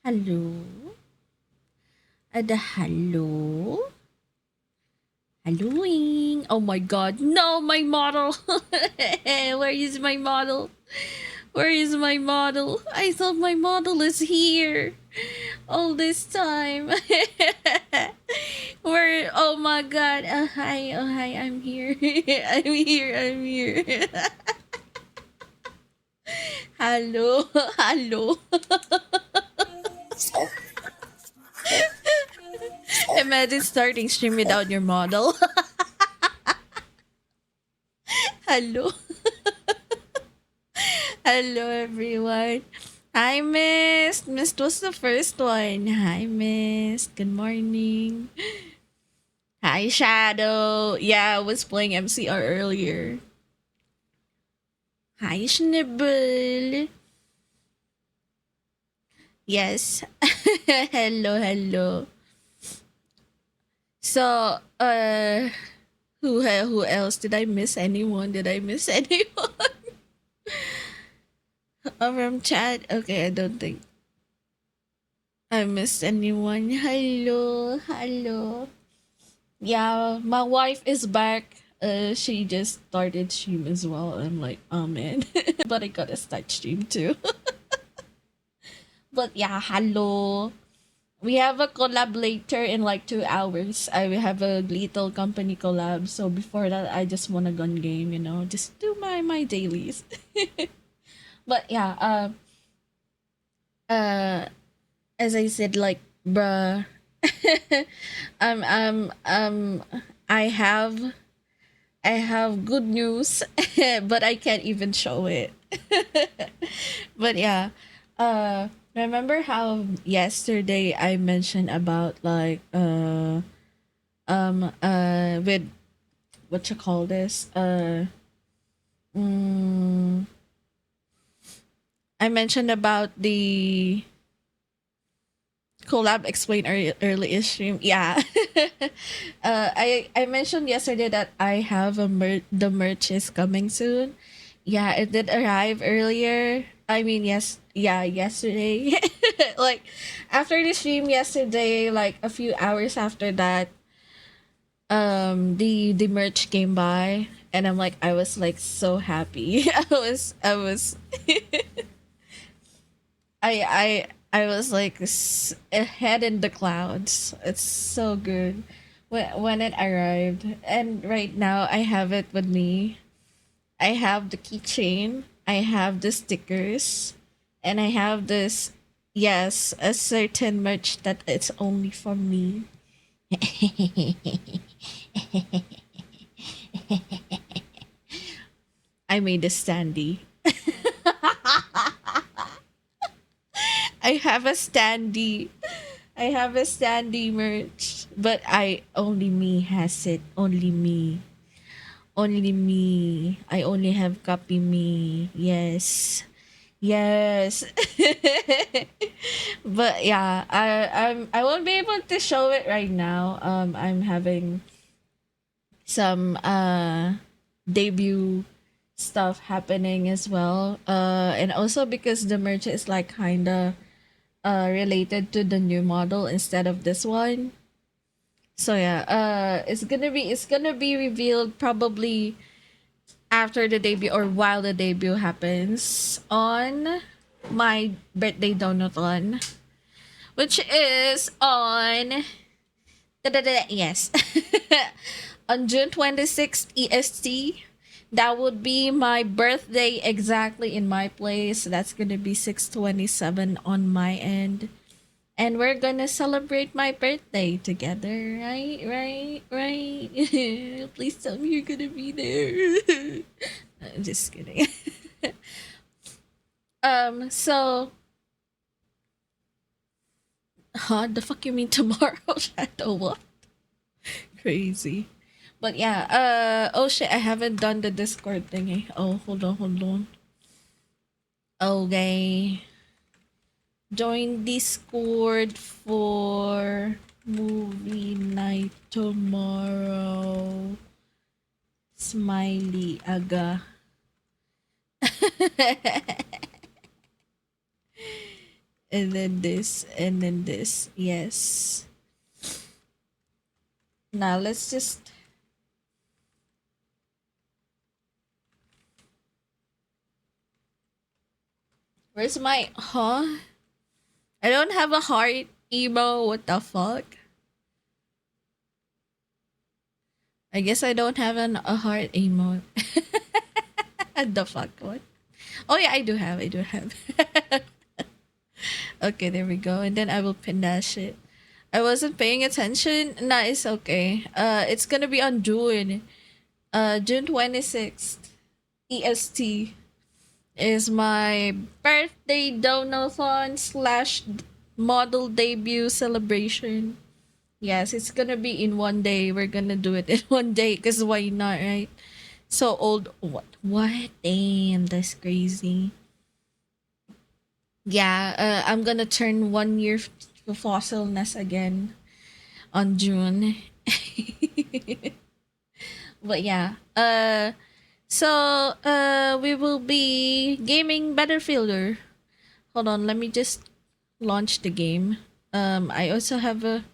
Hello? Hello? Helloing. Oh my god. No, my model. Where is my model? Where is my model? I thought my model is here all this time. Where? Oh my god. Hi. Oh, hi. I'm here. I'm here. I'm here. Hello. Hello. Imagine starting stream without your model. Hello. Hello, everyone. Hi, Miss. Miss was the first one. Hi, Miss. Good morning. Hi, Shadow. Yeah, I was playing MCR earlier. Hi, Schnibble. Yes. Hello, hello. So, who else? Did I miss anyone? Did I miss anyone? From chat? Okay, I don't think I missed anyone. Hello, hello. Yeah, my wife is back. She just started stream as well. I'm like, oh man, but I gotta start stream too. But yeah, hello. We have a collab later in like 2 hours. I will have a Lethal Company collab. So before that, I just want a gun game. Just do my dailies. But yeah, uh, as I said, like, bruh, um, um, um, I have I have good news, but I can't even show it. But yeah, remember how yesterday I mentioned about like with what you call this mm, I mentioned about the collab explain early stream. Yeah. I mentioned yesterday that I have the merch is coming soon. Yeah, it did arrive earlier. I mean, yes, yeah, yesterday. Like after the stream yesterday, like a few hours after that, the merch came by, and I'm like, I was like so happy. I was I was like ahead in the clouds. It's so good when it arrived, and right now I have it with me. I have the keychain, I have the stickers, and I have this, yes, a certain merch that it's only for me. I made a standee. I have a standee. I have a standee merch, but I only me has it. Only me. Only me. I only have copy me. Yes. Yes. But yeah, I won't be able to show it right now. I'm having some debut stuff happening as well. And also because the merch is like kinda related to the new model instead of this one. So yeah, it's gonna be revealed probably after the debut or while the debut happens on my birthday donathon, which is on yes on June 26th EST. That would be my birthday exactly in my place. That's gonna be 6:27 on my end. And we're gonna celebrate my birthday together, right? Right? Right? Please tell me you're gonna be there. I'm just kidding. So, huh? The fuck you mean tomorrow, Shadow? What? Crazy. But yeah, oh shit, I haven't done the Discord thingy. Oh, hold on. Okay. Join Discord for movie night tomorrow. Smiley aga. and then this, and then this. Yes. Now let's just. Where's my. Huh? I don't have a heart emo. What the fuck? I guess I don't have a heart emo. The fuck? What? Oh, yeah, I do have. I do have. Okay, there we go. And then I will pin that shit. I wasn't paying attention. Nah, it's okay. It's gonna be on June. June 26th. EST is my birthday donathon slash model debut celebration. Yes, it's gonna be in one day. We're gonna do it in one day because why not, right? So old. What? What? Damn, that's crazy. Yeah, I'm gonna turn 1 year to fossilness again on June. But yeah, so we will be gaming Battlefielder. Hold on, let me just launch the game. I also have a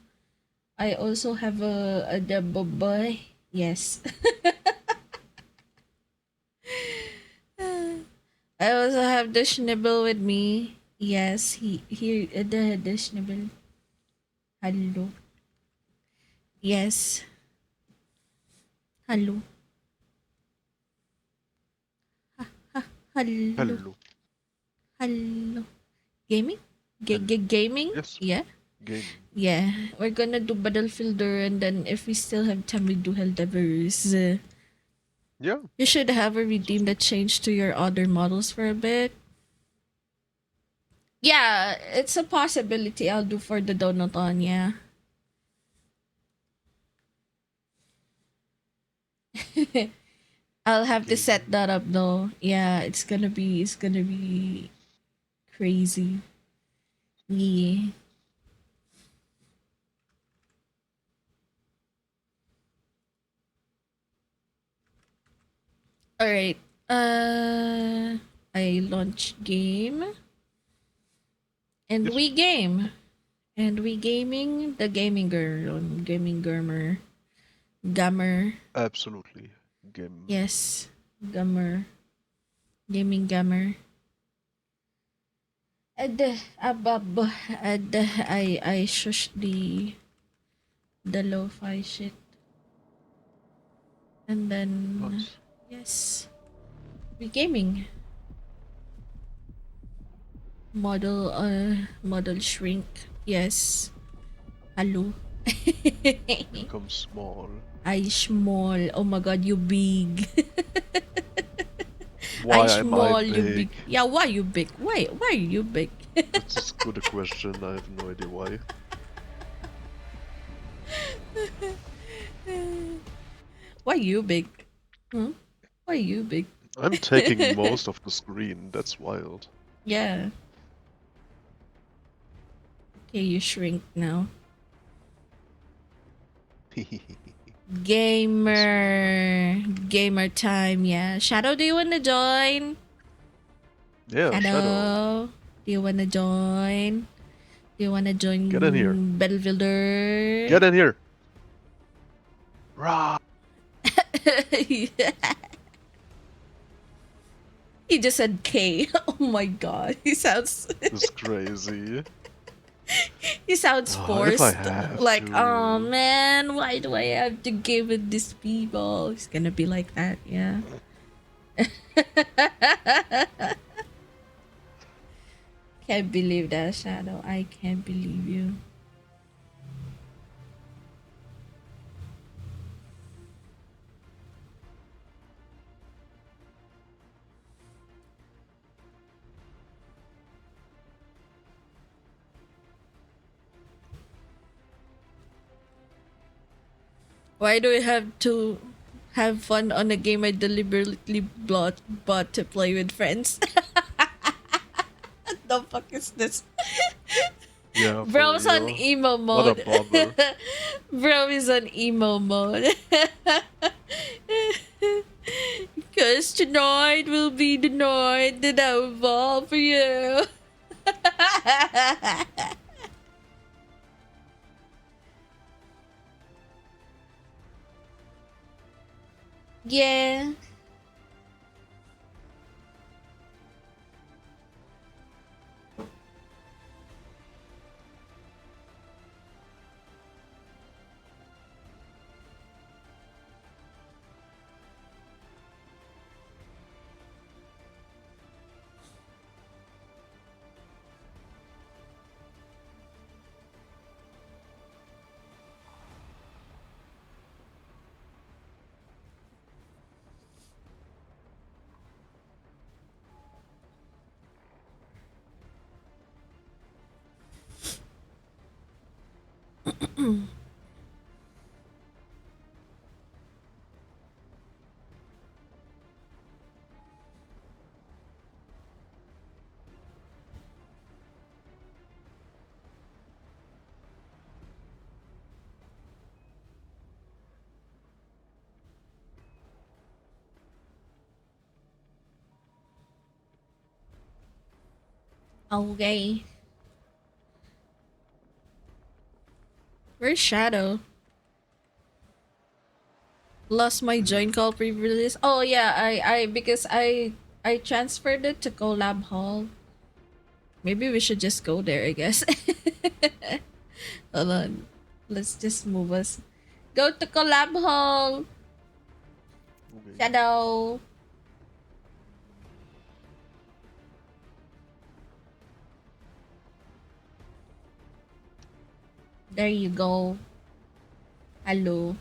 the boy. Yes. I also have the Schnibble with me. Yes, he here the Schnibble. Hello. Yes. Hello. Hello. Hello. Hello. Gaming? Hello. Gaming? Yes, Yeah. gaming. Yeah. We're gonna do Battlefielder and then if we still have time we do Helldivers. Yeah, You should have a sounds redeem good. that change to your other models for a bit. Yeah, it's a possibility I'll do for the Donaton, yeah. I'll have to set Gaming. that up though. Yeah, it's gonna be crazy. Yeah. Alright. I launch game and Yes, we game. And we gaming the gaming girl, gaming gummer. Gummer. absolutely. Game. Yes. Gummer. Gaming gummer. And abab and I shush the lo-fi shit. And then Nice. yes. We gaming. Model shrink. Yes. Hello. Become small. I small. Oh my god, you big. I Why am I small, you big. big? Yeah, why you big? Why are you big? That's as good a question. I have no idea why. Why you big? Hmm? Why you big? I'm taking most of the screen. That's wild. Yeah. Okay, you shrink now. Yes, ma'am. Gamer time, yeah. Shadow, do you wanna join? Yeah, Shadow. Shadow, do you wanna join? Do you wanna Get in here. join Battlefielder? Get in here. Rah! He just said K. Oh my god. This is crazy. He sounds Oh, if I forced. have Like, oh to. man, why do I have to give it these people? He's gonna be like that, yeah. Can't believe that, Shadow. I can't believe you. Why do I have to have fun on a game I deliberately bought to play with friends? What the fuck is this? Yeah, for Bro's on real. emo What a mode. bummer. Bro is on emo mode. Cause tonight will be the night that I will fall for you. Yeah. Okay. Where's Shadow? Lost my join call pre-release. Oh yeah, because I transferred it to Collab Hall. Maybe we should just go there, I guess. Hold on. Let's just move us. Go to Collab Hall. Okay. Shadow. There you go. Hello.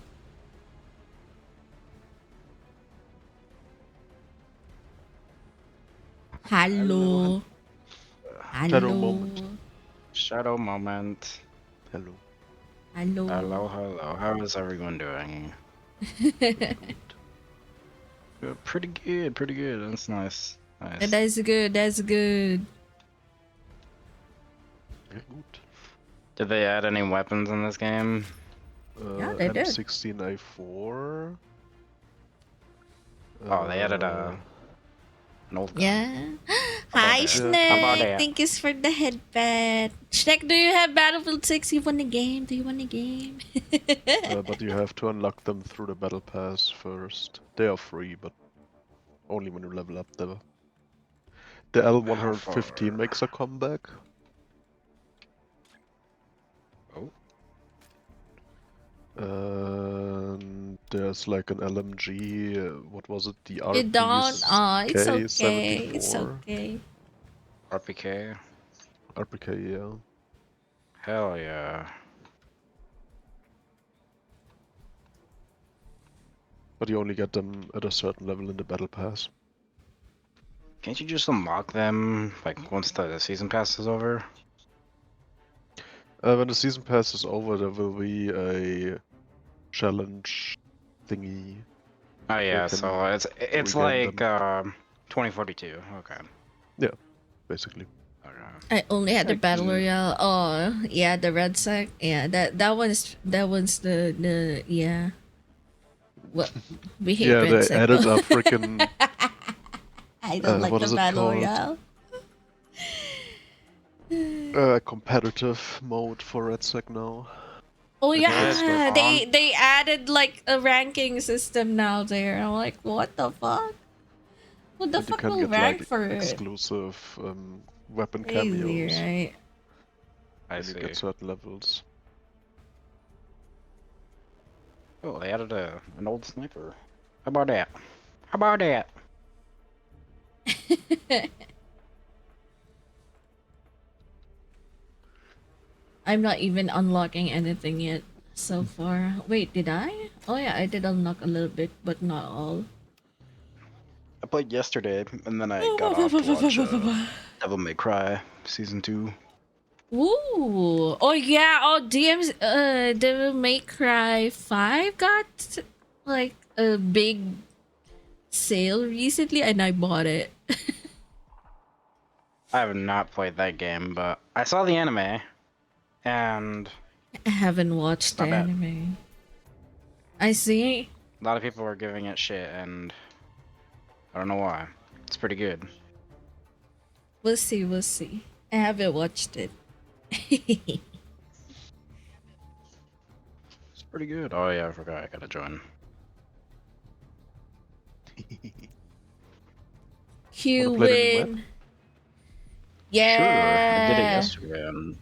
Hello. Hello. Shadow moment. Hello. Shadow moment. Hello. Hello. Hello, hello. How is everyone doing? Good, good. Pretty good, pretty good. That's nice. Nice. That's good. That's good. Yeah, good. Did they add any weapons in this game? Yeah, they did. M16A4. Oh, they added an old gun. Yeah. How about Hi, that? Yeah, How about Schneck. that? Thank you for the headband. Schneck, do you have Battlefield 6? You won the game. Do you want the game? but you have to unlock them through the battle pass first. They are free, but only when you level up them. The How L115 far? makes a comeback. Oh, And there's like an LMG, what was it? The You don't? Oh, it's okay. It's RPK-74? okay. RPK. RPK, yeah. Hell yeah. But you only get them at a certain level in the battle pass. Can't you just unlock them like once the season pass is over? When the season pass is over, there will be a challenge thingy. Oh Where you yeah, can so it's regain like them. 2042. Okay. Yeah, basically. Okay. I only had the Like, battle royale. Oh, yeah, the red sack. Yeah, that one's the yeah. Well, we hate Yeah, red they sack though. added a freaking I don't like what the is it battle called? royale. Competitive mode for RedSec now. Oh With did good it yeah, stuff. spawn? they added like a ranking system now there. I'm like, what the fuck? Who the And you fuck can will get rank like for it? exclusive weapon Crazy, cameos right? I when you see. get certain levels. Oh, they added an old sniper. How about that? How about that? I'm not even unlocking anything yet so far. Wait, did I? Oh yeah, I did unlock a little bit, but not all. I played yesterday, and then I got off to watch Devil May Cry Season 2. Ooh. Oh yeah. Oh, Devil May Cry 5 got like a big sale recently and I bought it. I have not played that game, but I saw the anime, and I haven't it's watched the not bad. anime. I see. A lot of people were giving it shit, and I don't know why. It's pretty good. We'll see, we'll see. I haven't watched it. It's pretty good. Oh yeah, I forgot. I gotta join. Wanna Q play the new map? win. Sure, I did it Yeah. yesterday, and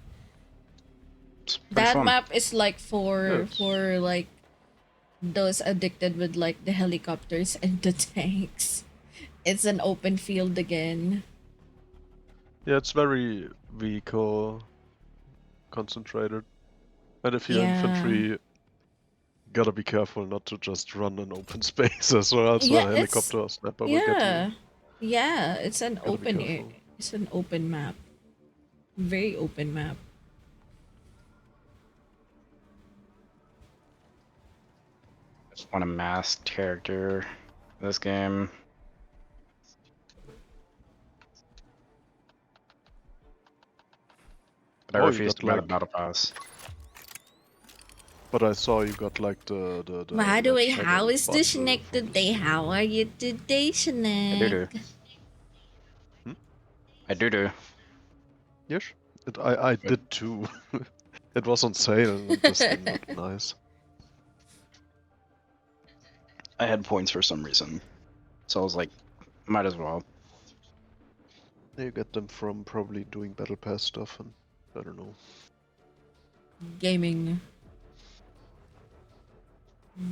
it's pretty That fun. map is like Yeah, for like those addicted with like the helicopters and the tanks. It's an open field again. it's very vehicle concentrated. And if you're Yeah. infantry, gotta be careful not to just run an open space as well, so Yeah, a it's helicopter or sniper will get you. yeah. Yeah, it's an Gotta be careful. it's an open map. Very open map. I just want a masked character in this game. But I Oh, you refuse got to buy the like, battle pass. but I saw you got like the By the red way, check how is the bundle snack from the today? Steam. How are you today, I do snack? do. Hmm? I do do. Yes, I Good. did too. It was on sale and this thing looked nice. I had points for some reason, so I was like, might as well. You get them from probably doing battle pass stuff and I don't know. Gaming.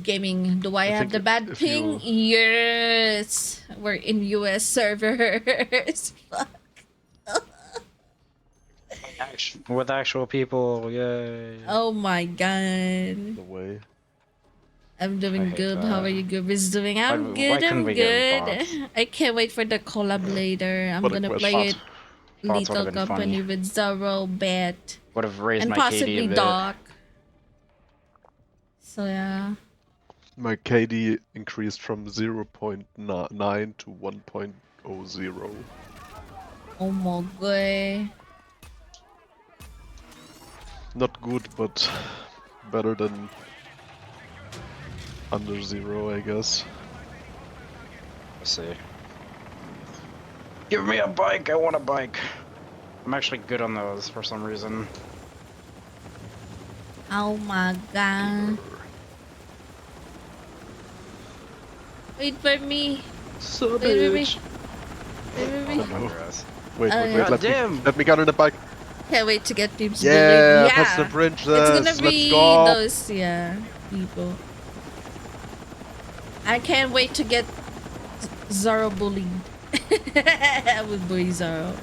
Gaming. Do I I have think the bad if ping? you Yes. We're in US servers. With actual people, yay! Oh my god. the way. I'm I doing hate good. How are that. you guys doing? Why, I'm why good. couldn't I'm we get good. bots? I can't wait for the collab later. I'm What a gonna question. play Bots, it bots would Lethal have been funny. Company with Zaro, Bet, Would have raised and my KD a possibly bit. Doc. So yeah. My KD increased from 0.9 to 1.00. Oh my god. Not good, but better than under 0, I guess. Let's see. Give me a bike! I want a bike! I'm actually good on those for some reason. Oh my god. Wait for me. Son of a Wait for me. bitch. Wait for All me. up under us. Wait, Oh wait, yeah. wait, God damn! let me get on the bike. Can't wait to get teams bullied. Yeah, past the Yeah. It's gonna princess, let's be go. those, yeah, people. I can't wait to get Zoro bullied. With Boy Zoro.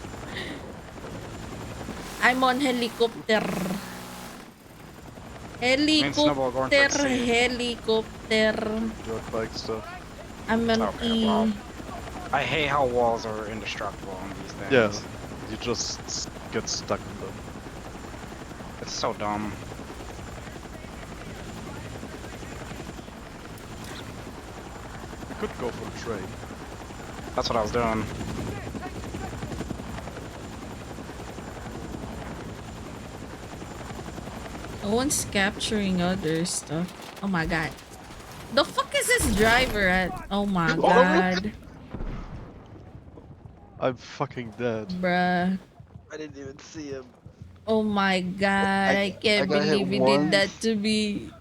I'm on helicopter. Me and Snowball going for Helicopter. it, see. Helicopter. Dirt bike stuff. I'm on Okay, E. well. I hate how walls are indestructible on these things. Yeah, you just get stuck in them. It's so dumb. We could go for the train. That's what I was doing. No one's capturing other stuff. Oh my god. The fuck is this driver at? Oh my god. I'm fucking dead. Bruh. I didn't even see him. Oh my god. I I can't got hit believe you did that once. to me.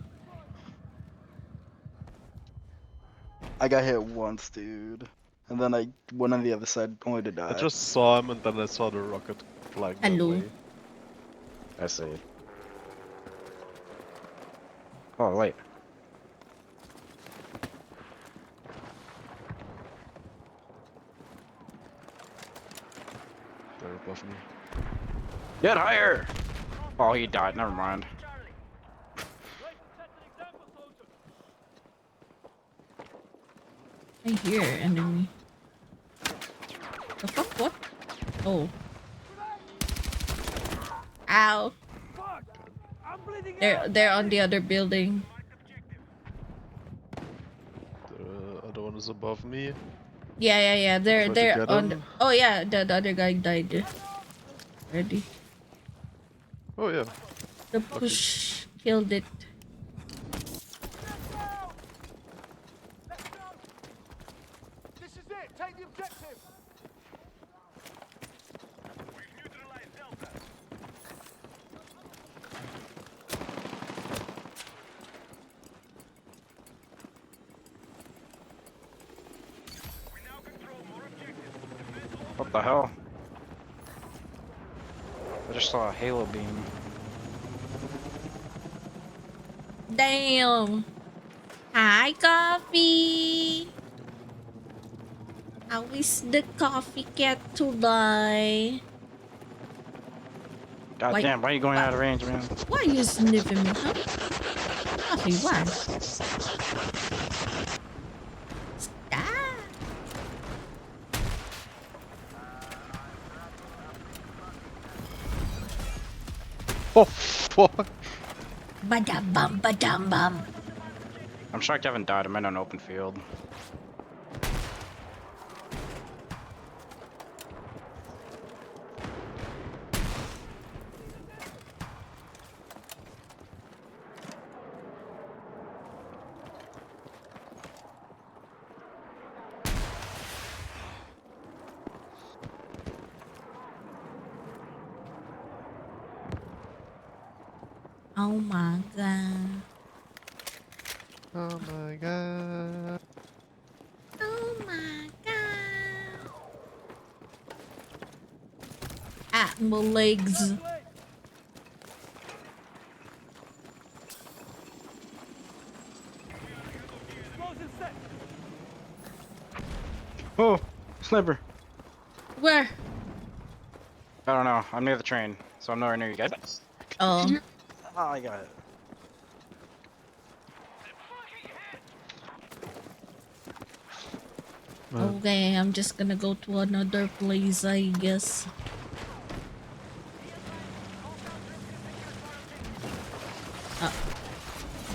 I got hit once, dude. And then I went on the other side only to die. I just saw him and then I saw the rocket flying that Hello. way. I see. Oh, wait. They're above me. Get higher! Oh, he died. Never mind. I hear enemy. The fuck? What? Oh. Ow. They're on the other building. The other one is above me. Yeah. They're Try to they're get on. The, him. oh yeah, the other guy died. Already. Oh yeah. The push killed it. This is it. Take the objective. The hell? I just saw a halo beam. Damn. Hi, coffee. How is the coffee cat today? God Why? damn, why are you going Why, out of range, man? why are you sniffing me, huh? Coffee, why? Ah. Oh, fuck. Badam bum, badam bum. I'm shocked I haven't died. I'm in an open field. Oh my god. Oh my god. Oh my god. Ah, my legs. Oh, sniper. Where? I don't know. I'm near the train, so I'm nowhere near you guys. Oh. Oh, I got it. Okay, I'm just gonna go to another place, I guess. Ah,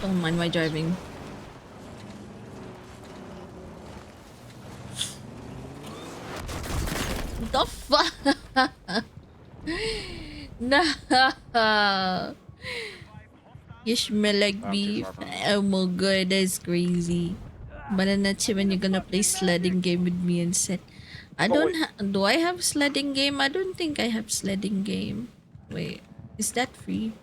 don't mind my driving. The fuck? No. You smell like I'm too beef. far from Oh my god, that's crazy. But then that's when you're gonna play sledding game with me and said, I Oh, don't wait. do I have sledding game? I don't think I have sledding game. Wait, is that free?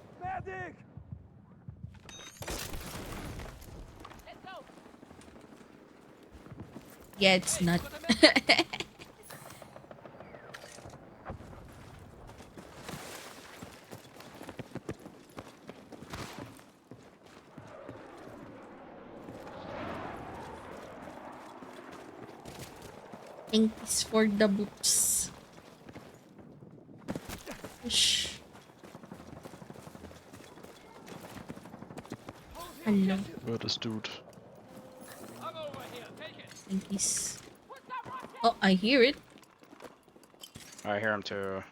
Yeah, it's not. Thanks for the books. Shh. Hello. Where this dude? Thanks. Oh, I hear it. I hear him too.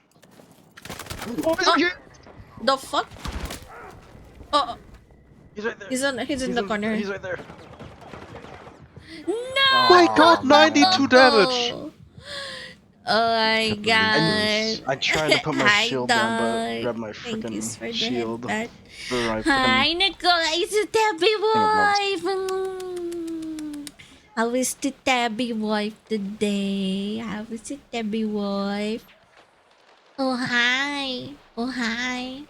Oh, the fuck? Oh, He's right there. he's in the corner. He's right there. No! My god, Oh, man. 92 damage! Oh my god. I tried to put my Hi, shield down, but dog. grabbed my Thank you freaking for the shield. headbutt. For my Hi, freaking Nicole. It's a tabby thing of mobs. wife. How is the tabby wife today? How is the tabby wife? Oh, hi. Oh, hi.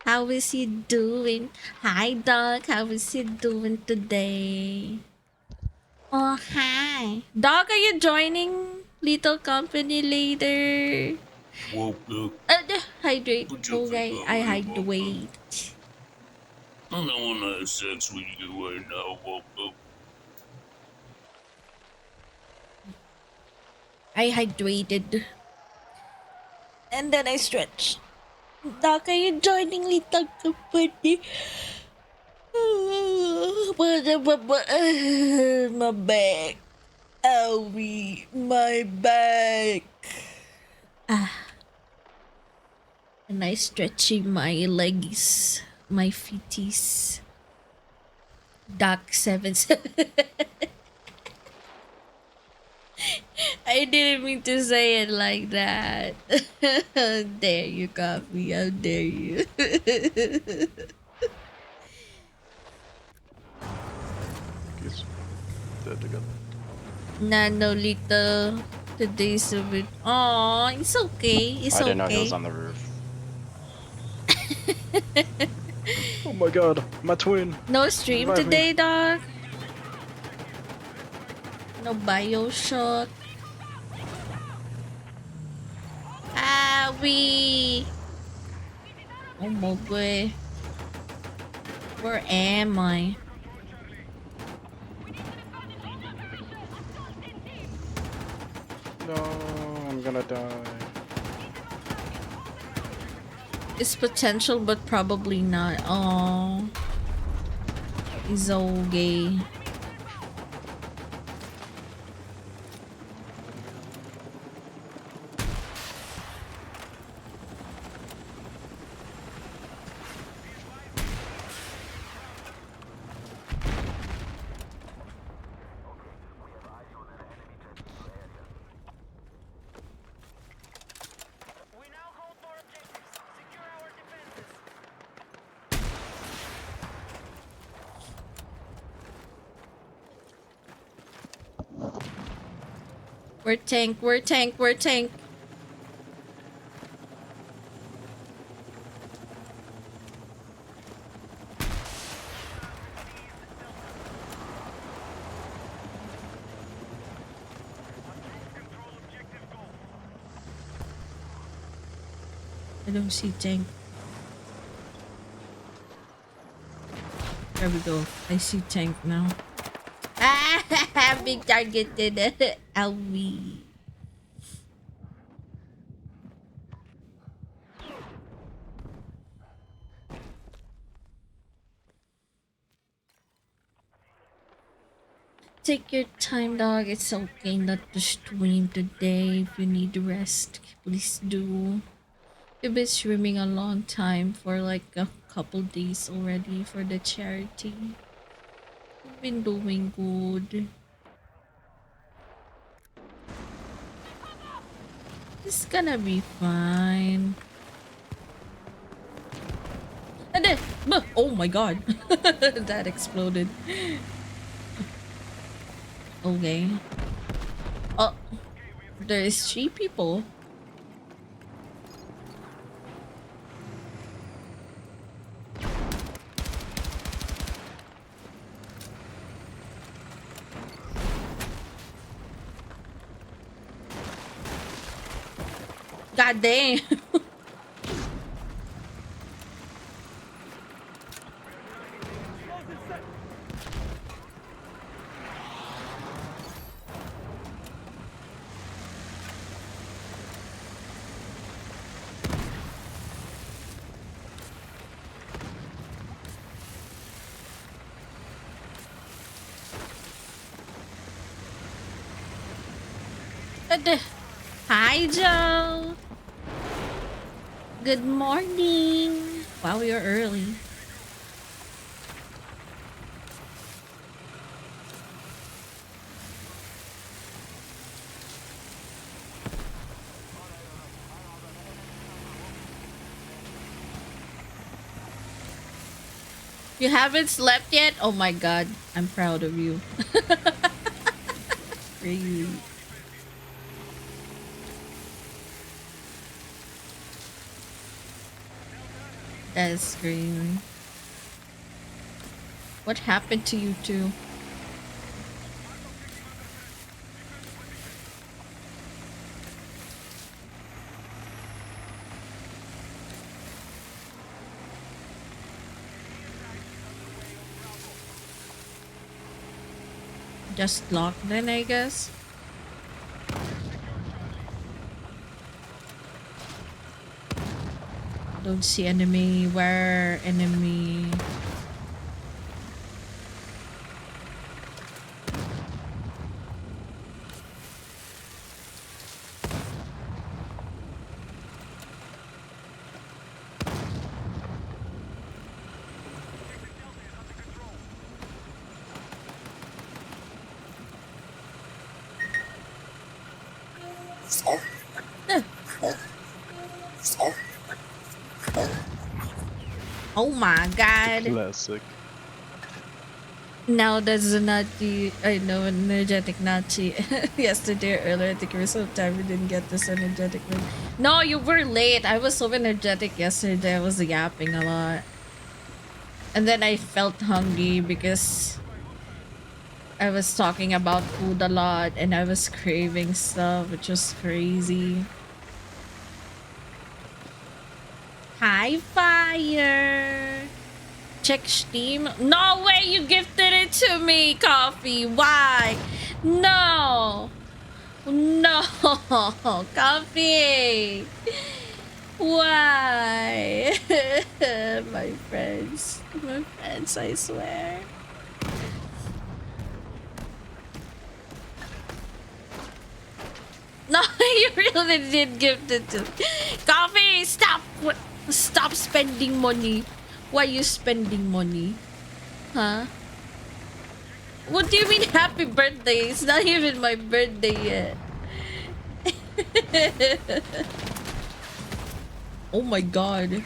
How is he doing? Hi, dog. How is he doing today? Oh, hi. Dog, are you joining Lethal Company later? Woke up, Hydrate. put your feet Okay, up, I really woke up. hydrate. I don't wanna have sex with you right now, woke up. I hydrated. And then I stretched. Doc, are you joining Lethal Company? My back. Owie, my back. And I stretching my legs, my feeties. Doc 7. I didn't mean to say it like that. Dare you, Coffee. How dare you? He's dead again. Nanolito. Today's a bit. Aw, it's okay. It's I didn't know he was okay. on the roof. Oh my god, my twin. No stream Revive me. today, dog. No Bioshock. we? Oh my boy. Where am I? No, I'm gonna die. It's potential, but probably not. Oh, he's so gay. We're tank. We're tank. We're tank. I don't see tank. There we go. I see tank now. Ah, big targeted. Owie. Take your time, dog. It's okay not to stream today. If you need rest, please do. You've been streaming a long time for like a couple days already for the charity. You've been doing good. It's gonna be fine. And then, oh my god, that exploded. Okay. Oh, there is 3 people. God dang. Hi, Joe. Good morning. Wow, you're early. You haven't slept yet? Oh my god, I'm proud of you. Really. That's crazy. What happened to you two? Just locked then, I guess. Don't see enemy. Where enemy? Oh my god. Classic. Now that's a Nazi. I know an energetic Nazi. Yesterday or earlier, I think you were so tired we didn't get this energetic one. No, you were late. I was so energetic yesterday. I was yapping a lot. And then I felt hungry because I was talking about food a lot and I was craving stuff, which was crazy. Hi, Fire. Check Steam. No way you gifted it to me, Coffee. Why? No. No. Coffee. Why? My friends. My friends, I swear. No, you really did gift it to me. Coffee, stop! Stop spending money. Why you spending money? Huh? What do you mean happy birthday? It's not even my birthday yet. Oh my god.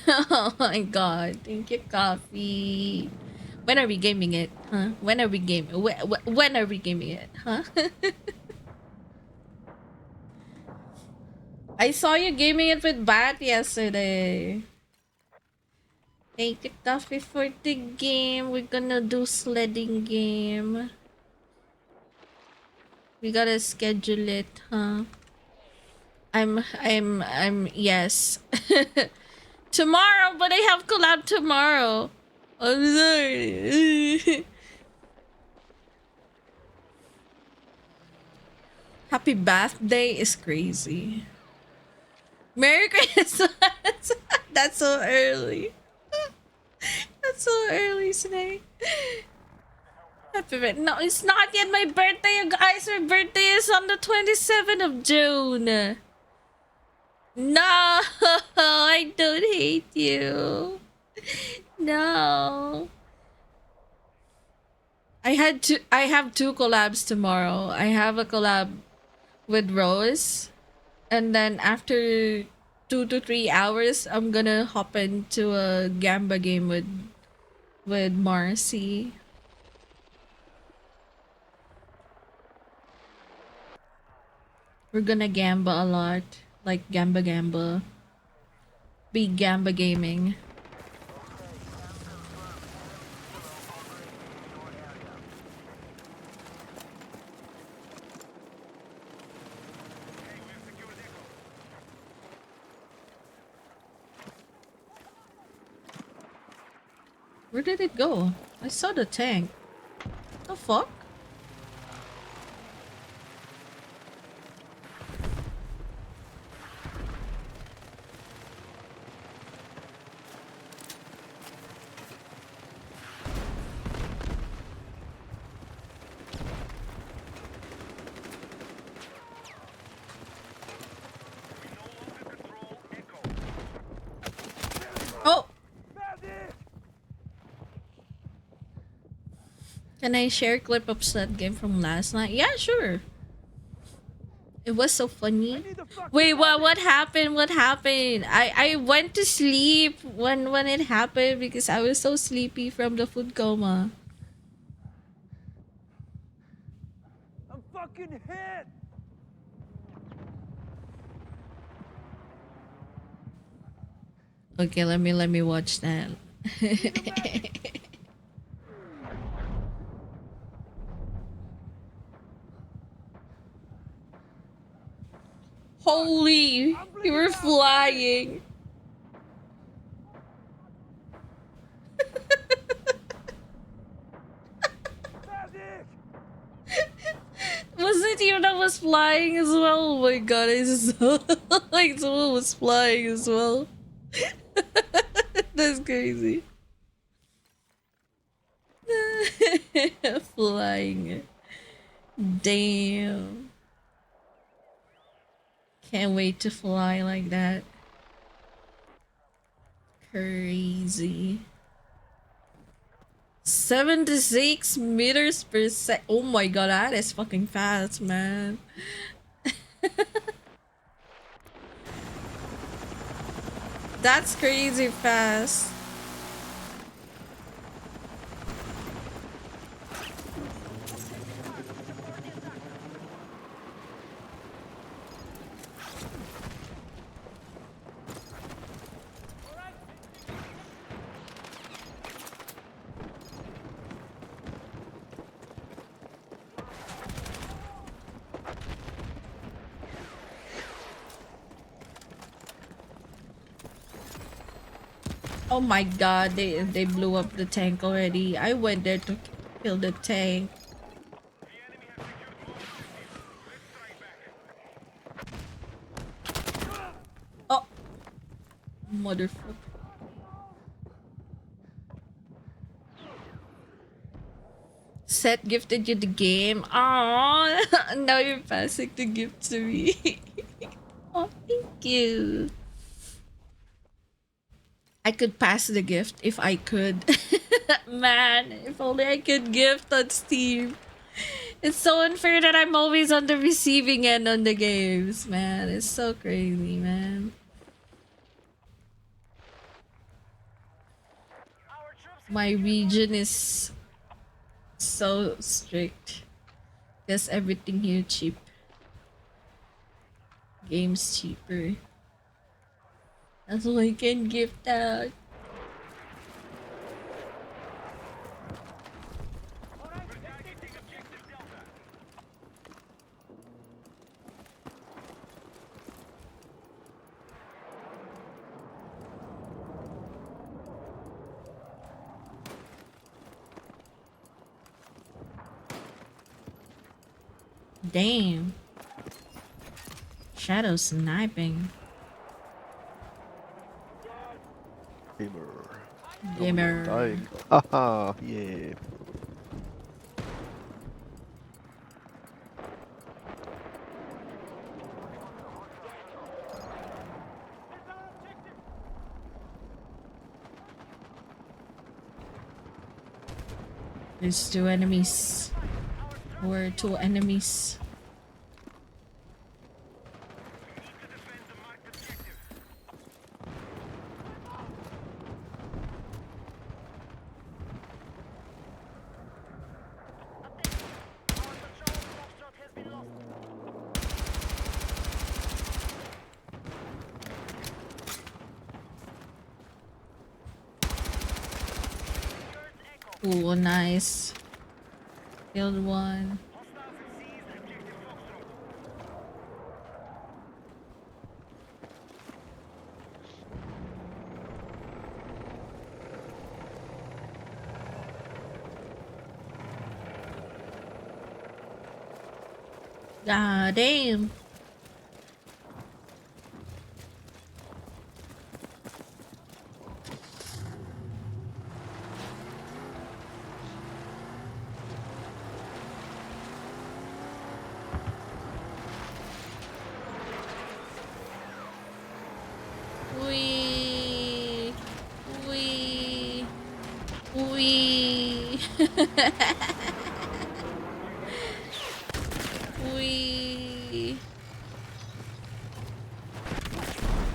Oh my god. Thank you, Coffee. When are we gaming it? Huh? When are we gaming? When are we gaming it? Huh? I saw you gaming it with Bat yesterday. Thank you, Coffee, for the game. We're gonna do sledding game. We gotta schedule it, huh? Yes. Tomorrow, but I have collab tomorrow. I'm sorry. Happy birthday is crazy. Merry Christmas. That's so early. That's so early today. Happy birthday. No, it's not yet my birthday, you guys. My birthday is on the 27th of June. No, I don't hate you. No. I have two collabs tomorrow. I have a collab with Rose, and then after 2 to 3 hours I'm gonna hop into a Gamba game with Marcy. We're gonna Gamba a lot. Like Gamba. Big Gamba gaming. Where did it go? I saw the tank. The fuck? Oh! Can I share a clip of that game from last night? Yeah, sure. It was so funny. Wait, what happened? What happened? I went to sleep when it happened because I was so sleepy from the food coma. I'm fucking hit. Okay, let me watch that. Holy, you were flying. Was it you that was flying as well? Oh my god, I saw like someone was flying as well. That's crazy. Flying. Damn. Can't wait to fly like that. Crazy. 76 meters per sec. Oh my god, that is fucking fast, man. That's crazy fast. Oh my god, they blew up the tank already. I went there to kill the tank. Oh, motherfucker. Seth gifted you the game. Oh, now you're passing the gift to me. Oh, thank you. I could pass the gift if I could. Man, if only I could gift on Steam. It's so unfair that I'm always on the receiving end on the games, man. It's so crazy, man. My region is so strict. Because everything here cheap. Games cheaper. That's why I can gift out. Damn. Shadow sniping. Gamer. Gamer. Dying. Haha, yeah. There's two enemies. Or two enemies. Ooh, nice. Killed one. God damn. Wee. Wee. Wee. Wee.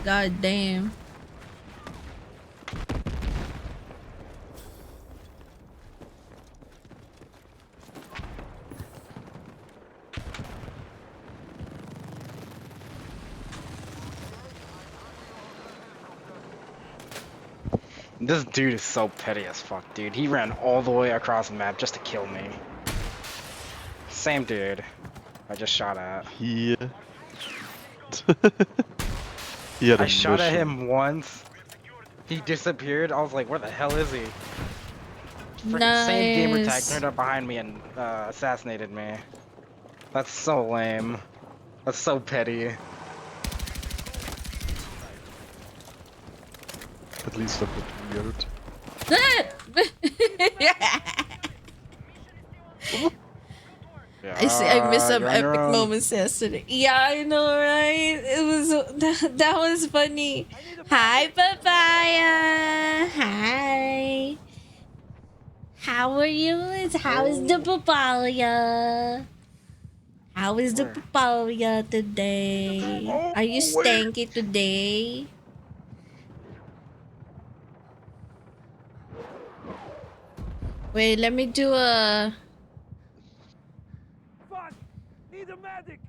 God damn. This dude is so petty as fuck, dude. He ran all the way across the map just to kill me. Same dude I just shot at. He... he had a I shot at mission. him once. He disappeared. I was like, where the hell is he? Freaking same gamer tag Nice. turned up behind me and assassinated me. That's so lame. That's so petty. At least a bit weird. Yeah, I see. I missed some you're on your epic own. moments yesterday. Yeah, I know, right? It was that was funny. Hi, papaya. Hi. How are you? How is the papaya? How is the Where? papaya today? Oh, Are you wait. stanky today? Wait, let me do a. Fuck! Need a medic!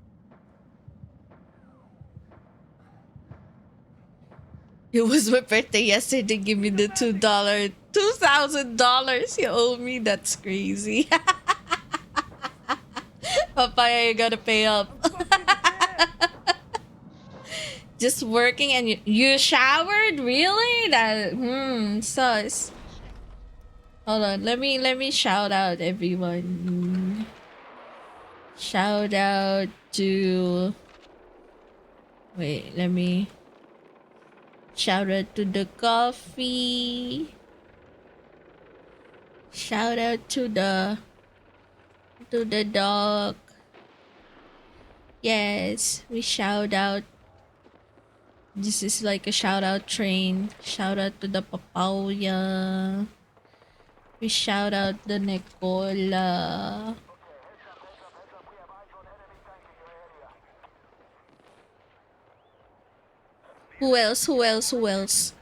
It was my birthday yesterday. Give me the $2,000 you owe me. That's crazy. Papaya, you gotta pay up. Fucking hit! Just working and you showered? Really? That sus. Hold on, let me shout out everyone. Shout out to wait, let me shout out to the coffee. Shout out to the dog. Yes, we shout out. This is like a shout out train. Shout out to the papaya. We shout out the Nicola. Who else? Who else? Who else?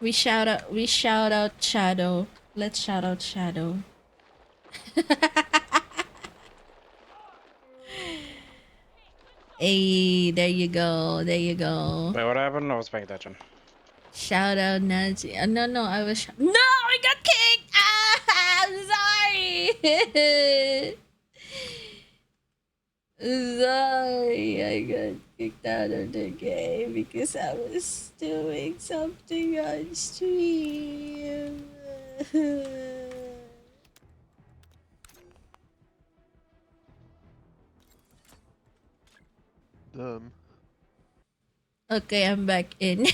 We shout out Shadow. Let's shout out Shadow. Hey, there you go. There you go. Wait, what happened? I was paying attention. Shout out Nazi. No, I was. No, I got kicked. Ah, I'm sorry. Sorry, I got kicked out of the game because I was doing something on stream. Okay, I'm back in.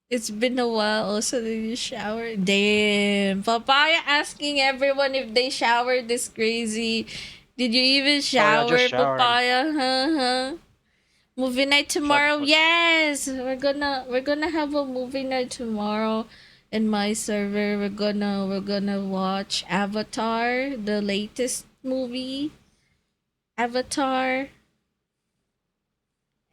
It's been a while. Also, did you shower? Damn. Papaya asking everyone if they showered is crazy. Did you even Oh yeah, I just shower, showered. Papaya? Huh? Movie night tomorrow. Fuck. Yes, we're gonna have a movie night tomorrow in my server. We're gonna watch Avatar, the latest movie. Avatar.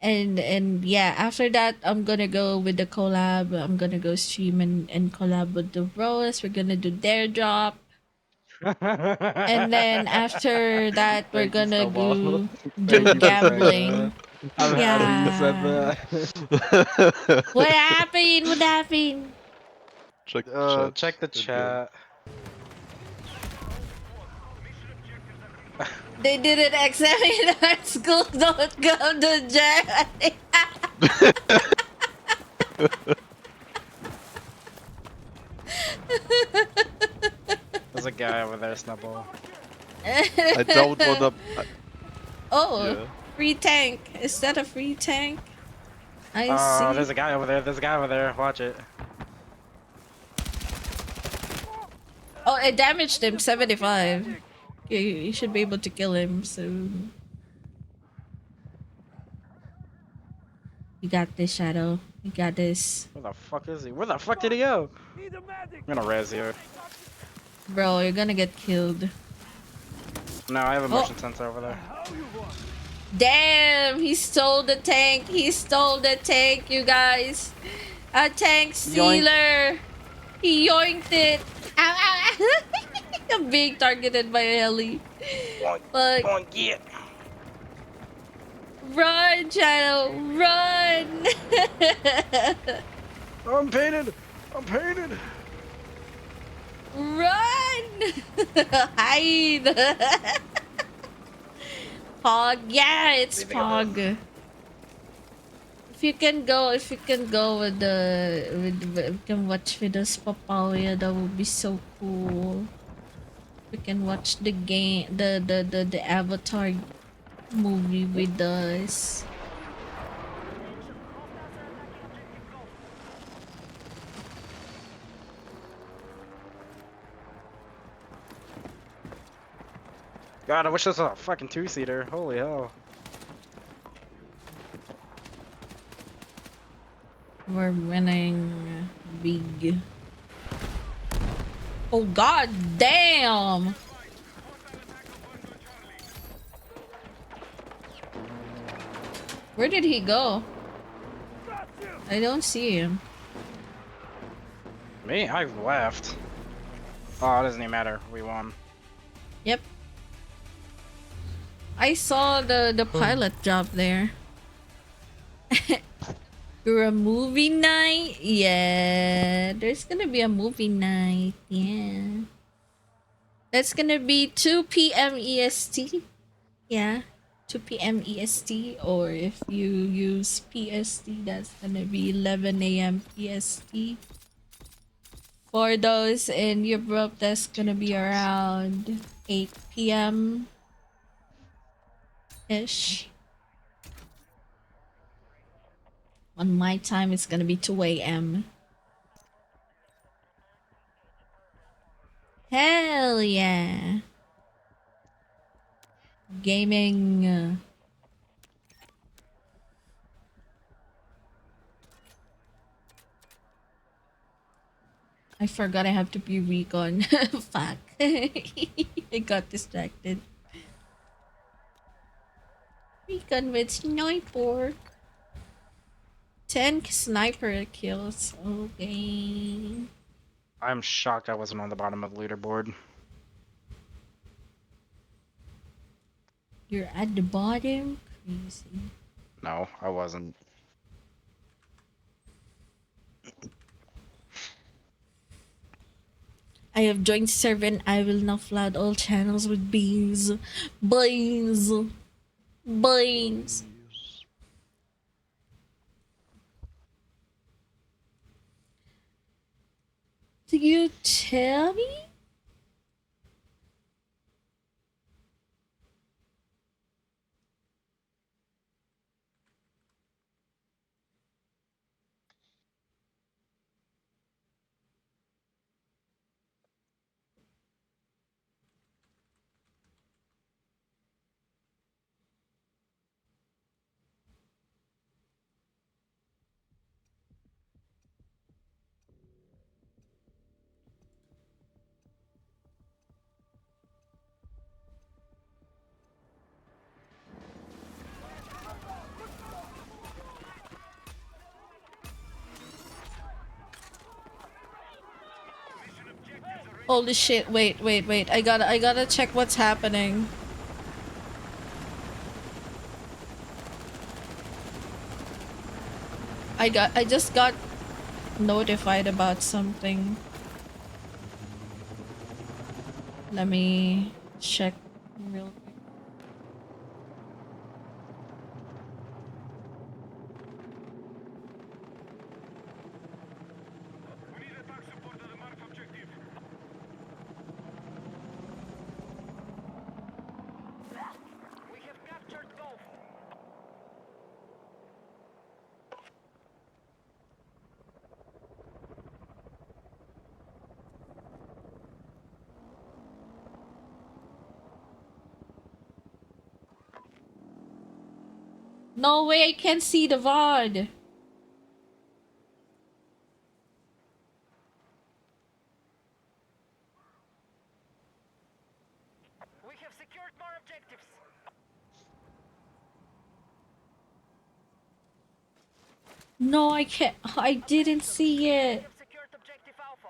And yeah, after that I'm gonna go with the collab. I'm gonna go stream and collab with the bros. We're gonna do their drop. And then after that we're Thank you, gonna Snowball. go Thank do you for saying gambling. that. I'm happy you said Yeah. that. What happened? What happened? Check the chat. Check the in-game. chat. They didn't accept me in art school. Don't come to Germany. There's a guy over there, Snowball. I don't wanna. Oh, Yeah. free tank. Is that a free tank? I Oh, see. there's a guy over there. There's a guy over there. Watch it. Oh, it damaged him 75. You should be able to kill him soon. You got this, Shadow. You got this. Where the fuck is he? Where the fuck did he go? Need a medic. I'm gonna res here. Bro, you're gonna get killed. No, I have a Oh. motion sensor over there. How you want? Damn, he stole the tank. He stole the tank, you guys. A tank stealer. He yoinked it. Ow, ow, ow. I'm being targeted by a heli. Like, Come on, get. run, Shadow, run. I'm painted. I'm painted. Run. Hide. Pog, yeah, it's Pog. If you can go with we can watch with us, Papaya, that would be so cool. We can watch the game, the Avatar movie with us. God, I wish this was a fucking two-seater. Holy hell. We're winning big. Oh god damn! Where did he go? I don't see him. Me? I left. Oh, it doesn't even matter. We won. Yep. I saw the pilot drop there. For a movie night? Yeah, there's gonna be a movie night. Yeah. That's gonna be 2 p.m. EST. Yeah. 2 p.m. EST. Or if you use PST, that's gonna be 11 a.m. PST. For those in Europe, that's gonna be around 8 p.m. ish. On my time, it's gonna be 2 a.m. Hell yeah. Gaming. I forgot I have to be recon. Fuck. I got distracted. Recon with sniper. 10 sniper kills. Okay. I'm shocked I wasn't on the bottom of the leaderboard. You're at the bottom? Crazy. No, I wasn't. I have joined server. I will now flood all channels with beans. Beans. Beans. Please. Do you tell me? Holy shit, wait. I gotta check what's happening. I just got notified about something. Let me check real quick. We need attack support to the marked objective. We have captured Golf. No way, I can't see the VOD. We have secured more objectives. No, I can't. I didn't see We it. have secured objective Alpha.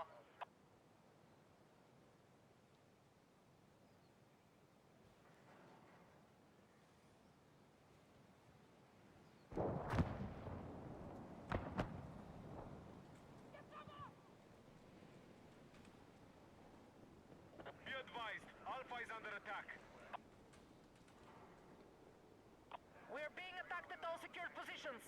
Be advised, Alpha is under attack. We are being attacked at all secured positions.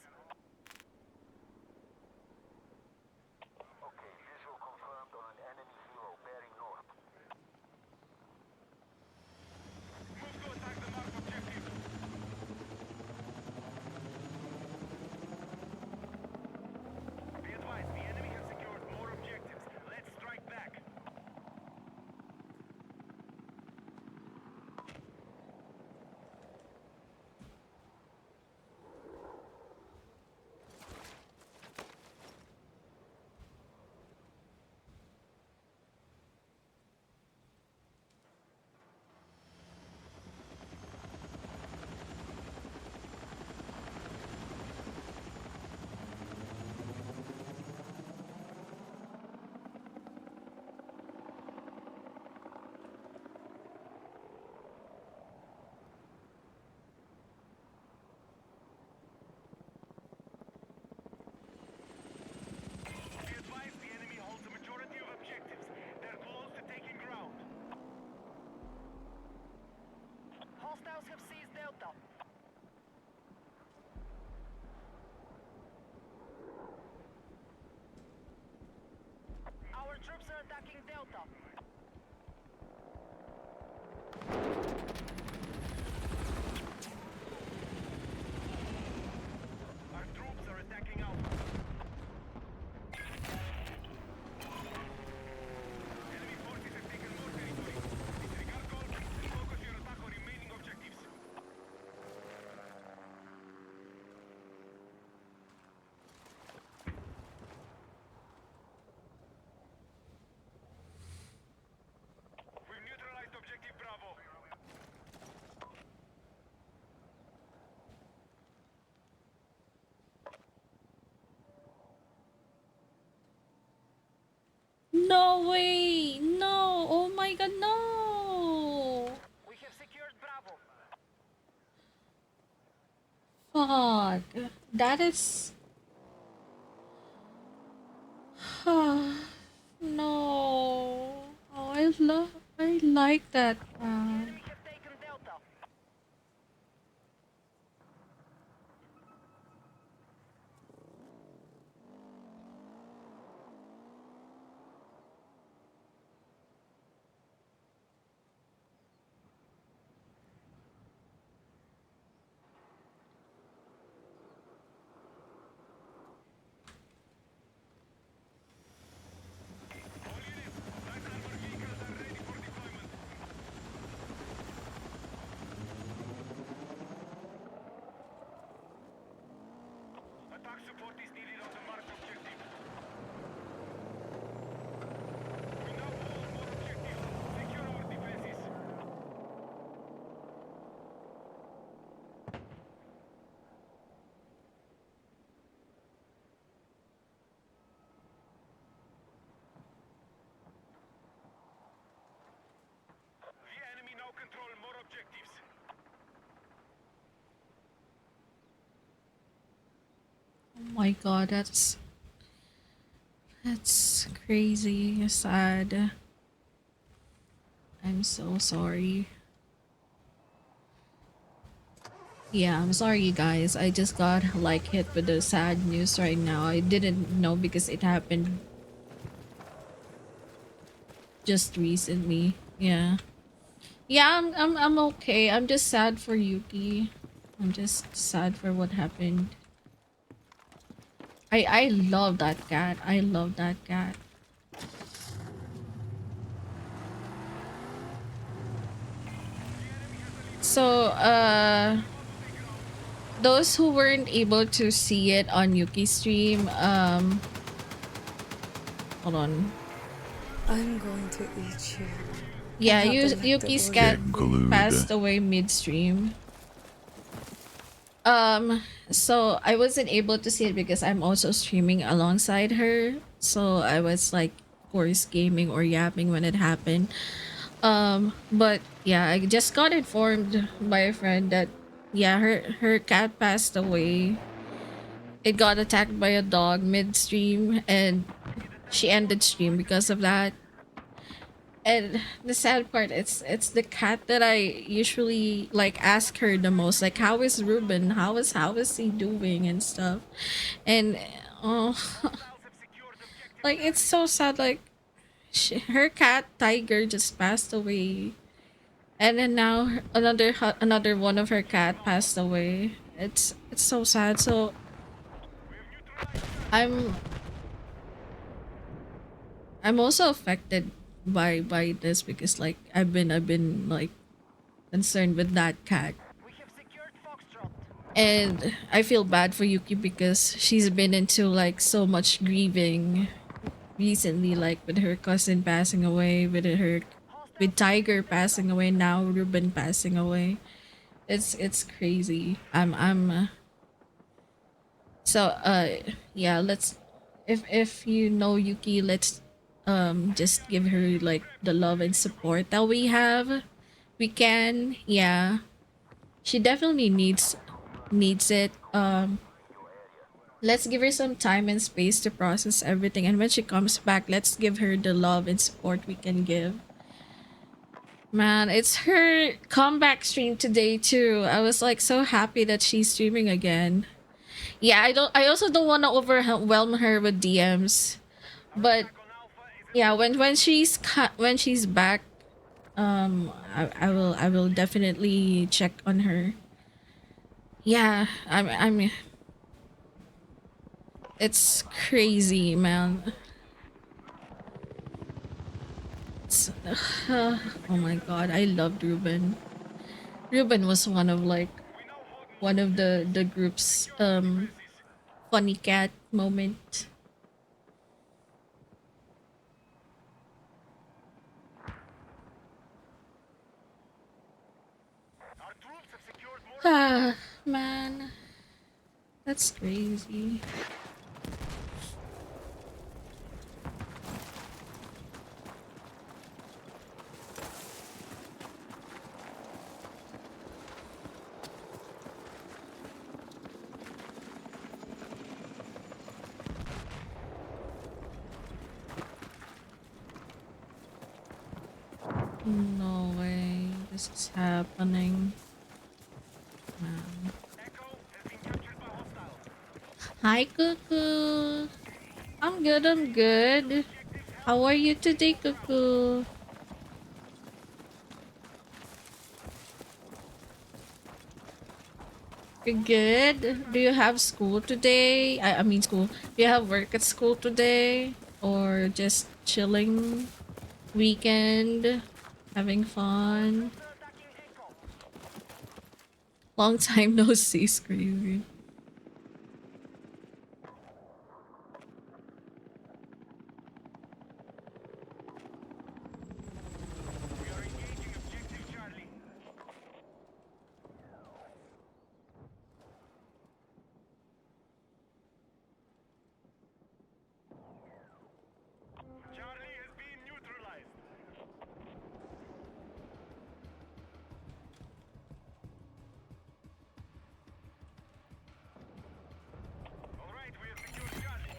Hostiles have seized Delta. Our troops are attacking Delta. Our troops are attacking Alpha. Enemy forces have taken more territory. Disregard gold and focus your attack on remaining objectives. We've neutralized objective Bravo. No way! No! Oh my god, no! We have secured Bravo. Fuck. That is. No. Oh, I like that. Enemy have taken Delta. All units, light armor vehicles are ready for deployment. Attack support is needed on the marked objective. We now hold more objectives. Secure our defenses. The enemy now control more objectives. Oh my god, that's crazy, sad. I'm so sorry. Yeah, I'm sorry guys. I just got like hit with the sad news right now. I didn't know because it happened just recently. Yeah. Yeah, I'm okay. I'm just sad for Yuki. I'm just sad for what happened. I love that cat. I love that cat. So, those who weren't able to see it on Yuki's stream, hold on. I'm going to eat you. Yeah, and have the Yuki's leftovers cat eaten. Glued. passed away midstream. So I wasn't able to see it because I'm also streaming alongside her. So I was like, of course, gaming or yapping when it happened. But yeah, I just got informed by a friend that yeah, her cat passed away. It got attacked by a dog midstream, and she ended stream because of that. And the sad part, it's the cat that I usually like ask her the most, like how is Ruben, how is he doing and stuff. And oh, Hostiles have secured objective. like it's so sad, like her cat Tiger just passed away, and then now another one of her cat passed away. It's so sad. So We have neutralized. i'm I'm also affected by this because like I've been like concerned with that cat. We have secured Foxtrot. And I feel bad for Yuki because she's been into like so much grieving recently, like with her cousin passing away, with Tiger passing away, now Ruben passing away. It's crazy. So yeah, let's, if you know Yuki, let's just give her like the love and support that we have. We can, yeah. She definitely needs it. Let's give her some time and space to process everything, and when she comes back, let's give her the love and support we can give. Man, it's her comeback stream today too. I was like so happy that she's streaming again. Yeah, I also don't want to overwhelm her with DMs. But yeah, when she's back, I will definitely check on her. Yeah, I'm it's crazy, man. It's, oh my god, I loved Ruben. Ruben was one of the group's funny cat moment. Our troops have secured more. Ah, man, that's crazy. No way, this is happening. Man. Echo has been captured by hostiles. Hi, Cuckoo. I'm good. I'm good. How are you today, Cuckoo? You're good? Do you have school today? I mean school. Do you have work at school today? Or just chilling? Weekend? Having fun? Long time no see, crazy. We are engaging objective Charlie. Charlie has been neutralized. All right, we have secured Charlie.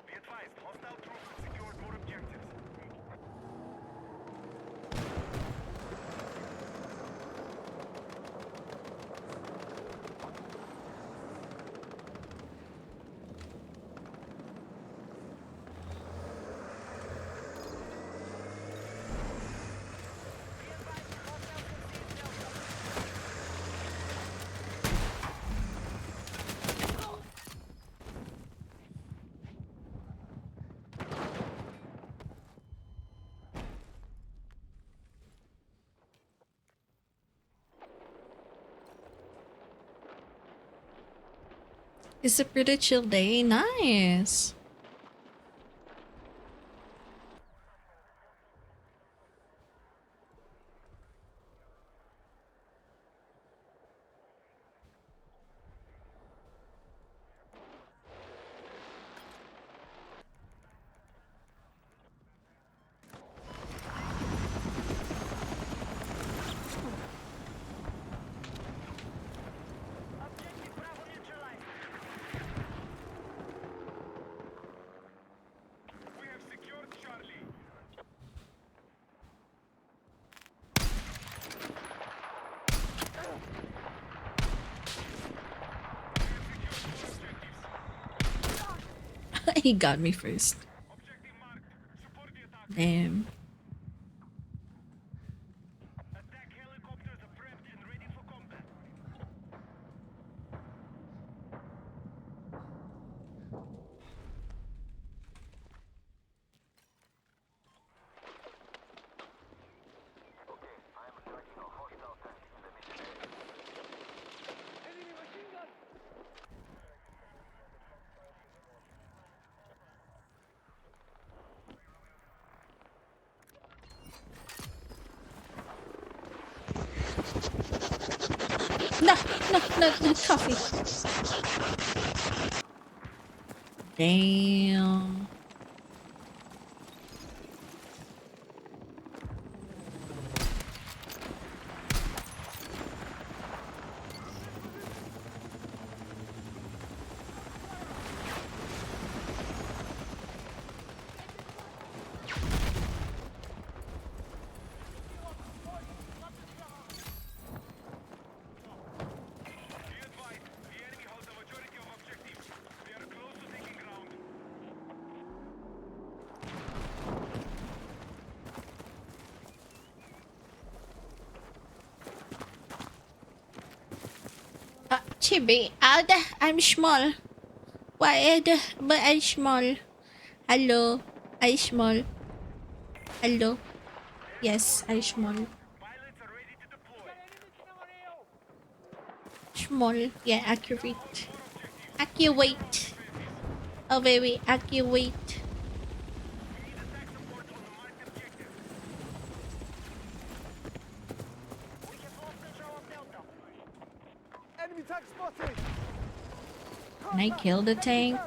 Be advised, hostile troops have secured more objectives. It's a pretty chill day. Nice. Objective Bravo neutralized. We have secured Charlie. He got me first. Objective marked. Support the attack. Damn. Attack helicopters are prepped and ready for combat. No, no, no, no, coffee. Damn. Chibi, I'm small. Why? But I'm small. Hello, I small. Hello. Yes, I small. Pilots are ready to deploy. Small. Yeah, accurate. Accurate. Oh, baby, accurate. Enemy tank spotted. Can I kill the tank?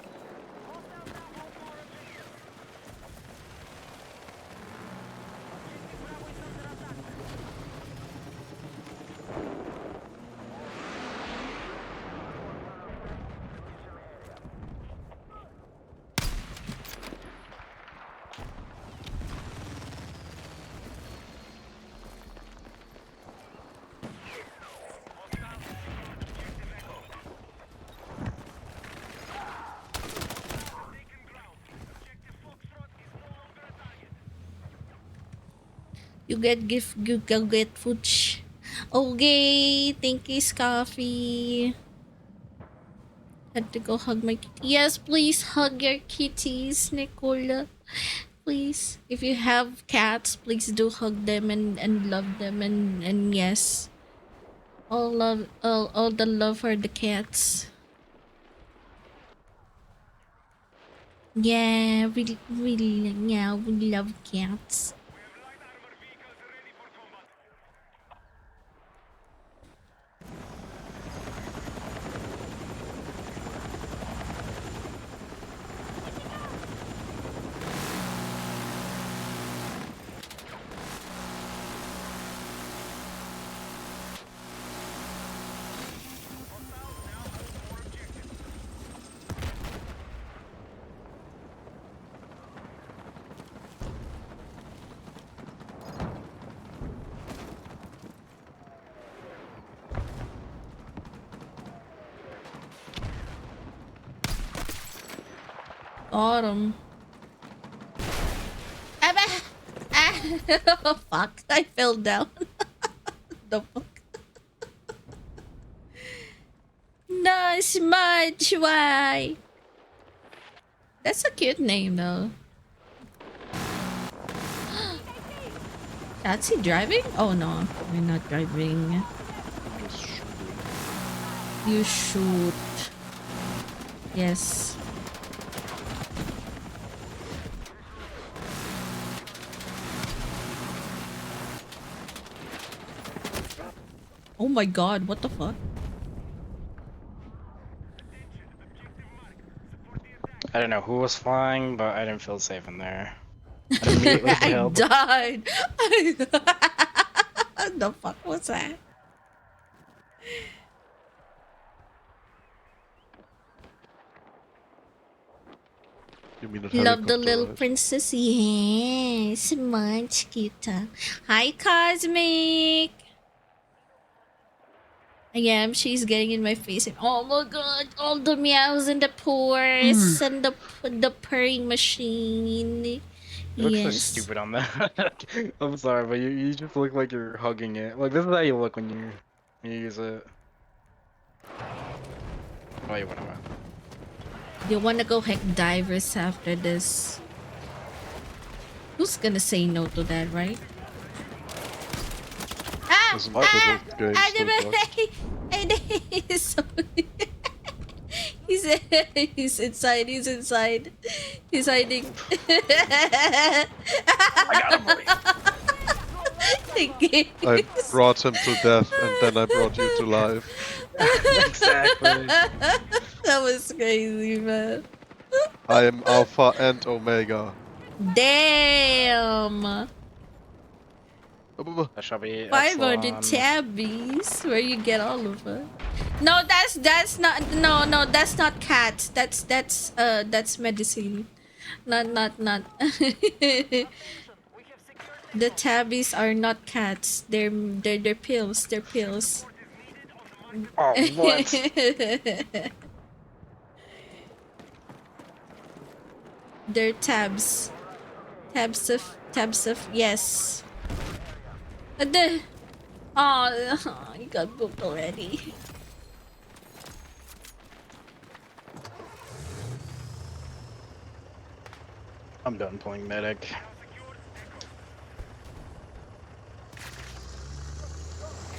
You get gift, you go get food. Okay, thank you, Coffee. Had to go hug my kitty. Yes, please hug your kitties, Nicola. Please. If you have cats, please do hug them and love them and yes. All the love for the cats. Yeah, yeah, we love cats. Autumn. Oh, fuck. I fell down. The fuck? No, Smudge, why? That's a cute name, though. Is he driving? Oh, no. We're not driving. Just shooting. You shoot. Yes. Oh my god, what the fuck? I don't know who was flying, but I didn't feel safe in there. I immediately I bailed. died. The fuck was that? You mean a Love the helicopter, little right? princess. Yes, much cuter. Hi, Cosmic. Yeah, she's getting in my face and oh my god, all the meows and the purrs and the purring machine. You look so Yes. stupid on that. I'm sorry, but you just look like you're hugging it. Like this is how you look when you use it. Oh, you went away. You wanna go heck divers after this? Who's gonna say no to that, right? Isn't the game still bugged? He's inside, he's inside. He's hiding. I got him, buddy. I brought him to death and then I brought you to life. Exactly. That was crazy, man. I am Alpha and Omega. Damn! That shall be 500 Epsilon. tabbies. Where you get all of it? No, that's not. No, that's not cats. That's medicine. Not. The tabbies are not cats. They're pills. They're pills. Oh, what? They're tabs. Tabs of yes. The oh, you got booked already. I'm done playing medic.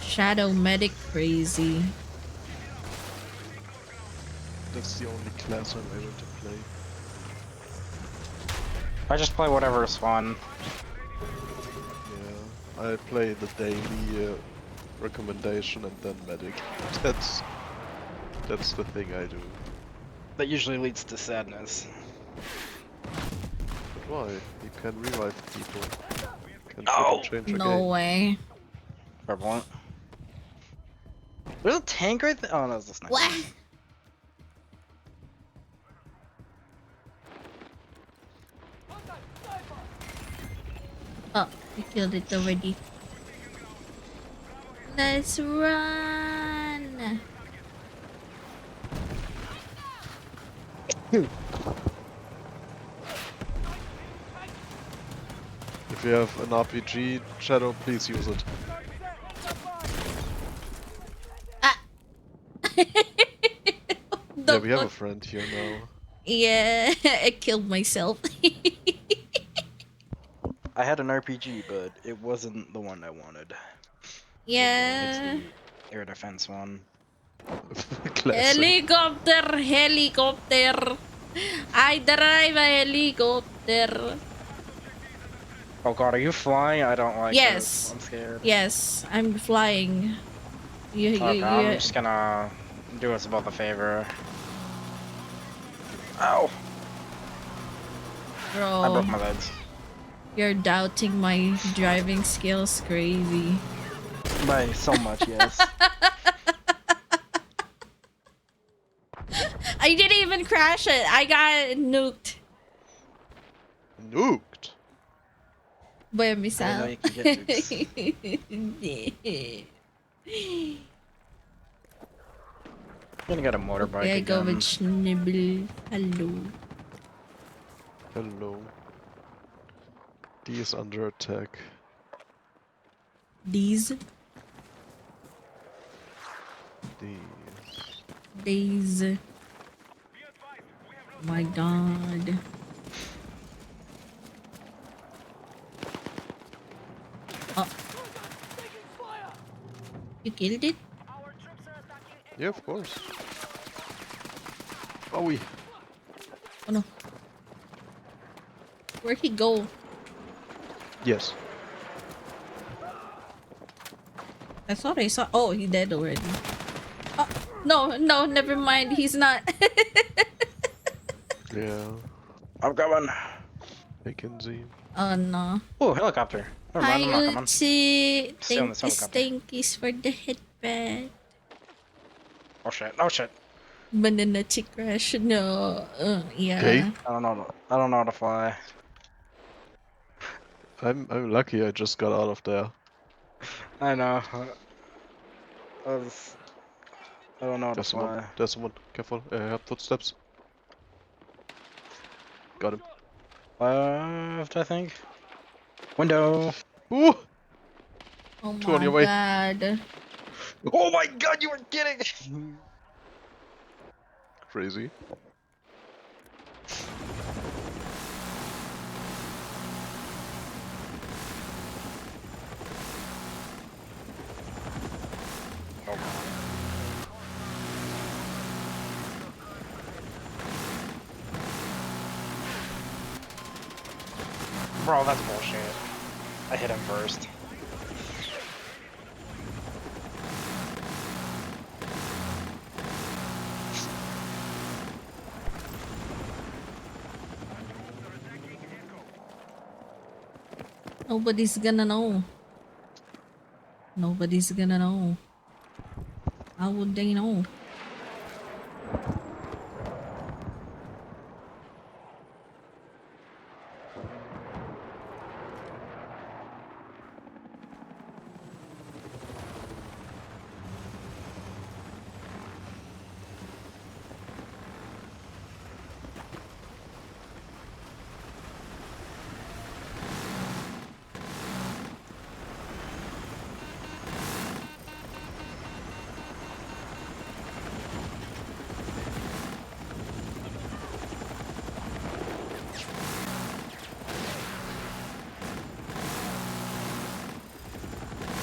Shadow medic crazy. That's the only class I'm able to play. I just play whatever is fun. Yeah, I play the daily recommendation and then medic. That's the thing I do. That usually leads to sadness. But why? You can revive people. Can Oh! freaking change a No game. way. Prevalent. There's a tank right there. Oh, no, that's nice. What? Oh, we killed it already. Let's run. If you have an RPG, Shadow, please use it. Ah. Yeah, we have a friend here now. Yeah, I killed myself. I had an RPG, but it wasn't the one I wanted. It's Yeah. the air defense one. Classic. Helicopter, helicopter. I drive a helicopter. Oh god, are you flying? I don't like Yes. this. I'm scared. Yes, I'm flying. Okay, I'm just gonna do us both a favor. Ow! I Bro, broke my legs. you're doubting my driving skills crazy. By so much, yes. I didn't even crash it. I got nuked Nuked. by a I know missile. you can get nukes. I'm gonna get a motorbike Okay, I go again. with Schnibble. Hello. Hello. D is under attack. These These. days. My god. Oh. You killed it? Yeah, of course. Oh, we. Oh no. Where'd he go? Yes. I thought I saw. Oh, he dead already. Oh, no, no, never mind. He's not. Yeah. I'm coming. I can see. Oh no. Oh, helicopter. Never Hi, mind, I'm not coming. Uchi. Still in this helicopter. Thankies for the headband. Oh shit, oh shit. Banana chick crash. No. Yeah. Okay. I don't know how to fly. I'm lucky I just got out of there. I know. I don't know how to There's someone. fly. There's someone. Careful. I have footsteps. Got him. Left, I think. Window. Ooh! Oh Two on my your way. god. Oh my god, you were kidding! Crazy. Bro, that's bullshit. I hit him first. Nobody's gonna know. Nobody's gonna know. How would they know?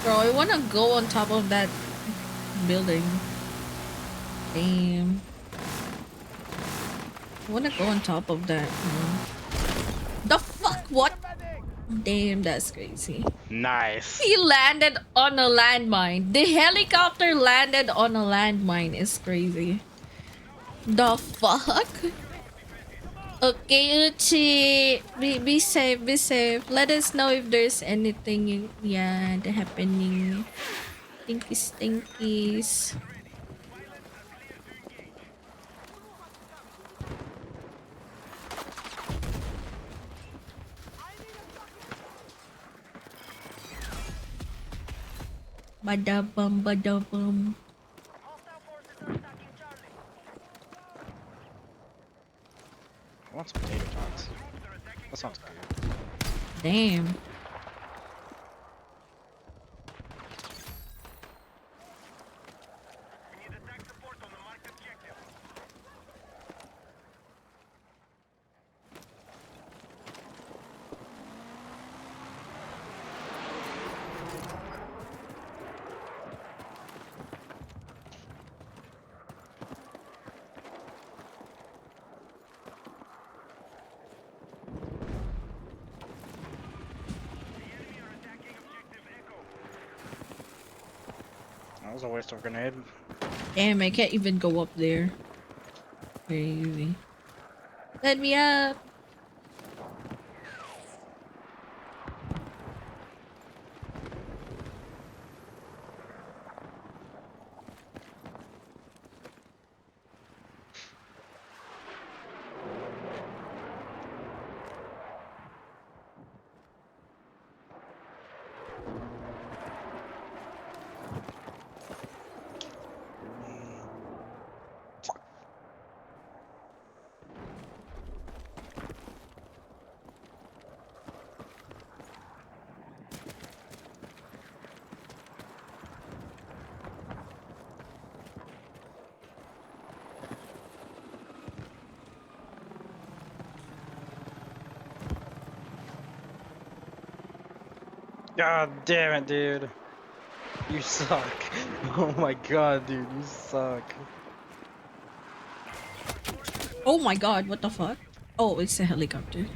Bro, I wanna go on top of that building. Damn. I wanna go on top of that. The fuck? What? Damn, that's crazy. Nice. He landed on a landmine. The helicopter landed on a landmine. Is crazy. The fuck? Okay, Uchi. Be safe, be safe. Let us know if there's anything yeah happening. Stinkies, stinkies. Badabum, badabum. I want some potato tots. That sounds good. Damn. That was a waste of a grenade. Damn, I can't even go up there. Crazy. Let me up. God damn it, dude. You suck. Oh my god, dude, you suck. Oh my god, what the fuck? Oh, it's a helicopter.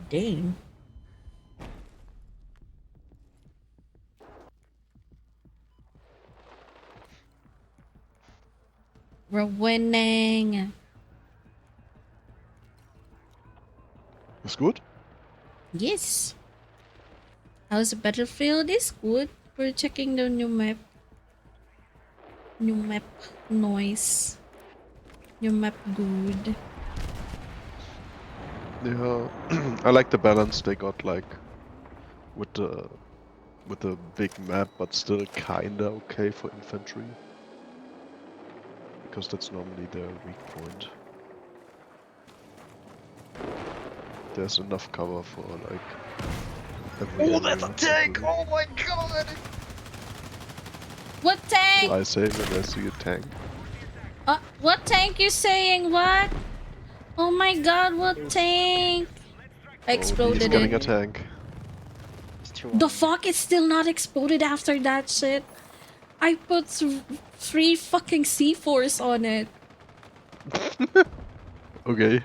Dang. We're winning. Ist gut? Yes. How's the battlefield? Is good. We're checking the new map. New map noise. New map good. Yeah, I like the balance they got, like with the big map, but still kinda okay for infantry, because that's normally their weak point. There's enough cover for like every Oh, that's a area, tank! really. Oh my god! What tank? I say when I see a tank. What tank you saying? What? Oh my god, what tank? I Oh, exploded he's getting a it. tank. It's too The fuck is still not exploded after that shit? I put 3 fucking C4s on it. Okay.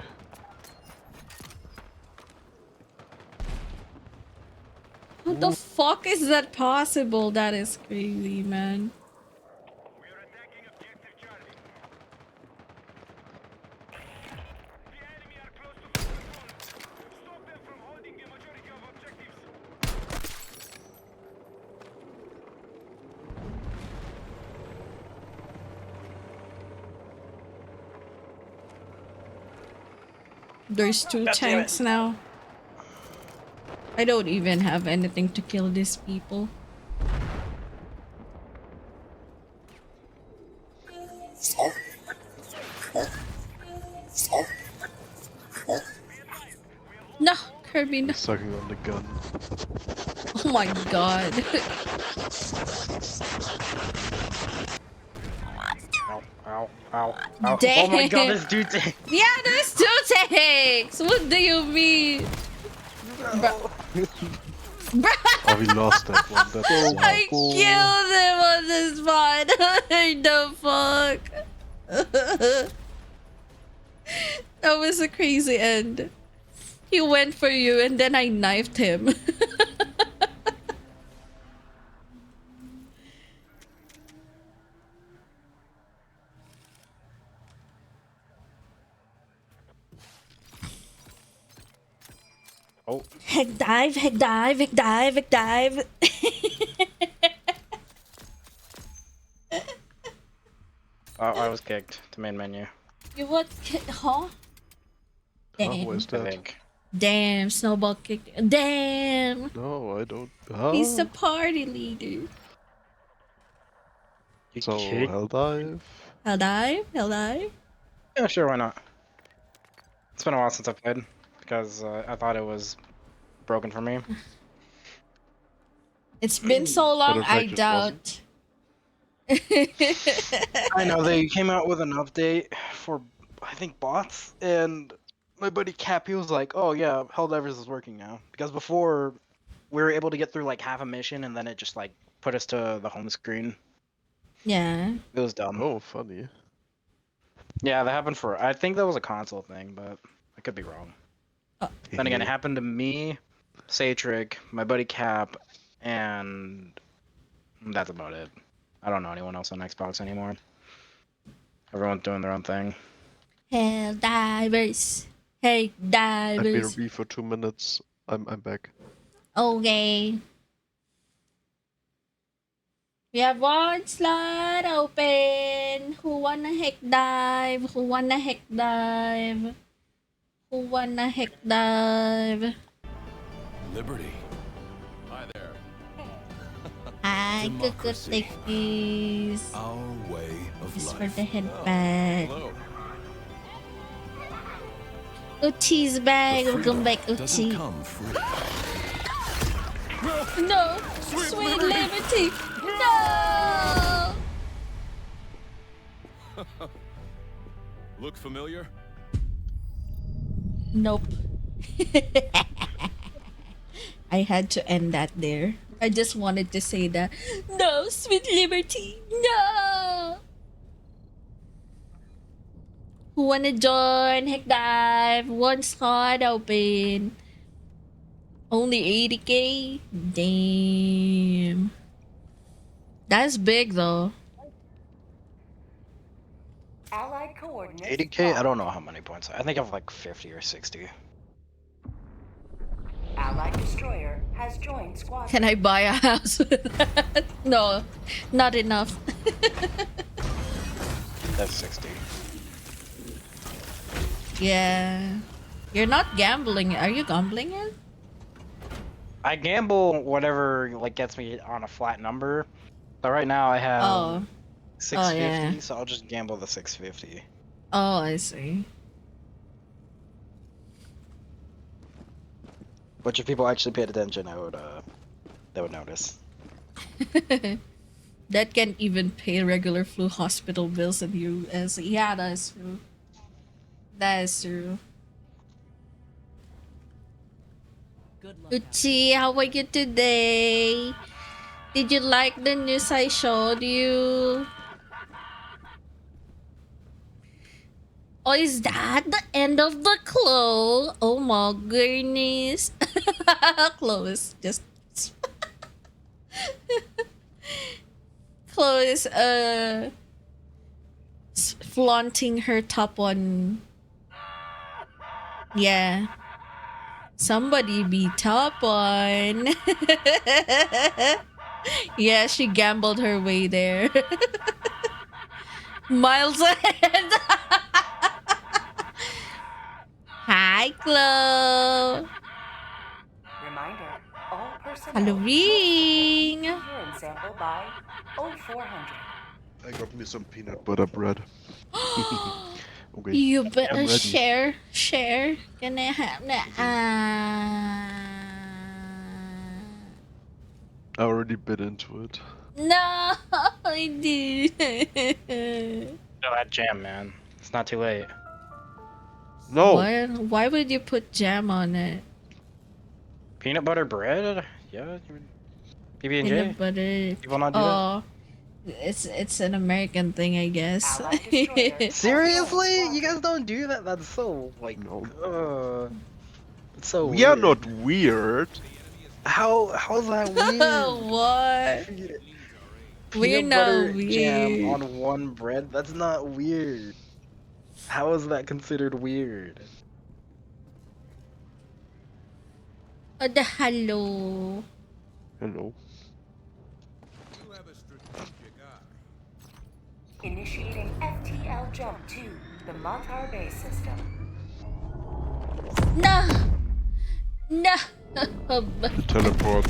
How the fuck is that possible? That is crazy, man. We are attacking objective Charlie. The enemy are close to full control. Stop them from holding the majority of objectives. There's 2 God damn it. tanks now. I don't even have anything to kill these people. No, Kirby, no. He's sucking on the gun. Oh my god. Ow, ow, ow, ow. Damn. Oh my god, this dude tank! Yeah, there's 2 tanks! What do you mean? Bro. Oh, we lost that one. That I sucks. killed him on the spot. The fuck? That was a crazy end. He went for you and then I knifed him. Oh, Heck dive, heck dive, heck dive, heck dive. I was kicked to main menu. You what? Huh? Huh, Damn. where's I that? think. Damn, snowball kicked. Damn. No, I don't. He's the Huh? party leader. You So, kicked? hell dive? Hell dive, hell dive. Yeah, sure, why not? It's been a while since I played because I thought it was broken for me. It's been so long, in I fact, it doubt. I know they came out with an update for I think bots, and my buddy Cap, he was like, "Oh yeah, Helldivers is working now." Because before we were able to get through like half a mission, and then it just like put us to the home screen. Yeah. It was dumb. Oh, funny. Yeah, that happened for. I think that was a console thing, but I could be wrong. Then again, it happened to me, Satric, my buddy Cap, and that's about it. I don't know anyone else on Xbox anymore. Everyone's doing their own thing. Hell divers. Hey I've been divers. B for 2 minutes. I'm back. Okay. We have one slot open. Who wanna heck dive? Who wanna heck dive? Who wanna heck dive? Liberty. Hi there. Hi, Democracy. cookies. Our way of Just for life. the head bag. Hello. Uchi's bag. Welcome back, Doesn't Uchi. come free. No! Sweet liberty! No! Look familiar? Nope. I had to end that there. I just wanted to say that. No, sweet liberty! No! Who wanna join? Heck dive! One slot open. Only 80k? Damn. That's big though. Allied coordinates. 80k? I don't know how many points. I think I have like 50 or 60. Allied destroyer has joined squadron. Can I buy a house with that? No, not enough. That's 60. Yeah. You're not gambling. Are you gambling it? I gamble whatever like gets me on a flat number. So right now I have Oh. 650, yeah. so I'll just gamble the 650. Oh, I see. Which if people actually paid attention, they would notice. That can even pay regular flu hospital bills in the US. Yeah, that's true. That is true. Uchi, how are you today? Did you like the news I showed you? Oh, is that the end of the claw? Oh my goodness. Chloe is just... Chloe is, flaunting her top one. Yeah. Somebody be top one. Yeah, she gambled her way there. Miles ahead. Hi, Chloe. Reminder: all personnel. Halloween. Urine sample by 0400. I got me some peanut butter bread. Okay. You I'm better ready. share. Can I have that? I already bit into it. No, I did. No, that jam, man. It's not too late. No! Why would you put jam on it? Peanut butter bread? Yeah. PB and J. Peanut butter. People not do that. Oh, it's an American thing, I guess. Allied destroyer has Seriously? joined You guys squadron. don't do that? That's so like. No. It's so We weird. are not weird. How's that weird? What? We're Peanut not butter jam weird. on one bread? That's not weird. How is that considered weird? Oh, the hello. Hello. You have a strategic eye. Initiating FTL jump to the Matar base system. No. No. Teleport.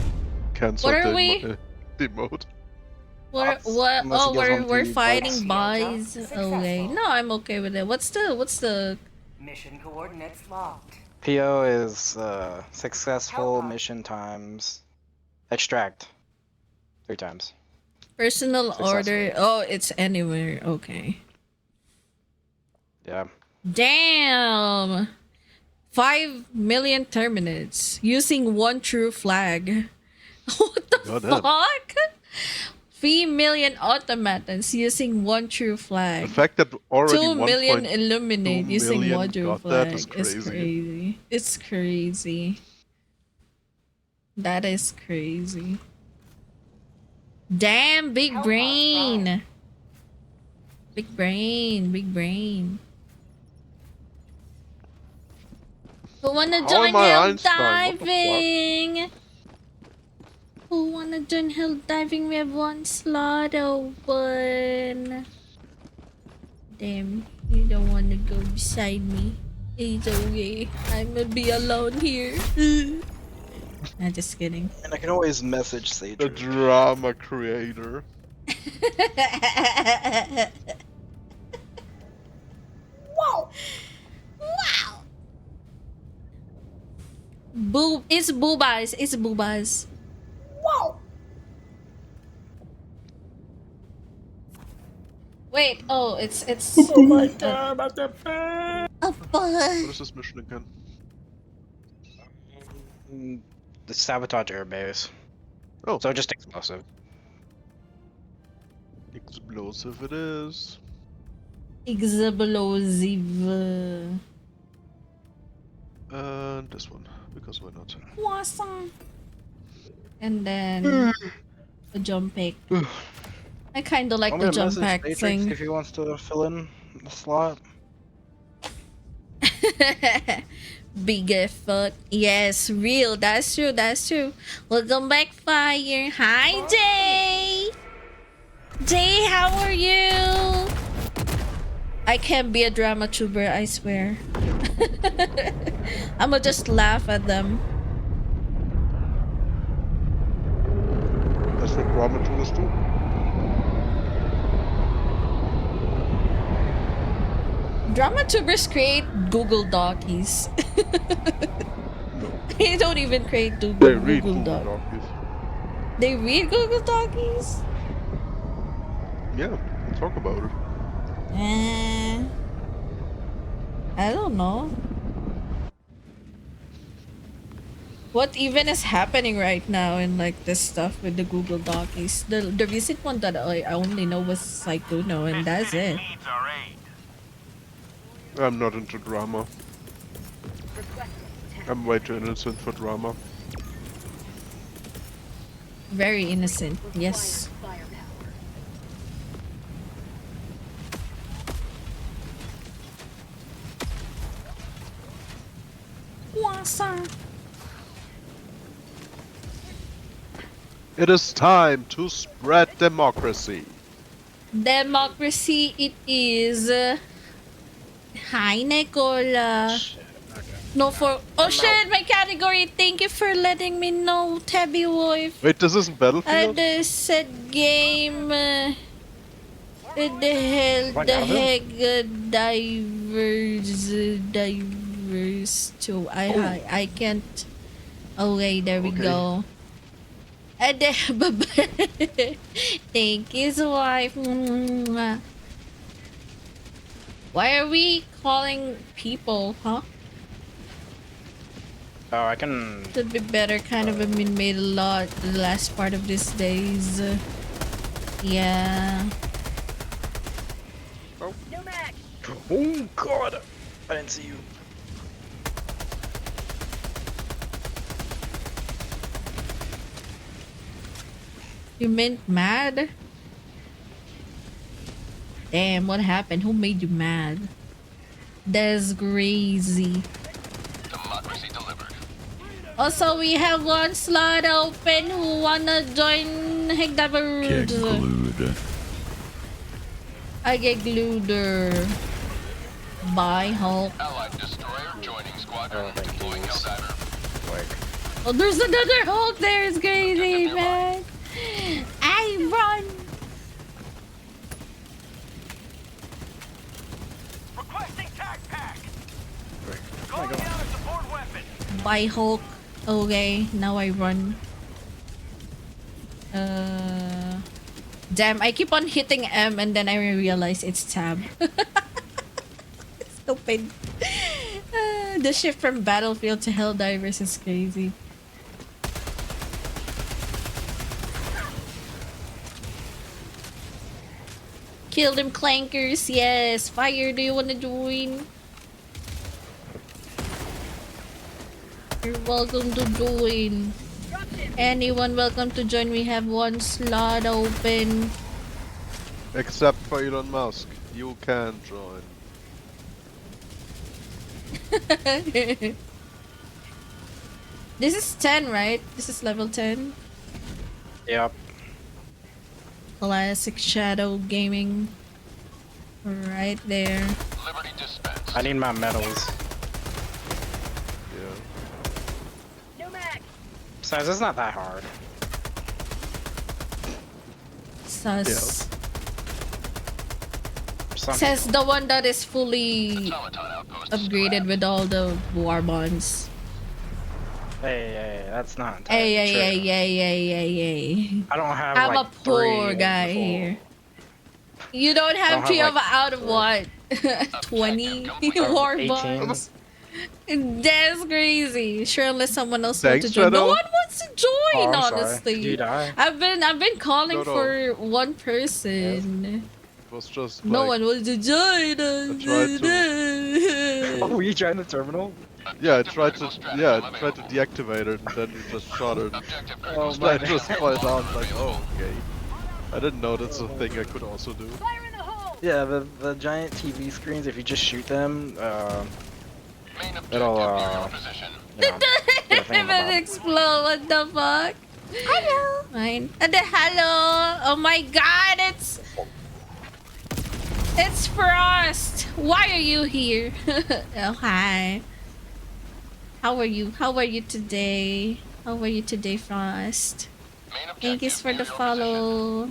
Cancel What are the we? demote. What? Thoughts? What? Unless Oh, you guys we're want we're to, fighting like- boys. Successful. Okay. No, I'm okay with it. What's the? Mission coordinates locked. PO is successful Help. mission times. Extract. 3 times. Personal Successful. order. Oh, it's anywhere. Okay. Yeah. Damn. 5 million terminates using one true flag. What the Goddamn. fuck? 3 million automatons using one true The flag. fact that already 2 million 1.2 illuminate using million one true got flag. that is It's crazy. crazy. It's crazy. That is crazy. Damn, big Help us, brain. Big brain, big brain. Who wanna How join am I hill Einstein? What the fuck? diving? Who wanna join hill diving? We have one slot open. Damn, you don't wanna go beside me. It's okay. I'ma be alone here. I'm just kidding. And I can always message Sage. The drama creator. Wow! Wow! It's boobas. It's boobas. Wow! Wait, oh, it's Oh my god, a What bus. is this mission again? The sabotage airbase. Oh. So just explosive. Explosive it is. Explosive. And this one, because why not? Awesome. And then a jump pack. I kind of like Want the me to jump message pack Matrix thing. if he wants to fill in the slot? Big effort. Yes, real. That's true. That's true. Welcome back, Fire. Hi, Jay. Jay, how are you? I can't be a drama tuber, I swear. I'ma just laugh at them. That's what drama tools do. Drama tubers create Google Docies. They don't even create They read Google Google Doc. Docs. They read Google Docies? Yeah, we'll talk about it. I don't know. What even is happening right now in like this stuff with the Google Docies? The recent one that I only know was Saikuno, and that's it. Needs our aid. I'm not into drama. I'm way too innocent for drama. Very innocent, yes. Awesome. It is time to spread democracy. Democracy it is. Hi, Nicola. No for oh shit, my category. Thank you for letting me know, Tabby Wife. Wait, this isn't Battlefield? Said game. What the hell? What The happened? heck? Diverse to I can't. Okay, there we Okay. go. Thank you, wife. Why are we calling people, huh? Oh, I can. Could be better. Kind of been made a lot the last part of these days. Yeah. Oh God! I didn't see you. You meant mad? Damn, what happened? Who made you mad? That's crazy. Democracy delivered. Also, we have one slot open. Who wanna join Higdabarud? I get glued. Bye, Hulk. Allied destroyer joining squadron. thank Deploying you. Helldiver. Like, Oh, there's another Hulk there. It's crazy, man. I run. Requesting tac pack. oh Calling my God. down a support weapon. Bye, Hulk. Okay, now I run. Damn, I keep on hitting M and then I realize it's tab. Stupid. The shift from Battlefield to Helldivers is crazy. Kill them clankers, yes. Fire, do you want to join? You're welcome to join. Anyone welcome to join? We have one slot open. Except for Elon Musk. You can join. This is 10, right? This is level 10. Yep. Classic Shadow Gaming. Right there. Liberty dispense. I need my medals. Yeah. Besides, it's not that hard. Sus. Some Says the one that is fully Automaton outpost upgraded with all the war bonds. Hey, that's not entirely Hey, true. hey. I don't have I'm like a poor 3 guy before. here. You don't have have, 3 like, of out of what? 20 war 18. bonds? That's crazy. Sure, unless someone else wants Thanks, to join. No Shadow. one wants to join, Oh, I'm sorry. honestly. Did you die? I've been calling No. for one person. It was just No like, one wants to join us. tried Oh, were you trying the terminal? yeah, I tried to deactivate it and then you just shot it. Objective Oh critical I my strategy. just fell down like, oh, okay. I didn't know that's a thing I could also do. Yeah, the giant TV screens, if you just shoot them, Main objective it'll, near your position. you know, get a thing on the It bottom. explode. What the fuck? Hello. Mine. Hello. Oh my god, it's Frost. Why are you here? Oh hi. How are you? How are you today? How are you today, Frost? Main objective Thank you for near the your follow.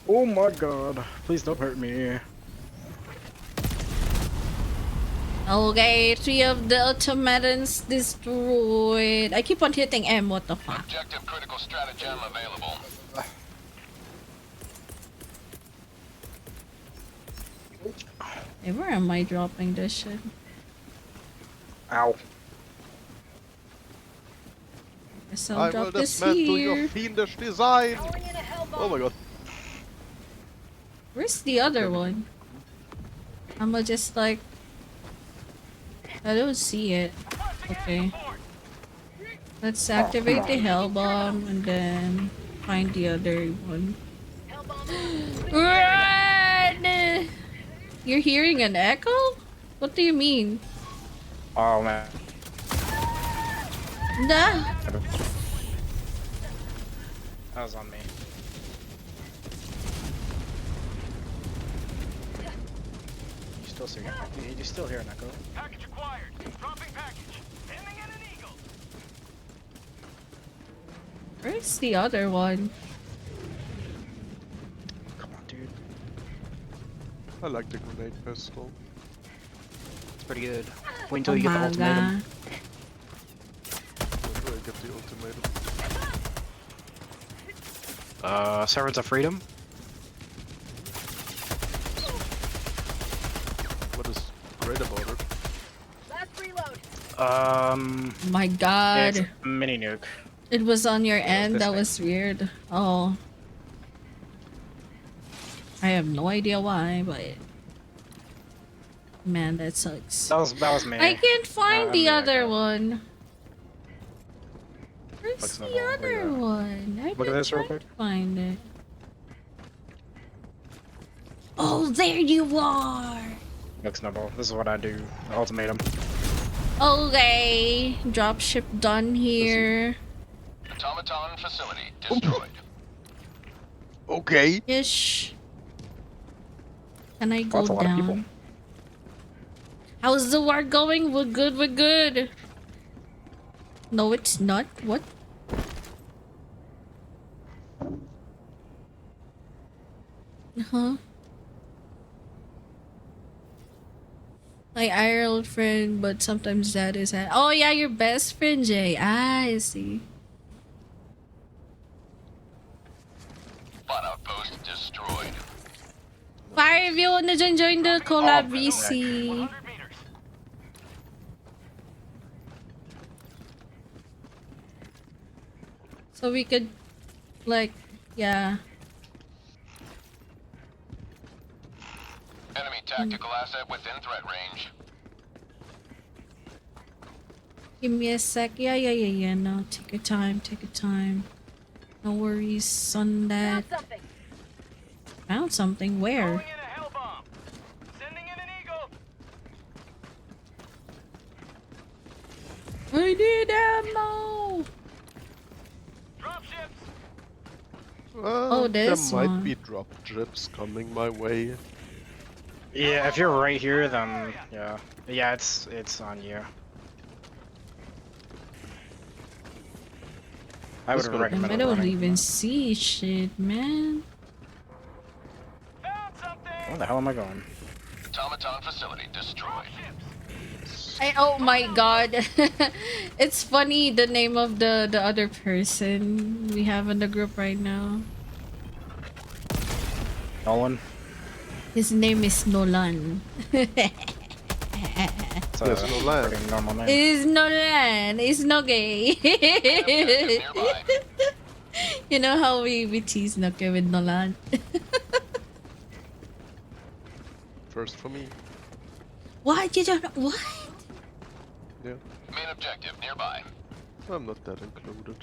Oh my god. Please don't hurt me. Okay, 3 of the automatons destroyed. I keep on hitting M. What the position. fuck? Objective critical stratagem available. Hey, where am I dropping this shit? Ow. Guess I'll I will drop this dismantle your here. fiendish design! Oh my god. Where's the other one? I'ma just like... I don't see it. Okay. Let's activate the hell bomb and then find the other one. Run! You're hearing an echo? What do you mean? Oh man. Nah. That was on me. You still see? You still hear an echo? Package acquired. Dropping package. Ending in an eagle. Where's the other one? Come on, dude. I like the grenade pistol. It's pretty good. Wait until Oh you get the my ultimatum. Where do I get the ultimatum? Servants of Freedom. What is great about it? My It's God, a mini nuke. it was on your end. this That thing. was weird. Oh, I have no idea why, but man, that sucks. That was me. I can't find I'm the the other echo. one. Where's Looks the normal. Where you other at? one? I've Look at been this real trying quick. to find it. Oh, there you are. Look, Snowball. This is what I do. Ultimatum. Okay, dropship done here. Automaton facility destroyed. Okay. Ish. Can I Oh, go that's a lot of people. down? How's the war going? We're good, we're good. No, it's not. What? Huh? My IRL friend, but sometimes that is. Oh, yeah, your best friend, Jay. Ah, I see. Spot outpost destroyed. Fire, if you want to join the collab Oh, VC. 100 meters. So we could, like, yeah. Enemy tactical asset within threat range. Give me a sec. Yeah. No, take your time, take your time. No worries on that. Found something. Where? Throwing in a hell bomb. Sending in an eagle. I need ammo. Dropships. Oh, this There might one. be drop drips coming my way. Yeah, if you're right here, then yeah. Yeah, it's on you. I would This gonna be recommend I don't running. even see shit, man. Found something. Where the hell am I going? Automaton facility destroyed. Oh my god. It's funny the name of the other person we have in the group right now. Nolan. His name is Nolan. It's There's no land. pretty normal name. It is Nolan. It's no gay. Nearby. You know how we tease Noke with Nolan? First for me. What? You don't what? Yeah. Main objective nearby. I'm not that included.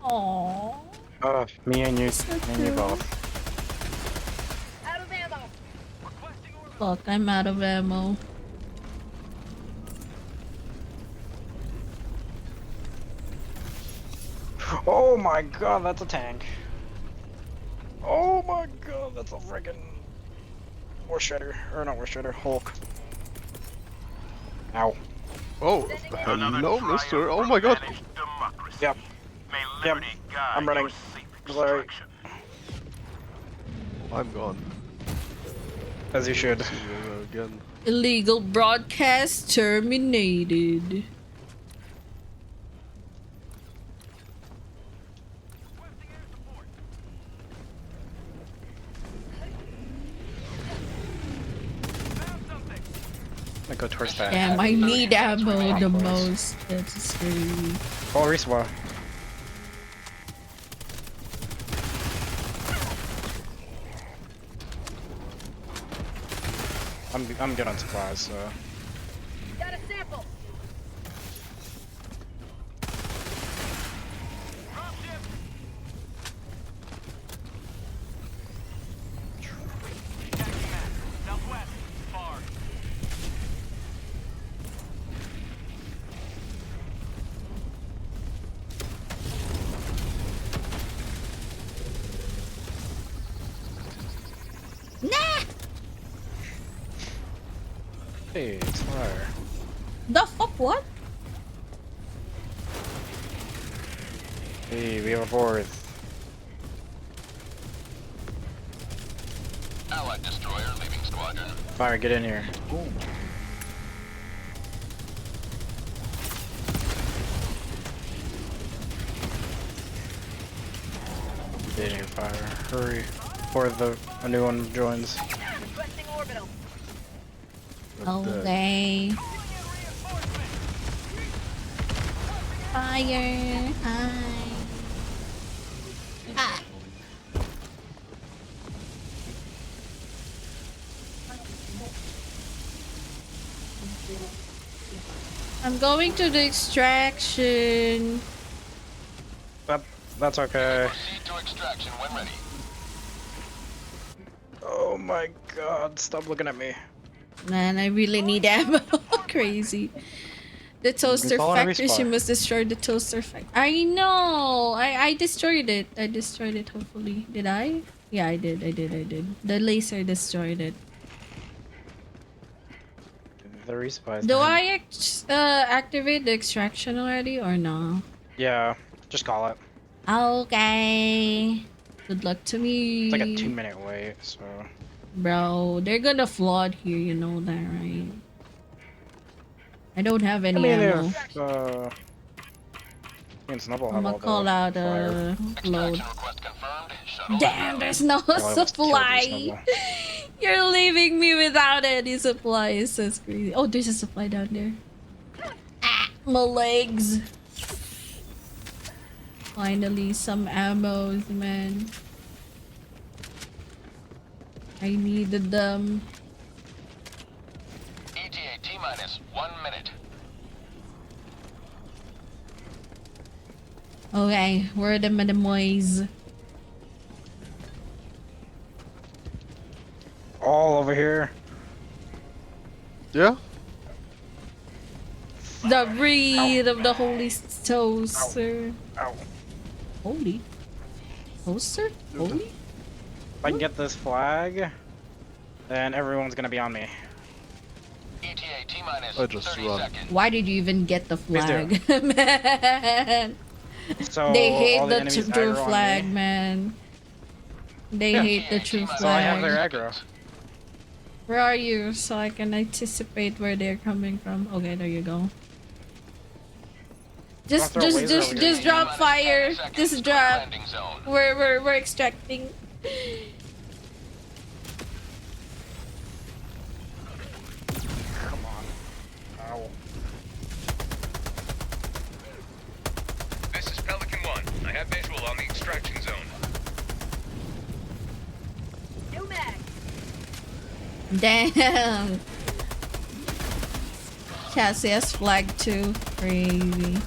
Aww. Me and you both. Fuck, I'm out of ammo. Oh my god, that's a tank. Oh my god, that's a friggin' War Shredder. Or not War Shredder, Hulk. Ow. Oh, hello, mister. Oh my god. Yep. Yep. I'm running. Sorry. I'm gone. As you should. See you again. Illegal broadcast terminated. I go towards that. Damn, I need ammo the most. That's scary. Oh, respawn. I'm good on supplies, so. Got a sample. Southwest. Far. Nah! Hey, it's fire. The fuck what? Hey, we have a fourth. Allied destroyer leaving squadron. Fire, get in here. Get in here, fire. Hurry. Before a new one joins. Requesting orbital. Okay. Fire. Hi. Ah. I'm going to the extraction. That's okay. Proceed to extraction when ready. Oh my god, stop looking at me. Man, I really need ammo. Crazy. The toaster Fall on a factory. She respawn. must destroy the toaster factory. I know. I destroyed it. I destroyed it. Hopefully, did I? Yeah, I did. I did. I did. The laser destroyed it. The respawn. Do I activate the extraction already or no? Yeah, just call it. Okay. Good luck to It's like a me. 2-minute wait, so. Bro, they're gonna flood here. You know that, right? I don't have I any mean, ammo. if me and Snubble I'm have gonna all call the out fire. load. Extraction request confirmed. Shuttle Damn, there's no I'll almost kill you, supply. Snubble. You're leaving me without any supplies. That's crazy. Oh, there's a supply down there. Ah, my legs. Finally, some ammos, man. I needed them. ETA T-minus 1 minute. Okay, where are the mademoiselles? All over here. Yeah? The breed of the holy toaster. Ow. Holy? Toaster? Holy? If I can get this flag, then everyone's gonna be on me. ETA T-minus I just 30 run. seconds. Why did you even get the Please do. flag? Man. So They hate all the the enemies true aggro on flag, me. man. They Yeah. hate the true So So I have flag. their aggro. Where are you? So I can anticipate where they're coming from. Okay, there you go. Just, throw a laser over here. just drop fire. Just drop. Landing zone. We're extracting. Come on. Ow. This is Pelican 1. I have visual on the extraction zone. Damn. Cassius flag too. Crazy.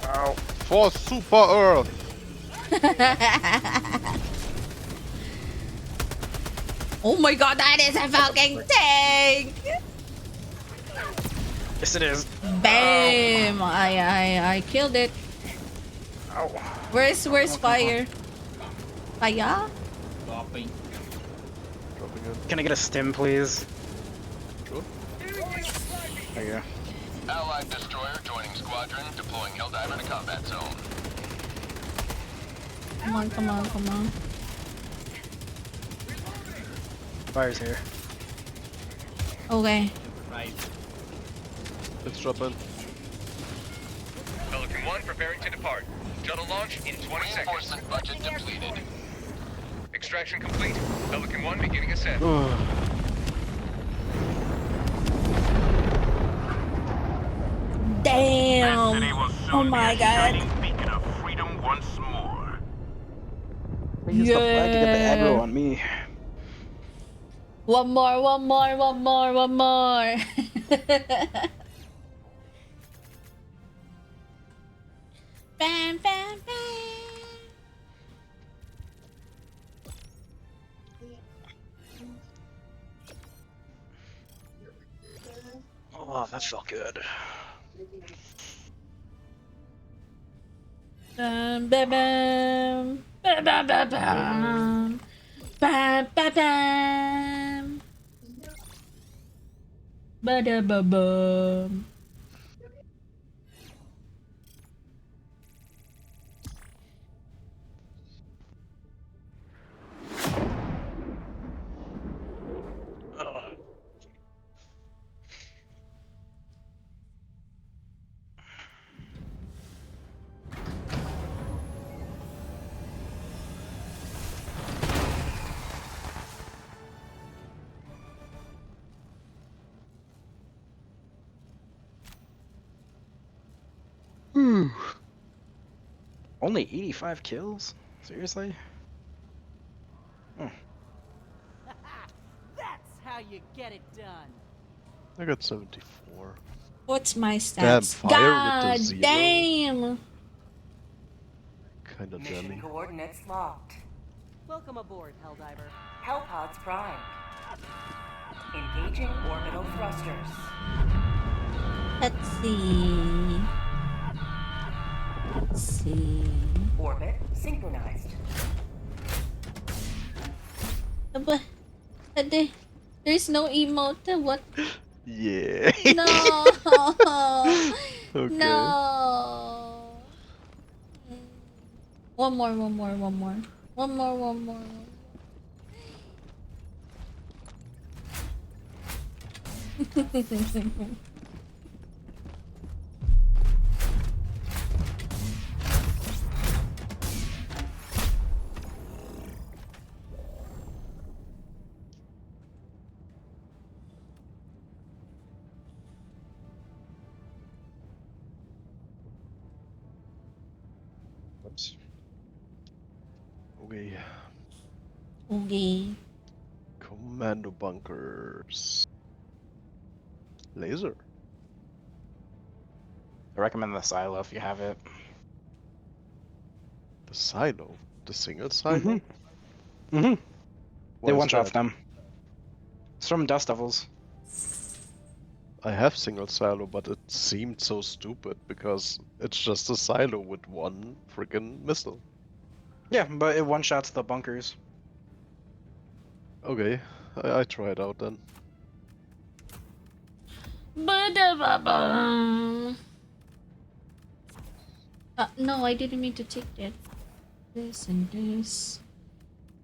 Ow. For Super Earth! Oh my god, that is a fucking tank! Yes, it is. Bam! I killed it. Ow. Where's fire? Fire? Dropping in. Can I get a stim, please? Sure. There you go. Allied destroyer joining squadron, deploying Helldiver to combat zone. Come on, come on, come on. Fire's here. Okay. Let's drop in. Pelican 1 preparing to depart. Shuttle launch in 20 seconds. Reinforcement budget depleted. Extraction complete. Pelican 1 beginning ascent. Damn! Oh my god. Beacon of freedom once more. I used the flag to get the aggro on me. One more, one more, one more, one more. Bam, bam, bam. Oh, that felt good. Bam, bam, bam. Bam, bam, bam, bam. Bam, bam, bam. Ba-da-ba-bum. Only 85 kills? Seriously? That's how you get it done. I got 74. What's my Damn, stats? fire with the God 0. damn! Kinda Mission jelly. coordinates locked. Welcome aboard, Helldiver. Hellpods prime. Engaging orbital thrusters. Let's see. Let's see. Orbit synchronized. Aba, there's no emote. What? Yeah. No. Okay. No. One more. One more. Whoops. Okay. Okay. Commando bunkers. Laser. I recommend the silo if you have it. The silo. The single silo. Mm-hmm. Why They is one-shot that? them. It's from Dust Devils. I have single silo, but it seemed so stupid because it's just a silo with one freaking missile. Yeah, but it one-shots the bunkers. Okay, I try it out then. Ba-da-ba-ba. No, I didn't mean to take that. This and this.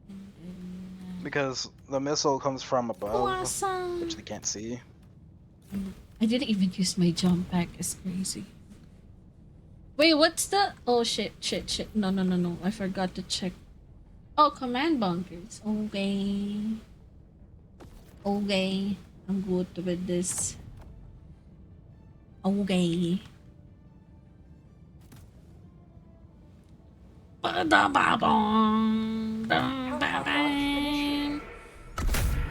And then, Because the missile comes from above, awesome. which they can't see. I didn't even use my jump pack. It's crazy. Wait, what's the? Oh shit! No. I forgot to check. Oh, command bunkers. Okay. I'm good with this. Okay.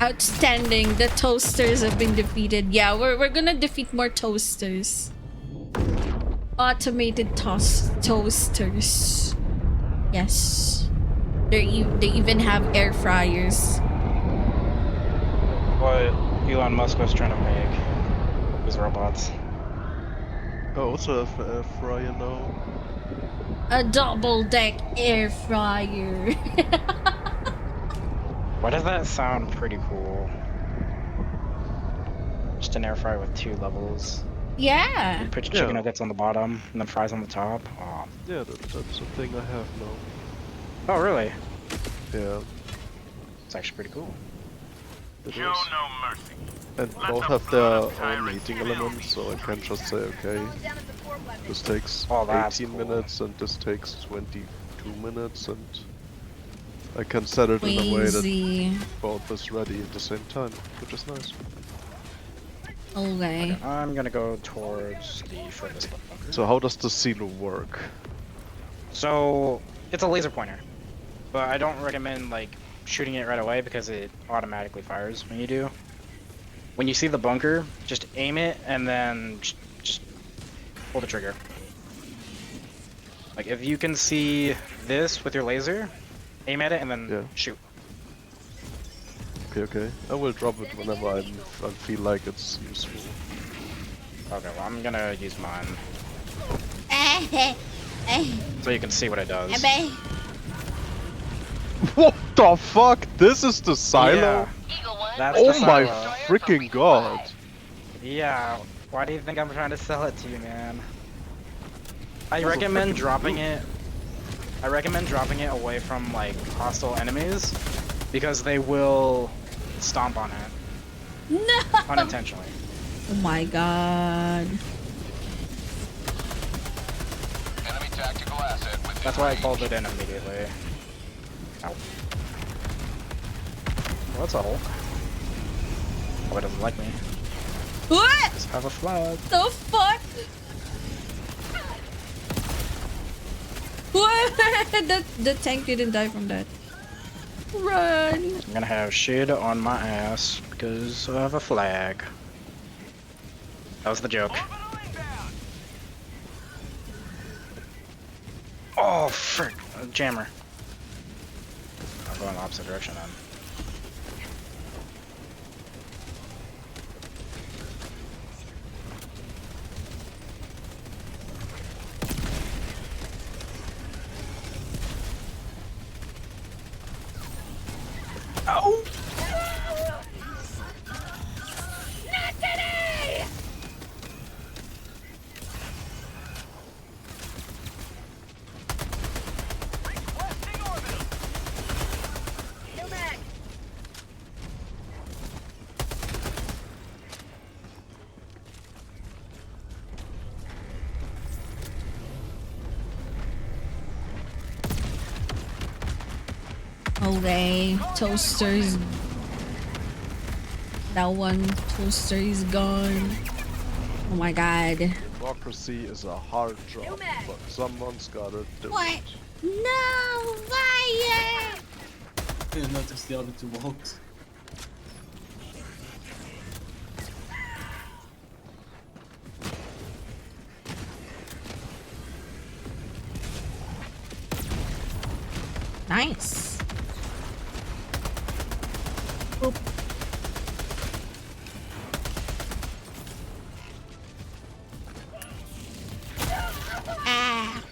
Outstanding. The toasters have been defeated. Yeah, we're gonna defeat more toasters. Automated toasters. Yes. They even have air fryers. What Elon Musk was trying to make his robots. I also have a fryer now. A double deck air fryer. Why does that sound pretty cool? Just an air fryer with 2 levels. Yeah. You put your chicken nuggets on the bottom and then fries on the top. Oh. Yeah, that's a thing I have now. Oh, really? Yeah. It's actually pretty cool. It Show is. no mercy. And both have their own heating elements, so I can just say, okay, this takes Oh, that's 18 cool. minutes and this takes 22 minutes, and I can set it in a way that Crazy. both is ready at the same time, which is nice. Okay. I'm gonna go towards the furthest bunker. So how does the silo work? So it's a laser pointer, but I don't recommend like shooting it right away because it automatically fires when you do. When you see the bunker, just aim it and then just pull the trigger. Like if you can see this with your laser, aim at it and then shoot. Okay. I will drop it whenever I feel like it's useful. Okay, well I'm gonna use mine so you can see what it does. What the fuck? This is the silo? Yeah, that's Oh the my silo. freaking god! Yeah, why do you think I'm trying to sell it to you, man? I That's a recommend freaking dropping it. I recommend dropping it away from like hostile enemies because they will stomp on it No. unintentionally. Oh my god. Enemy tactical asset within That's why I range. called it in immediately. Ow. Well, that's a Hulk. Oh, it doesn't like me. What Just have a flag. the fuck? What? The tank didn't die from that. Run! I'm gonna have shit on my ass because of a flag. That was the joke. Oh, frick. Jammer. I'm going the opposite direction then. Oh! Not today! Okay, toasters. That one toaster is gone. Oh my god. Democracy is a hard job, but someone's gotta do What? it. No fire! Didn't notice the other two walks. Nice. Oop. Ah.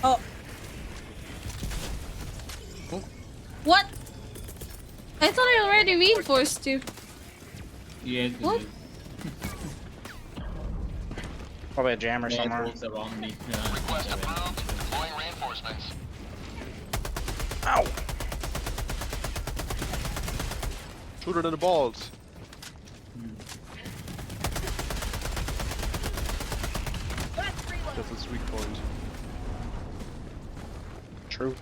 Oh. What? I thought I already reinforced you. Yeah, What? Probably a jammer Yeah, somewhere. it around me. Request approved. Deploying reinforcements. Ow! Shoot it in the balls. That's a sweet point. True.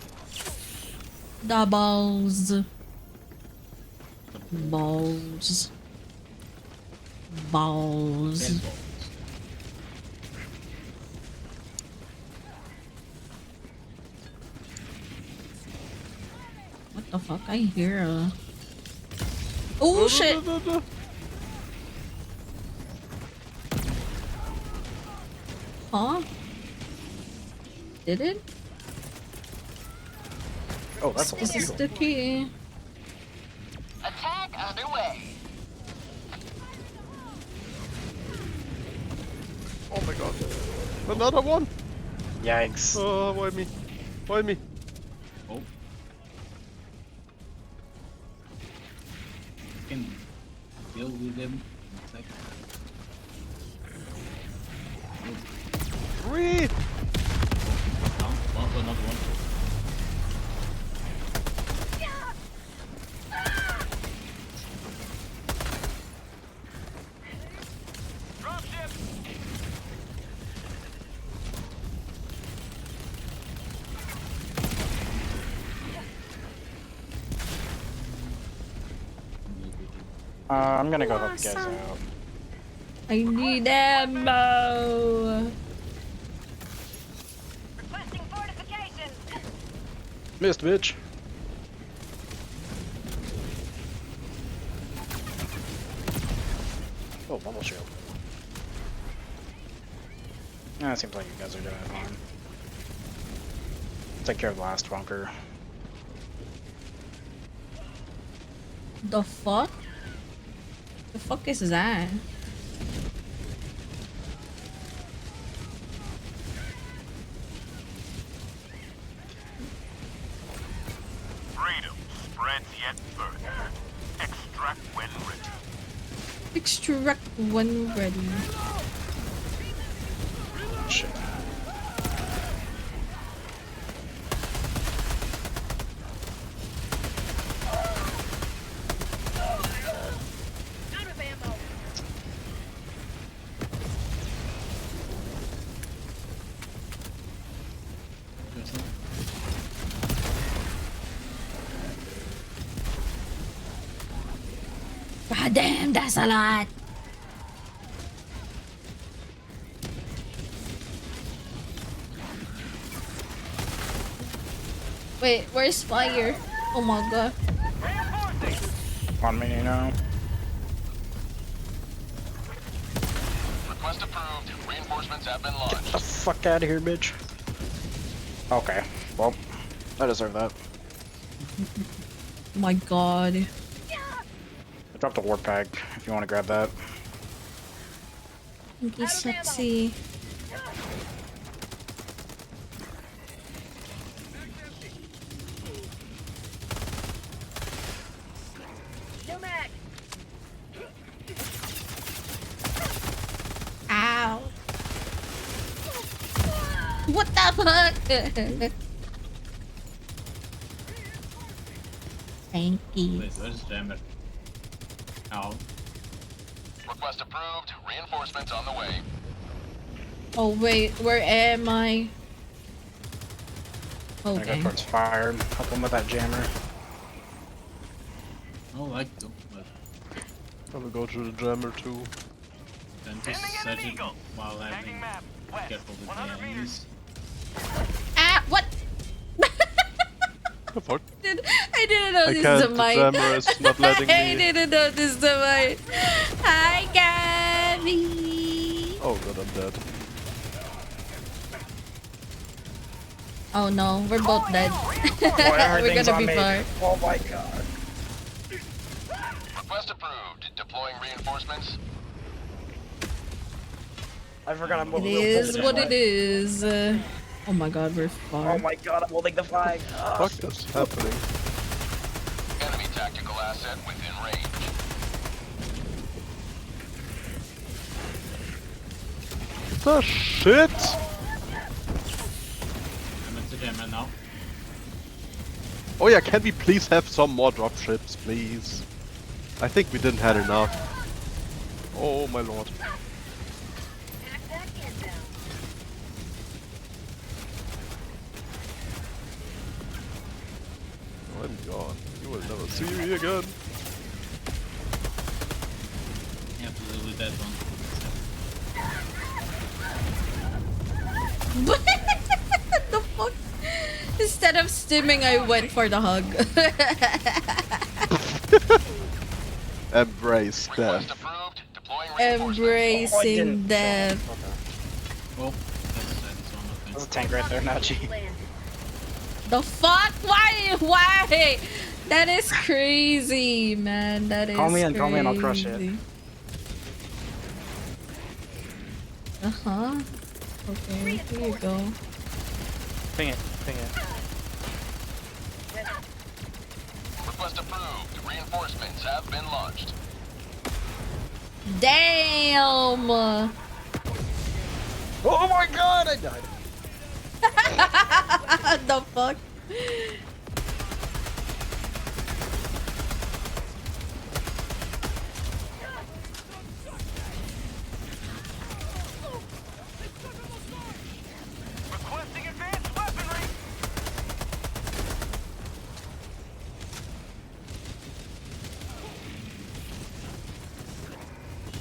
Doubles. Balls. Balls. What the fuck? I hear a... Oh shit! Huh? Did it? Oh, that's a This is the key. Attack underway. Oh my god. Another one? Yikes. Oh, why me? Why me? Oh. Can deal with them in a second. Three! Down. One, another one. I'm gonna go help you guys out. I need ammo. Requesting fortifications. Missed, bitch. Oh, bubble shield. It seems like you guys are doing it fine. Take care of the last bunker. The fuck? The fuck is that? Freedom spreads yet further. Extract when ready. Extract when ready. Shit. God damn, that's a lot. Wait, where's fire? Oh my god. 1 minute now. Request approved. Reinforcements have been Get launched. the fuck out of here, bitch. Okay, well, I deserve that. Oh my god. I dropped a warp pack if you want to grab that. Thank you, sexy. Ow. What the fuck? Thank you. Wait, where's Jammer? Ow. Request approved. Reinforcements on the way. Oh wait, where am I? I Okay. go towards fire. Help him with that jammer. Oh, like to, but I will go to the jammer too. then just set it while having careful with the enemies. Ah, what? The fuck? I didn't I notice can't. the The mic. jammer is not letting I me. didn't notice the mic. Hi, Gabby. Oh god, I'm dead. Oh no, we're both dead. We're everything's gonna on be me. far. Oh my god. Request approved. Deploying reinforcements. I forgot I'm It holding is the what flag. it is. Oh my god, we're far. Oh my god, I'm holding the flag. Fuck is happening? Enemy tactical asset within range. The shit! I'm at the Jammer now. Oh yeah, can we please have some more dropships, please? I think we didn't have enough. Oh my lord. I'm gone. You will never see me again. You have to deal with that one. What the fuck? Instead of stimming, I went for the hug. Embrace Request death. approved. Deploying reinforcements. Embracing death. Oh, that's one of There's a them. tank right there, Nachi. The fuck? Why? Why? That is crazy, man. That is Call me in, crazy. call me in, I'll crush it. Uh-huh. Okay, here you go. Ping it, ping it. Request approved. Reinforcements have been launched. Damn! Oh my god, I died. The fuck? Requesting advanced weaponry.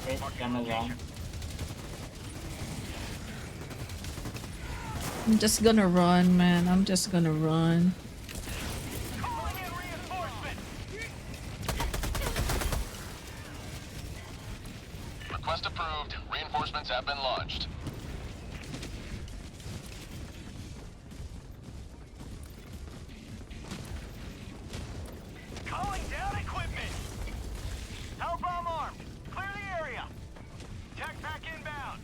Wait, Jammer's on. I'm just gonna run, man. I'm just gonna run. Calling in reinforcements. Request approved. Reinforcements have been launched. Calling down equipment. Power bomb armed. Clear the area. Tac pack inbound.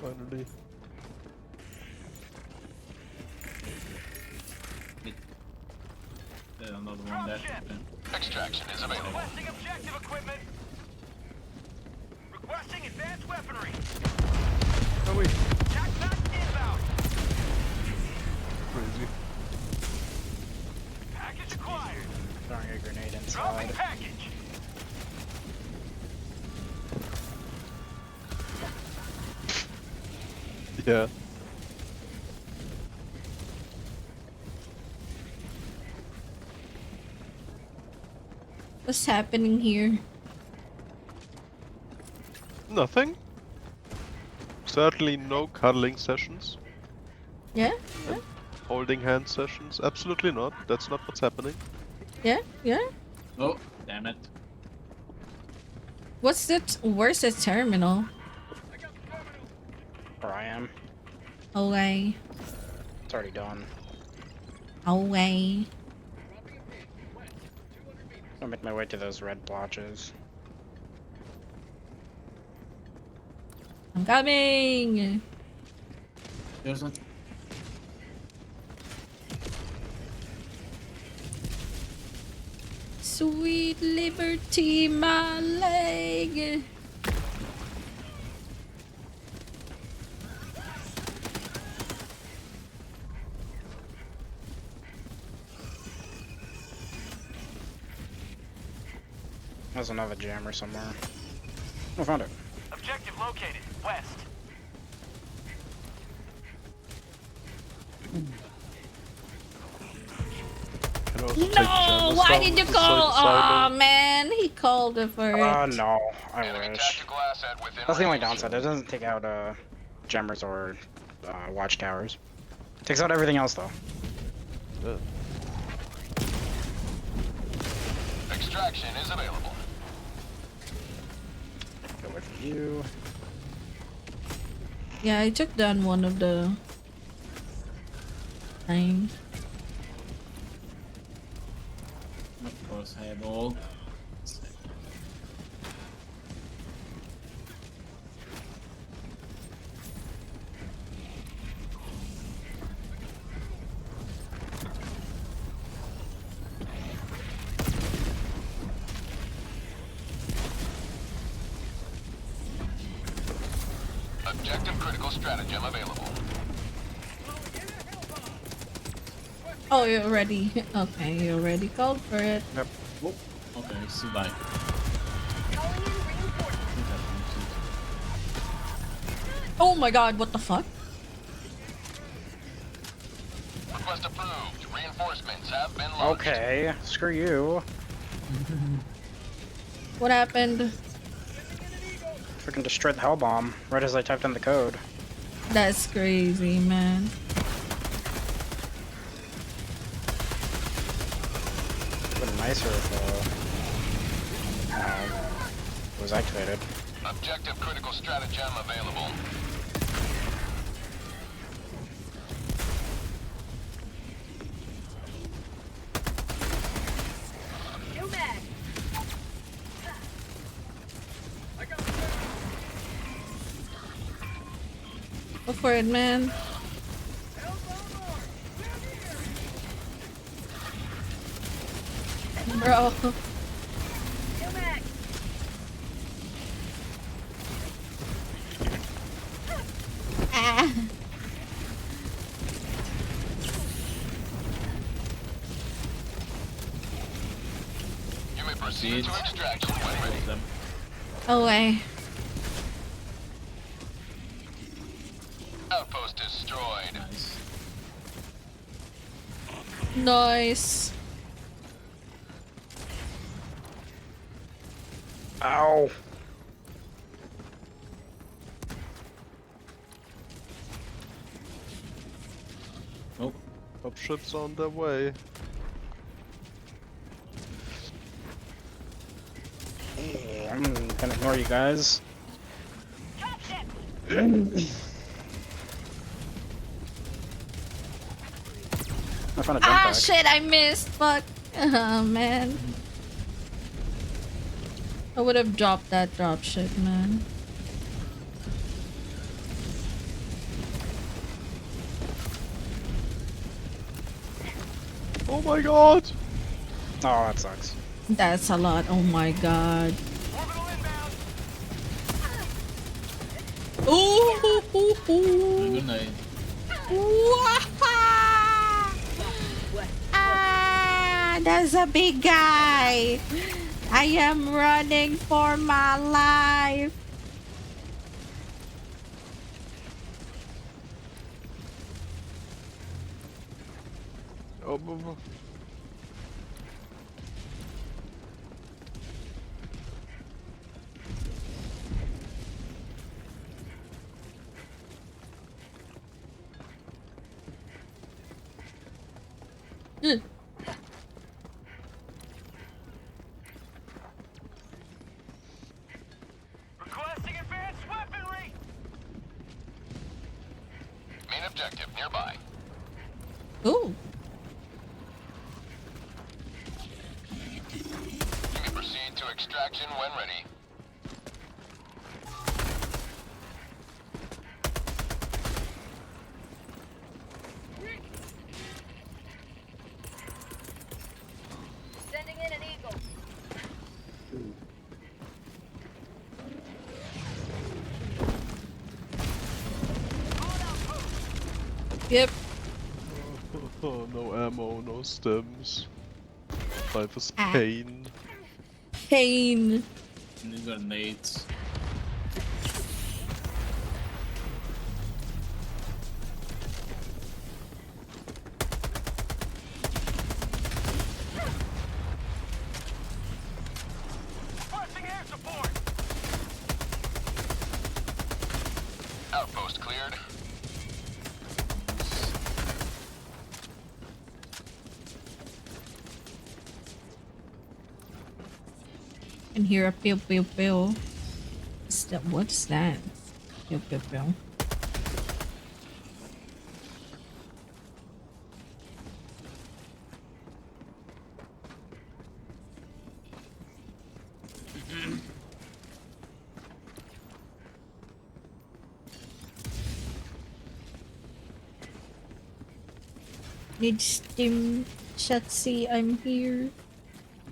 Finally. There's another one there. Okay. Extraction is available. Requesting objective equipment. Requesting advanced weaponry. Oh wait. Tac pack inbound. Crazy. Package acquired. Throwing a grenade Dropping inside. package. Yeah. What's happening here? Nothing. Certainly no cuddling sessions. Yeah, yeah, And holding hand sessions. Absolutely not. That's not what's happening. yeah, yeah. Oh, damn it. Where's the terminal? Where I am. Away. It's already done. Away. I'll make my way to those red blotches. I'm coming. There's one. Sweet liberty, my leg. There's another jammer somewhere. I found it. Objective located. West. Can also take No, jammers why down did with you the call? silo. Oh man, he called it for Oh it. no, I Enemy wish. tactical asset within That's the only range. downside. It doesn't take out jammers or watchtowers. Takes out everything else though. Yeah. Extraction is available. Go away from you. Yeah, I took down one of the things. Of course, I have all. Objective critical stratagem available. Oh, you already. Okay, you already called for it. Yep. Oh, okay, survive. Oh my god, what the fuck? Request approved. Reinforcements have been launched. Okay, screw you. What happened? Freaking destroyed the hell bomb right as I typed in the code. That's crazy, man. Would have been nicer if it was activated. Objective critical stratagem available. Go for it, man. Bro. Ah. You may proceed to extraction when ready. Them. Away. Outpost destroyed. Nice. Nice. Ow! Oh, Top ships on their way. I'm gonna ignore you guys. I found a jump Ah, pack. shit, I missed. Fuck. Oh, man. I would have dropped that drop shit, man. Oh my god! Oh, that sucks. That's a lot. Oh my god. Ooh. good night. Ah, that's a big guy. I am running for my life. Oh, Ugh. Requesting advanced weaponry! Main objective nearby. Ooh. You may proceed to extraction when ready. Sending in an eagle. Yep. Oh, no ammo, no stems. Life is Ah. pain. Pain. New grenades. Requesting air support! Outpost cleared. And hear a pew pew pew. What's that? Pew pew pew. Need Steam Shatsi, I'm here.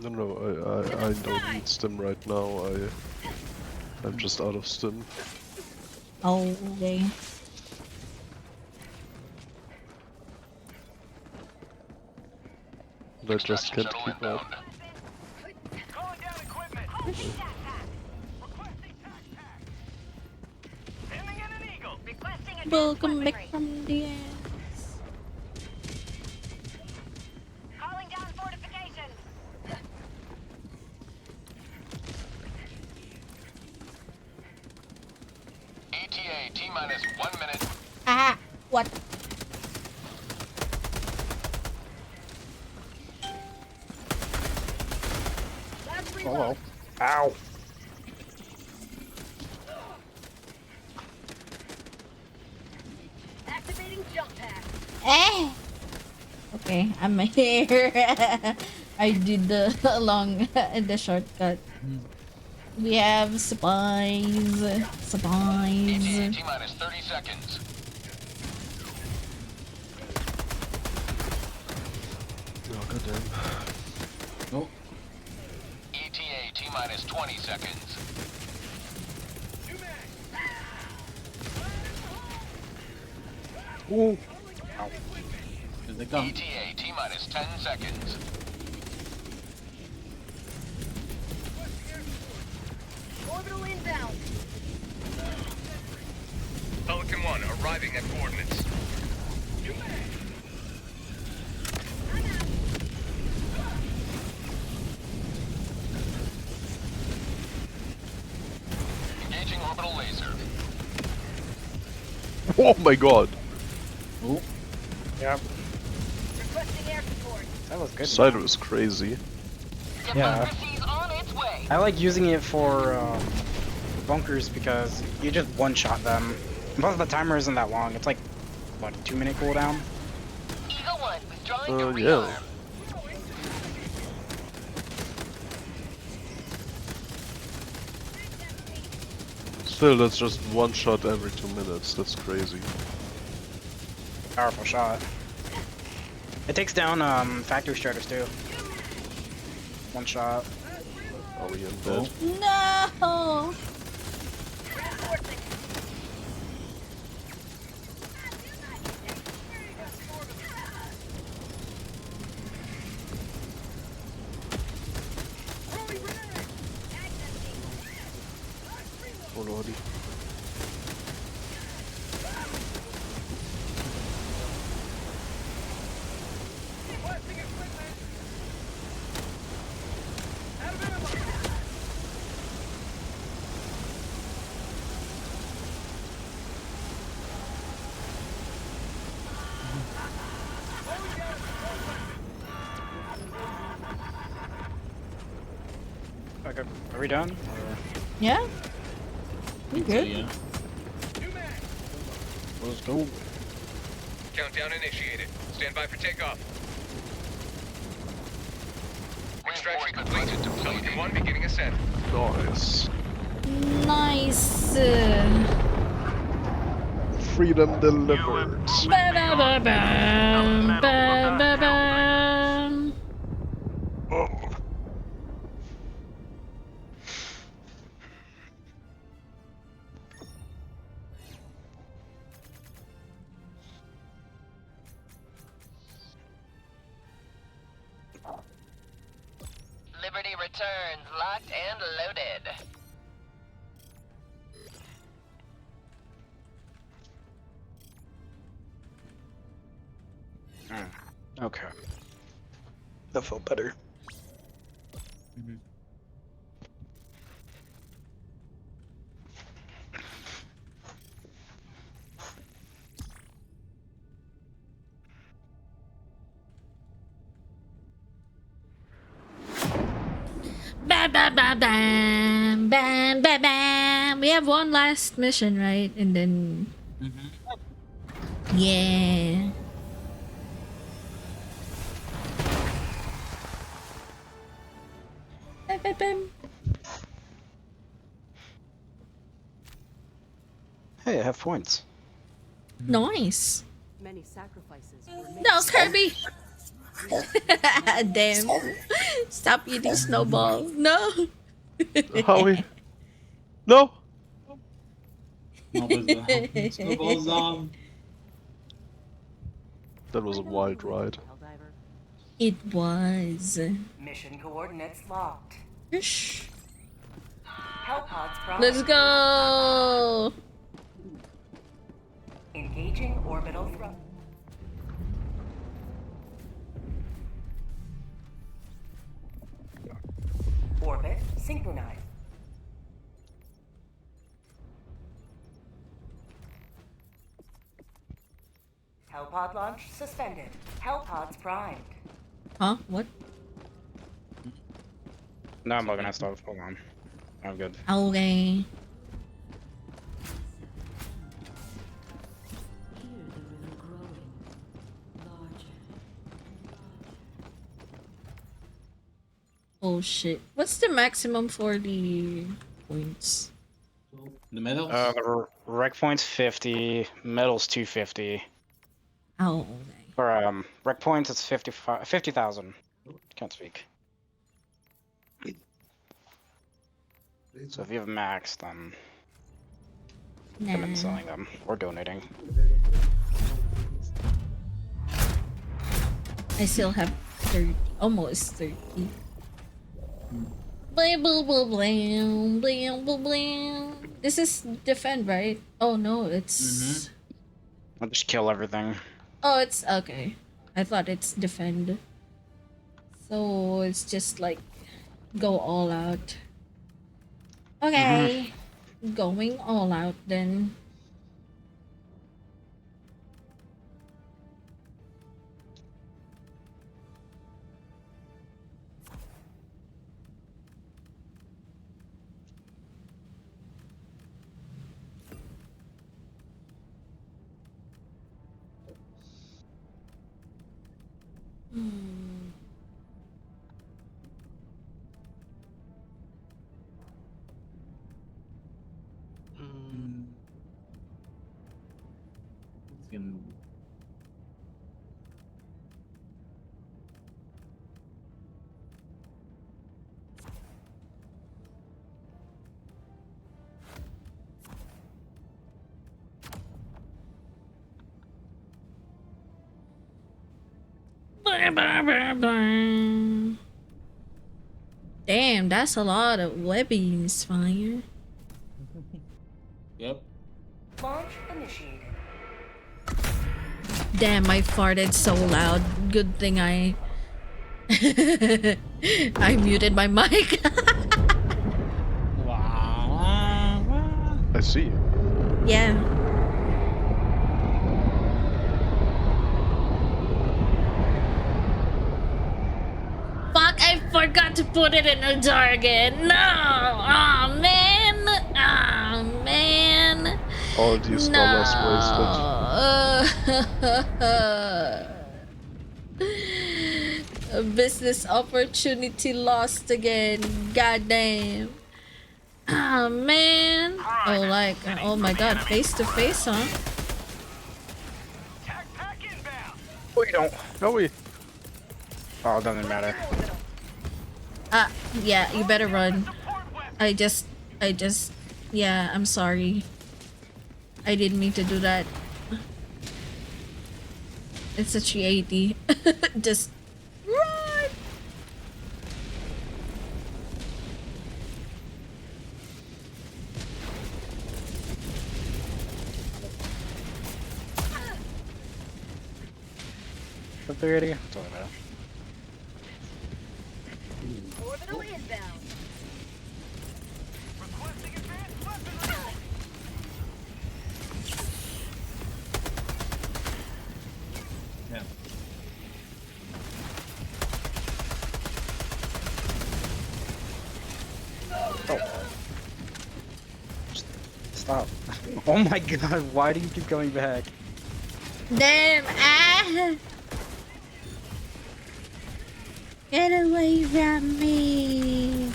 No, I don't need stim right now. I'm just out of stim. Oh, okay. And I just can't Shuttle keep up. inbound. Calling down equipment! Requesting tac tac! Sending in an eagle! Requesting advanced Welcome weaponry. back from the ass. Calling down fortifications. ETA T-minus 1 minute. Ah, what? Hello. Ow. Activating jump pad. Eh. Okay, I'm here. I did the long the shortcut. We have supplies. ETA Supplies. T-minus 30 seconds. Oh, goddamn. Oh, ETA T-minus 20 seconds. Oh, here they come. ETA T-minus 10 seconds. Orbital inbound. Pelican 1 arriving at coordinates. Engaging orbital laser. oh my god. Oh, Yep. Requesting air support. That was good. Side was crazy. Yeah. Democracy's on its way. I like using it for bunkers because you just one-shot them. Plus the timer isn't that long. It's like, what, a 2-minute cooldown? Eagle 1 withdrawing to Yeah. rearm. Still, that's just one shot every 2 minutes. That's crazy. Powerful shot. It takes down factory striders too. One shot. Are we in bed? No. Oh lordy. Requesting equipment! Out of ammo! Are we done? Or... Yeah? We So, good? yeah. Let's go. Countdown initiated. Stand by for takeoff. Extraction completed. Pelican 1 beginning ascent. Nice. Nice. Freedom delivered. Ba-da-ba-bam, ba-ba-bam. Oh. Liberty returns, locked and loaded. Okay. That felt better. Bam, bam, bam, bam, bam, bam, bam. We have one last mission, right? And then, yeah. Bam, bam, bam. Hey, I have points. Nice. Many sacrifices were made. No, Kirby. Damn. Stop eating Snowball. No. Howie. No. What was that? Snowball's on. That was a wild ride. Helldiver. It was. Mission coordinates locked. Shh. Hellpods prime. Let's go. Engaging orbital thrust. Orbit synchronized. Hellpod launch suspended. Hellpods primed. Huh? What? No, I'm looking at stuff. Hold on. I'm good. Okay. Oh shit. What's the maximum for the points? The medals? The rec points 50, medals 250. Oh, okay. For rec points it's 50,000. Can't speak. So if you have max, then come in selling them or donating. I still have 30, almost 30. Blam, blam, blam, blam, blam, blam, blam. This is defend, right? Oh no, it's... I'll just kill everything. Oh, it's... okay. I thought it's defend. So it's just like go all out. Okay. Going all out then. It's gonna... Damn, that's a lot of webbings, Fire. Yep. Launch initiated. Damn, I farted so loud. Good thing I I muted my mic. I see you. Yeah. Fuck, I forgot forgot to put it in a jargon. No! Oh man! Oh man! All these dollars wasted. No! A business opportunity lost again. Goddamn. Oh man. Oh like oh my god, face to face, huh? Oh, you don't. No, we. Oh, it doesn't matter. Yeah, you better run. I just yeah, I'm sorry. I didn't mean to do that. It's a 380. Just run. The 380? It doesn't matter. Orbital inbound. Yeah. Oh. Stop. Oh my god, why do you keep going back? Damn, get away from me.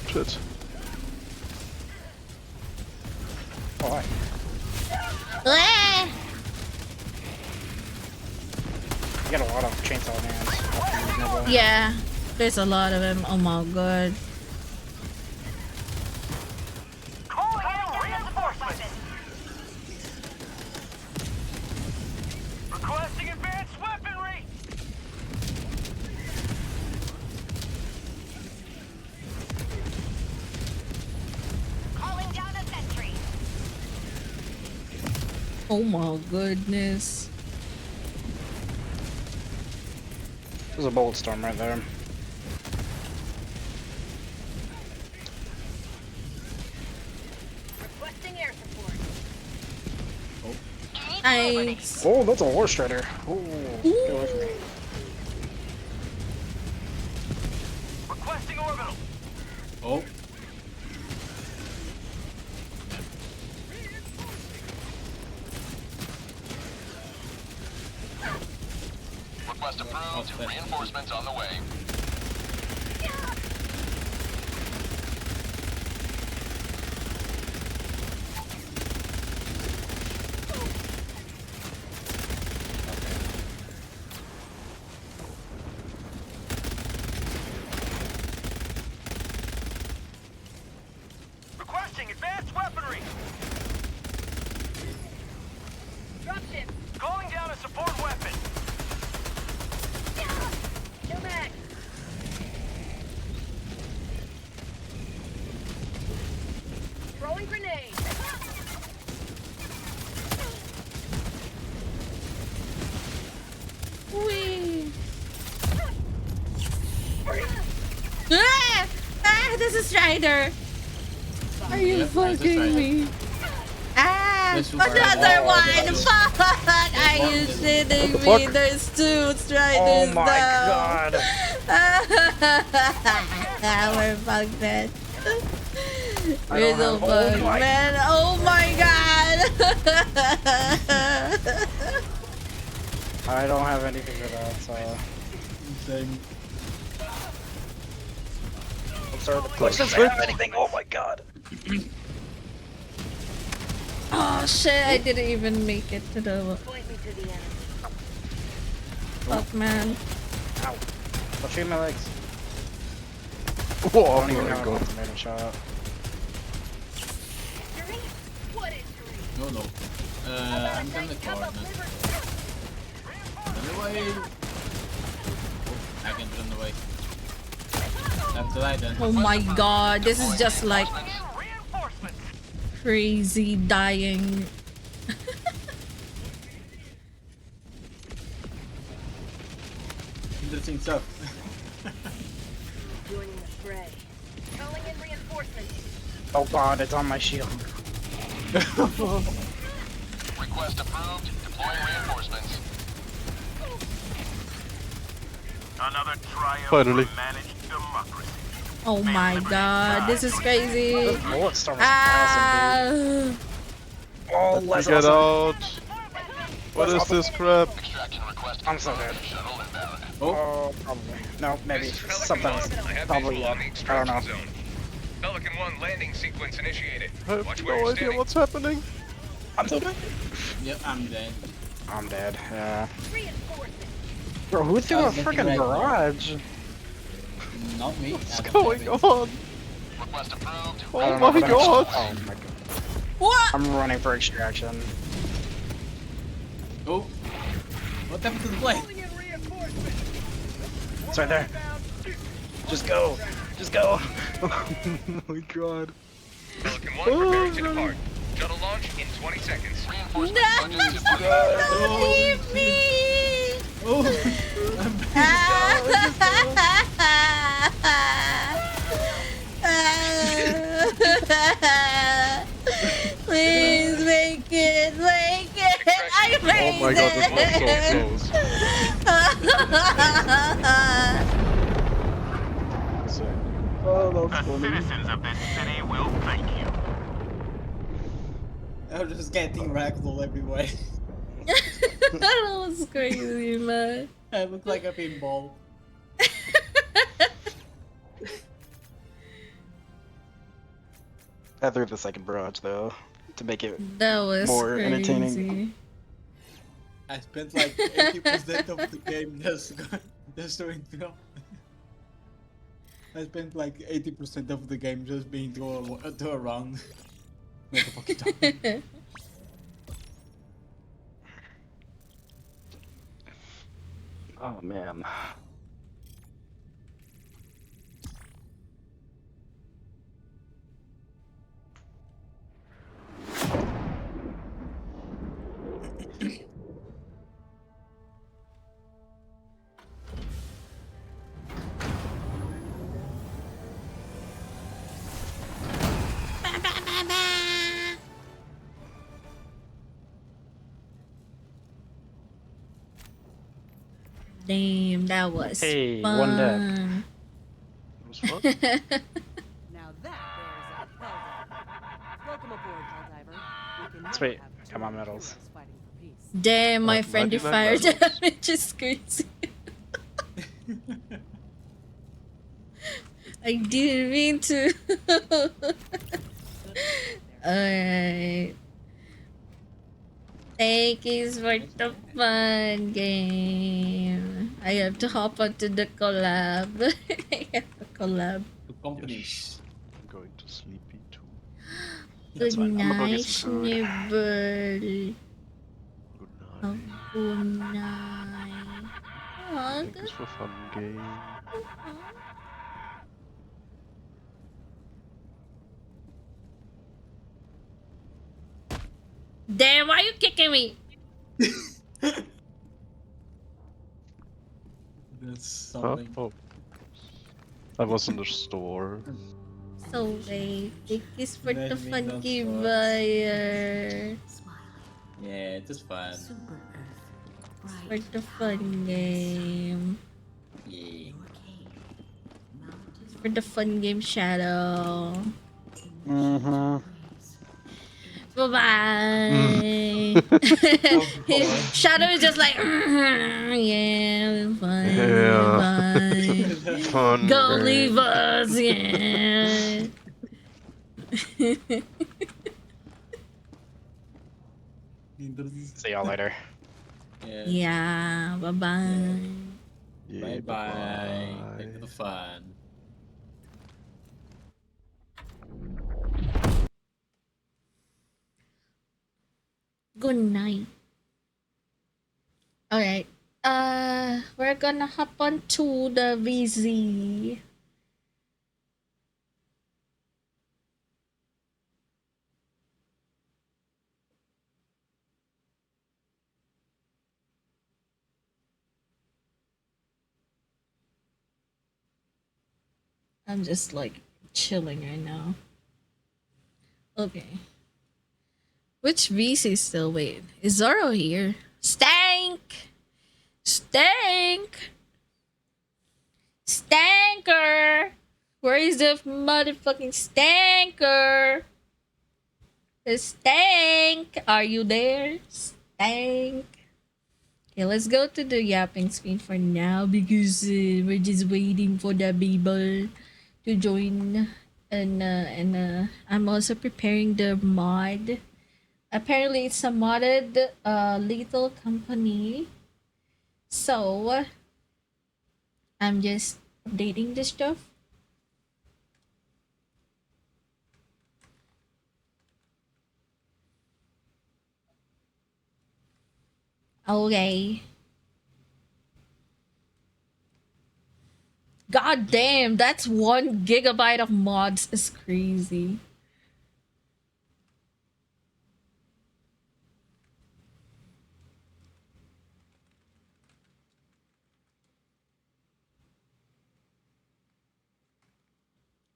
Shit. Why? Ah! You got a lot of chainsaw hands. Yeah, there's a lot of them. Oh my god. Requesting advanced weaponry. Calling down a sentry. Oh my goodness. There's a bullet storm right there. Requesting air support. Nice. Oh, that's a horse rider. Oh, get away from me. Requesting orbital. Oh. Request approved. Reinforcements on the way. Requesting advanced weaponry. Dropship. Calling down a support weapon. Kill Max. Throwing grenade. Wee. Ah! Ah, this is Strider. Are you Yeah, fucking me? Ah, This was another right. one. Fuck! Are you shitting me? There's two Striders Oh my now. god. We're fucked, man. I We're don't so have- oh fucked, my- man. Oh my god. I don't have anything for that, so. Same. I'm sorry, the clutch doesn't have anything. Oh my god. Oh shit! I didn't even make it to the Point me to the enemy. fuck, man. Ow. Don't shoot my legs. Whoa, I oh don't even my have an god. ultimate shot. Injury? What injury? No, no. I'm gonna corner. Run away! Oh, I can run away. Left to right then. Oh my god! This is just like Reinforcements. crazy dying. Interesting stuff. Joining the fray. Calling in reinforcements. Oh god, it's on my shield. Request approved. Deploying reinforcements. Another triumph Finally. for managed democracy. Oh my god, this is crazy. This bullet storm is Ah. awesome, dude. Oh, Let me less get awesome. out. What is this crap? Extraction request. I'm so dead. Shuttle inbound. Oh, probably. No, maybe. Sometimes. Probably yet. I don't know. Pelican 1 landing sequence initiated. I have no idea what's happening. I'm so dead. Yep, I'm dead. I'm dead. Yeah. Bro, who threw I a was thinking freaking right now. garage? Not me. What's going on? Request approved. I Oh don't know, my but god. Oh my god. What? I'm running for extraction. Oh. What happened to the plane? It's right there. Just go. Just go. Oh my god. Pelican 1 preparing to depart. Shuttle launch in 20 seconds. Reinforcements No, approaching 2.5. don't leave me. Oh. Please make it, I Oh made my god, this was so close. Oh, The that's funny. citizens of this city will thank you. I'm just getting ragdoll everywhere. That was crazy, man. I look like a pinball. I threw the second barrage though to make it That was more crazy. entertaining. I spent like 80% of the game just doing film. I spent like 80% of the game just being thrown around. Like a fucking time. Oh man. Damn, that was Hey, fun. one dead. It was fun. Now that bears a Helldiver. Welcome aboard, Helldiver. We can Sweet. never have Come on, two medals. heroes fighting for peace. Damn, my friendly 99 fire medals. damage is crazy. I didn't mean to. Alright. Thank you for the fun game. I have to hop onto the collab. I have a collab. The companies. I'm going to sleepy too. That's Good fine. I'm gonna go night, get some food. Schnibble. Good Oh, night. good night. Aw, Thank you for fun game. Damn, why are you kicking me? That's Huh? something. Oh. I was in the store. So wait, thank you for the Let me fun not game, start. buyer. Yeah, it is fun. For the fun game. Yeah. For the fun game, Shadow. Mm-hmm. Bye bye. Shadow is just like, yeah, fine, Yeah. bye. Fun Go game. leave us, yeah. See y'all later. Yeah. Yeah, bye bye. Yeah, Bye bye. Thanks for the fun. Good night. Alright. We're gonna hop on to the VZ. I'm just like chilling right now. Okay. Which VC still? Wait, is Zoro here? Stank! Stank! Stanker! Where is the motherfucking stanker? The stank! Are you there? Stank! Okay, let's go to the yapping screen for now because we're just waiting for the people to join. And I'm also preparing the mod. Apparently, it's a modded Lethal Company. So, I'm just updating the stuff. Okay. God damn, that's 1 GB of mods is crazy.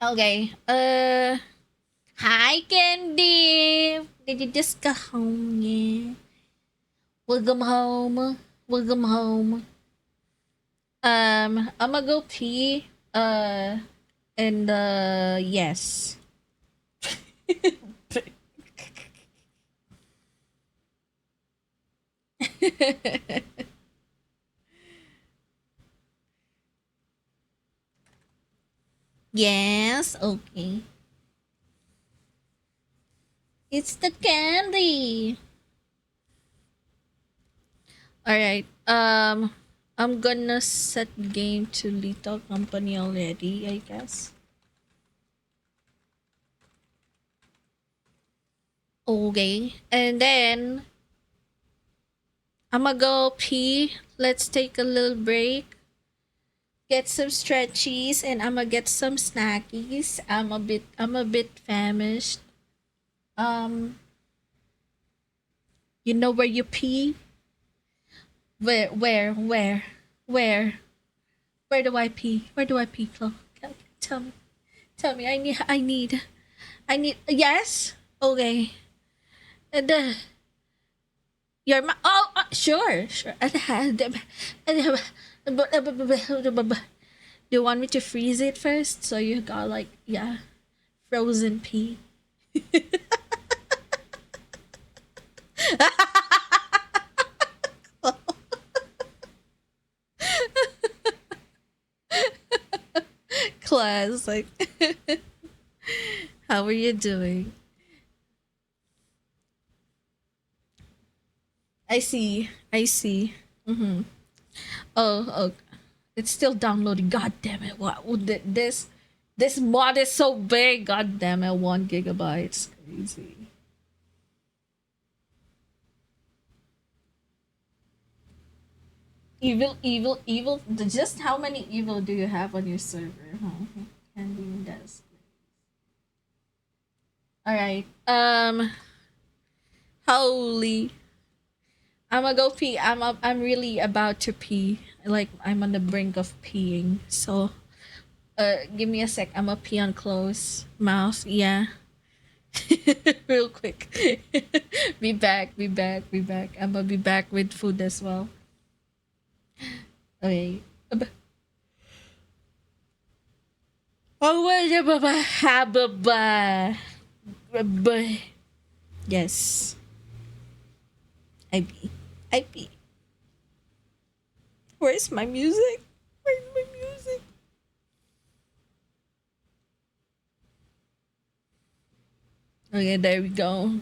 Okay. Hi Candy. Did you just go home? Yeah. Welcome home. Welcome home. I'm gonna go pee. And yes. Yes, okay. It's the candy. Alright. I'm gonna set game to Lethal Company already, I guess. Okay. And then I'm gonna go pee. Let's take a little break. Get some stretchies and I'm gonna get some snackies. I'm a bit famished. Um you know where you pee? Where? Where? Where do I pee? Where do I pee, Flo? Tell me. Tell me. I need yes? Okay. And your oh sure. Do you want me to freeze it first? So you got like yeah, frozen pea. Class like how are you doing? I see. Mm-hmm. Oh, it's still downloading. God damn it! What would this mod is so big? God damn it! 1 GB, crazy. Evil. Just how many evil do you have on your server? Huh? Candy does. All right. Holy. I'm gonna go pee. I'm really about to pee. Like I'm on the brink of peeing. So, give me a sec. I'm gonna pee on close mouth. Yeah. Real quick. Be back. Be back. Be back. I'm gonna be back with food as well. Okay. Oh, bye. Yes. I be. I be. Where's my music? Where's my music? Okay, there we go.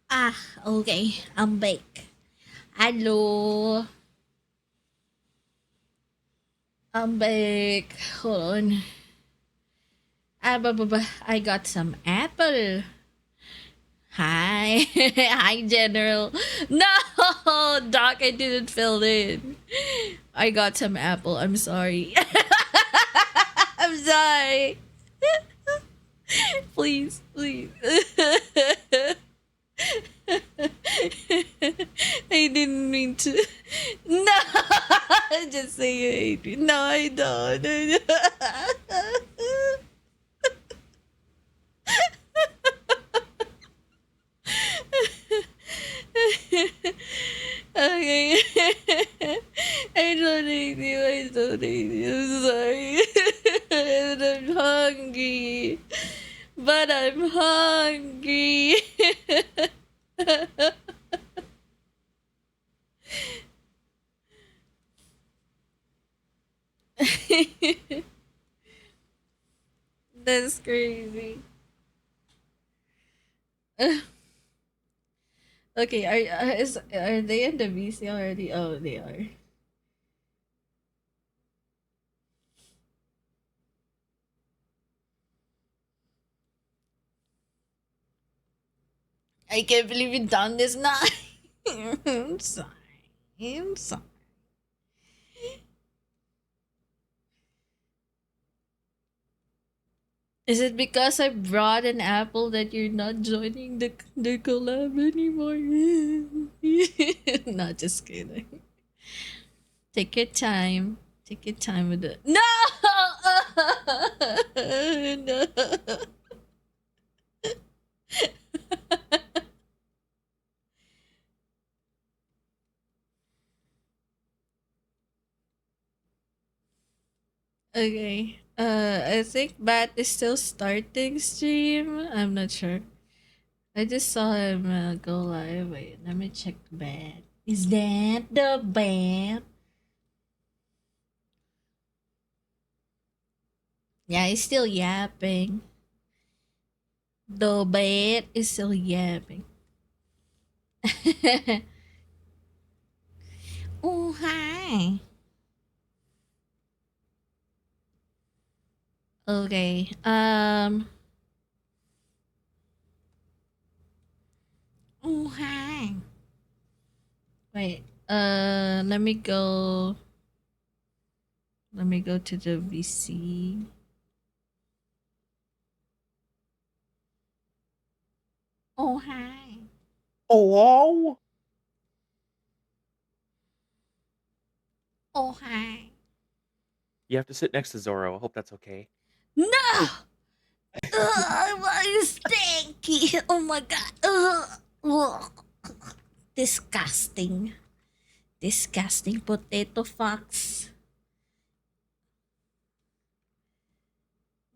Ah, okay. I'm back. Hello. I'm back. Hold on. I got some apple. Hi. Hi, General. No, Doc, I didn't fill in. I got some apple. I'm sorry. I'm sorry. Please, please. I didn't mean to. No, just say you hate me. No, I don't. Okay. I don't hate you. I don't hate you. I'm sorry. And I'm hungry. But I'm hungry. That's crazy. Okay, are they in the VC already? Oh, they are. I can't believe you done this now. I'm sorry. I'm sorry. Is it because I brought an apple that you're not joining the collab anymore? Not just kidding. Take your time. Take your time with it. No! No. Okay. I think Bat is still starting stream. I'm not sure. I just saw him go live. Wait, let me check Bat. Is that the Bat? Yeah, he's still yapping. The Bat is still yapping. Oh, hi. Okay. Oh, hi. Wait. Let me go. Let me go to the VC. Oh, hi. Hello? Oh, hi. You have to sit next to Zoro. I hope that's okay. No! Ugh, my stinky. Oh my god. Ugh. Ugh. Disgusting. Disgusting potato fox.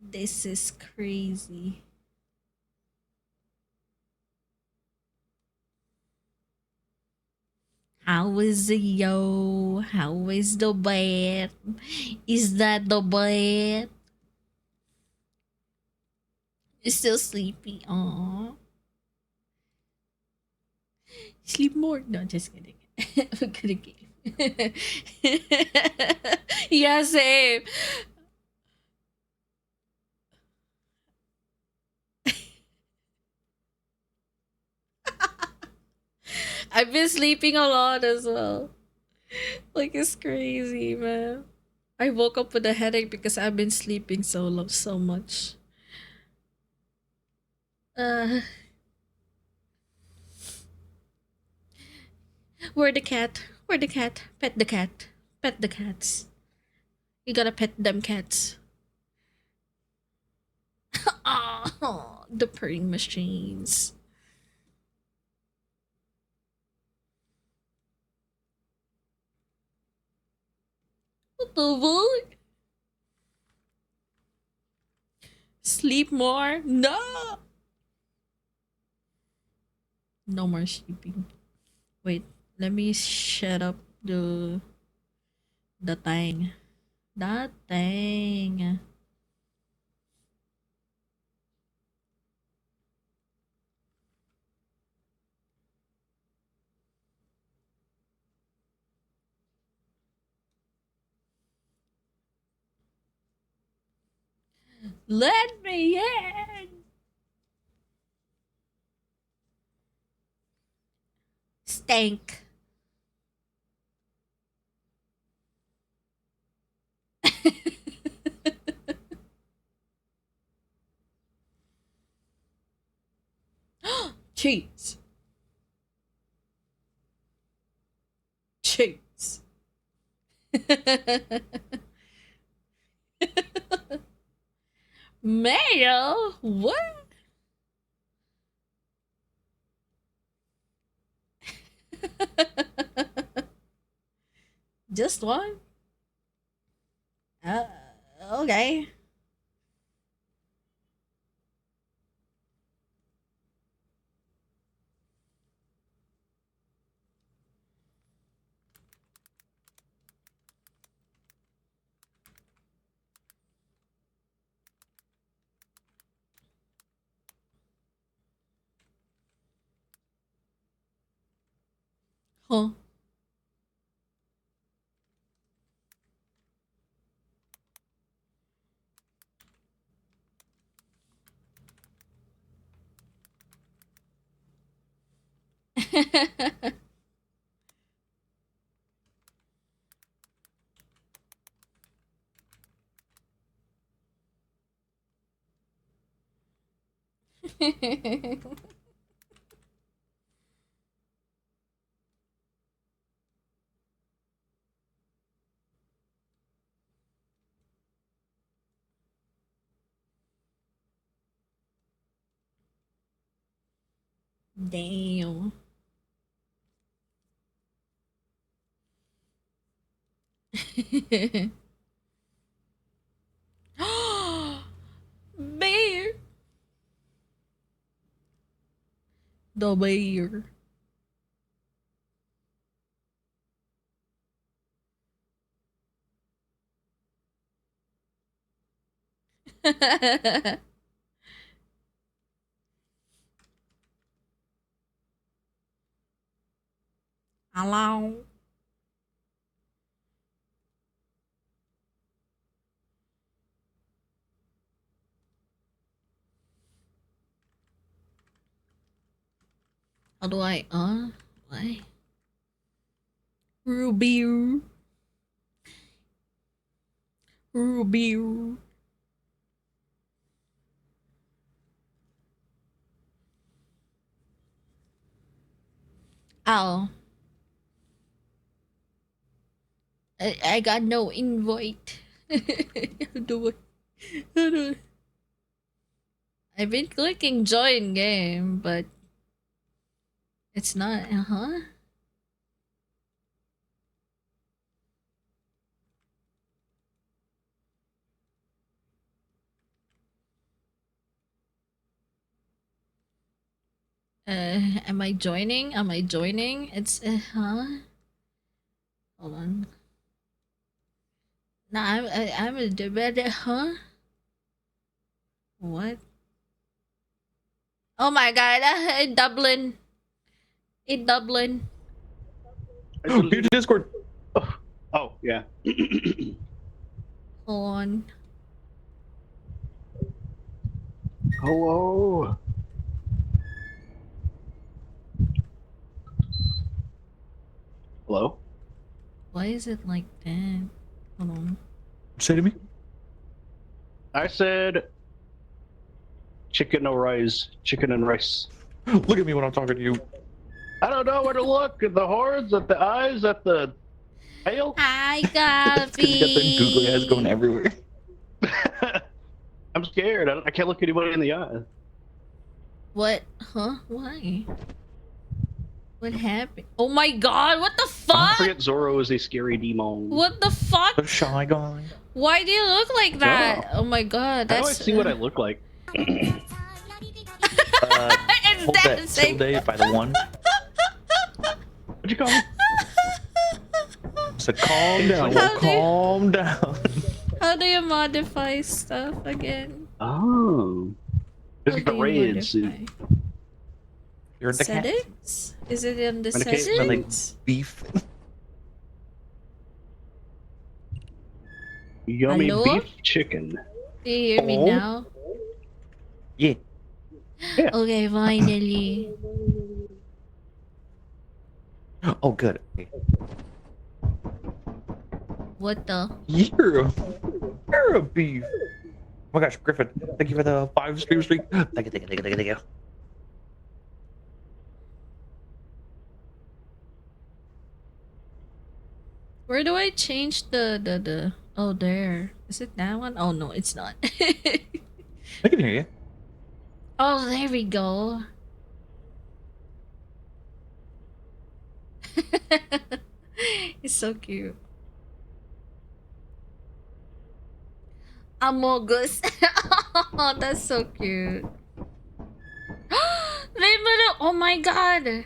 This is crazy. How is it, yo? How is the bed? Is that the bed? You're still sleepy. Aww. Sleep more. No, just kidding. I'm gonna game. Yeah, same. I've been sleeping a lot as well. Like it's crazy, man. I woke up with a headache because I've been sleeping so much. Uh, where the cat? Where the cat? Pet the cat. Pet the cats. You gotta pet them cats. Oh, the purring machines. What the fuck? Sleep more? No! No more sleeping. Wait, let me shut up the thing. That thing. Let me in. Stank. Cheese. Cheese. Mayo? What? Just one? Uh, okay. Huh. Damn. Bear. The bear. Hello. How do I why? Ruby. Ruby. Oh. I got no invite. How do I? How do I? I've been clicking join game, but it's not. Am I joining? Am I joining? It's Hold on. No, I'm a debate. What? Oh my god! In Dublin. In Dublin. Your Discord. Oh yeah. Hold on. Hello. Hello. Why is it like that? Hold on. Say to me. I said chicken or rice. Chicken and rice. Look at me when I'm talking to you. I don't know where to look. At the horns, at the eyes, at the tail. Hi, Coffee. You got the googly eyes going everywhere. I'm scared. I can't look anybody in the eye. What? Huh? Why? What happened? Oh my god, what the fuck? I forget Zorro is a scary demon. What the fuck? The shy guy. Why do you look like that? Oh my god, How do I that's... see what I look like? It's Hold that dancing. tilde by the one. What'd you call me? So calm down. How do you- Calm down. How do you modify stuff again? Oh. There's How a do you red suit. modify? You're the cat. Settings? Is it in the When it came- Smell like settings? beef. Yummy Hello? beef chicken. Do you hear me now? Yeah. Okay, finally. Oh, good. Okay. What the? You're a beef. Oh my gosh, Griffin, thank you for the 5 stream streak. Thank you. Where do I change the oh, there. Is it that one? Oh no, it's not. I can hear you. Oh, there we go. It's so cute. Amogus. Oh, that's so cute. Rimuru! Oh my god!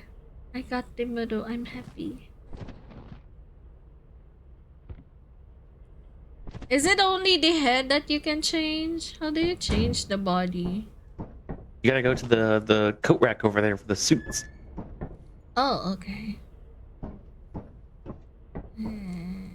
I got Rimuru. I'm happy. Is it only the head that you can change? How do you change the body? You gotta go to the coat rack over there for the suits. Oh, okay. Hmm.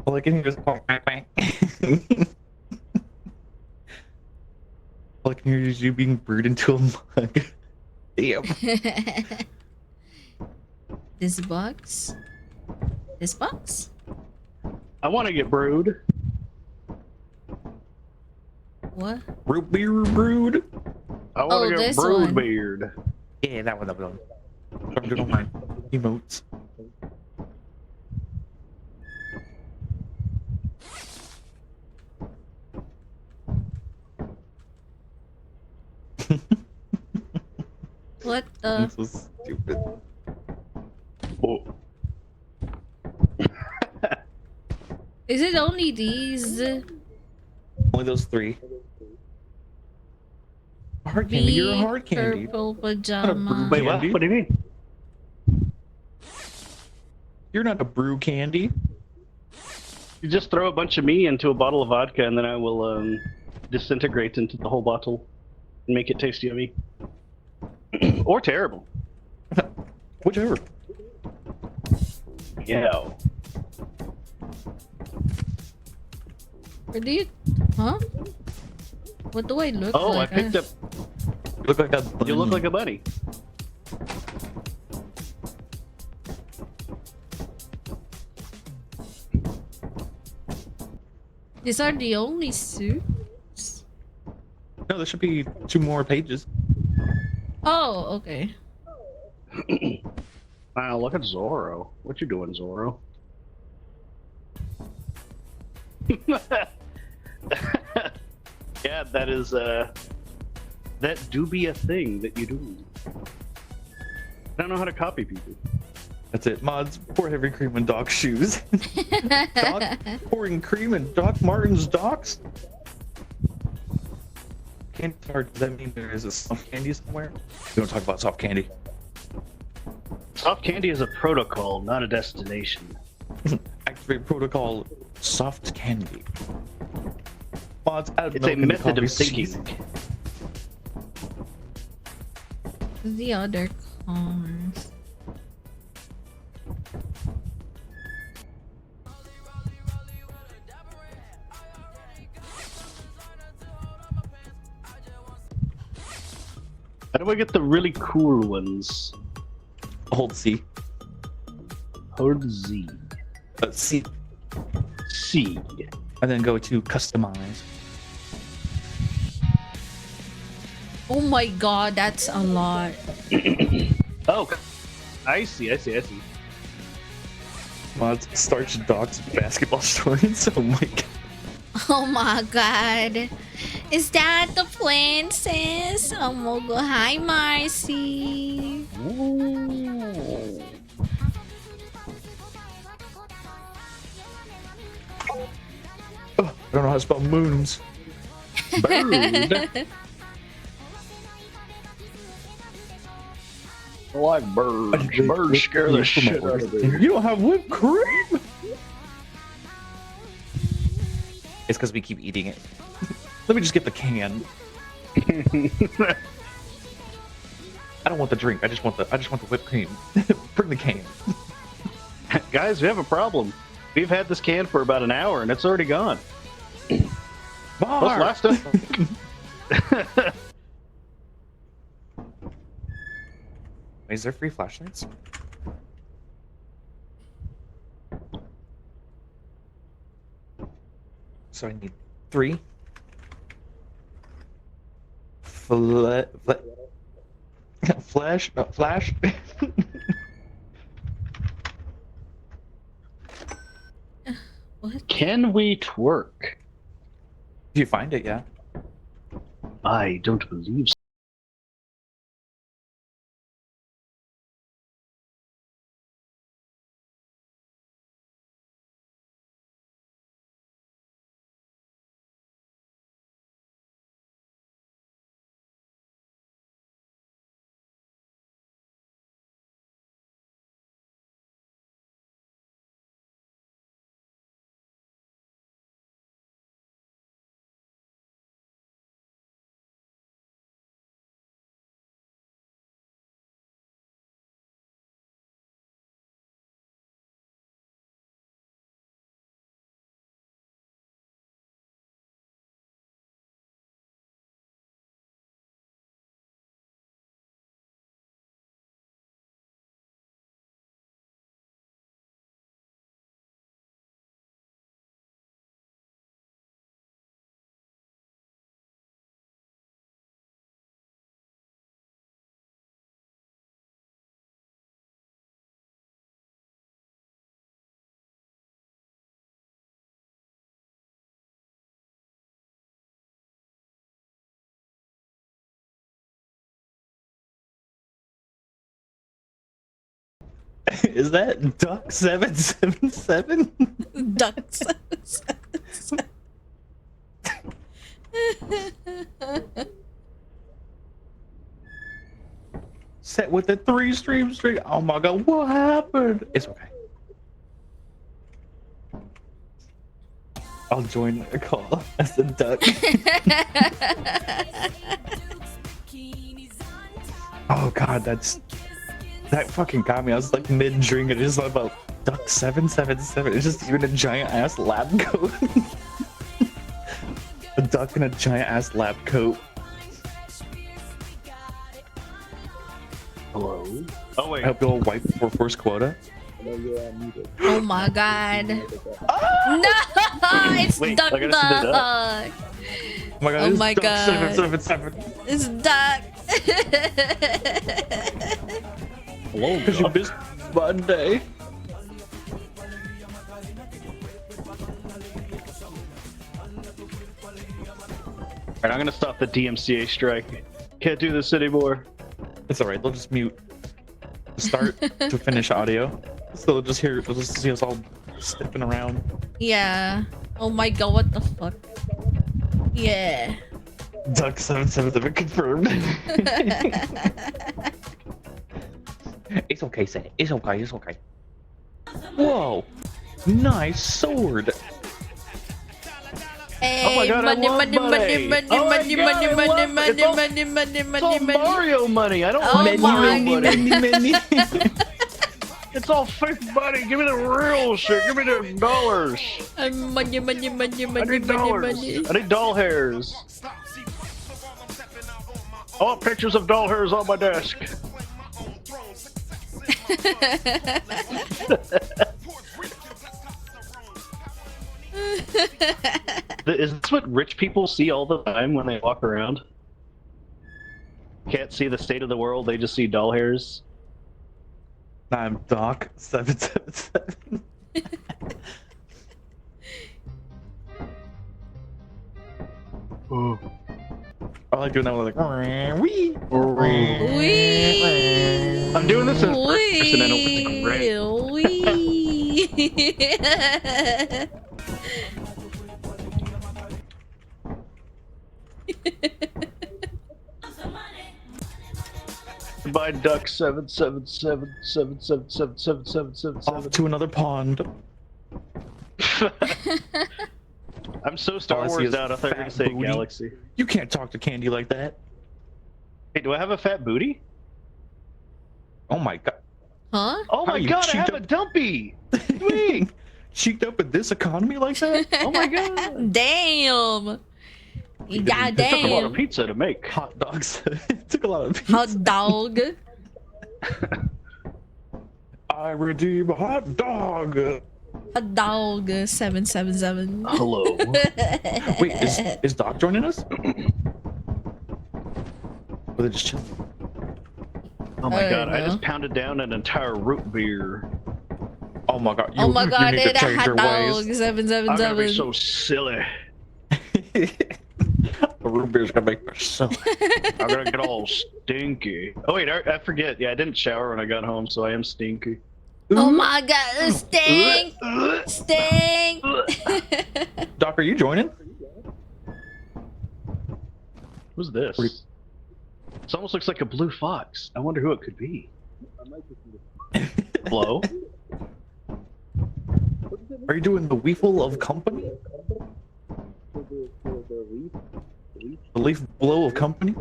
All I can hear is quack, quack, quack. All I can hear is you being brewed into a mug. Damn. This box? This box? I want to get brewed. What? Root beer brewed. I want to get this brood one. beard. Yeah, that one. I'm doing my emotes. What I'm the? so stupid. Oh. Is it only these? Only those 3. Hard candy, you're a hard candy. Purple Not a pajama. brew Wait, what? candy. What do you mean? You're not a brew candy. You just throw a bunch of me into a bottle of vodka, and then I will disintegrate into the whole bottle and make it taste yummy. Or terrible. Whichever. Yeah. Where do you? Huh? What do I look Oh, like? I picked up. You look like a bunny. You look like a bunny. These are the only suits? No, there should be 2 more pages. Oh, okay. Wow, look at Zorro. What you doing, Zorro? Yeah, that is that do be a thing that you do. I don't know how to copy people. That's it. Mods, pour heavy cream in Doc's shoes. Doc pouring cream in Doc Martin's Doc's? Candy tart, does that mean there is a soft candy somewhere? We don't talk about soft candy. Soft candy is a protocol, not a destination. Activate protocol soft candy. Mods, add It's a milk into method of coffee thinking. cheese. The other cars. How do I get the really cool ones? Hold C. Hold Z. C. C. And then go to customize. Oh my god, that's a lot. Oh, I see. Mods, starch Doc's basketball stories. Oh my god. Oh my god. Is that the princess? Oh my god. Hi, Marcy. Oh, I don't know how to spell moons. Bird. I like birds. Birds scare the shit out of me. You don't have whipped cream? It's because we keep eating it. Let me just get the can. I don't want the drink. I just want the whipped cream. Bring the can. Guys, we have a problem. We've had this can for about an hour and it's already gone. What's last time? Is there free flashlights? So I need 3. Flash. What? Can we twerk? If you find it, yeah. I don't believe so. Is that Duck 777? Duck 777. Set with the 3 stream streak. Oh my god, what happened? It's okay. I'll join the call as a duck. Oh god, that fucking got me. I was like mid drink and just thought about Duck 777. It's just even a giant ass lab coat. A duck in a giant ass lab coat. Hello? Oh wait. I hope you'll wipe for first quota. Oh my god. No! It's Wait, Duck I gotta Duck! see the duck. Oh my god, Oh it's my Duck god. 777. It's Duck! Hello, because you missed Monday. Alright, I'm gonna stop the DMCA strike. Can't do this anymore. It's alright, they'll just mute start to finish audio. So they'll just see us all stepping around. Yeah. Oh my god, what the fuck? Yeah. Duck 777 confirmed. It's okay, say it. It's okay, it's okay. Whoa! Nice sword! Hey, Oh my god, money, I love money, money! money, Oh my money, god, money, I money, love it. money, It's all- money, money, It's money, all money. Mario money. I don't Oh like my Mario money. Many. It's all fake money. Give me the real shit. Give me the dollars. Money, money, money, I money, need money, dollars. money. I need doll hairs. I want pictures of doll hairs on my desk. Is this what rich people see all the time when they walk around? Can't see the state of the world, they just see doll hairs. I'm Doc 777. Oh. I like doing that with like wee. Wee. I'm doing this in first person and it's great. Buy duck 77777777777. Off to another pond. I'm so Star All I see Wars is out. I thought you were gonna fat say booty. Galaxy. You can't talk to Candy like that. Hey, do I have a fat booty? Oh my god. Huh? Oh How my you god, I cheeked have a up- dumpy! Sweet! Cheeked up in this economy like that? Oh my god! Damn. God It took a lot of damn. pizza to make. Hot dogs. It took a lot of pizza. Hot dog. I redeem a hot dog. A dog 777. Hello. Wait, is Doc joining us? Or they just chilling? Oh my god, I know. just pounded down an entire root beer. Oh my god. Oh my god, you need to it's a change hot your dog ways. I'm gonna be 777. so silly. The root beer's gonna make me so. I'm gonna get all stinky. Oh wait, I forget. Yeah, I didn't shower when I got home, so I am stinky. Oh my god, stink! Stink! Doc, are you joining? Who's this? This almost looks like a blue fox. I wonder who it could be. Hello? Are you doing the Weefle of Company? The leaf blow of company?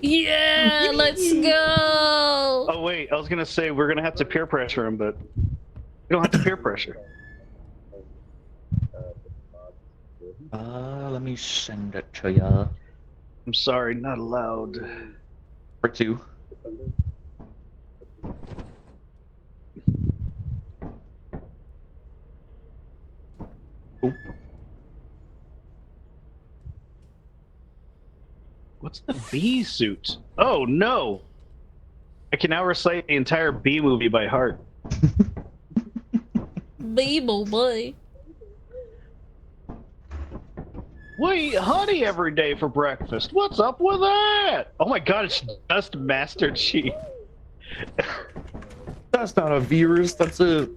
Yeah, let's go! Oh wait, I was gonna say we're gonna have to peer pressure him, but we don't have to peer pressure. Let me send it to ya. I'm sorry, not allowed. For 2. What's the bee suit? Oh no! I can now recite the entire bee movie by heart. Beeble boy. We eat honey every day for breakfast. What's up with that? Oh my god, it's just Master Chief. That's not a virus, that's a...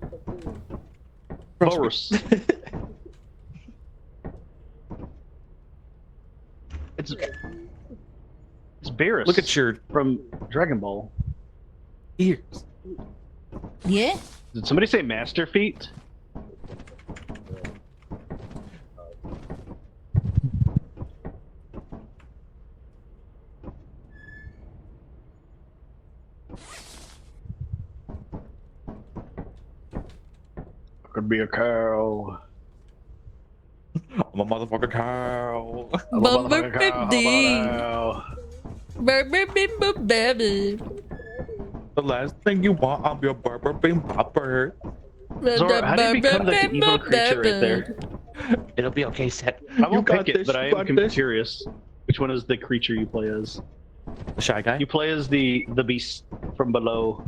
Virus. It's Beerus. Look at your from Dragon Ball. ears. Yeah? Did somebody say Master Feet? Could be a cow. I'm a motherfucking cow. I'm a Bumper motherfucking cow. 50. How about Baby. The last thing you want, I'm your barber bean popper. Zora, how do you become that evil creature right there? It'll be okay, Seth. I won't got pick it, this, but I you am got this. curious. Which one is the creature you play as? The shy guy? You play as the beast from below.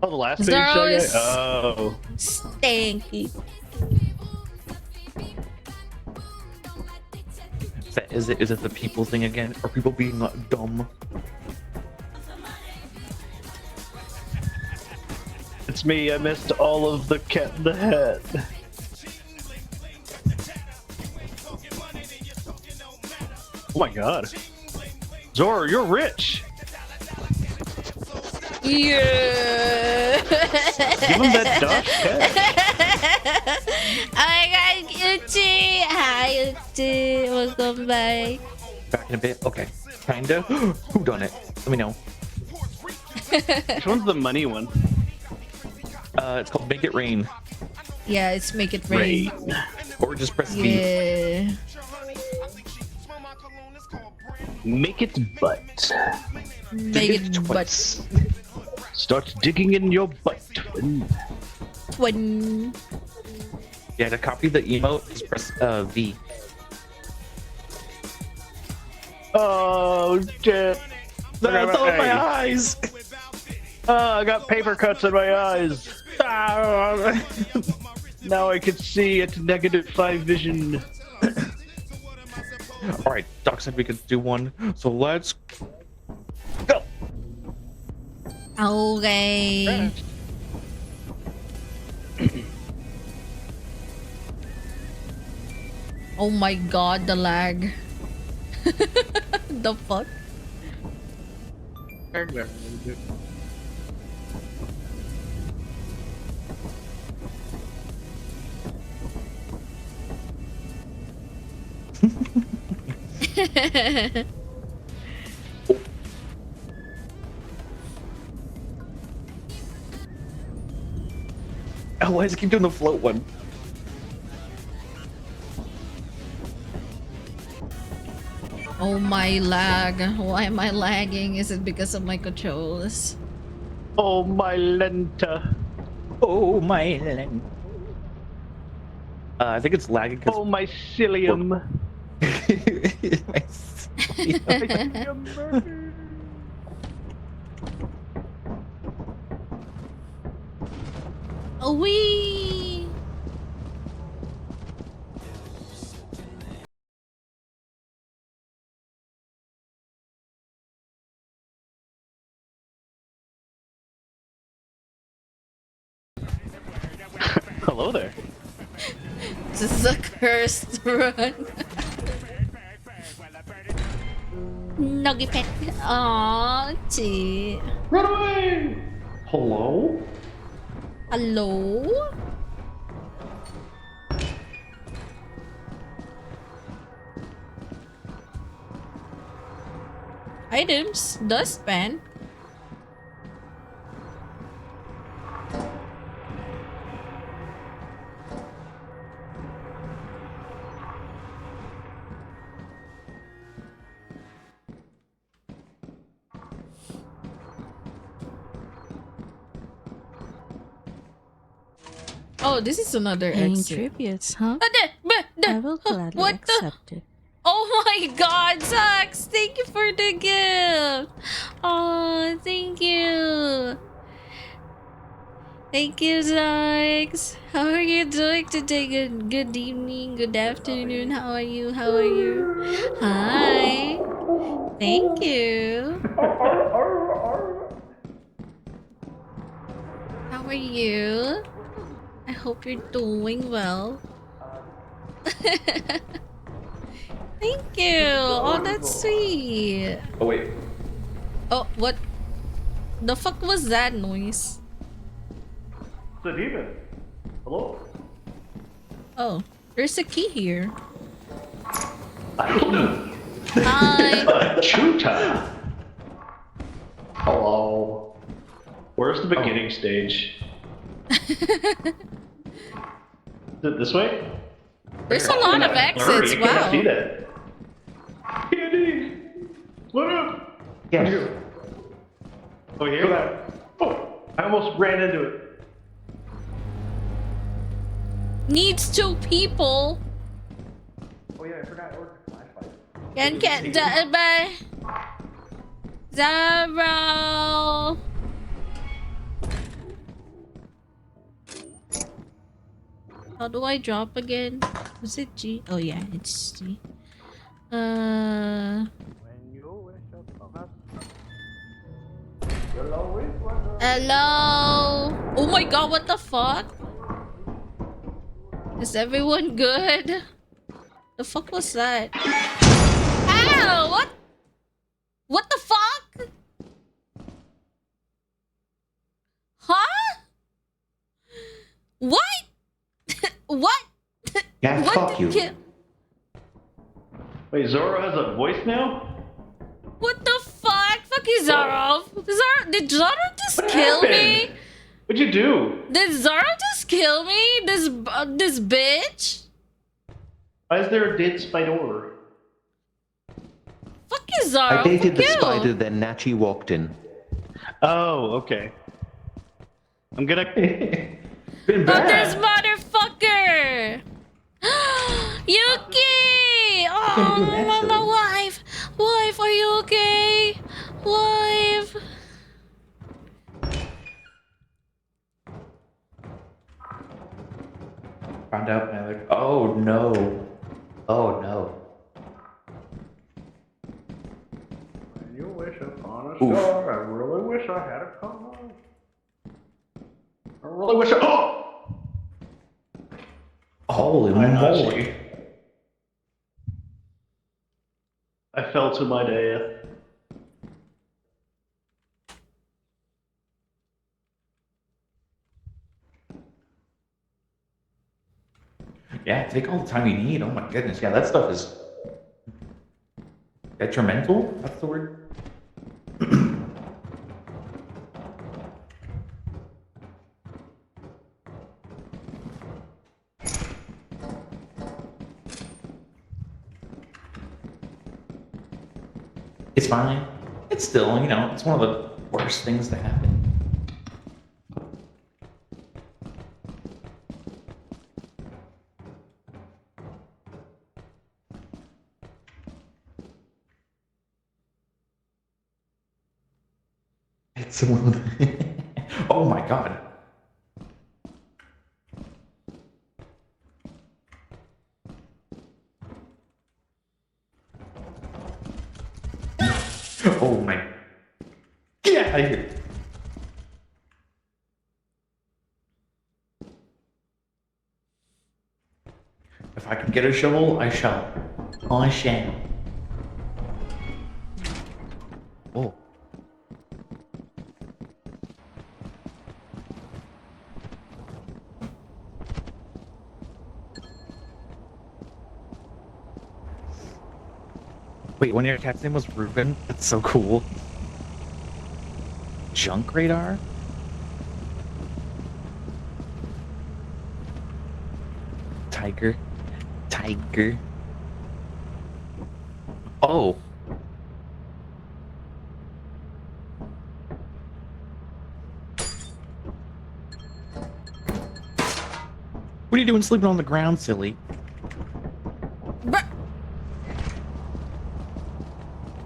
Oh, the last page Zara shy guy? is- Oh. Stanky. Is it the people thing again? Or people being dumb? It's me, I missed all of the Cat in the Hat. Oh my god. Zora, you're rich! Yeah. Give him that Dutch cat. I got Uchi. Hi Uchi. Welcome back. Back in a bit? Okay. Kinda? Who done it? Let me know. Which one's the money one? It's called Make It Rain. Yeah, it's make it rain. Or just press V. Yeah. Make it butt. Make it butt. Start digging in your butt. Twin. Yeah, to copy the emote, just press V. Oh shit. That's all my eyes! I got paper cuts in my eyes. Now I can see at -5 vision. Alright, Doc said we could do one, so let's go! Okay. Oh my god, the lag. The fuck? Oh, why does it keep doing the float one? Oh my lag. Why am I lagging? Is it because of my controls? Oh my lenta. Oh my lenta. I think it's lagging because. Oh my cilium. My cilium. Oh wee! Hello there. This is a cursed run. Nuggy pet. Aww, gee. Run away! Hello? Hello? Items. Dustpan. Oh, this is another Paying exit. tributes, huh? I will gladly What accept it. Oh my god, Zax! Thank you for the gift! Oh, thank you! Thank you, Zax! How are you doing today? Good evening, good afternoon. How are you? How are you? Hi! Thank you! How are you? I hope you're doing well. Thank you! Oh, that's sweet! Oh, wait. Oh, what? The fuck was that noise? It's a demon. Hello? Oh, there's a key here. Hi. A chuta. Hello. Where's the beginning stage? Is it this way? There's a lot of exits, You can't see wow. that. Candy! What up? Yes. Oh, here? Oh, I almost ran into it. Needs 2 people. Oh yeah, I forgot to order the flashlight. Zaro. How do I drop again? Was it G? Oh yeah, it's G. Hello. Oh my god, what the fuck? Is everyone good? The fuck was that? Ow! What? What the fuck? Huh? What? What? Yeah, What fuck did you. Wait, Zoro has a voice now? What the fuck? Fuck you, Zoro. Did Zoro just kill me? What'd you do? Did Zoro just kill me? This bitch? Why is there a dead spider? Fuck you, Zoro. I dated Fuck the you. spider, then Natchy walked in. Oh, okay. I'm gonna... Oh, this motherfucker! Yuki! Oh, my wife! Wife, are you okay? Wife! Found out my other. Oh no. Oh no. You wish upon a Oof. star, I really wish I had a car. I really wish I... Oh! Holy moly. I fell to my death. Yeah, take all the time you need. Oh my goodness. Yeah, that stuff is detrimental. That's the word. It's fine. It's still, you know, it's one of the worst things to happen. It's one of the... Oh my god. Oh my... Get out of here. If I can get a shovel, I shall. I shall. Oh. Wait, one of your cat's name was Ruben? That's so cool. Junk radar? Tiger. Tiger. Oh. What are you doing sleeping on the ground, silly?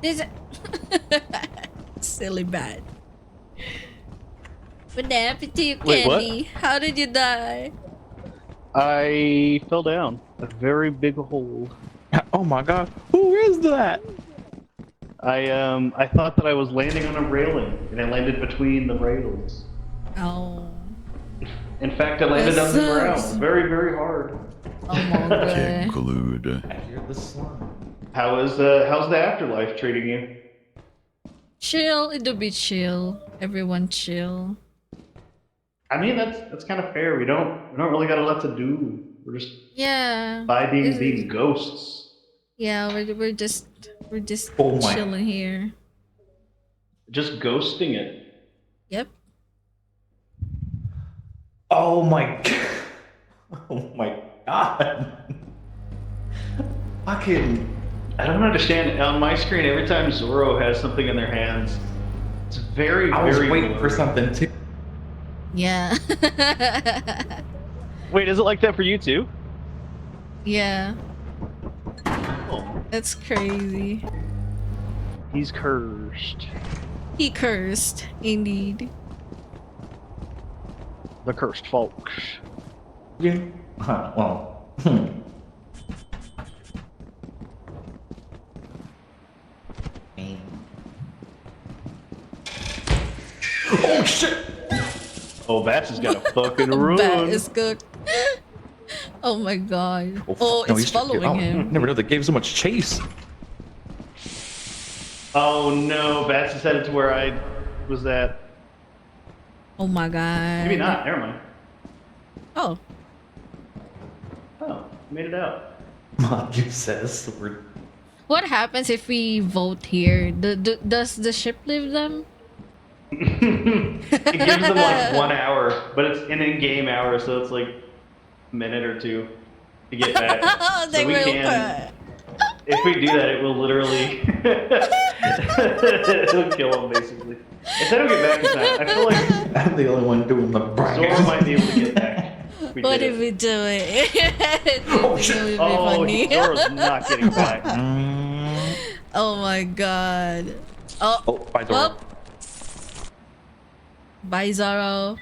This silly bad. What happened to you, Wait, what? Candy? How did you die? I fell down a very big hole. Oh my god, who is that? I thought that I was landing on a railing, and I landed between the rails. Oh. In fact, I landed That on the sucks. ground very, very hard. Oh my god. Conclude. I hear the slime. How's the afterlife treating you? Chill, it'll be chill. Everyone chill. I mean, that's kind of fair. We don't really got a lot to do. We're just Yeah. being ghosts. Yeah, we're just Oh my. chilling here. Just ghosting it. Yep. Oh my god. Oh my god. Fucking. I don't understand. On my screen, every time Zorro has something in their hands, it's very, I was very waiting for blurry. something too. Yeah. Wait, is it like that for you too? Yeah. Oh, That's crazy. he's cursed. He cursed, indeed. The cursed folks. Yeah. Well. Oh shit! Oh, Bats has got a fucking run. Bat is good. Oh my god. Oh, No, it's he's- following oh, him. Never know they gave so much chase. Oh no, Bats is headed to where I was at. Oh my god. Maybe not. Never mind. Oh. Oh, made it out. Maju says the word. What happens if we vote here? Does the ship leave them? It gives them like 1 hour, but it's an in-game hour, so it's like a minute or two to get back. They so we will can. If we do that, it will literally it'll kill them basically. If they don't get back in time, I feel like I'm the only one doing the bragging. Zora might be able to get back. We What did if it. we do it? Oh, It shit. would be Oh, funny. Zora's not getting back. Oh my god. Oh, Oh, bye, Zora. well. Bye, Zoro.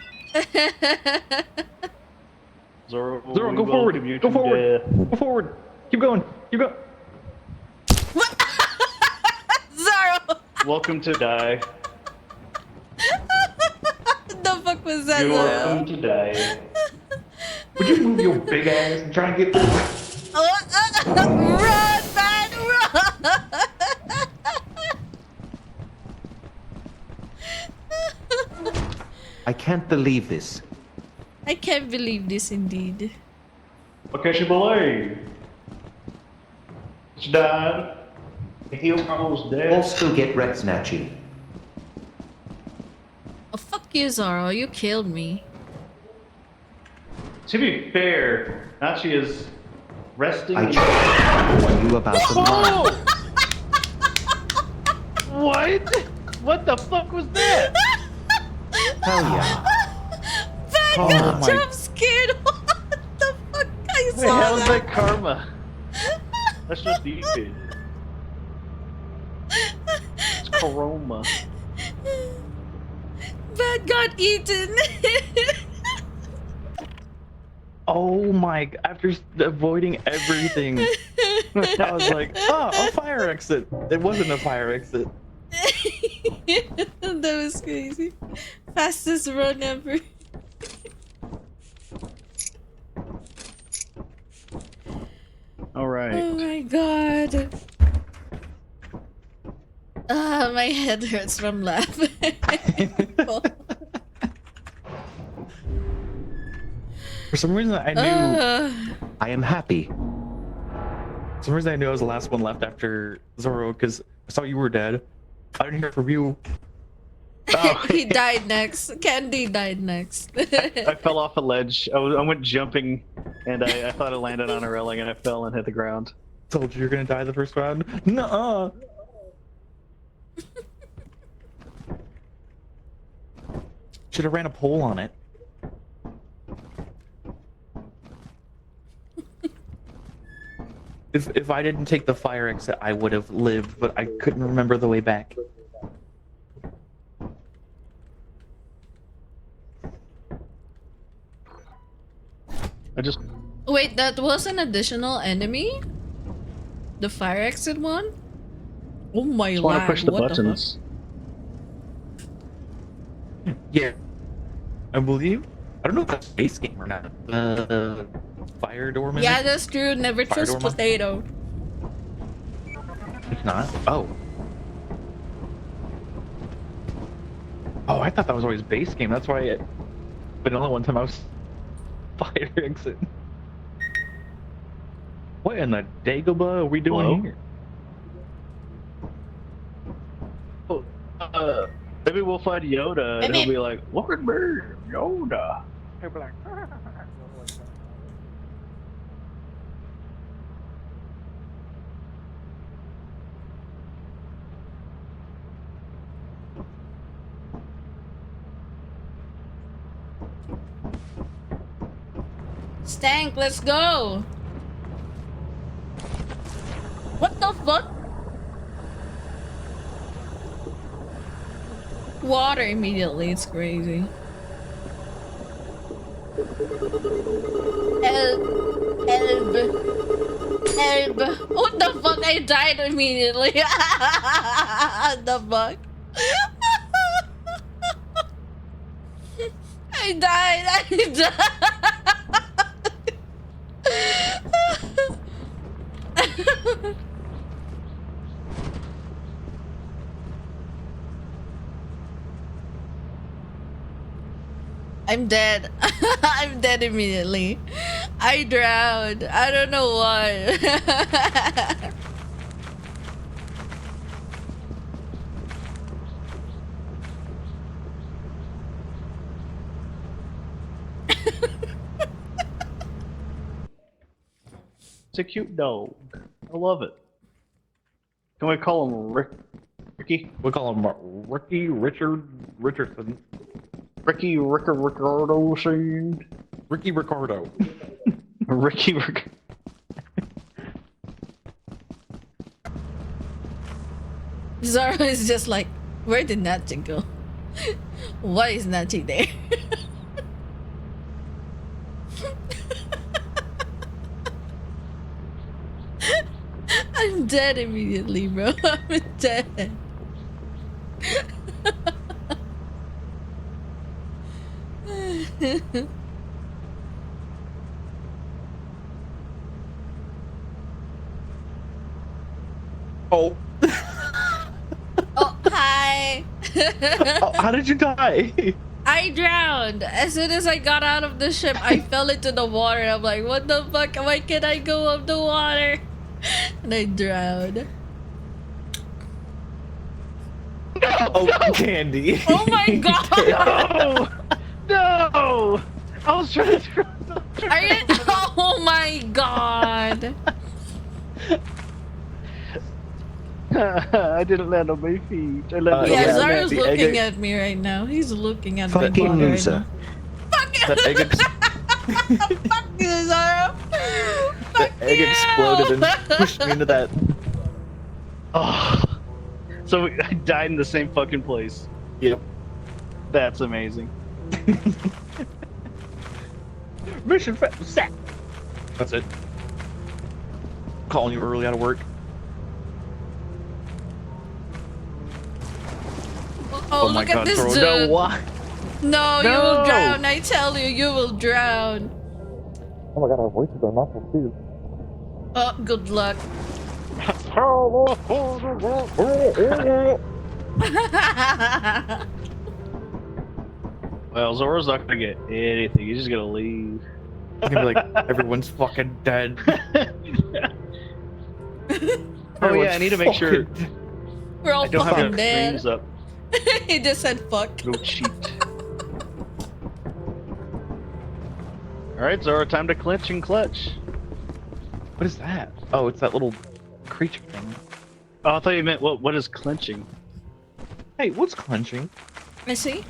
Zora, Zora, we go forward. welcome you Go to forward. death. Go forward. Keep going. Keep going. Zoro! Welcome to die. The fuck was that, You're Zoro? welcome to die. Would you move your big ass and try and get Run, man, run! I can't believe this. I can't believe this indeed. What can she believe? She died. The hero's dead. All still get wrecked, Natchy. Oh, fuck you, Zara. You killed me. To be fair, Nachi is resting. I just warn you about the mine. What? What the fuck was that? Hell yeah. Bad Oh got my- jump scared. What the fuck? I The saw hell is that. that karma? That's just evil. It's Coroma. Bad got eaten. Oh my! After avoiding everything, I was like, "Oh, a fire exit." It wasn't a fire exit. That was crazy. Fastest run ever. All right. Oh my god. My head hurts from laughing. For some reason, I knew. I am happy. For some reason, I knew I was the last one left after Zoro because I saw you were dead. I didn't hear from you. Oh, He died next. Candy died next. I fell off a ledge. I went jumping, and I thought I landed on a railing, and I fell and hit the ground. Told you you're gonna die the first round. Nuh-uh. Should have ran a poll on it. If I didn't take the fire exit, I would have lived, but I couldn't remember the way back. I just Wait, that was an additional enemy? The fire exit one? Oh my want to lag, push the what buttons. Yeah, I believe. I don't know if that's a base game or not. Fire door the fuck? mimic? Yeah, that's true. Never Fire trust door potato. It's not. Oh. Oh, I thought that was always base game. That's why it. But only one time I was fire exit. What in the Dagobah are we doing Hello? here? Maybe we'll find Yoda, and he'll be like, "Look at me, Yoda." He'll be like, Stank, let's go! What the fuck? Water immediately, it's crazy. Elb. What the fuck? I died immediately. What the fuck? I died. I'm dead. I'm dead immediately. I drowned. I don't know why. It's a cute dog. I love it. Can we call him Ricky? We call him Ricky Richardson. Ricky Ricardo scene. Ricky Ricardo. Ricky Ricardo. Zara is just like, where did Nachi go? Why is Nachi there? I'm dead immediately, bro. I'm dead. Oh. Oh, hi. Oh, how did you die? I drowned. As soon as I got out of the ship, I fell into the water. I'm like, what the fuck? Why can't I go up the water? And I drowned. Oh, Candy. Oh my god! No! I was trying to. Are you? Oh my god! I didn't land on my feet. I landed Yeah, on my Zara's the looking egg- at me right now. He's looking at Fucking my body right loser. now. Fuck you! The egg, Fuck you, Zara! the egg exploded and pushed me into that. Oh. So I died in the same fucking place. Yep. That's amazing. Mission set. That's it. Calling you early out of work. Oh, my look at god, this Thor. dude. No, why? No, you No. will drown. I tell you, you will drown. Oh my god, our voices are muffled too. Oh, good luck. Well, Zora's not gonna get anything. He's just gonna leave. It's gonna be like, everyone's fucking dead. Oh yeah, I need to make sure We're all I don't have fucking the dead. streams up. He just said fuck. Go cheat. Alright, Zora, time to clinch and clutch. What is that? Oh, it's that little creature thing. Oh, I thought you meant what is clinching? Hey, what's clenching? I see.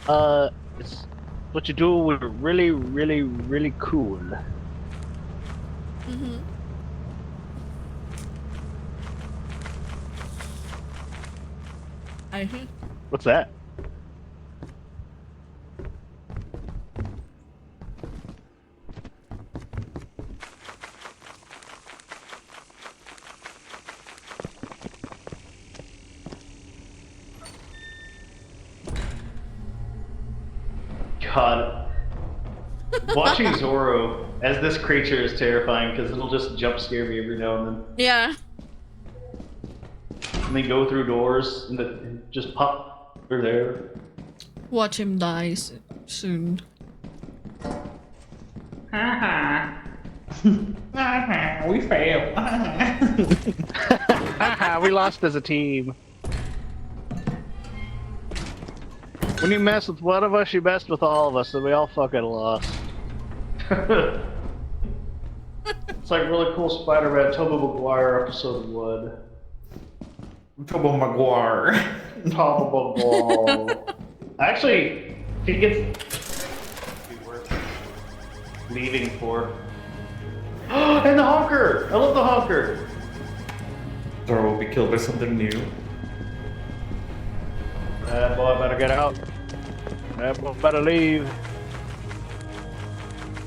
It's what you do with really, really, really cool. Mm-hmm. I see. What's that? God. Watching Zoro as this creature is terrifying because it'll just jump scare me every now and then. Yeah. And they go through doors and just pop. They're there. Watch him die soon. We failed. We lost as a team. When you mess with one of us, you messed with all of us, and we all fucking lost. It's like really cool Spider-Man Tobey Maguire episode 1. Tobo Maguire. Tobey Maguire. Actually, he gets leaving for. And the honker! I love the honker! Zoro will be killed by something new. That boy better get out. That boy better leave.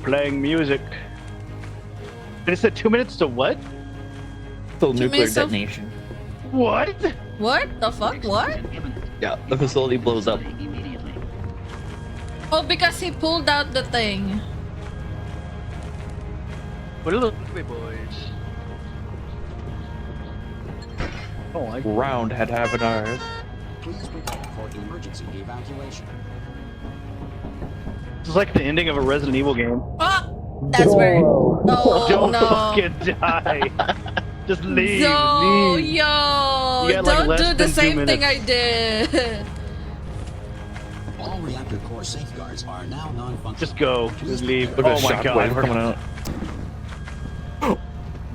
Playing music. And it said 2 minutes to what? Still nuclear minutes of- detonation. What? What the fuck? What? Yeah, the facility blows up. Oh, because he pulled out the thing. What are those big boys? Oh, I Round had half an hour. Please prepare for emergency evacuation. This is like the ending of a Resident Evil game. Oh, that's where. Oh Don't no. fucking die. Just leave. No, leave. yo, You got, like, don't less do than the 2 same thing minutes. I did. All reactor core safeguards are now non-functional. Just go. Just leave. Look at Oh the my shockwave god. coming out.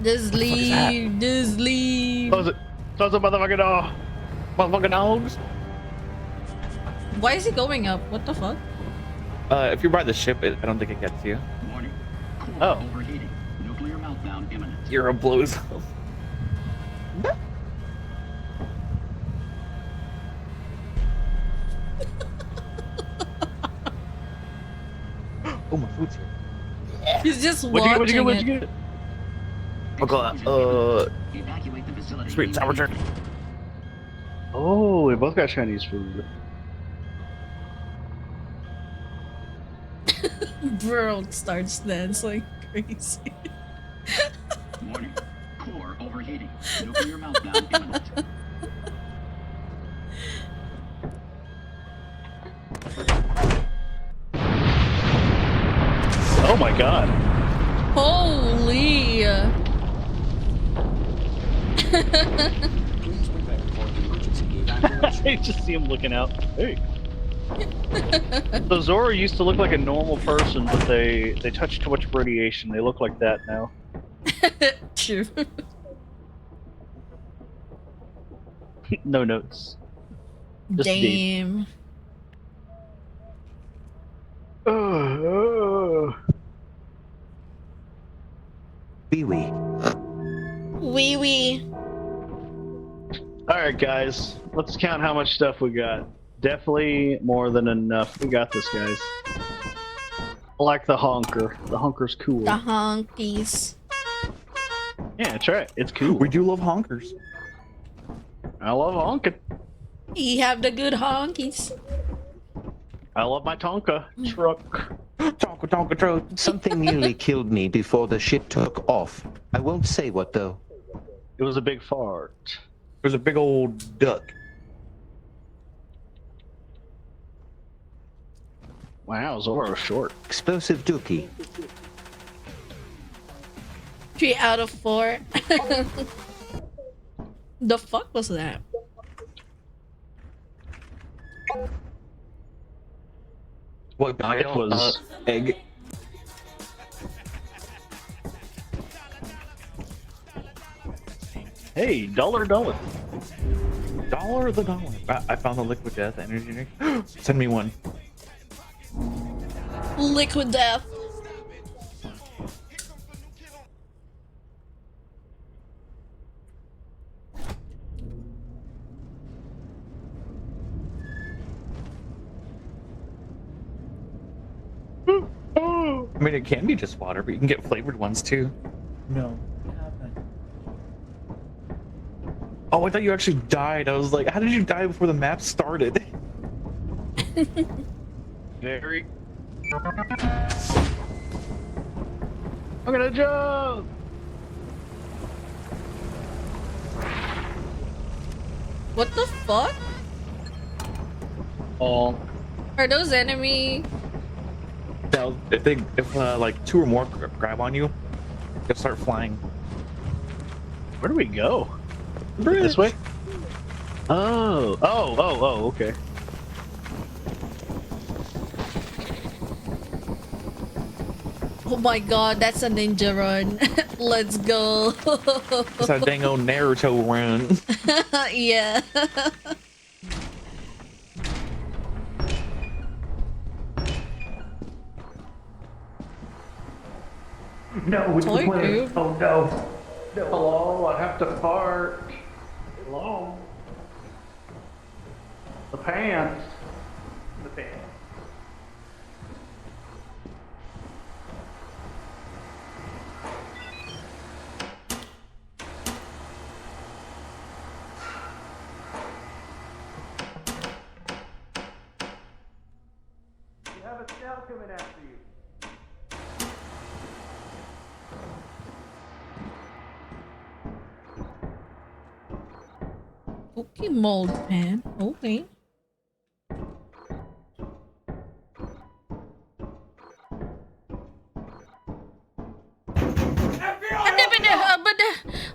Just leave. Just leave. Close it. Close the motherfucking door. Motherfucking dogs. Why is he going up? What the fuck? If you're by the ship, I don't think it gets you. Warning. Core Oh. overheating. Nuclear meltdown imminent. Zero blows up. Oh, my food's here. He's just What'd you get? What'd you get? watching What'd you it. get? Evacuate the facility. Sweet sour turkey. Oh, we both got Chinese food. World starts dancing crazy. Warning. Core overheating. Nuclear meltdown imminent. my god. Holy! Please prepare for emergency evacuation. I just see him looking out. Hey. So Zora used to look like a normal person, but they touch too much radiation. They look like that now. True. No notes. Just Damn. Wee-wee. Wee wee. Alright, guys. Let's count how much stuff we got. Definitely more than enough. We got this, guys. I like the honker. The honker's cool. The honkies. Yeah, that's right. It's cool. We do love honkers. I love honking. You have the good honkies. I love my Tonka truck. Tonka truck. Something nearly killed me before the shit took off. I won't say what though. It was a big fart. It was a big old duck. Wow, Zora was short. Explosive dookie. 3 out of 4. The fuck was that? What guy It was egg? Hey, dollar. Dollar the dollar. I found the liquid death energy drink. Send me one. Liquid death. I mean, it can be just water, but you can get flavored ones too. No. Oh, I thought you actually died. I was like, how did you die before the map started? Very. I'm gonna jump! What the fuck? Oh. Are those enemy? Now, if like 2 or more grab on you, they'll start flying. Where do we go? Bridge. This way? Oh, okay. Oh my god, that's a ninja run. Let's go. It's a dang old Naruto run. Yeah. No, we Toy group. Oh no. Hello, I have to fart. Hello. The pants. The pants. You have a scout coming after you. Okay, mold pan. Okay.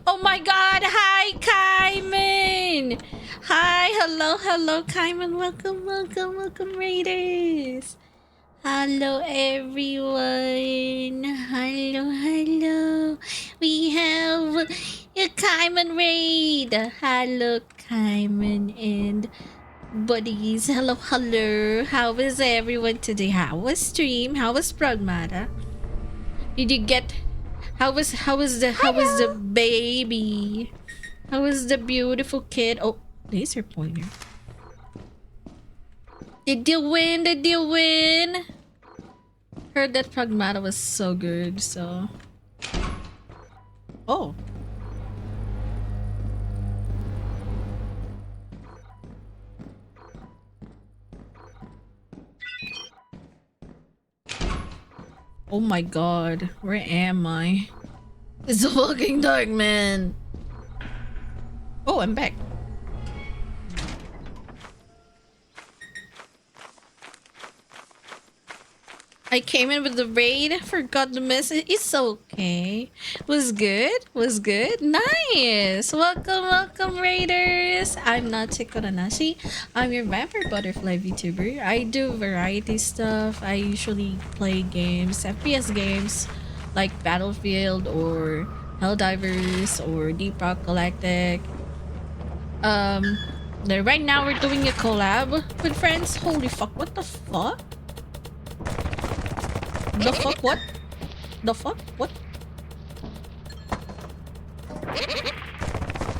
Oh my god, hi Kaiman! Hi, hello Kaiman, welcome Raiders! Hello everyone! Hello! We have a Kaiman raid! Hello Kaiman and buddies, hello! How is everyone today? How was stream? How was Pragmata? Did you get... How was the baby? How was the beautiful kid? Oh, laser pointer. Did you win? Heard that Pragmata was so good, so... Oh. Oh my god, where am I? It's a fucking dark, man. Oh, I'm back. I came in with the raid, forgot the message. It's okay. Was good. Was good. Nice. Welcome, welcome, raiders. I'm not Chikoranashi. I'm your vampire butterfly VTuber. I do variety stuff. I usually play games, FPS games, like Battlefield or Helldivers or Deep Rock Galactic. Right now we're doing a collab with friends. Holy fuck! What the fuck? The fuck? What? The fuck? What?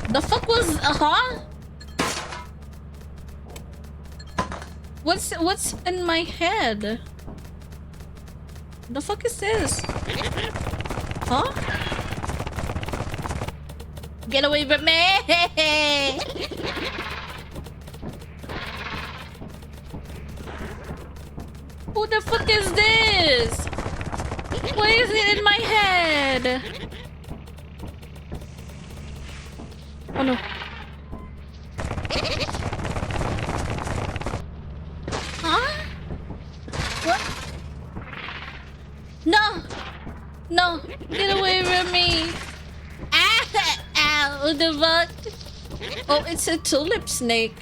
The fuck was huh? What's in my head? The fuck is this? Huh? Get away from me! Who the fuck is this? Why is it in my head? Oh no. Huh? What? No! No! Get away from me! Ah! Ow! What the fuck? Oh, it's a tulip snake.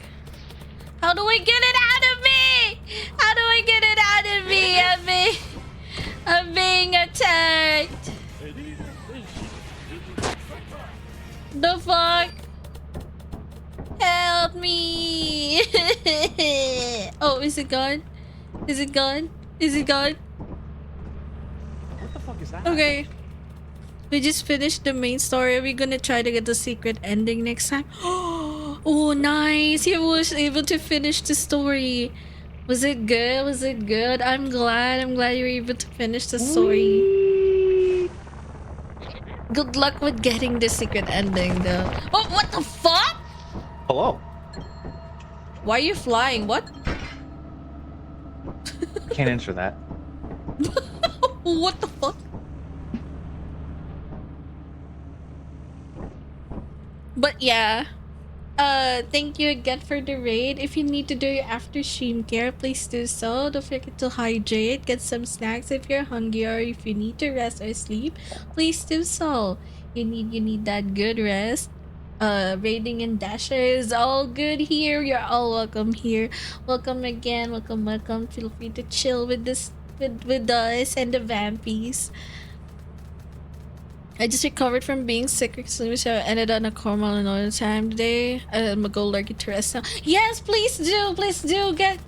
How do I get it out of me? How do I get it out of me? I'm being attacked. The fuck? Help me! Oh, is it gone? Is it gone? Is it gone? What the fuck is that? Okay. We just finished the main story. Are we gonna try to get the secret ending next time? Oh, nice! You was able to finish the story. Was it good? Was it good? I'm glad. I'm glad you were able to finish the story. Good luck with getting the secret ending, though. Oh, what the fuck? Hello. Why are you flying? What? Can't answer that. What the fuck? But yeah. Thank you again for the raid. If you need to do your after stream care, please do so. Don't forget to hydrate, get some snacks if you're hungry, or if you need to rest or sleep, please do so. You need that good rest. Raiding and dasher is all good here. You're all welcome here. Welcome again. Welcome, welcome. Feel free to chill with this with us and the vampies. I just recovered from being sick recently, so I ended on a cornwall another time today. I'm gonna go lurking to rest now. Yes, please do get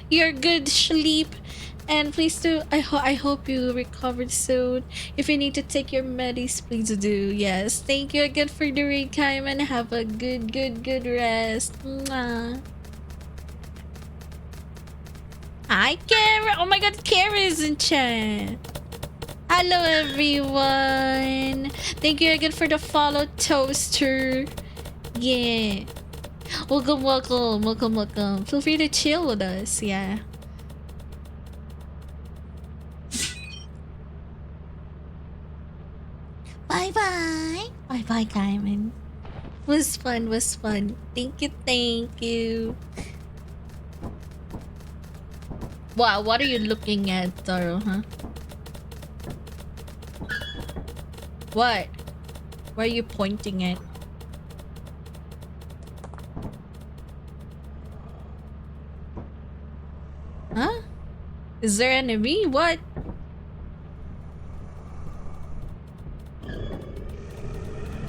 your good sleep, and please do. I hope you recovered soon. If you need to take your medis, please do. Yes, thank you again for the raid, Kaiman. Have a good rest. Mwah. Hi, Kara. Oh my God, Kara is in chat. Hello everyone. Thank you again for the follow, Toaster. Yeah. Welcome. Feel free to chill with us. Yeah. Bye, Kaiman. Was fun. Thank you. Wow, what are you looking at, Taro, huh? What? Where are you pointing at? Huh? Is there an enemy? What?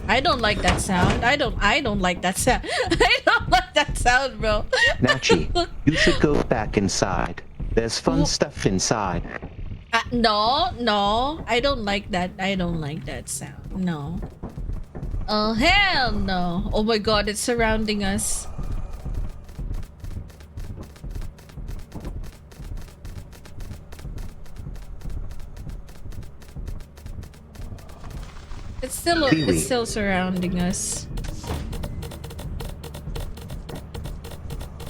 I don't like that sound. I don't like that sound. I don't like that sound, bro. Nachi, you should go back inside. There's fun stuff inside. No. I don't like that. I don't like that sound. No. Oh, hell no. Oh my God, it's surrounding us. It's still surrounding us.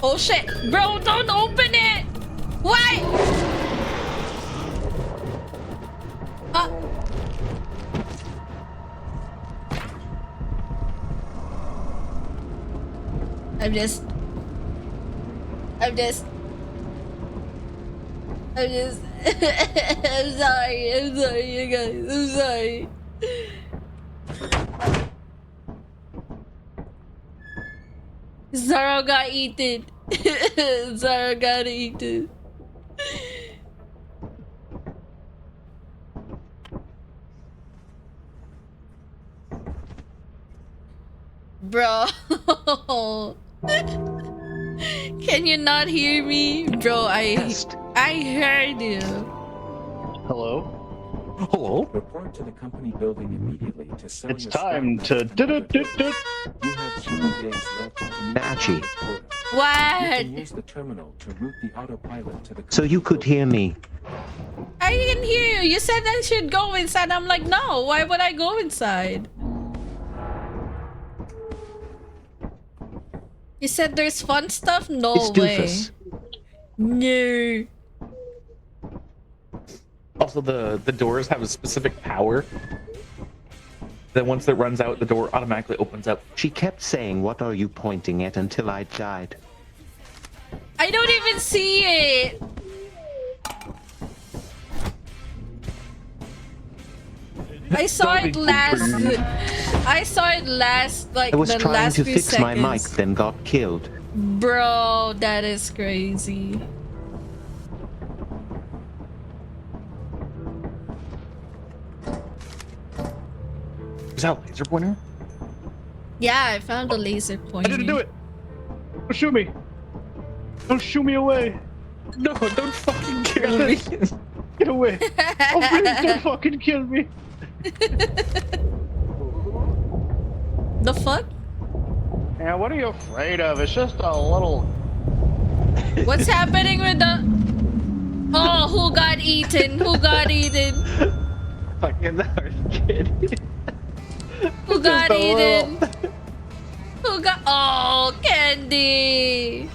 Oh shit! Bro, don't open it! Why? I'm just I'm sorry. I'm sorry, you guys. I'm sorry. Zara got eaten. Zara got eaten. Bro. Can you not hear me? Bro, I heard you. Hello? Hello? Report to the company building immediately to sell It's your time scrap to metal and other do-do-do-do. tools. You have 2 days left to meet Matchy. the quota. You What? can use the terminal to route the autopilot to the So you could hear me. I didn't hear you. You said I should go inside. I'm like, no. Why would I go inside? You said there's fun stuff? No It's way. doofus. No. Also, the doors have a specific power. Then once it runs out, the door automatically opens up. She kept saying, "What are you pointing at?" until I died. I don't even see it. I saw it last. I saw it last, like I was the trying last to few fix my seconds. mic, then got killed. Bro, that is crazy. Is that a laser pointer? Yeah, I found the laser pointer. I didn't do it! Don't shoot me! Don't shoo me away! No, don't fucking kill me! Get away! Oh, please don't fucking kill me! The fuck? Yeah, what are you afraid of? It's just a little... What's happening with the... Oh, who got eaten? Who got eaten? Fucking kid. Who got eaten? Who got... Oh, Candy!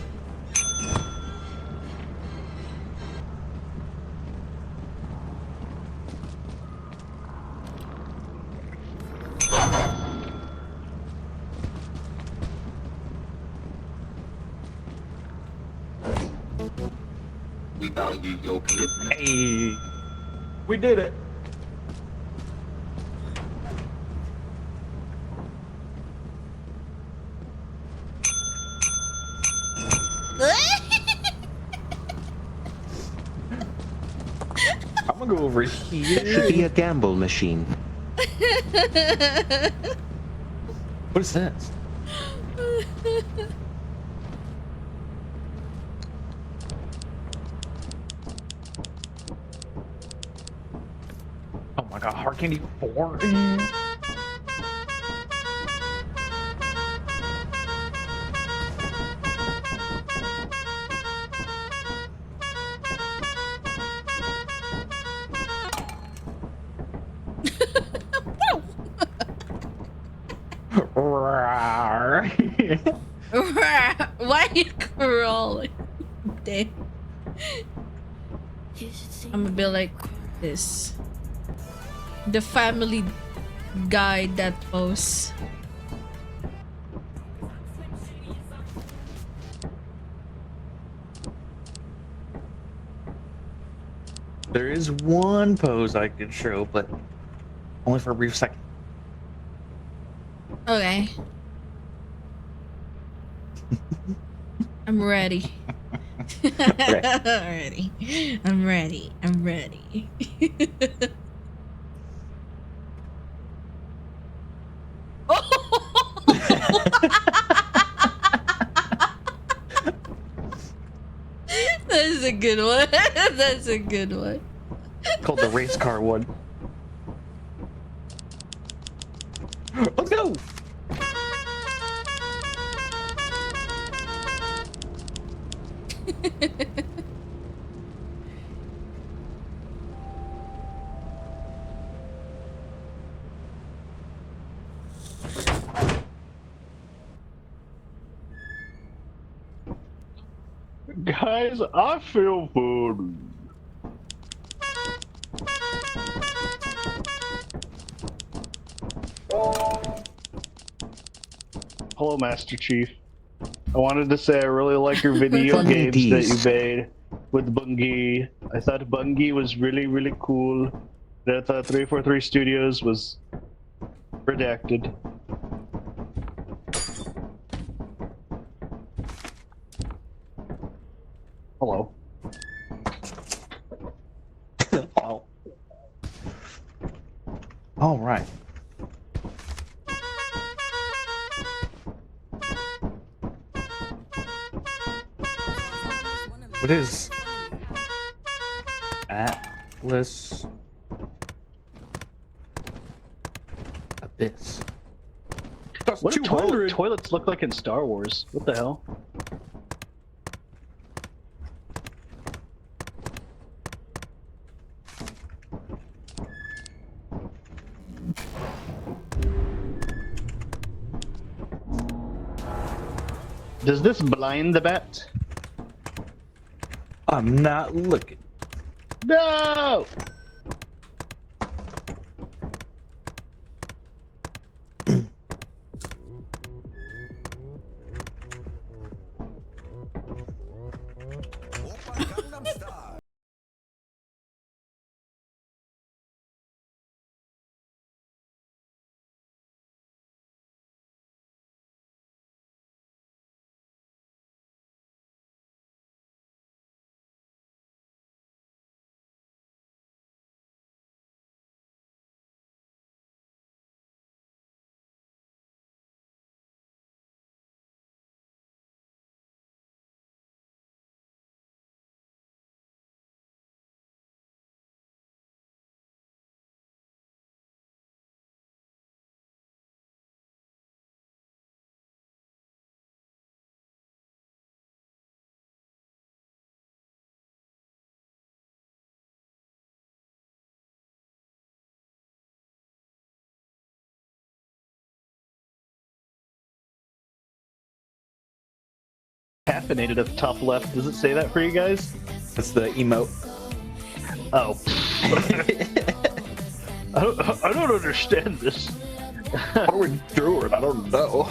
We value your commitment. Hey, we did it. I'm gonna go over here. Should be a gamble machine. What is this? Oh my god, Hard Candy 4? Why are you crawling? Damn. I'm gonna be like this. The Family Guy that posts. There is one pose I could show, but only for a brief second. Okay. I'm ready. Ready. I'm ready. I'm ready. That's a good one. That's a good one. Called the race car one. Oh no! Guys, I feel food. Hello, Master Chief. I wanted to say I really like your video Funny games that D's. you made. with Bungie. I thought Bungie was really cool. And I thought 343 Studios was redacted. Hello. Oh. All right. What is Atlas Abyss? That's What do 200. toilets look like in Star Wars? What the hell? Does this blind the bat? I'm not looking. No! Caffeinated at the top left. Does it say that for you guys? That's the emote. Oh. I don't understand this. What are we doing? I don't know.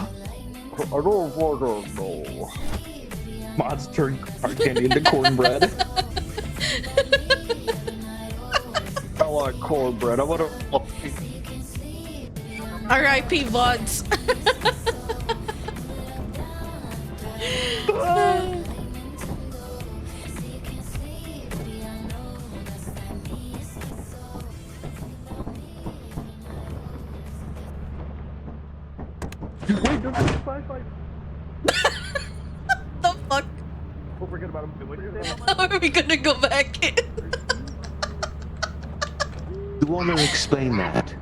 I don't know. Mods turn hard candy into cornbread. I like cornbread. I want to. R.I.P. VODs. Wait, don't fight. The fuck? Oh, forget about him. How are we gonna go back in? You want to explain that?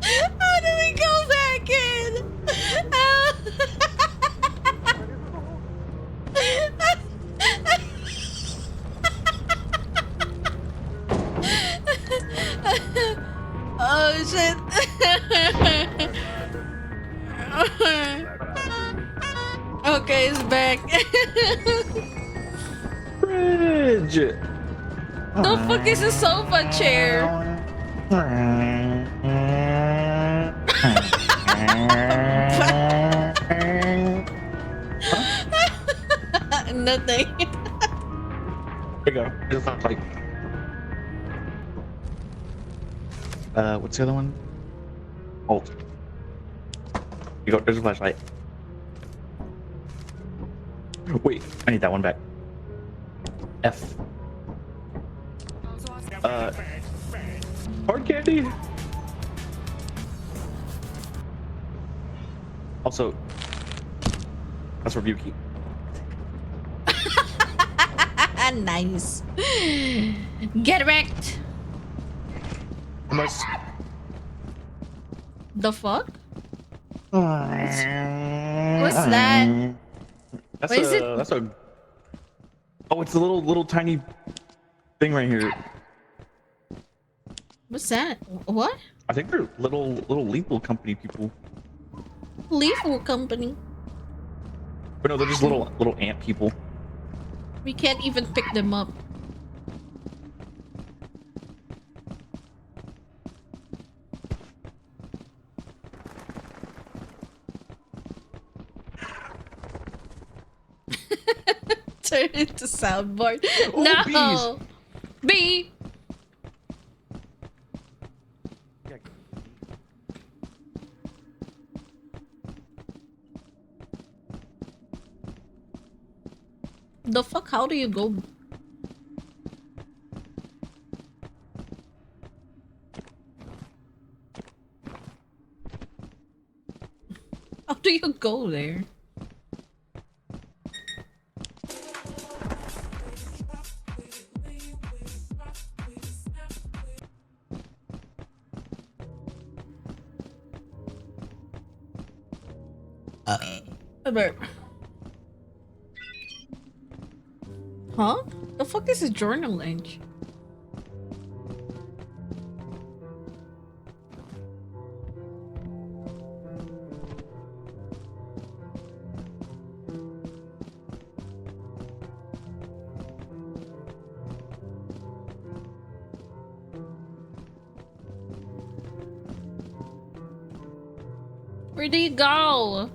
How do we go back in? Oh shit. Okay, it's back. Bridge. The fuck is a sofa chair? Nothing. There you go. It's not like. What's the other one? Alt. You go. There's a flashlight. Wait, I need that one back. F. Hard candy. Also, that's review key. Nice. Get wrecked. Unless. The fuck? What's that? That's What is it? That's a. Oh, it's a little tiny thing right here. What's that? What? I think they're little Lethal Company people. Lethal Company. But no, they're just little ant people. We can't even pick them up. into soundboard. Oh, No! B! The fuck? How do you go? How do you go there? Alert. Huh? The fuck is a journal entry? Where do you go?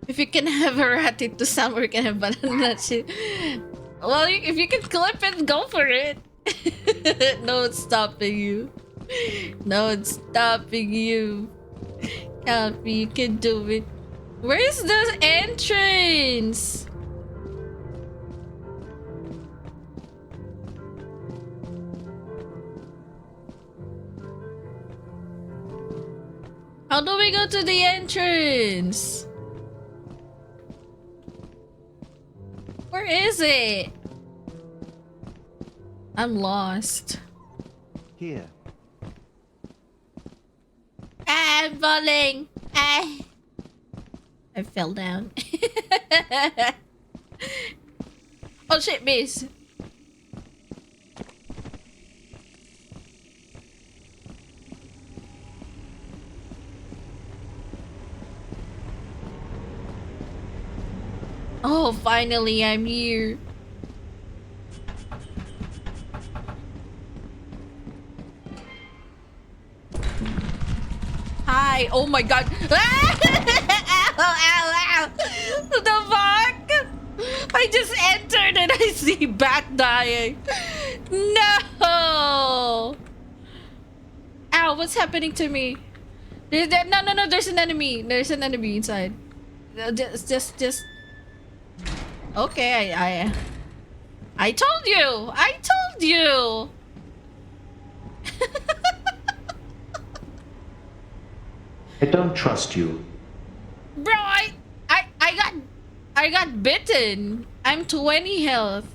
If you can have a rat to somewhere, you can have banana shit. Well, if you can clip it, go for it. No one's stopping you. No one's stopping you. Copy, you can do it. Where's the entrance? How do we go to the entrance? Where is it? I'm lost. Here. Ah, I'm falling. Ah. I fell down. Oh shit, miss. Oh, finally I'm here. Hi. Oh my god. Ow, ow, ow. The fuck? I just entered and I see Bat dying. No. Ow, what's happening to me? No, there's an enemy. There's an enemy inside. Just. Okay, I told you. I told you. I don't trust you. Bro, I got bitten. I'm 20 health.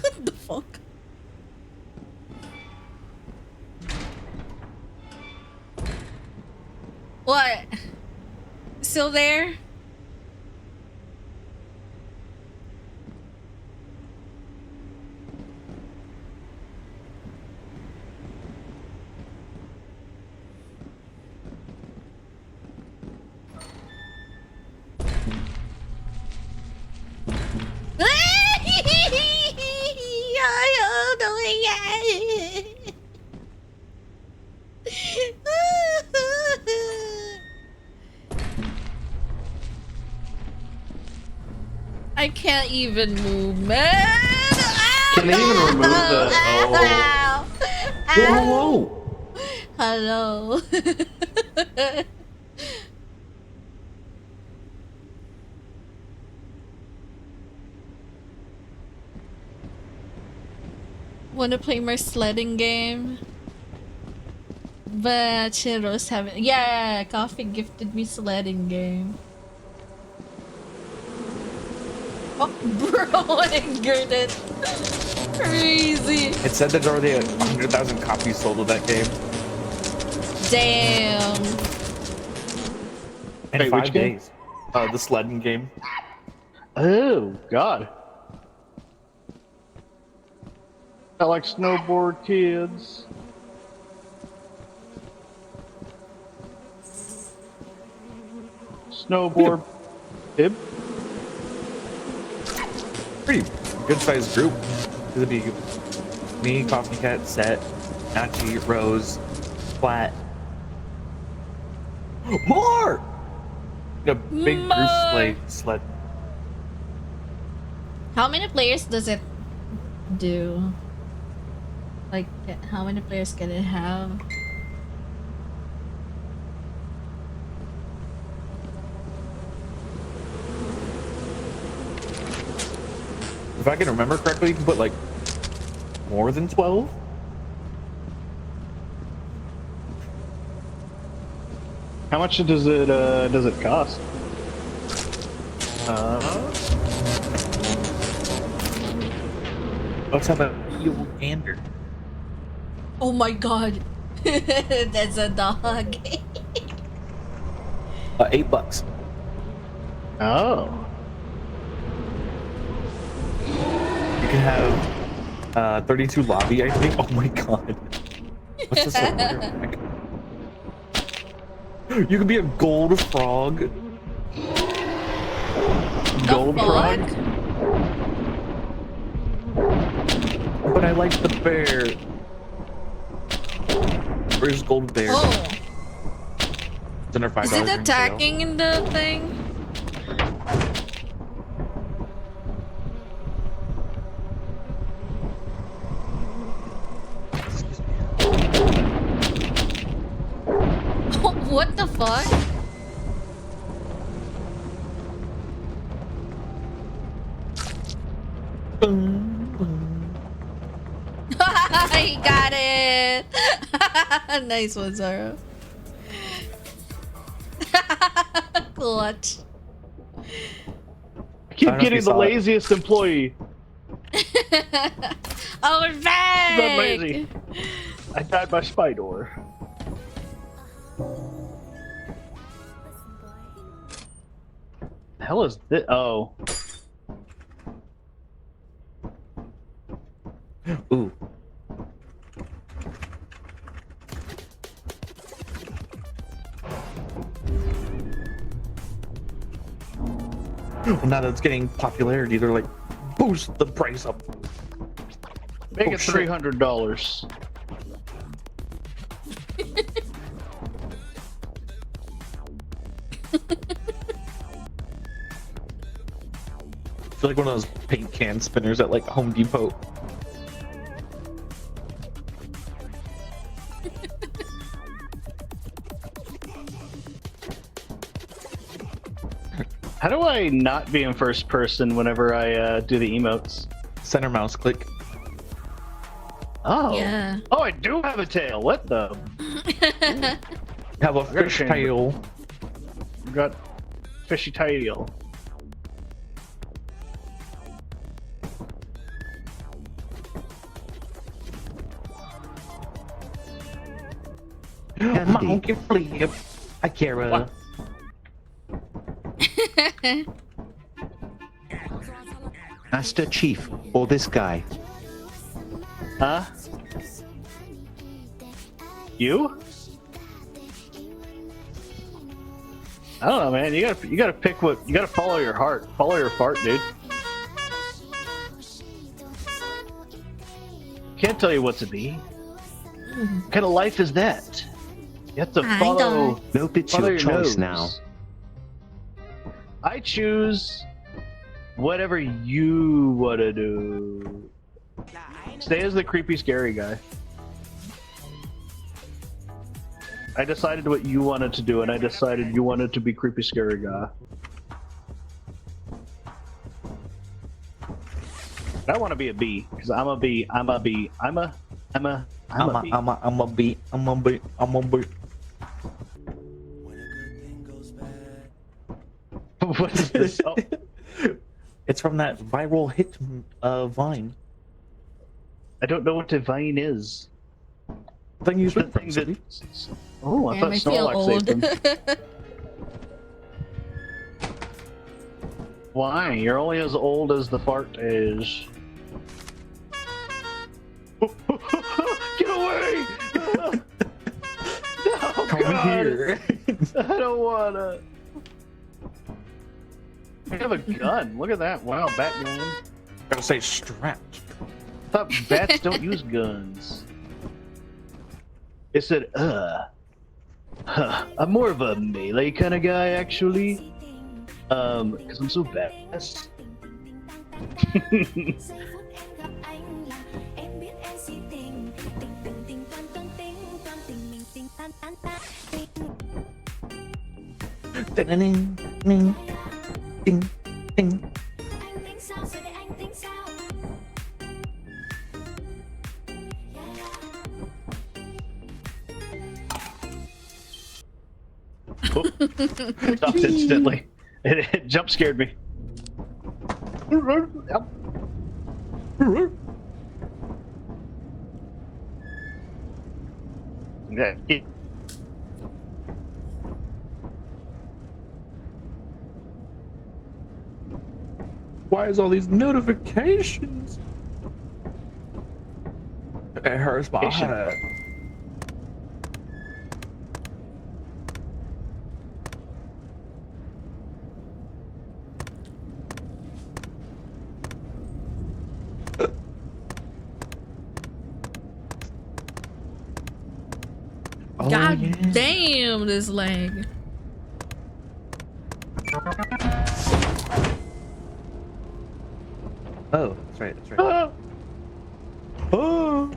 What the fuck? What? Still there? I can't even move, man. Can they even remove the? Oh. Whoa! Hello. Wanna play my sledding game? But Chiros haven't. Yeah, Coffee gifted me sledding game. Oh, bro, angered it. Crazy. It said there's already 100,000 copies sold of that game. Damn. In Wait, 5 which game? days. The sledding game. Oh God. I like snowboard kids. Snowboard. Bib. Pretty good sized group. It'd be Me, Coffee Cat, Set, Nachi, Rose, Flat. More! A big group sled. How many players does it do? Like, how many players can it have? If I can remember correctly, you can put like more than 12. How much does it cost? Let's have a little gander. Oh my god. That's a dog. $8. Oh. You can have 32 lobby, I think. Oh my god. What's this like? You could be a gold frog. Gold frog? But I like the bear. Where's gold bear? Oh. It's under $5. Is it attacking in the thing? What the fuck? He got it! Nice one, Zara. Clutch. I keep getting the laziest employee. Oh, we're back! I'm lazy. I died by Spydor. The hell is this? Oh. Ooh. Well, now that it's getting popularity, they're like, boost the price up. Make it $300. I feel like one of those paint can spinners at like Home Depot. How do I not be in first person whenever I do the emotes? Center mouse click. Oh. Yeah. Oh, I do have a tail. What the? Have a fish tail. Got fishy tail. Monkey flip. I care. Master Chief, or this guy. Huh? You? I don't know, man. You gotta pick what you gotta follow your heart. Follow your fart, dude. Can't tell you what to be. What kind of life is that? You have to follow. Nope, it's follow your choice nose. now. I choose whatever you wanna do. Stay as the creepy, scary guy. I decided what you wanted to do, and I decided you wanted to be creepy, scary guy. I want to be a bee, because I'm a bee. I'm a bee. I'm a bee. What is this? Oh. It's from that viral hit Vine. I don't know what a vine is. I think you The thing that... Oh, I Damn, thought I feel Snorlax saved old. him. Why? You're only as old as the fart is. Get away! No, Come God. here. I don't wanna. I have a gun. Look at that. Wow, Batman. Gotta say strapped. thought bats don't use guns. It said, I'm more of a melee kind of guy, actually. Because I'm so badass. Ding, ding, ding, ding. Stopped instantly. It jump scared me. Yeah. Why is all these notifications? It hurts my head. God damn, this leg. Oh, that's right, that's right. Oh. Oh.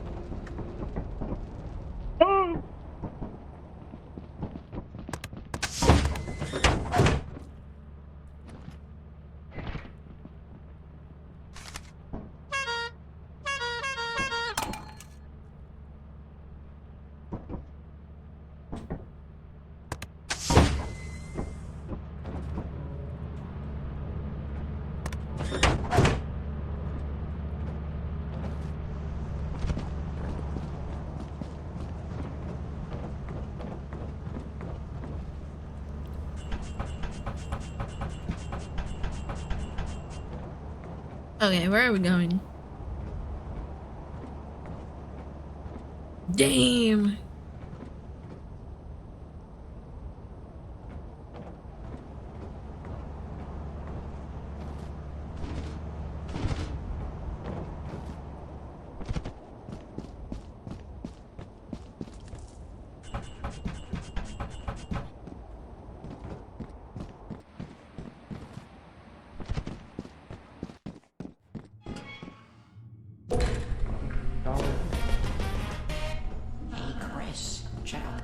Okay, where are we going? Damn. Hey, Chris, check out.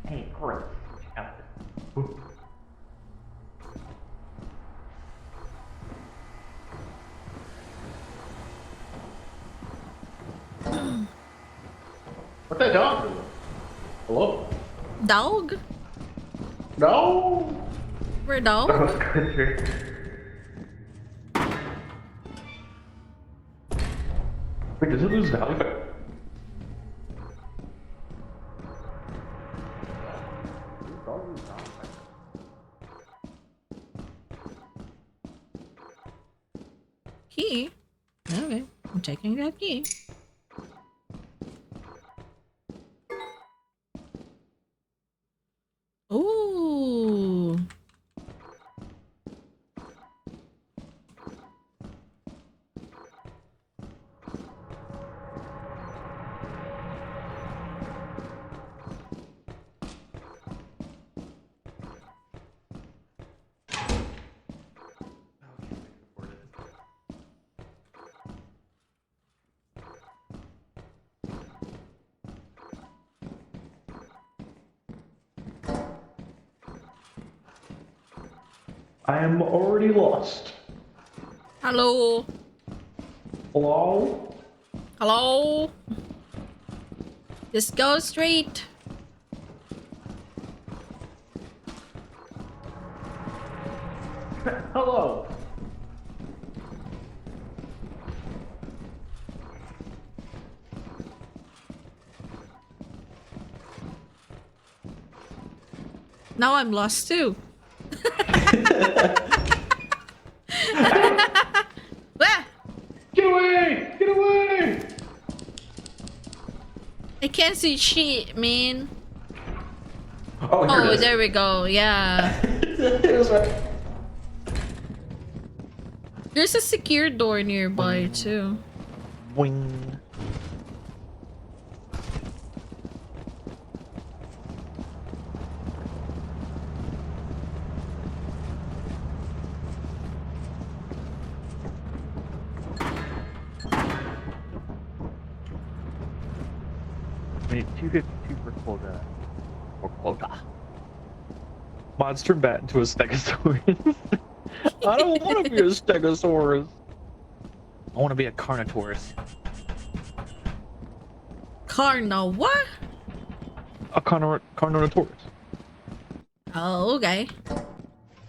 Hey, Chris, check out this. What's that dog doing? Hello? Dog? No. We're dog? That was country. Wait, does it lose value? Key? Okay, I'm checking that key. Ooh. I am already lost. Hello. Hello? Hello. Just go straight. Hello. Now I'm lost too. Ah! Get away! Get away! I can't see shit, man. Oh, here Oh, it is. there we go. Yeah. It was right. There's a secure door nearby too. Boing. I need 252 for quota. Or quota. Mods turn bat into a stegosaurus. I don't want to be a stegosaurus. I want to be a carnotaurus. Carno what? A carnotaurus. Oh, okay. I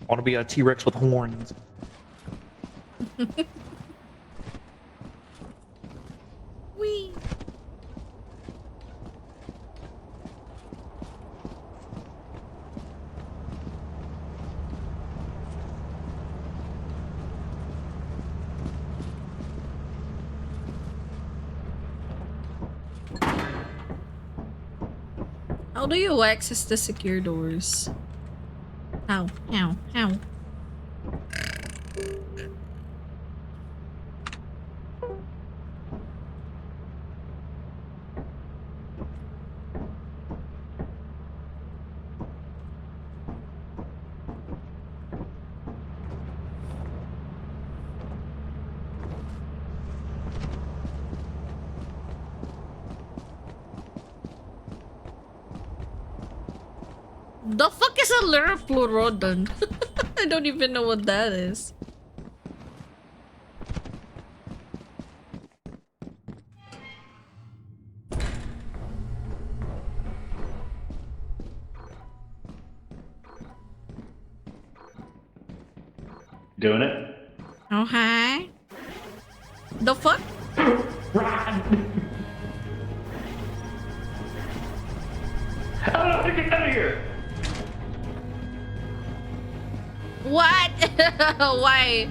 want to be a T-Rex with horns. Wee. How do you access the secure doors? How? How? How? The fuck is a Luraplurodon? I don't even know what that is. Doing it? Oh, hi. The fuck? How do I get out of here? What? Why?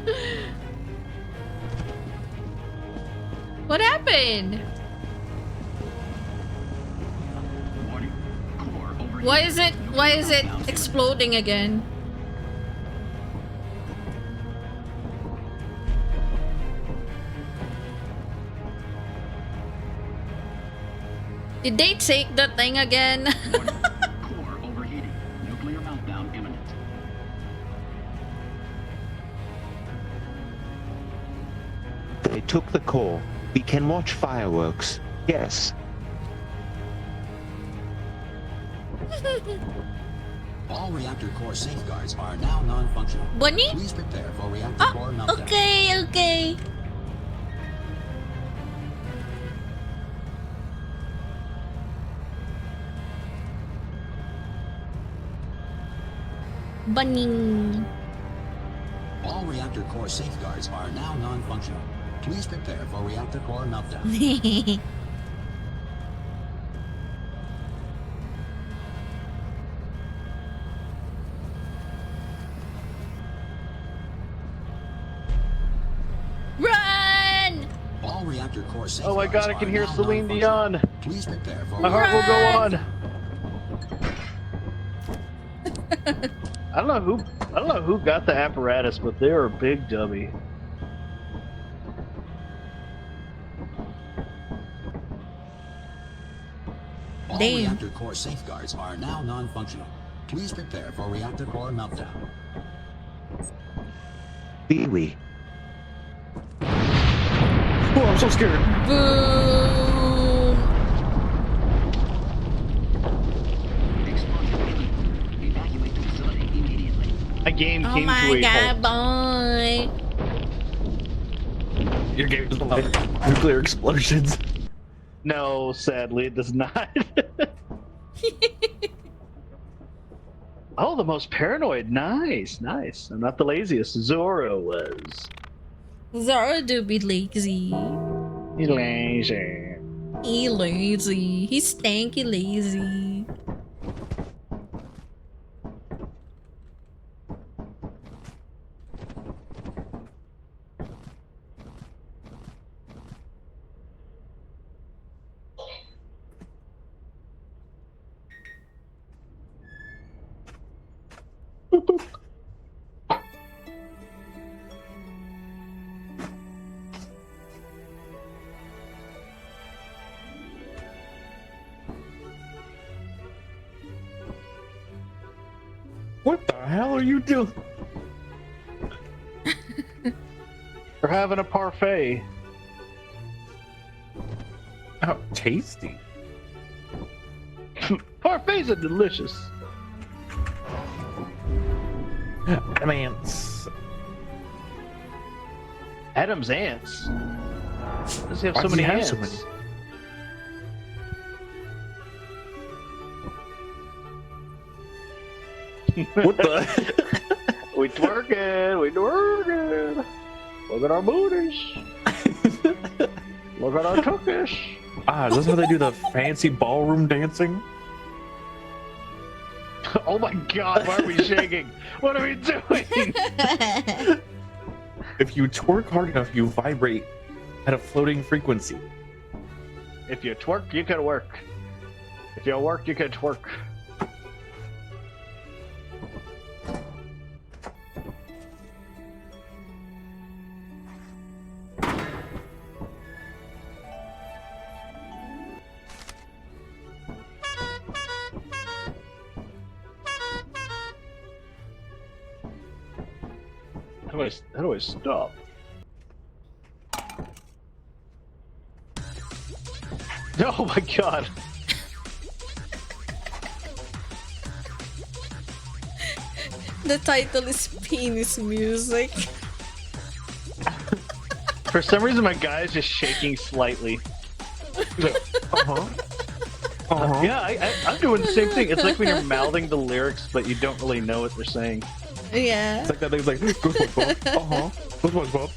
What happened? Why is it exploding again? Did they take the thing again? Core overheating. Nuclear meltdown imminent. They took the core. We can watch fireworks. Yes. All reactor core safeguards are now non-functional. Bunny? Please prepare for reactor core meltdown. Okay, okay. Bunny. All reactor core safeguards are now non-functional. Please prepare for reactor core meltdown. Run! All reactor core safeguards Oh my god, I can hear are now Celine non-functional. Dion. Please prepare for My heart will go on. I don't know who got the apparatus, but they're a big dummy. All Damn. reactor core safeguards are now non-functional. Please prepare for reactor core meltdown. Pee-wee. Oh, I'm so scared. Boom. Evacuate the facility immediately. My game Oh came to my a god, halt. boy. Your game is like nuclear explosions. No, sadly, it does not. Oh, the most paranoid. Nice, nice. I'm not the laziest. Zoro was. Zara do be lazy. He's lazy. He lazy. He's stanky lazy. What the hell are you doing? We're having a parfait. How tasty. Parfaits are delicious. Ants. Adam's ants. Does he have Why so does he many have ants? so many? What the? We twerking, we twerking. Look at our booties. Look at our tuckish. Ah, is this how they do the fancy ballroom dancing? Oh my god, why are we shaking? What are we doing? If you twerk hard enough, you vibrate at a floating frequency. If you twerk, you can work. If you work, you can twerk. How do I stop? Oh my god. The title is Penis Music. For some reason, my guy is just shaking slightly. Yeah, I'm doing the same thing. It's like when you're mouthing the lyrics, but you don't really know what they're saying. Yeah. It's like that thing's like, go SpongeBob. Go SpongeBob.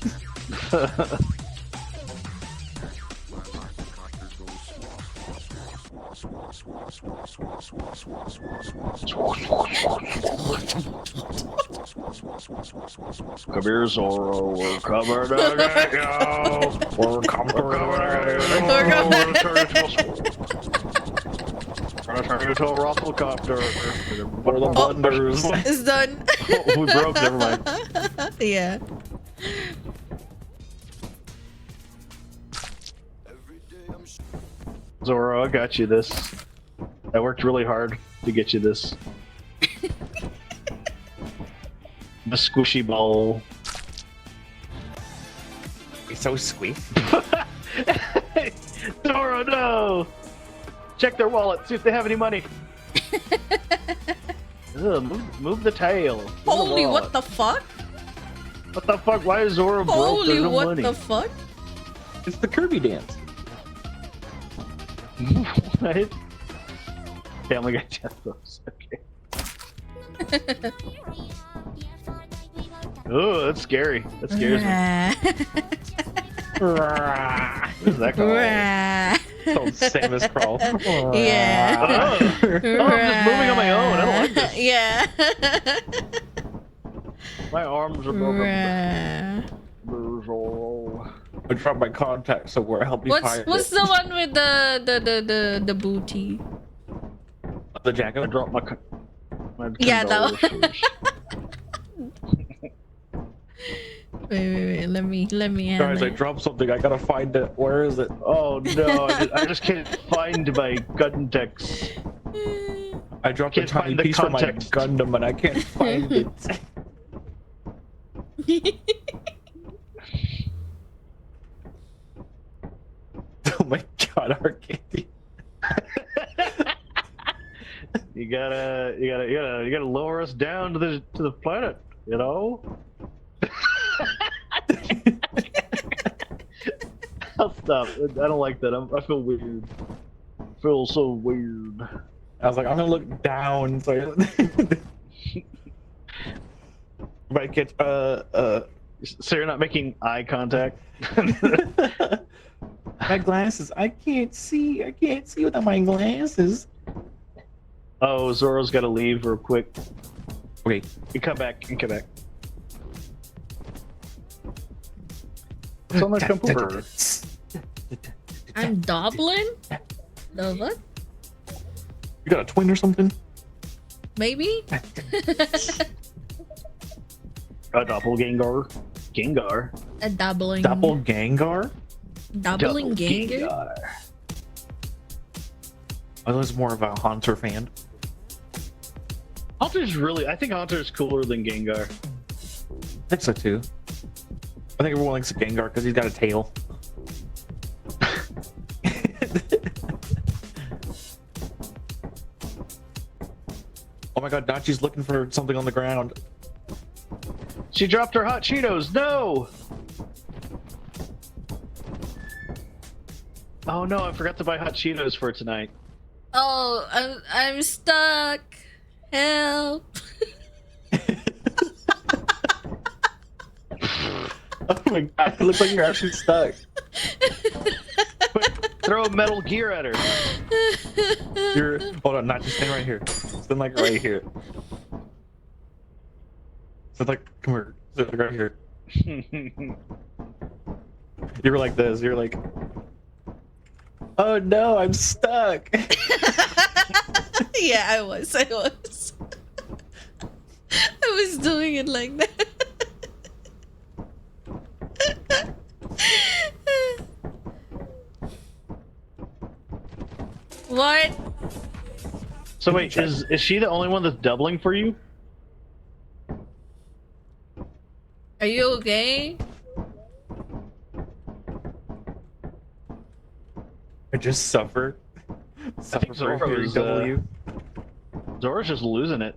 Come here, Zorro. We're coming to get you. We're coming to get you. We're gonna turn you into a Rufflecopter. What are the blunders? It's done. Oh, we broke. Never mind. Yeah. Zorro, I got you this. I worked really hard to get you this. The squishy ball. It's so sweet. Zorro, no! Check their wallet, see if they have any money. Ugh, move the tail. Move the Holy, wallet. what the fuck? What the fuck? Why is Zorro broke? Holy, There's no what money. the fuck? It's the Kirby dance. Right? Family Guy Deathos. Okay. Oh, that's scary. That scares me. What is that called? It's called Samus Crawl. Yeah. Oh, I'm just moving on my own. I don't like this. Yeah. My arms are broken. Zorro. I dropped my contact somewhere. Help me find What's it. the one with the booty? The jacket? I dropped my Yeah, that condolences. Wait. Let me Guys, I animate. dropped something. I gotta find it. Where is it? Oh no, I just can't find my Gundex. I dropped a Can't tiny find the piece from my context. Gundam and I can't find it. Oh my god, Arcady. You gotta lower us down to the planet, you know? I'll stop. I don't like that. I feel weird. I feel so weird. I was like, I'm gonna look down. So I get So you're not making eye contact? my glasses. I can't see. I can't see without my glasses. Oh, Zorro's gotta leave real quick. Okay. You come back. What's on the computer? I'm Dublin? The what? You got a twin or something? Maybe? A doppelganger. Gengar. A doubling. Doppelganger? Doubling ganger? I was more of a Hunter fan. Haunter's really. I think Haunter's cooler than Gengar. I think so too. I think everyone likes Gengar because he's got a tail. Oh my god, Nachi's looking for something on the ground. She dropped her hot Cheetos. No. Oh no, I forgot to buy hot Cheetos for tonight. Oh, I'm stuck. Help. Oh my god, it looks like you're actually stuck. Throw a Metal Gear at her. Hold on, Nachi, stand right here. Stand like right here. Stand like, come here. Stand like right here. You were like this. You're like, oh no, I'm stuck. Yeah, I was. I was doing it like that. What? So wait, is she the only one that's doubling for you? Are you okay? I just suffer. I think Zoro's, Zora's just losing it.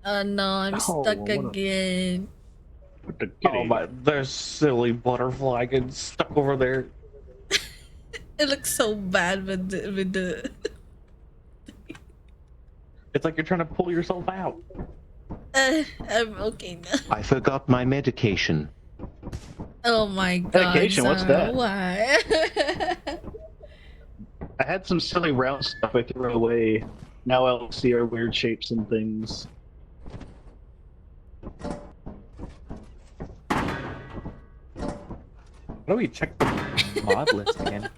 Oh no, I'm stuck again. Oh my, there's silly butterfly getting stuck over there. It looks so bad with the... It's like you're trying to pull yourself out. I'm okay now. I forgot my medication. Oh my god. Medication, what's that? Why? I had some silly round stuff I threw away. Now I'll see our weird shapes and things. How do we check the mod list again?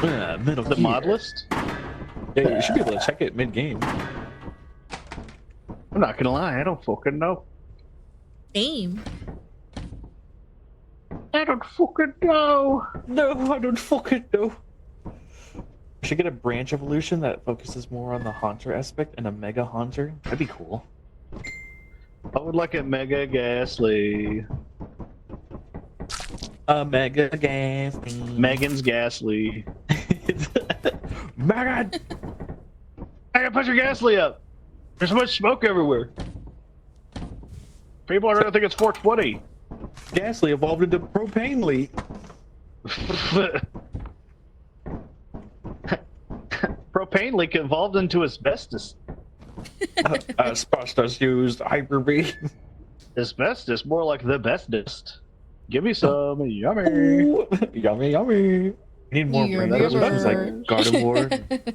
Metal The Gear. mod list? Yeah, you should be able to check it mid-game. I'm not gonna lie, I don't fucking know. Aim. I don't fucking know. No, I don't fucking know. We should get a branch evolution that focuses more on the Haunter aspect and a Mega Haunter. That'd be cool. I would like a Mega Ghastly. A Mega Ghastly. Megan's Ghastly. Megan! I gotta put your Ghastly up! There's so much smoke everywhere. People are gonna think it's 420. Ghastly evolved into Propane Leak. Propane Leak evolved into asbestos. Asbestos used Hyper-B. Asbestos, more like the bestest. Give me some, yummy. Ooh, yummy, yummy. We need more Yummy, branch yummy. evolutions like Gardevoir.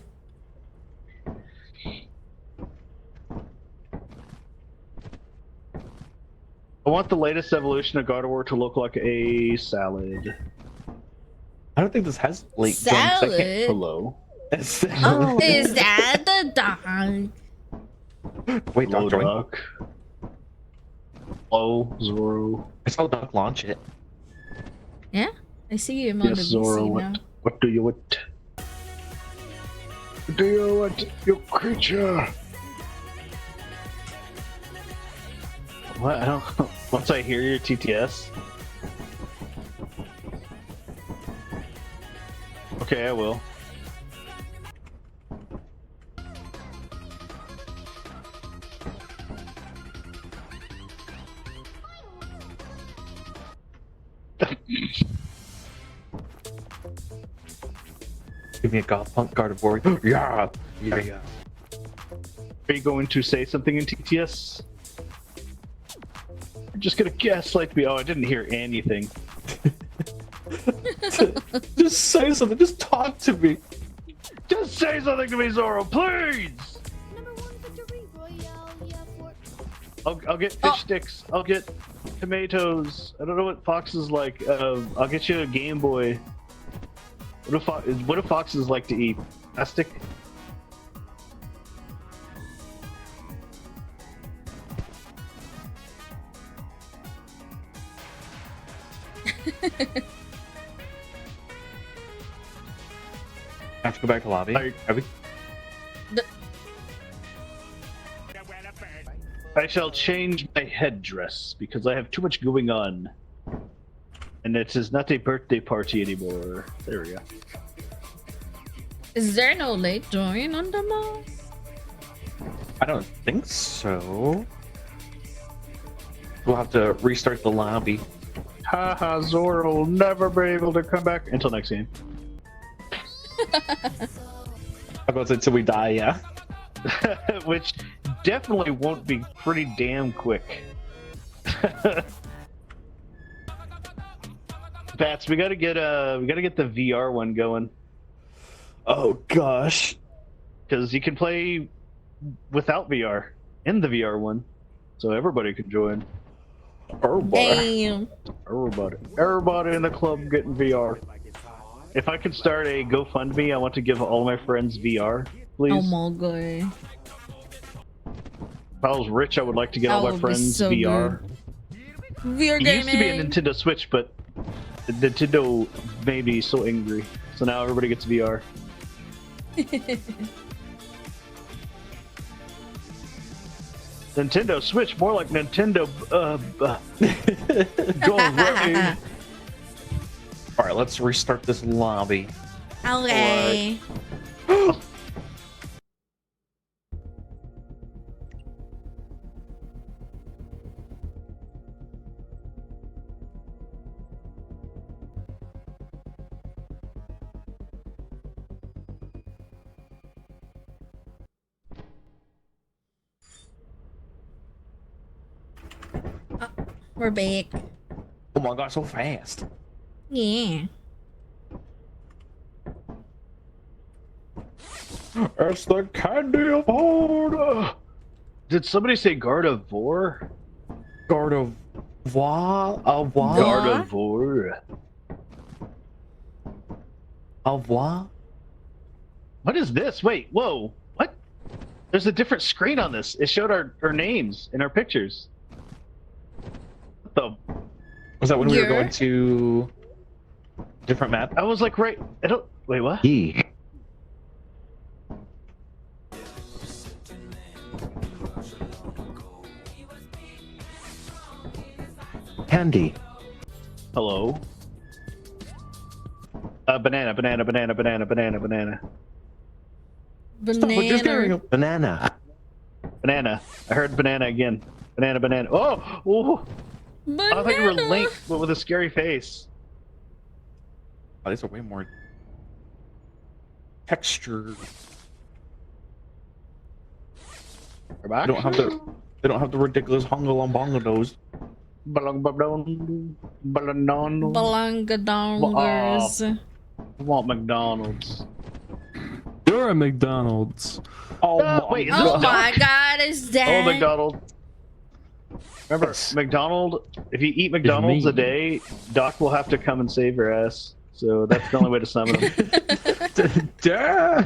I want the latest evolution of Gardevoir to look like a salad. I don't think this has late Salad? jump second. Hello. Oh, is that the dog? Wait, Hello, Doc joined. Duck. Hello, Zoro. I saw Doc launch it. Yeah, I see him on Yes, the Zoro, BC now. what do you want? What do you want, you creature? What? I don't. Once I hear your TTS. Okay, I will. Give me a Goth Punk Gardevoir. Yeah! Yeah, yeah. Are you going to say something in TTS? You're just gonna gaslight me. Oh, I didn't hear anything. Just say something. Just talk to me. Just say something to me, Zoro, please! I'll get fish sticks. I'll get tomatoes. I don't know what Fox is like. I'll get you a Game Boy. What do foxes like to eat? Plastic? I have to go back to lobby. Are we? I shall change my headdress because I have too much going on. And it is not a birthday party anymore. There we go. Is there no late join on the mall? I don't think so. We'll have to restart the lobby. Haha, Zora will never be able to come back until next game. About until we die, yeah. Which definitely won't be pretty damn quick. Bats, we gotta get the VR one going. Oh gosh. Because you can play without VR in the VR one. So everybody can join. Damn. Everybody in the club getting VR. If I could start a GoFundMe, I want to give all my friends VR, please. Oh my god. If I was rich, I would like to get all my friends so VR. VR It used to be a gaming. Nintendo Switch, but Nintendo made me so angry. So now everybody gets VR. Nintendo Switch, more like Nintendo. Go away. All right, let's restart this lobby. Okay. We're back. Oh my god, so fast. Yeah. It's the candy of Horde. Did somebody say Gardevoir? Gardevoir? Gardevoir. Avoir? What is this? Wait, whoa. What? There's a different screen on this. It showed our names in our pictures. What the? Was that when we were going to different map? I was like, right. I don't. Wait, what? Yeah. Candy. Hello. Banana. Banana. Banana. I heard banana again. Banana. Oh! Oh! Banana. I thought you were Link, but with a scary face. Oh, these are way more texture. We're back? They don't have the ridiculous hongalong-bongados. Balangadongers. Balangadongers. I want McDonald's. You're a McDonald's. Oh, wait, is Oh this my Doc? god, is that? Oh, McDonald. Remember, McDonald, if you eat McDonald's me. a day, Doc will have to come and save your ass. So that's the only way to summon him. Damn!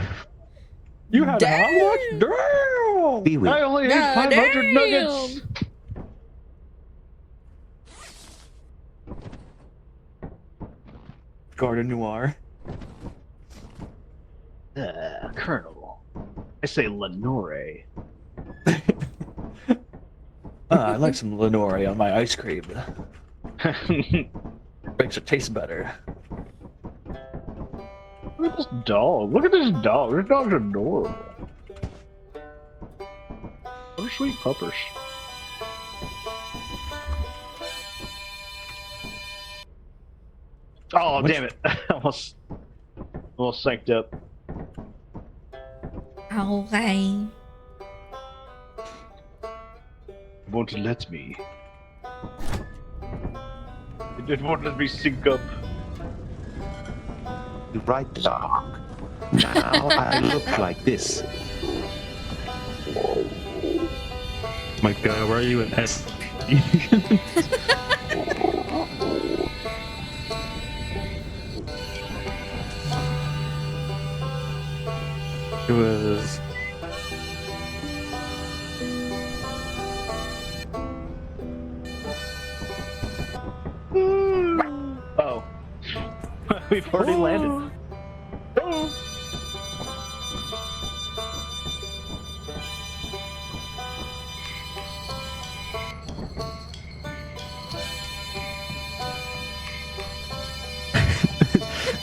You had how much? Damn! Be with. I only ate 500 nuggets! Garde Noir. Colonel. I say Lenore. I like some Lenore on my ice cream. Makes it taste better. Look at this dog. Look at this dog. This dog's adorable. What a sweet puppers. Oh, damn it. almost psyched up. Okay. Won't let me. It won't let me sync up. You right, Doc. Now I look like this. My god, where are you in S? It was. We've already landed. Oh.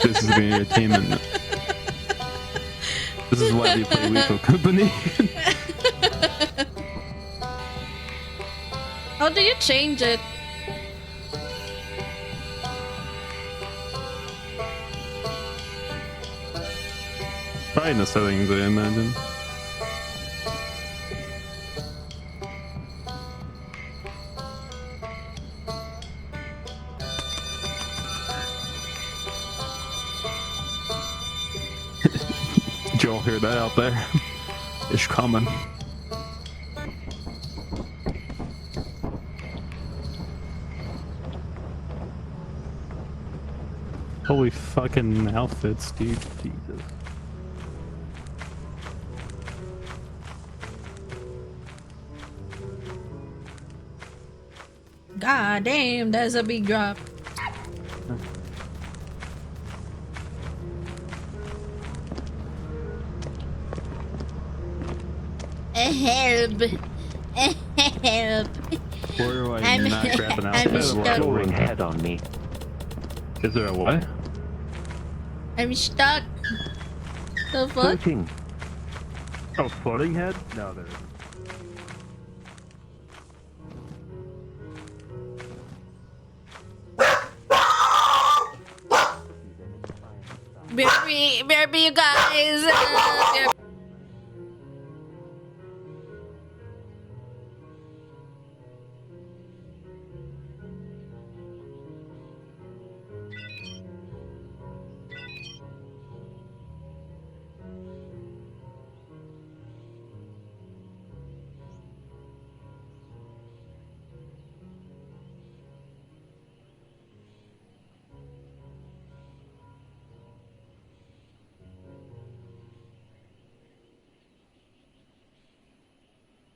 This is the entertainment. This is why we play Lethal Company. How do you change it? Probably in the settings, I imagine. Did you all hear that out there? It's coming. Holy fucking outfits, dude. Jesus. God damn, that's a big drop. Help! Help! Where do I not grab an outfit? I'm stuck. Roaring head on me. Is there a what? I'm stuck. The fuck? Floating. Oh, floating head? No, there isn't. Bear you guys.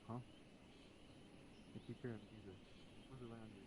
Huh? I keep hearing music. Where's the laundry?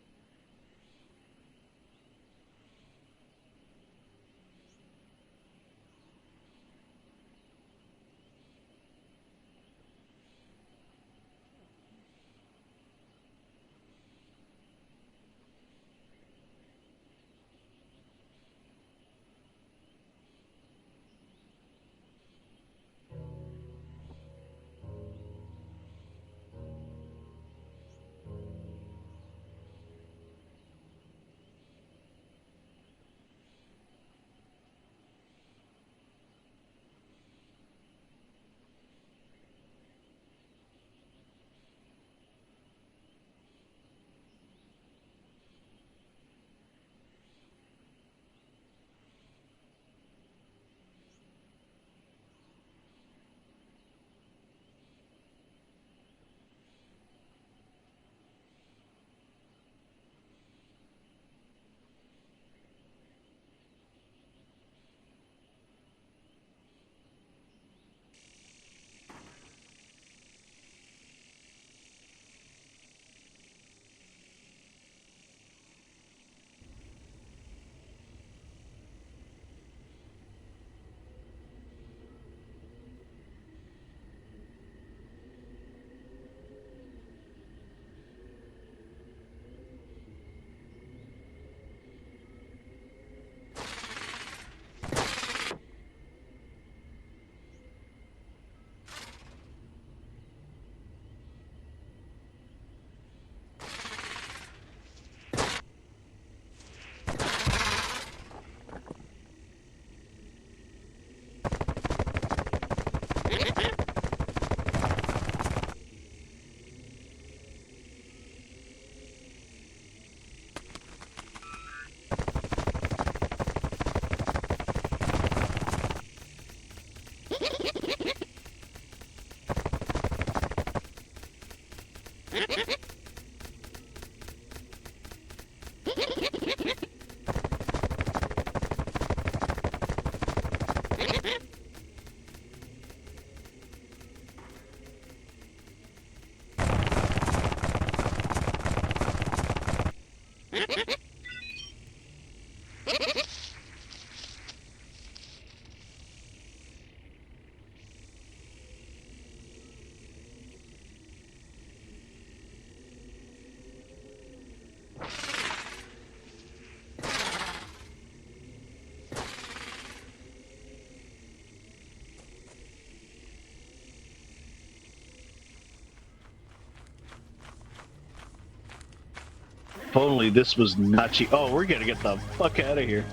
If only this was Nachi. Oh, we're gonna get the fuck out of here.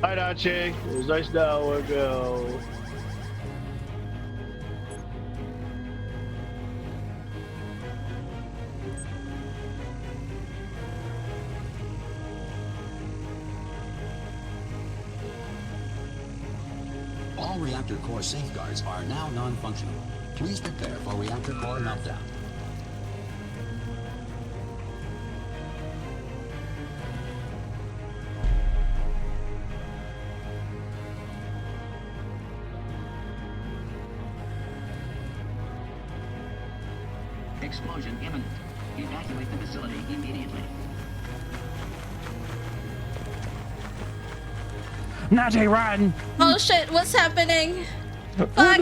Hi, Nachi. It was nice now ago. All reactor core safeguards are now non-functional. Please prepare for reactor core meltdown. Explosion imminent. Evacuate the facility immediately. Najee, run! Oh shit, what's happening? Fuck!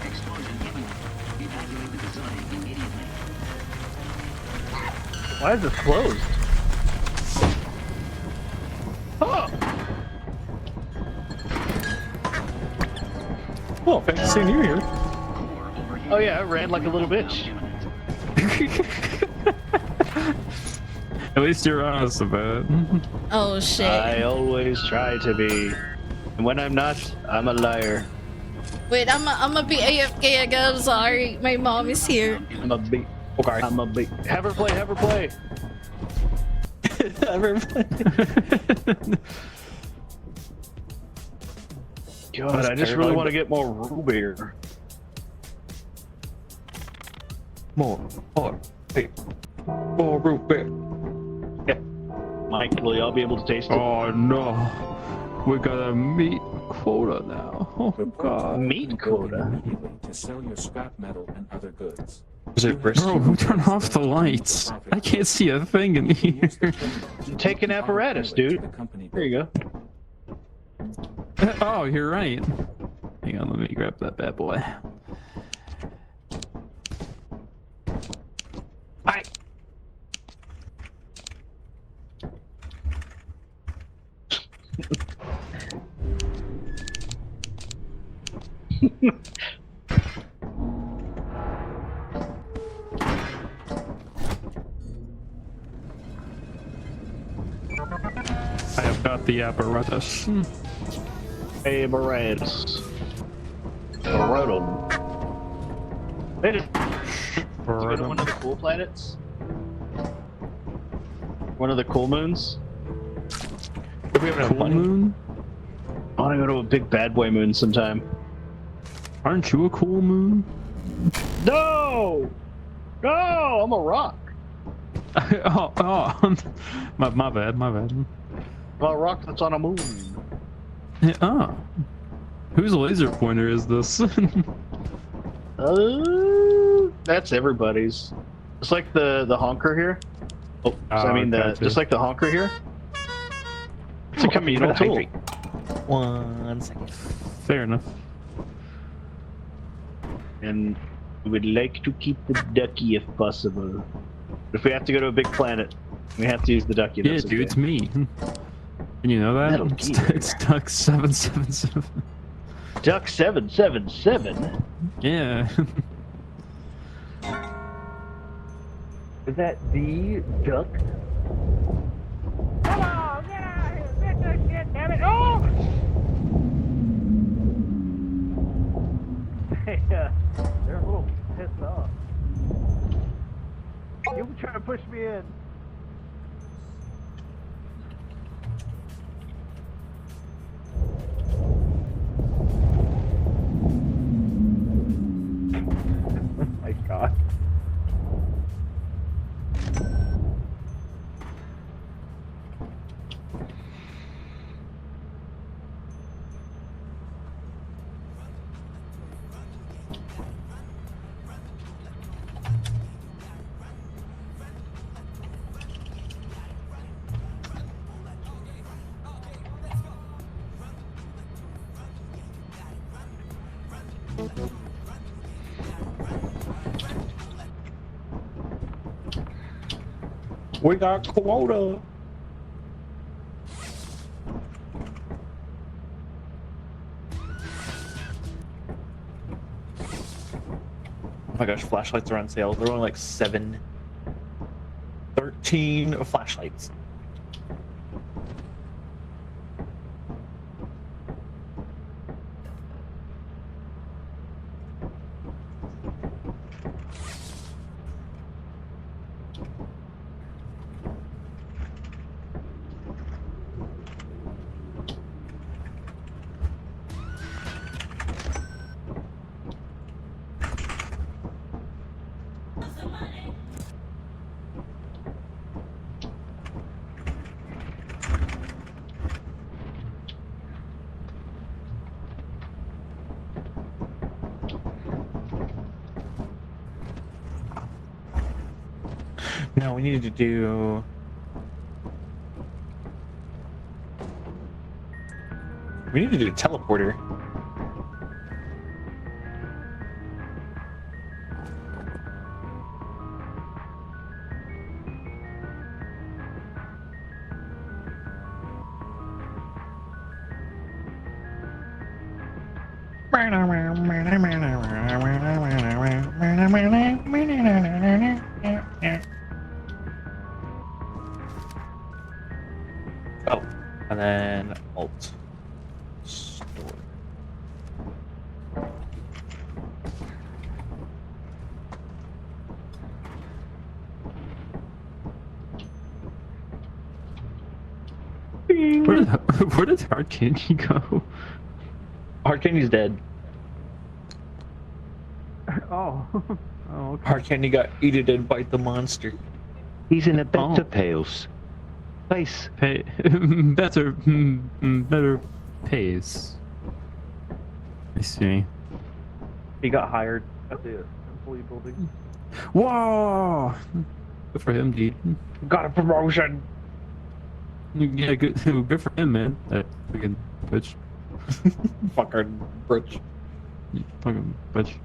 Explosion imminent. Evacuate the facility immediately. Why is this closed? Oh! Oh, fancy seeing you here. Oh yeah, I ran like a little bitch. At least you're honest about it. Oh shit. I always try to be. And when I'm not, I'm a liar. Wait, I'm a be AFK again. I'm sorry. My mom is here. I'm a B. Okay. I'm a B. Have her play, have her play. Have her play. God, I just really want to get more root beer. More root beer. Yeah. Mike, will y'all be able to taste it? Oh no. We got a meat quota now. Oh god. Meat quota? To sell your scrap metal and other goods. Is it brisket? Bro, who turned off the lights? I can't see a thing in here. Take an apparatus, dude. There you go. Oh, you're right. Hang on, let me grab that bad boy. Hi. I have got the apparatus. Apparatus. Rotom. Hey, did you go to one of the cool planets? One of the cool moons? If we have enough Cool money. moon? I want to go to a big bad boy moon sometime. Aren't you a cool moon? No! No! I'm a rock. oh, my bad, my bad. I'm a rock that's on a moon. Oh. Whose laser pointer is this? That's everybody's. It's like the honker here. Oh, I mean gotcha. just like the honker here. It's a communal tool. 1 second. Fair enough. And we would like to keep the ducky if possible. But if we have to go to a big planet, we have to use the ducky. Yeah, That's dude, okay. it's me. Can you know that? Metal It's, Gear. it's Duck 777. Duck 777. Yeah. Is that the duck? Come on, get out of here! Get this shit, damn it! Oh! Hey, they're a little pissed off. You were trying to push me in. Oh my god. We got quota. Oh my gosh, flashlights are on sale. They're only like 13 flashlights. No, we needed to do... We need to do a teleporter. Oh, and then alt. Store. Where did Hard Candy go? Hard Candy's dead. Oh. Oh, okay. Hard Candy got eaten by the monster. He's in a better pails. Place. Pay better pays. I see. He got hired at the employee building. Whoa! Good for him, dude. Got a promotion. Yeah, good for him, man. That fucking bitch. Fucking bitch. You fucking bitch.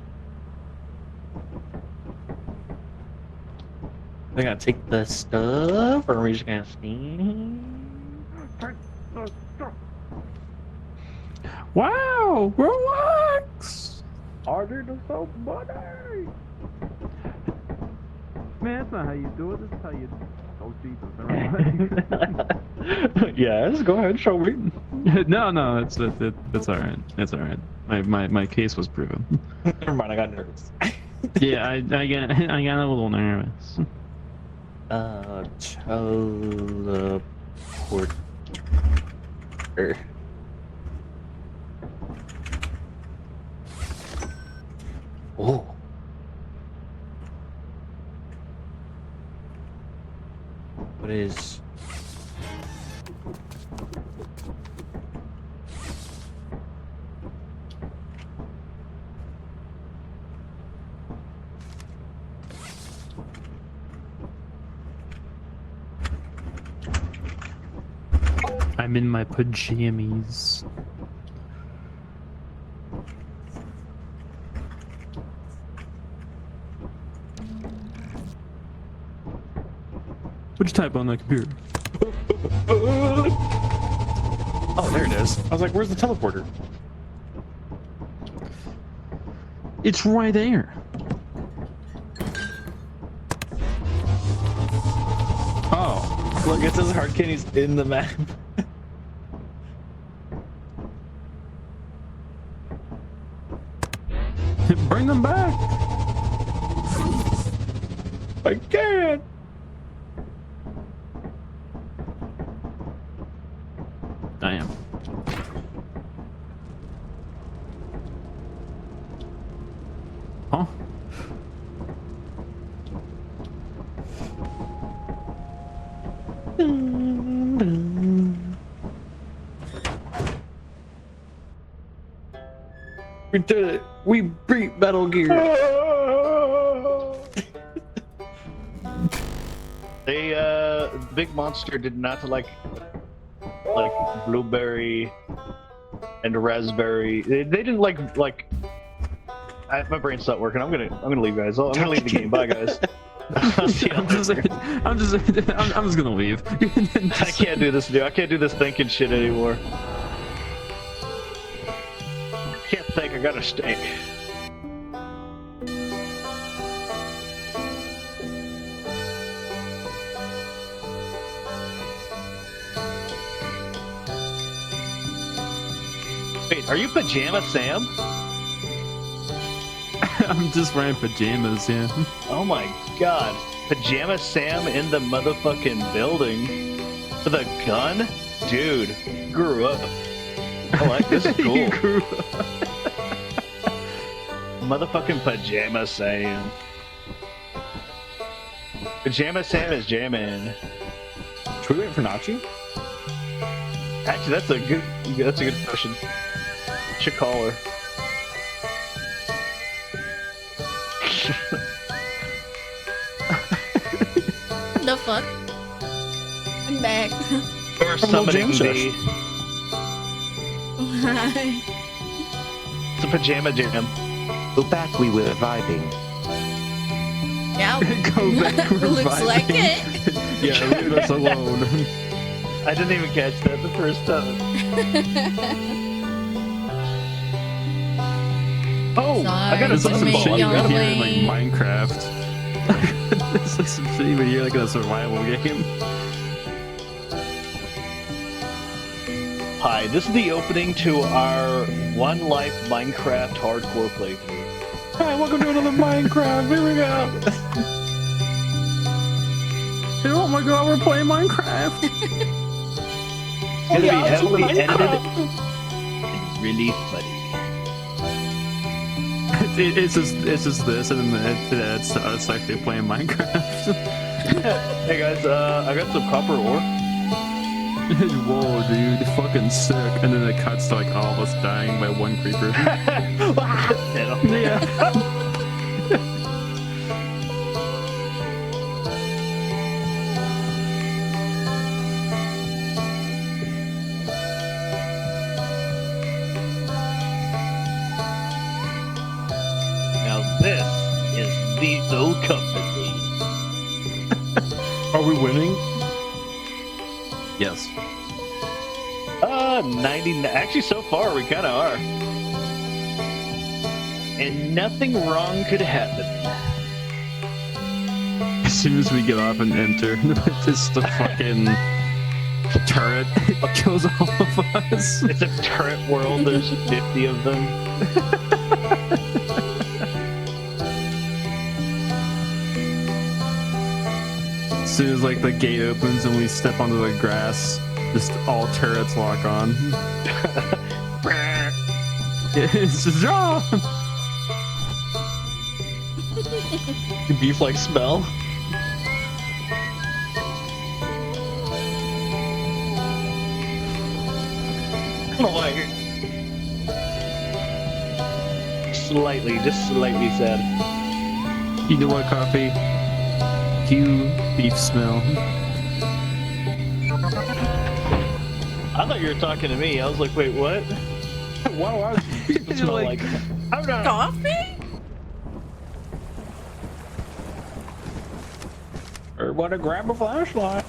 They're gonna take the stuff, or are we just gonna sneak? Wow! Relax! Harder to so money! Man, that's not how you do it. This is how you... Oh, Jesus, never mind. Yes, go ahead, show me. No, it's alright. It's alright. My case was proven. Never mind, I got nervous. Yeah, I got a little nervous. Teleporter. Oh. What is... I'm in my pajamas. What'd you type on that computer? Oh, there it is. I was like, where's the teleporter? It's right there. Oh. Look, it says Hard Candy's in the map. Bring them back. I can't. Damn. Huh? We did it. We beat Metal Gear. They Big Monster did not like blueberry and raspberry. They didn't like my brain's not working. I'm gonna leave, guys. I'm gonna leave the game. Bye, guys. I'm just gonna leave. I can't do this, dude. I can't do this thinking shit anymore. Can't think. I gotta stay. Wait, are you Pajama Sam? I'm just wearing pajamas, yeah. Oh my god. Pajama Sam in the motherfucking building. With a gun? Dude, grew up. I like this. Is cool. Motherfucking Pajama Sam. Pajama Sam is jamming. Should we wait for Nachi? Actually, that's a good question. Should call her. The fuck? I'm back. Or summoning the. Hi. It's a pajama jam. Go back, we were vibing. Yeah. Go back, we're Looks vibing. like it. Yeah, leave us alone. I didn't even catch that the first time. Oh, I got a It's like some shit you ball. would hear in like Minecraft. It's like some shit you would hear like in a survival game. Hi, this is the opening to our One Life Minecraft hardcore playthrough. Hi, welcome to another Minecraft. Here we go. Oh my god, we're playing Minecraft. It's gonna be heavily edited and really funny. It's just this, and then it's us actually playing Minecraft. Hey guys, I got some copper ore. Whoa, dude, fucking sick. And then it cuts to like all of us dying by one creeper. Yeah. Now this is Lethal Company. Are we winning? Yes. 90. Actually, so far we kind of are. And nothing wrong could happen. As soon as we get off and enter, just the fucking turret kills all of us. It's a turret world. There's 50 of them. As soon as like the gate opens and we step onto the grass, just all turrets lock on. It's just beef like smell. Like slightly, just slightly sad. You know what, Coffee? Cue beef smell. I thought you were talking to me. I was like, wait, what? Why do I smell like? I'm not. Coffee? Everybody grab a flashlight.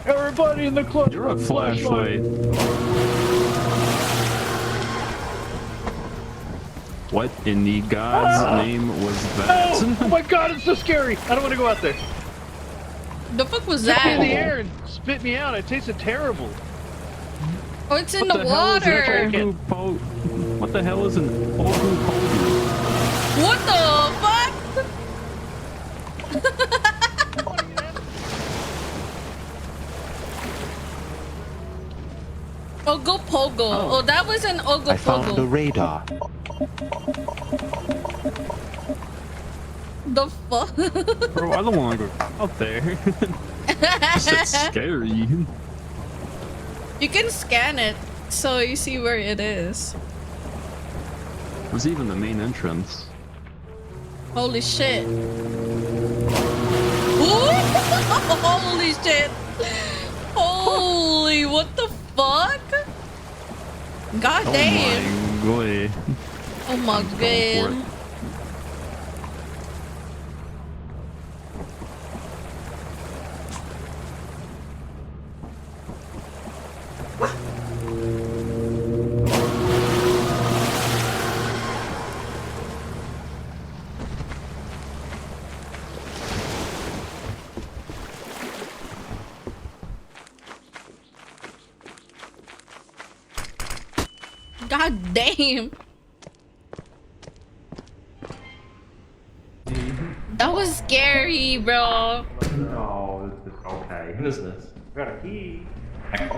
Everybody in the club. You're a flashlight. What in the God's name was that? Oh my god, it's so scary. I don't want to go out there. The fuck was Took me in that? the air and spit me out. It tasted terrible. Oh, it's in What the hell is an water. What the hell is an ogu pogu? What the fuck? Ogopogo. Oh, that was an I found the Ogopogo. radar. The fuck? Bro, I don't want to go out there. It's scary. You can scan it so you see where it is. Where's even the main entrance? Holy shit. Ooh! Holy shit. Holy, what the fuck? God damn. Oh my god. Oh my god. God damn. That was scary, bro. No, this is okay. What is this? I got a key. I got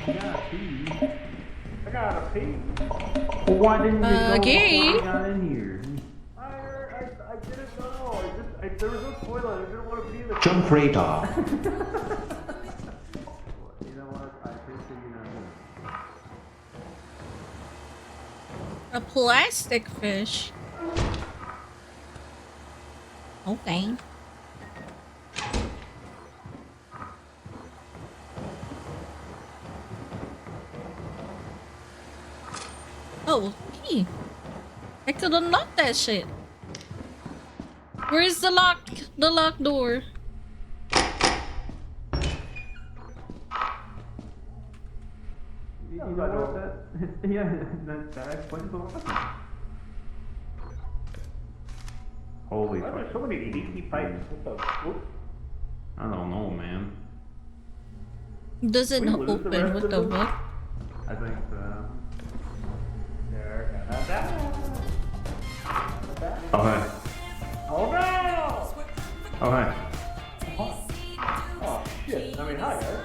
a key. I got a key. Well, why didn't you go before we got in here? I didn't know. There was no toilet. I didn't want to be in the Jump radar. You know what? I appreciate you not doing A plastic fish. Okay. Oh, key. I could unlock that shit. Where's the locked door? You know what? That explains the weapon. Holy fuck. There's so many leaky pipes. What the? Whoop. I don't know, man. Doesn't open. What the fuck? I think so. Oh, hey. Oh no! Oh, hey. Oh shit! I mean, hi guys.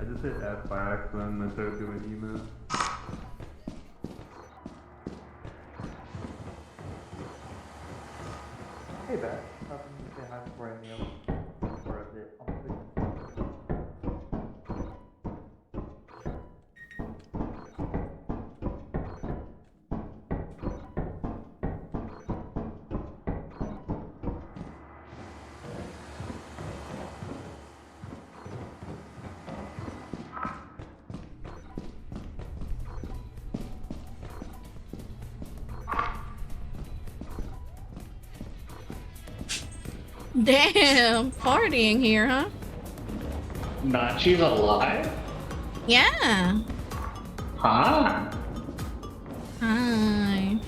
I just hit F by accident and started doing email. Hey, Beth. Nothing to say hi before I kneel. Or a bit. Damn, partying here, huh? Nachi's alive? Yeah. Huh? Hi.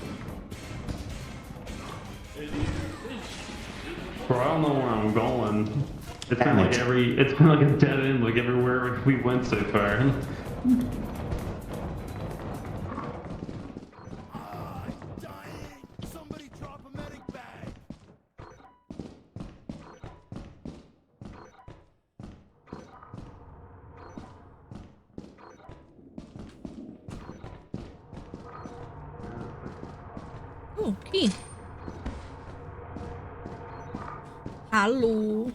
Bro, I don't know where I'm going. It's been like it's been like a dead end like everywhere we went so far. Oh, key. Hello.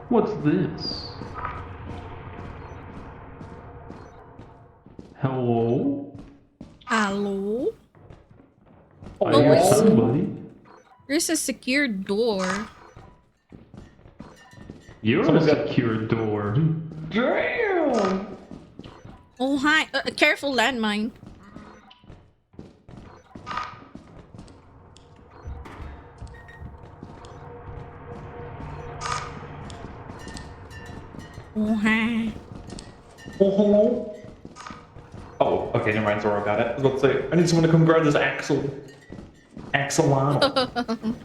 What's this? Hello? Hello? I hear somebody. There's a secure door. You're a secure door. Damn! Oh, hi. Careful, landmine. Oh, hi. Oh, hello? Oh, okay, never mind, Zoro got it. I was about to say, I need someone to come grab this Axel. Axolano.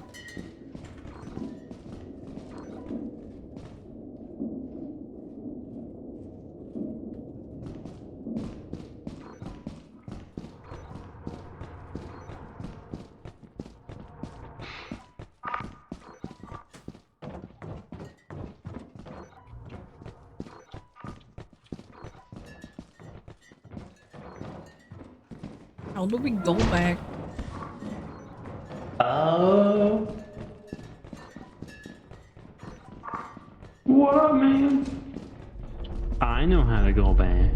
How do we go back? What, man? I know how to go back.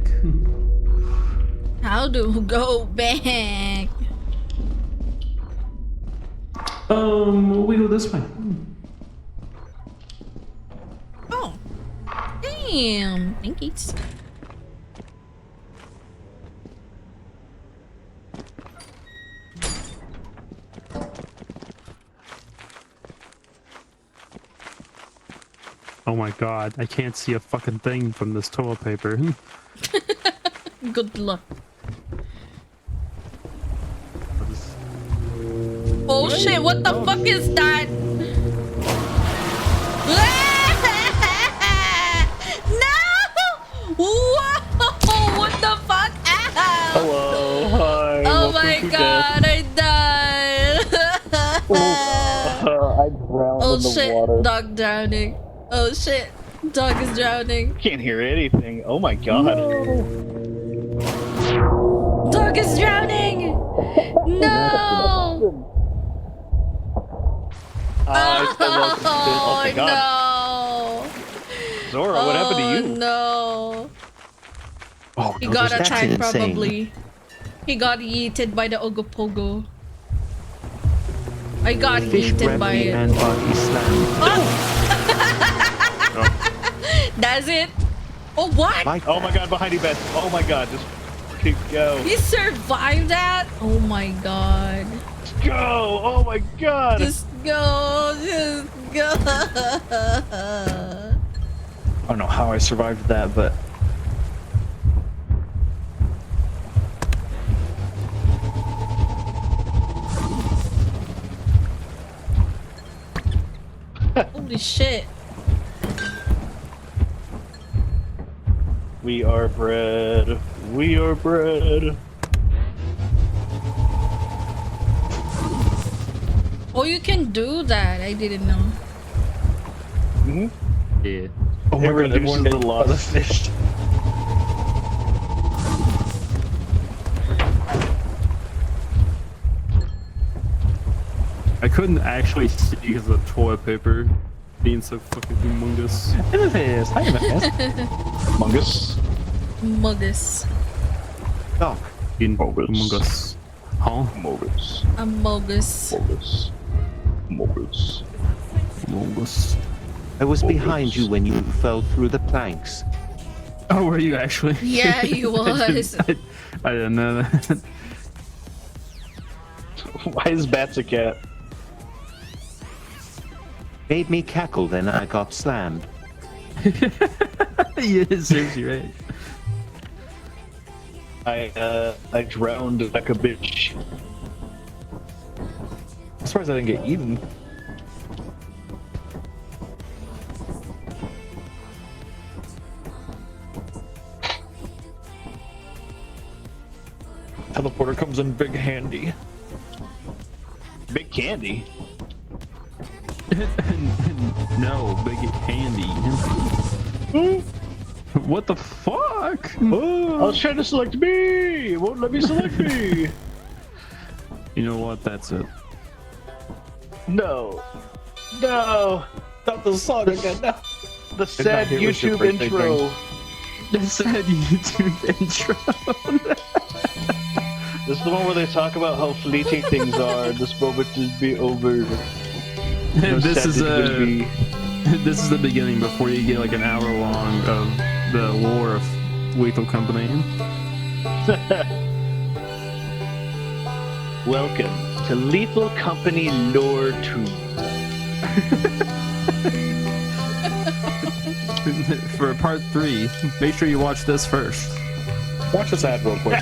How do we go back? We go this way. Oh. Damn. Thankies. Oh my god, I can't see a fucking thing from this toilet paper. Good luck. Oh shit, what the fuck is that? No! Whoa! What the fuck? Ow! Hello, hi. Oh my god, I died! I drowned Oh in the shit, water. dog drowning. Oh shit, dog is drowning. Can't hear anything. Oh my god. Dog is drowning! No! Oh my god. No! Zora, what happened to you? No. Oh, He no, got that's attacked insane. probably. He got yeeted by the Ogopogo. I got Fish yeeted grabbed by me it. and body slammed. That's it. Oh what? Oh my god, behind you, Beth. Oh my god, just keep go. He survived that? Oh my god. Go! Oh my god! Just go. Just go. I don't know how I survived that, but Holy shit. We are bread. We are bread. Oh, you can do that. I didn't know. Mm-hmm. yeah. Oh my god, everyone the loss. The fish. I couldn't actually see because of the toilet paper being so fucking humongous. Anyways, hi, Mungus. Muggus. Doc. Humongous. Huh? Mogus. A Mogus. Mogus. Mogus. Humongous. I was behind you when you fell through the planks. Oh, were you actually? Yeah, he was. I didn't know that. Why is Bats a cat? Made me cackle, then I got slammed. Yeah, it serves you right. I drowned like a bitch. I'm surprised I didn't get eaten. Teleporter comes in big handy. Big candy? No, big handy. What the fuck? Oh, I was trying to select me! It won't let me select me! You know what? That's it. No. No! Not the song again, no. The sad YouTube intro. The sad YouTube intro. This is the one where they talk about how fleeting things are. This moment will be over. This is this is the beginning before you get like an hour long of the lore of Lethal Company. Welcome to Lethal Company Lore 2. For part 3, make sure you watch this first. Watch this ad real quick.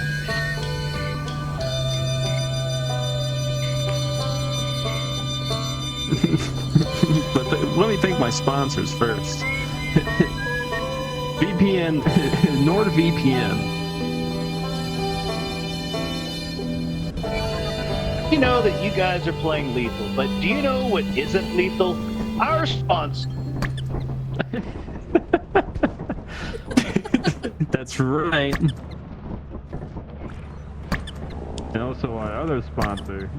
But let me thank my sponsors first. VPN, NordVPN. You know that you guys are playing lethal, but do you know what isn't lethal? Our sponsor. That's right. And also our other sponsor.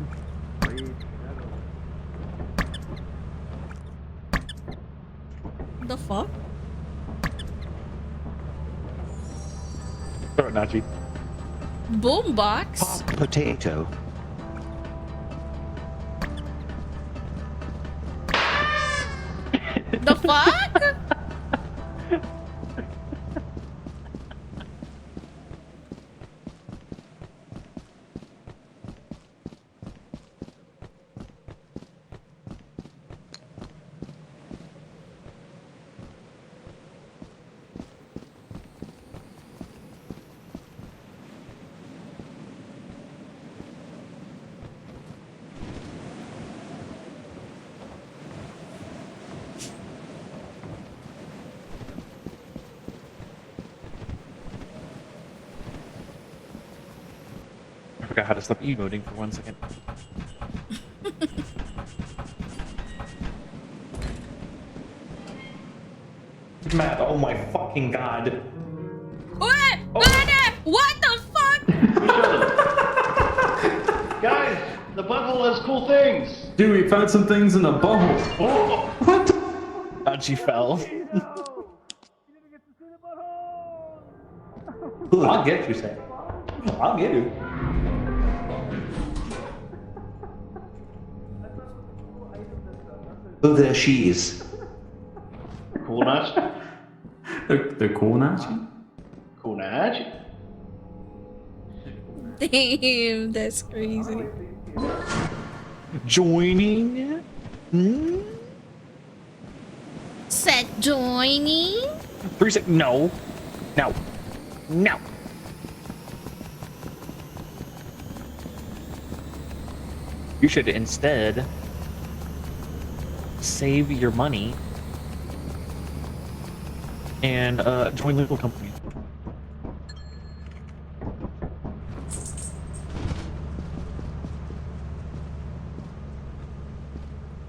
The fuck? Throw it, Nachi. Boombox? Potato. forgot how to stop emoting for 1 second. Matt, oh my fucking god. What? What the fuck? Guys, the butthole has cool things. Dude, we found some things in the butthole. Oh, What the? God, she fell. I'll get you, Sam. I'll get you. Oh, there she is. cool Nachi. The cool Nachi? Cool Nachi. Damn, that's crazy. Joining? Set joining? 3 seconds. No. No. No. You should instead save your money and join Lethal Company.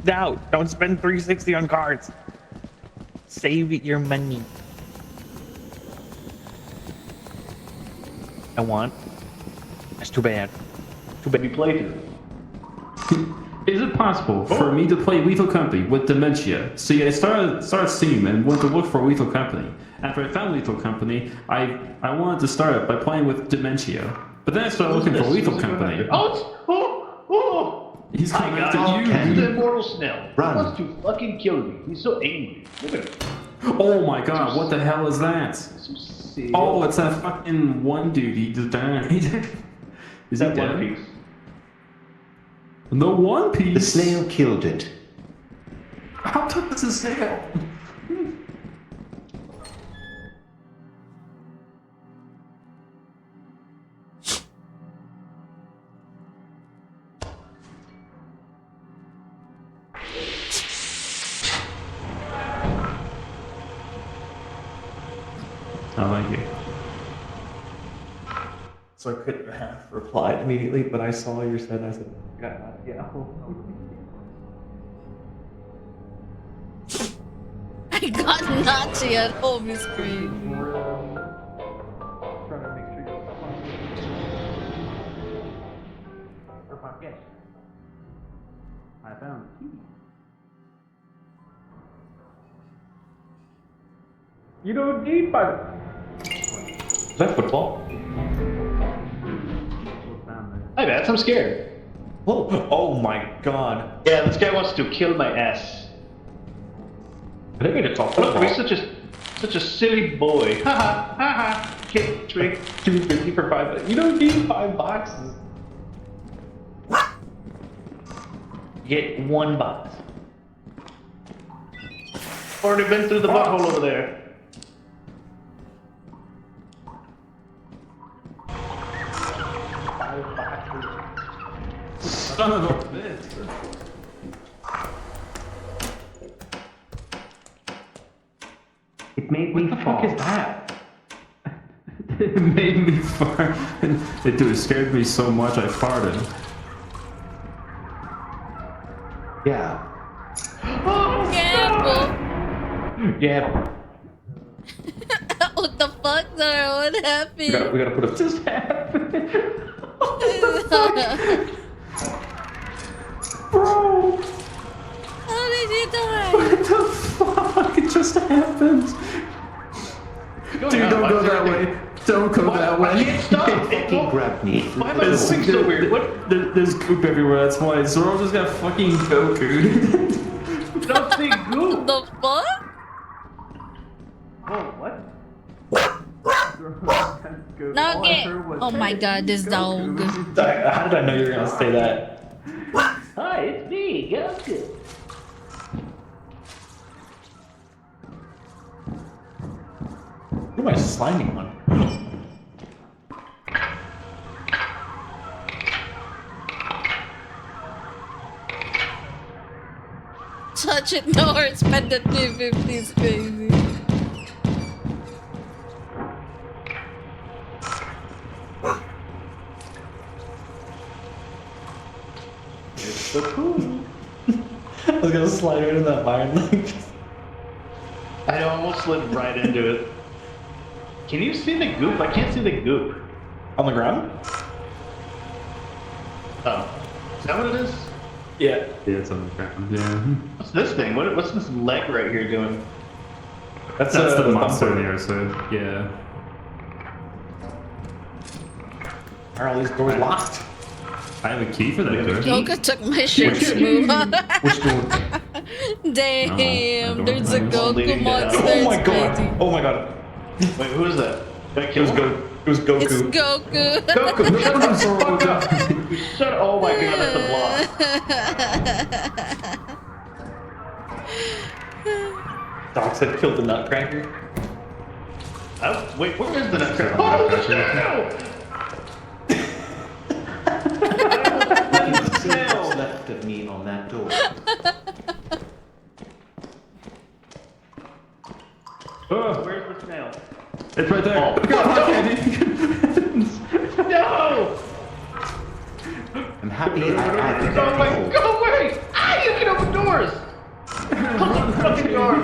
No, don't spend 360 on cards. Save your money. I want. That's too bad. Too bad. We played it. Is it possible for me to play Lethal Company with dementia? See, I started Steam and went to look for Lethal Company. After I found Lethal Company, I wanted to start it by playing with dementia. But then I started looking for Lethal Company. He's coming after you. That's the immortal snail. Run. He wants to fucking kill me. He's so angry. Look at him. Oh my god, what the hell is that? Oh, it's that fucking one dude. He just died. Is that One dead? Piece. The One Piece? The snail killed it. How tough is a snail? Oh, thank you. So I couldn't have replied immediately, but I saw your set and I said, God, yeah. I got Nachi at home is crazy. I found a key. You don't need my... Is that football? Hi, Bats. I'm scared. Whoa. Oh my god. Yeah, this guy wants to kill my ass. I think it's all Look, football. he's such a silly boy. Ha ha ha ha. Kick trick. 250 for 5. You don't need 5 boxes. Get 1 box. Already been through the butthole over there. Son of a bitch. It made me fall. What the fuck is that? It made me fart. It scared me so much I farted. Yeah. Careful. Yeah. What the fuck, Zara? What happened? We gotta put a... Just happened. Bro! How did you die? What the fuck? It just happened. Dude, don't go that way. Don't go that way. I can't stop. Fucking grabbed me. Why am I moving so weird? What? There's goop everywhere, that's why. Zoro just got fucking Goku. Don't say goop. The fuck? Oh, what? Nugget! Oh my god, this dog. How did I know you were gonna say that? Hi, it's me, Goku. Who am I sliding on? Touch it, no, or spend the 250, is crazy. Cool. I was gonna slide right in that mine. I almost slid right into it. Can you see the goop? I can't see the goop. On the ground? Oh. Is that what it is? Yeah. Yeah, it's on the ground. Yeah. What's this thing? What's this leg right here doing? That's the monster on the other side. Yeah. Are all these doors locked? I have a key for that door. Goku took my shit to move on. Which door? Damn, there's a Goku monster. Oh my It's god! crazy. Oh my god! Wait, who is that? It was Goku. It was Goku. It's Goku. Goku, shut the fuck up! Shut! Oh my god, that's a block. Doc said killed the Nutcracker. Oh, wait, where is the Nutcracker? Oh, Snail left of me on that door. Oh, where's the snail? it's right there. Oh, no! I'm happy I had to Go away! get Go away! Ah, you can open doors! Close the fucking door!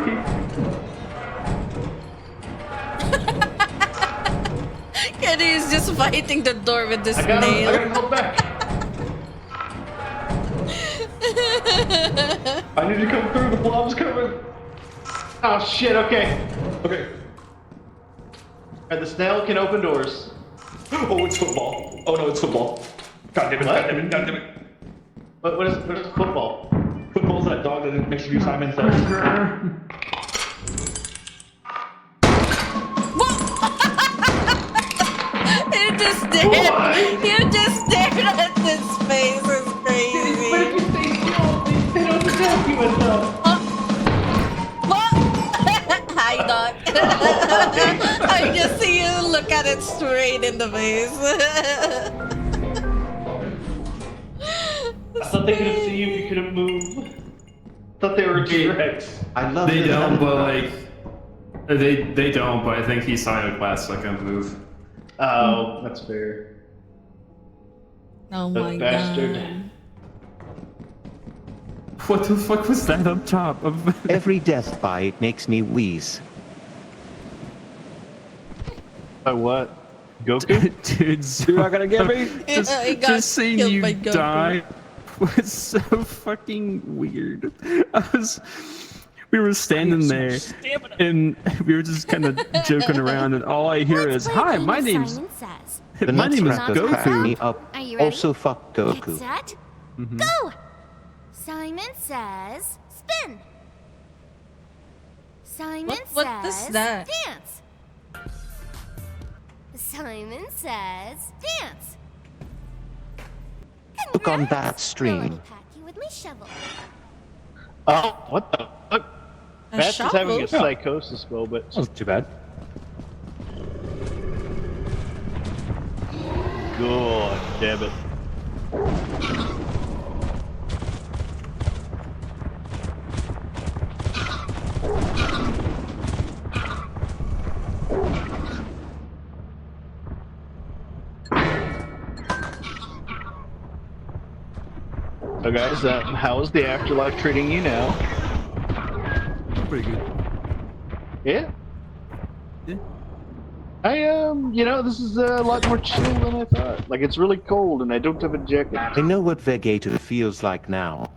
Kenny is just fighting the door with the I got him! I snail. got him held back! I need to come through. The blob's coming. Oh shit! Okay. Okay. Alright, the snail can open doors. Oh, it's football. Oh no, it's football. God damn it! What? God damn it! God damn it! What is football? Football's that dog that makes you do Simon Says. You just stared. You just stared at his face. It's crazy. But if you stay still, they don't attack you enough. What? Hi, Doc. I just see you look at it straight in the face. I thought they couldn't see you. You couldn't move. I thought they were T-Rex. I love They the don't, but like, they don't. But I think he saw it last second move. Oh, that's fair. Oh That my bastard. god. What the fuck was that up top? Every death bite makes me wheeze. By what? Goku? Dude, You're not gonna get me. He got just seeing killed you by Goku. die was so fucking weird. We were standing there, and we were just kind of joking around, and all I hear is, "Hi, my name's The my name is Nutcracker cracked me Goku." up. Are you ready? Also, fuck Goku. Set, Mhm. go! Simon says, spin. Simon What says, is that? dance. Simon says, dance. Look on that stream. Pat you with my shovel. Oh, what the fuck? A Matt's just having a shovel? psychosis moment. That wasn't too bad. God damn it. So guys, how's the afterlife treating you now? Pretty good. Yeah? Yeah. You know, this is a lot more chill than I thought. Like, it's really cold and I don't have a jacket. I know what Vegeta feels like now.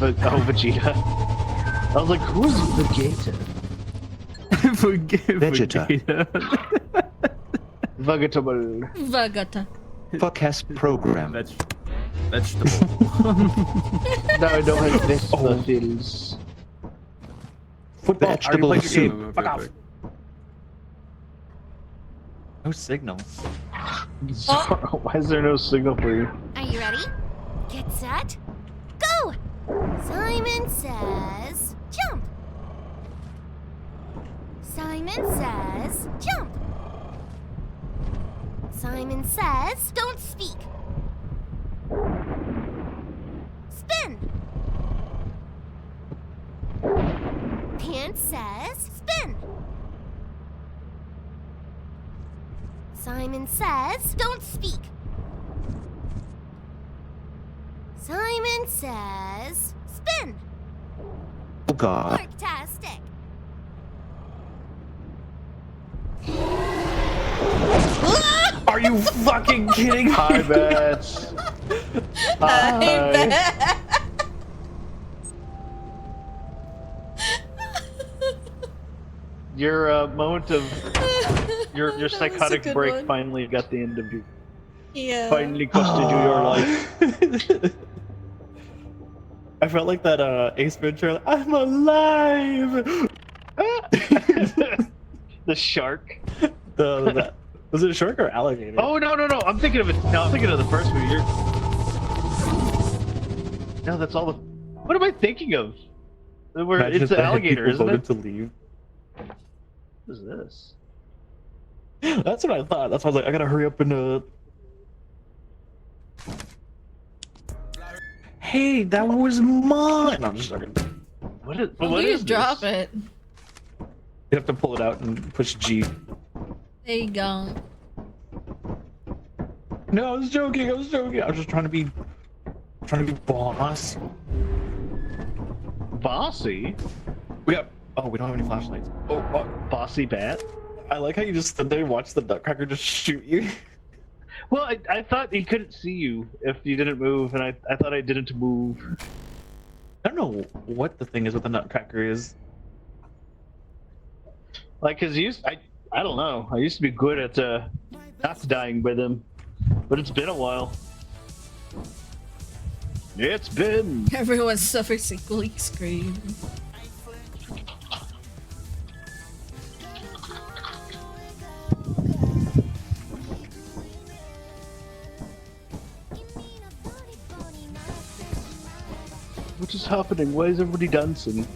But, oh, Vegeta. I was like, who's Vegeta? Vegeta. Vegetable. Vegeta. Fuck has program. Vegetable. No, I don't have vegetables. Football. Vegetable soup. Fuck off. No signal. Why is there no signal for you? Are you ready? Get set, go! Simon says, jump. Simon says, jump. Simon says, don't speak. Spin. Pants says, spin. Simon says, don't speak. Simon says spin. Oh god. Fantastic. Are you fucking kidding me? Hi, Bats. Hi. Your moment of your psychotic good break one. finally got the end of you. Yeah. Finally costed you your life. I felt like that Ace Ventura. I'm alive. The shark. Was it a shark or alligator? Oh no! I'm thinking of it. No, I'm thinking of the first movie. No, that's all the. What am I thinking of? Where Imagine it's if the the alligator, people isn't it? voted to leave. What is this? That's what I thought. That's why I was like, I gotta hurry up and Hey, that was mine. No, I'm just joking. What is? How What do you is drop this? it? You have to pull it out and push G. There you go. No, I was joking. I was just trying to be boss. Bossy? We don't have any flashlights. Oh, bossy bat. I like how you just stood there and watched the nutcracker just shoot you. Well, I thought he couldn't see you if you didn't move, and I thought I didn't move. I don't know what the thing is with the nutcracker is. Like, cause I don't know. I used to be good at not dying with him, but it's been a while. It's been. Everyone suffers equally. Scream. What is happening? Why is everybody dancing?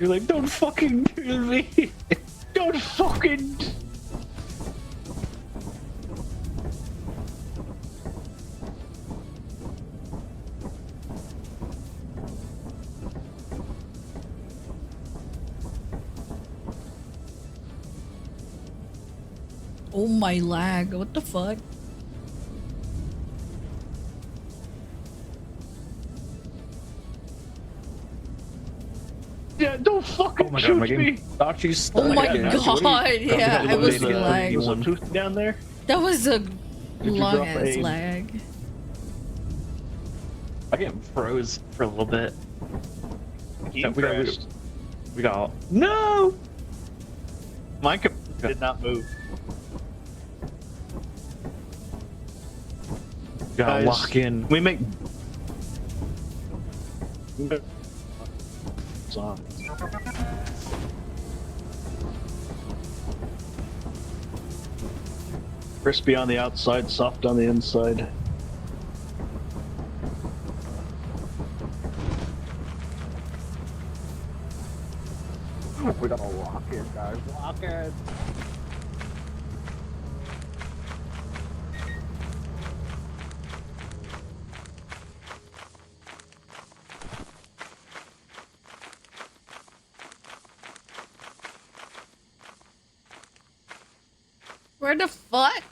You're like, don't fucking kill me! Don't fucking. Oh my lag! What the fuck? Yeah, don't fucking my shoot god, my me! game actually stuck. Oh my again. god! Yeah, I was Was lagged. a tooth down there? That was a you long drop ass aim? lag. I get froze for a little bit. Game we crashed. We got no. Mine did not move. Gotta Guys, lock in. We make. Song. Crispy on the outside, soft on the inside. We gotta lock in, guys. Lock in. Where the fuck?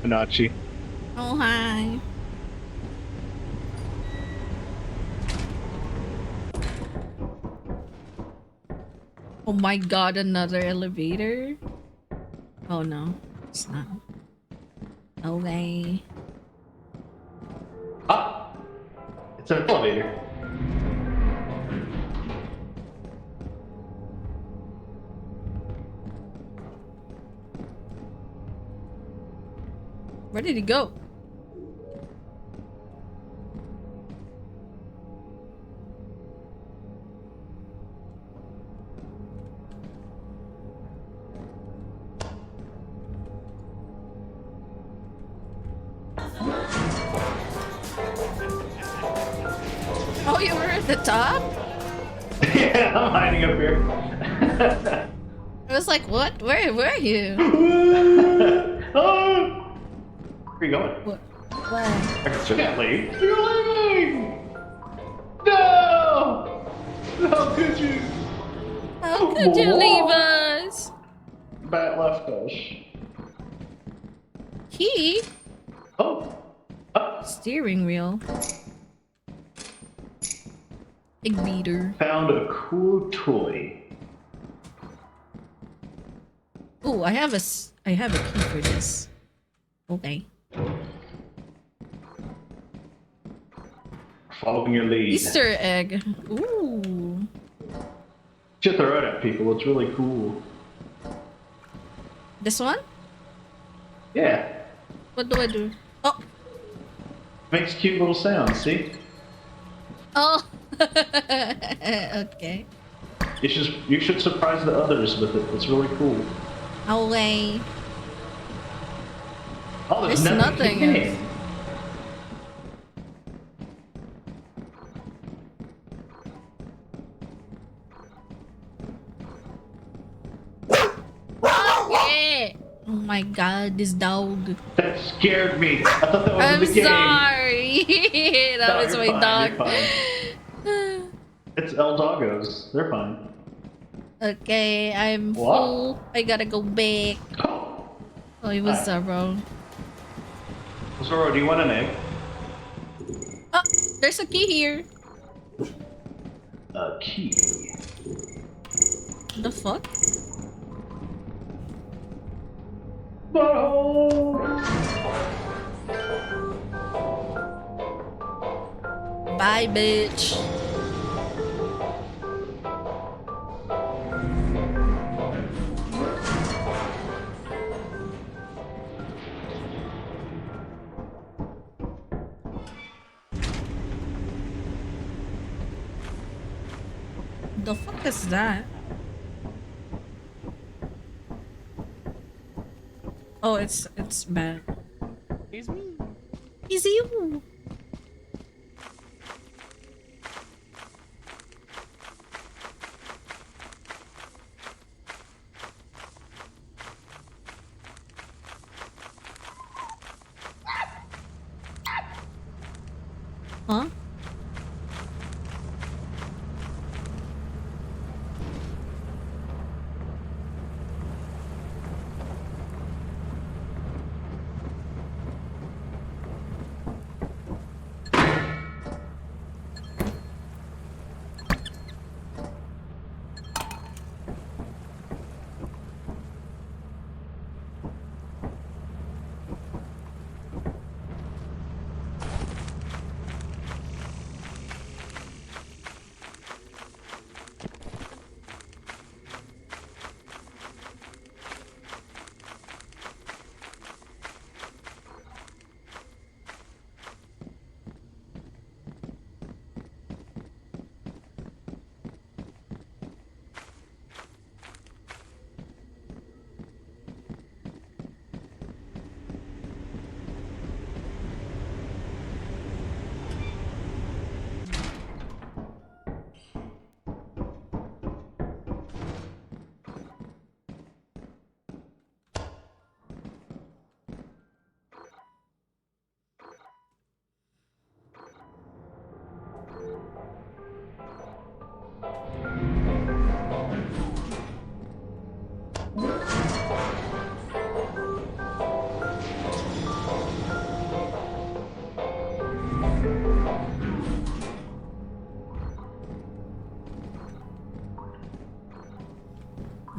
Anachi. Oh hi. Oh my god, another elevator? Oh no, it's not. Okay. Ah! It's an elevator. Where did he go? Oh you were at the top? Yeah, I'm hiding up here. I was like, what? Where were you? Oh! Where are you going? What? I can't leave. You're leaving! No! How could you? How could you leave us? Bat left us. Key? Oh. Steering wheel. Egg beater. Found a cool toy. Oh, I have a key for this. Okay. Following your lead. Easter egg. Ooh. Should throw it at people. It's really cool. This one? Yeah. What do I do? Oh. Makes cute little sounds. See? Oh. Okay. You should surprise the others with it. It's really cool. No way. Oh, there's There's nothing. nothing Else. Yeah. Oh my god, this dog. That scared me. I thought that was I'm the game. sorry. That No, was you're my fine, dog. you're fine. It's El Doggos. They're fine. Okay, I'm What? full. I gotta go back. Oh, it was Zoro. Zoro, do you want an egg? Oh, there's a key here. A key. The fuck? Bye, bitch. The fuck is that? Oh, it's bad. It's me. It's you. Huh?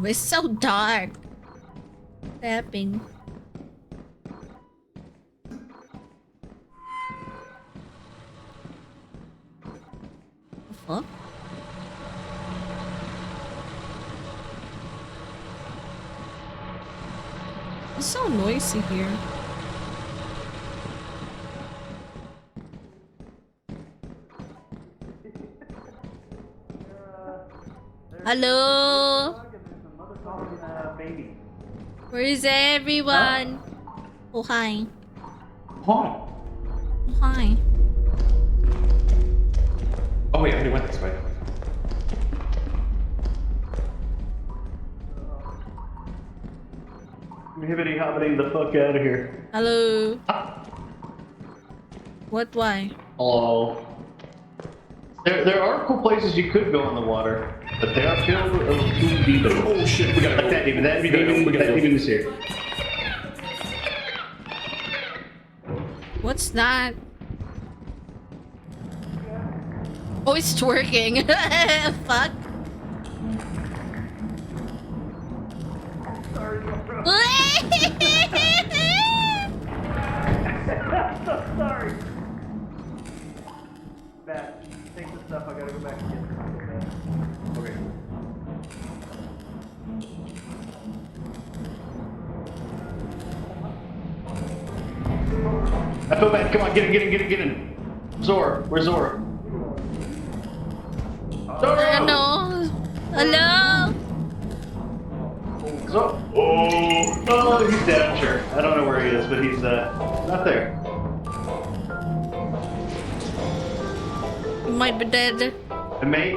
It's so dark. What's happening? The fuck? It's so noisy here. Hello? Where is everyone? Oh, hi. Hi. Hi. Oh, wait, I already went this way. Hibbity hobbity the fuck out of here. Hello. What? Why? Hello. There are cool places you could go in the water, but they are filled with two demons. Oh shit, we gotta go. Like that demon. That demon is here. What's that? Oh, it's twerking. Fuck. I'm so sorry. Matt, take the stuff. I gotta go back and get it. Okay. I feel bad. Come on, get in. Zora, where's Zora? Zora! No. Hello. Oh, he's dead, I'm sure. I don't know where he is, but he's not there. You might be dead. I may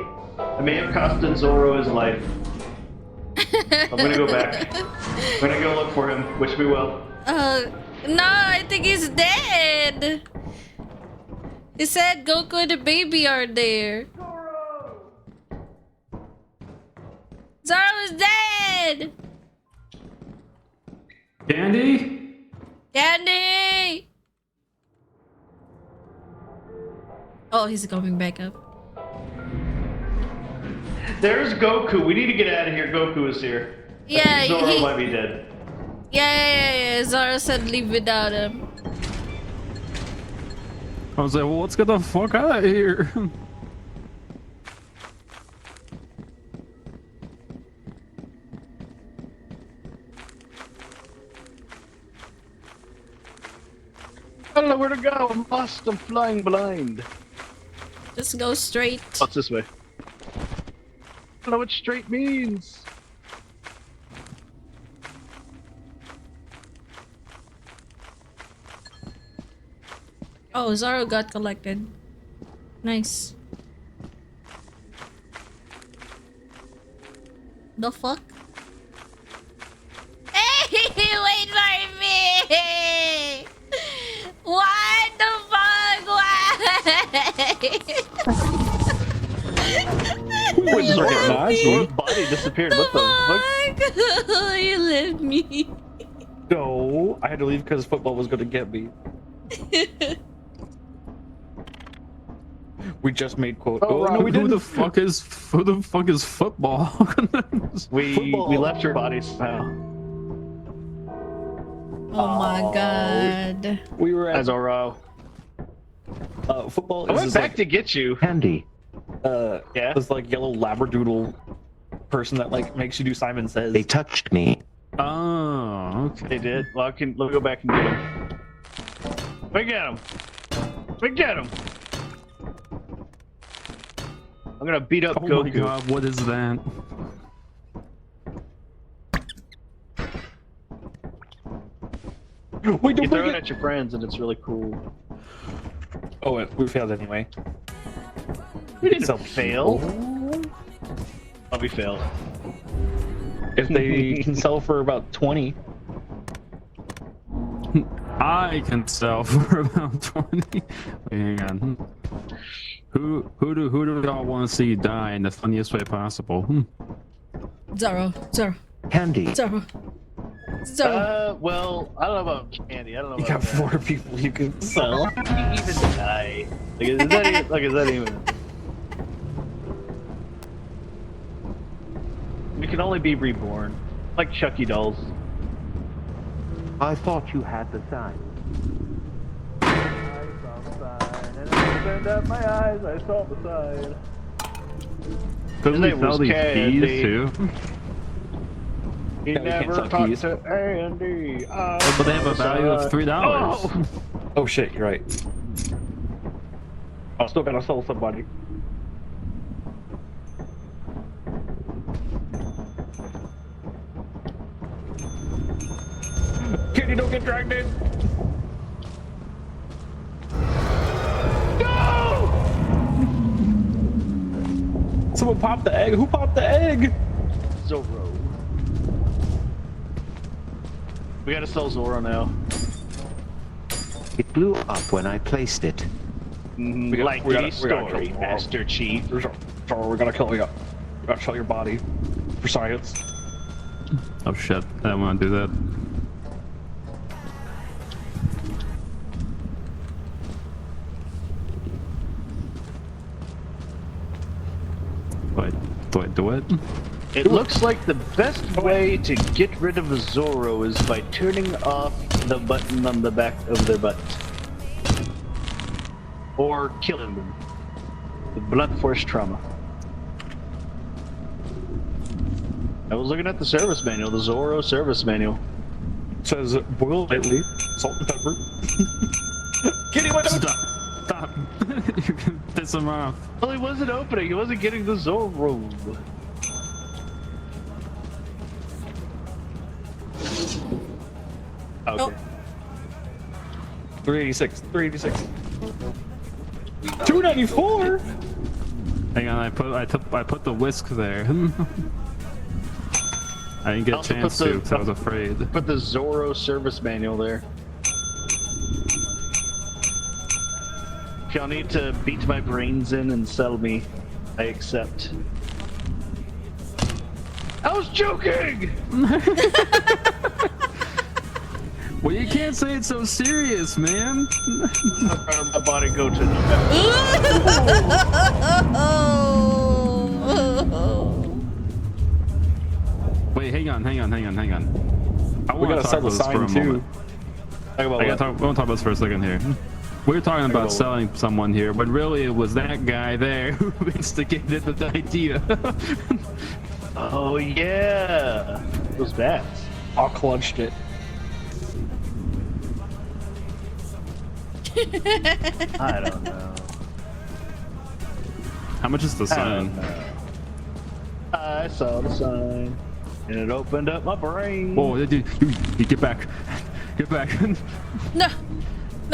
have costed Zoro his life. I'm gonna go back. I'm gonna go look for him. Wish me well. No, I think he's dead. He said Goku and the baby are there. Zoro is dead. Candy? Candy! Oh, he's coming back up. There's Goku. We need to get out of here. Goku is here. Yeah, Zoro might be dead. Yeah. Zoro said leave without him. I was like, well, let's get the fuck out of here. I don't know where to go. I'm lost. I'm flying blind. Just go straight. What's this way? I don't know what straight means. Oh, Zoro got collected. Nice. The fuck? Hey, wait for me! What the fuck? Why? Zora's body disappeared. What the fuck? You left me. No, I had to leave because football was gonna get me. We just made quote. Oh, no, who the fuck is football? we left your bodies somehow. Oh my god. We were at Zoro. Football. I went back to get you. Andy. Yeah. This like yellow labradoodle person that like makes you do Simon Says. They touched me. Oh, okay. They did. Well, let me go back and get him. We get him. We get him. I'm gonna beat up Goku. Oh my god, what is that? Wait, you throw it at your friends and it's really cool. Oh, we failed anyway. We didn't fail. Oh, we failed. If they can sell for about 20. I can sell for about 20. Wait, hang on. Who do y'all want to see die in the funniest way possible? Zoro. Candy. Zoro. Well, I don't know about Candy. I don't know. You about got 4 people you can sell. How can you even die? Is that even? We can only be reborn, like Chucky dolls. I thought you had the sign. I saw the sign, and I opened up my eyes. I saw the sign. Couldn't we sell these keys too? He never talked to Andy. But they have a value of $3. Oh shit, you're right. I'm still gonna sell somebody. Kitty, don't get dragged in. someone pop the egg? Who popped the egg? Zoro. We gotta sell Zoro now. It blew up when I placed it. Like the story, Master Chief. Sorry, we gotta kill you. We gotta sell your body for science. Oh shit, I don't want to do that. Do I do it? It looks like the best way to get rid of a Zoro is by turning off the button on the back of their butt. Or killing them. With blunt force trauma. I was looking at the service manual, the Zoro service manual. It says boil lightly, salt and pepper. Get him! Stop! Stop! You can piss him off. Well, he wasn't opening, he wasn't getting the Zoro. Okay. Oh. 386, 386. 294. Hang on, I put the whisk there. I didn't get a chance to because I was afraid. Put the Zoro service manual there. If y'all need to beat my brains in and sell me, I accept. I was joking! Well, you can't say it's so serious, man. My body go to Wait, hang on. I We gotta sell the sign too. I want to talk about this for a second here. We were talking about selling someone here, but really it was that guy there who instigated the idea. Oh yeah, those bats. I clutched it. I don't know. How much is the sign? I saw the sign, and it opened up my brain. Oh, dude, you get back. Get back. No.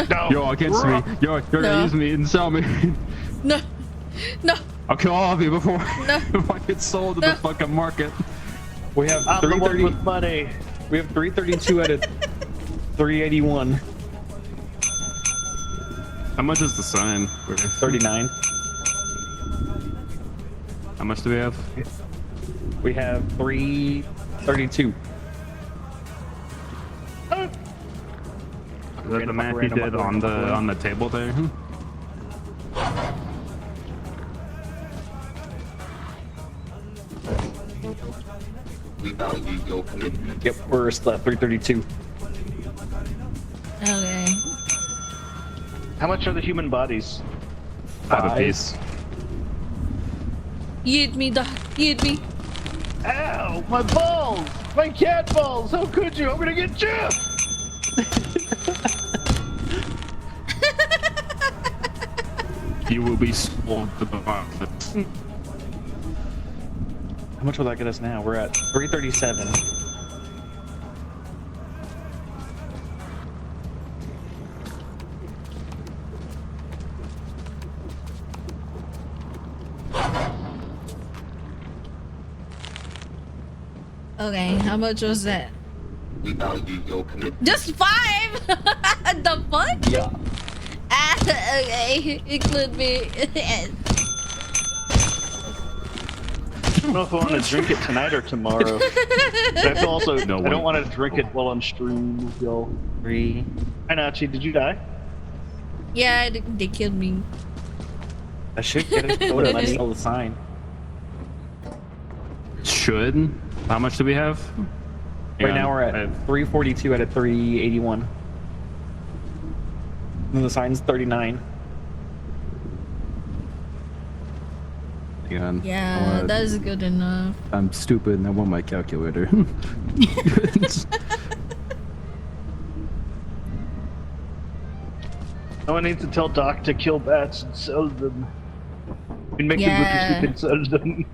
No. You're against me. You're gonna use me and sell me. No. No. I'll kill all of you before, No. before I get sold to the fucking market. We have I'm the one 330 with money. We have 332 at 381. How much is the sign? 39. How much do we have? We have 332. Is that the math you did on the table there? We value your commitment. Yep, we're at 332. Okay. How much are the human bodies? 5 apiece. Eat me, dog. Eat me. Ow! My balls! My cat balls! How could you? I'm gonna get Jeff! You will be sold to the market. How much will that get us now? We're at 337. Okay, how much was that? We value your commitment. Just 5? The fuck? Yeah. Okay, include me. I don't know if I want to drink it tonight or tomorrow. But I also I don't want to drink it while on stream with y'all. 3. Hi Nachi, did you die? Yeah, they killed me. I should get it going and let me sell the sign. Should? How much do we have? Right now we're at 342 out of 381. And the sign's 39. Hang on. Yeah, that's good enough. I'm stupid and I want my calculator. Someone needs to tell Doc to kill bats and sell them. We make Yeah. the butchers who can sell them.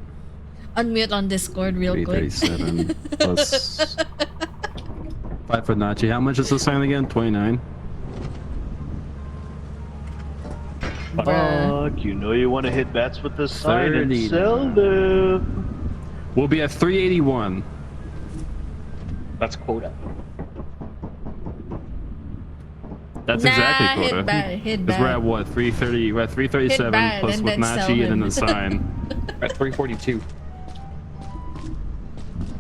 Unmute on Discord real quick. 337 plus 5 for Nachi. How much is the sign again? 29. Fuck, you know you want to hit bats with the sign and 30. sell them. We'll be at 381. That's quota. That's Nah, exactly hit quota. bad, hit Because we're bad. at what? 330. We're at 337 bad plus and with then sell Nachi and then him. the sign. We're at 342.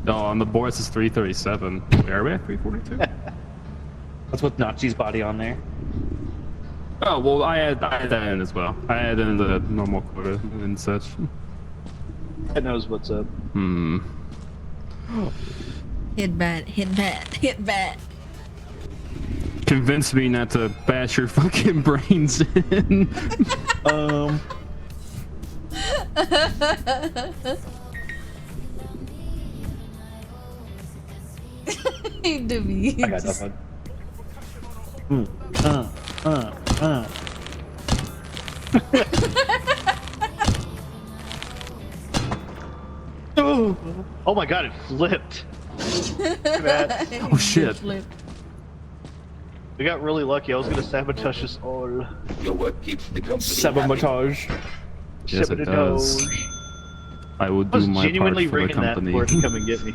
Oh, on the board it says 337. Are we at 342? That's with Nachi's body on there. Oh, well, I had that in as well. I had in the normal quota and such. That knows what's up. Hit bad, hit bad, hit bad. Convince me not to bash your fucking brains in. The beats. I got nothing. Oh my god, it flipped. Oh shit. We got really lucky. I was gonna sabotage us all. Your work keeps the company Sabotage. Yes, it does. I will I do was my genuinely part for the ringing that company. for it to come and get me.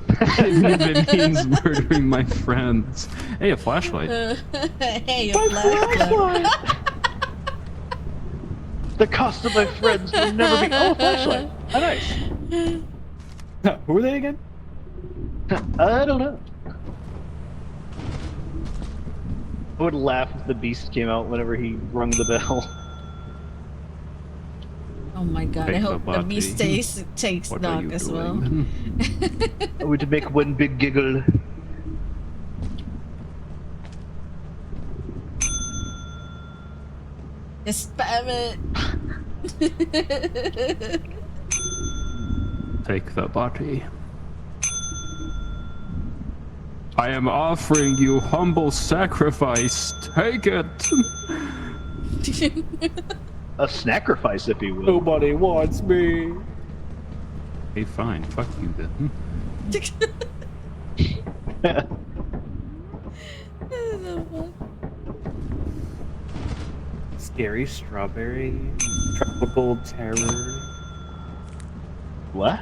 It means murdering my friends. Hey, a flashlight. Hey, a flashlight. The cost of my friends will never be. Oh, a flashlight. Oh, nice. Who are they again? I don't know. I would laugh if the beast came out whenever he rung the bell. Oh my god, I hope the beast takes Doc as well. I would make one big giggle. Just spam it. Take the body. I am offering you humble sacrifice. Take it. A sacrifice, if you will. Nobody wants me. Hey, fine. Fuck you then. Scary strawberry. Tropical terror. What?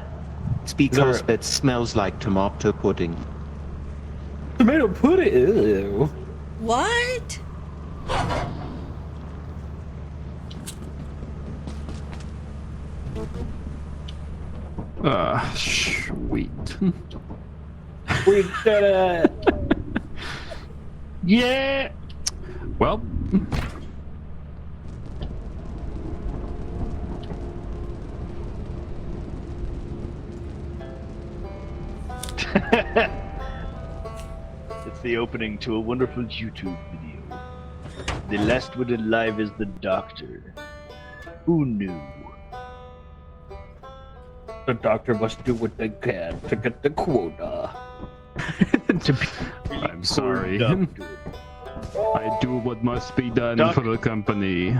It's because it smells like tomato pudding. Tomato pudding? Ew. What? Sweet. We did it! Yeah! Well. It's the opening to a wonderful YouTube video. The last one alive is the doctor. Who knew? The doctor must do what they can to get the quota. I'm sorry. I do what must be done for the company.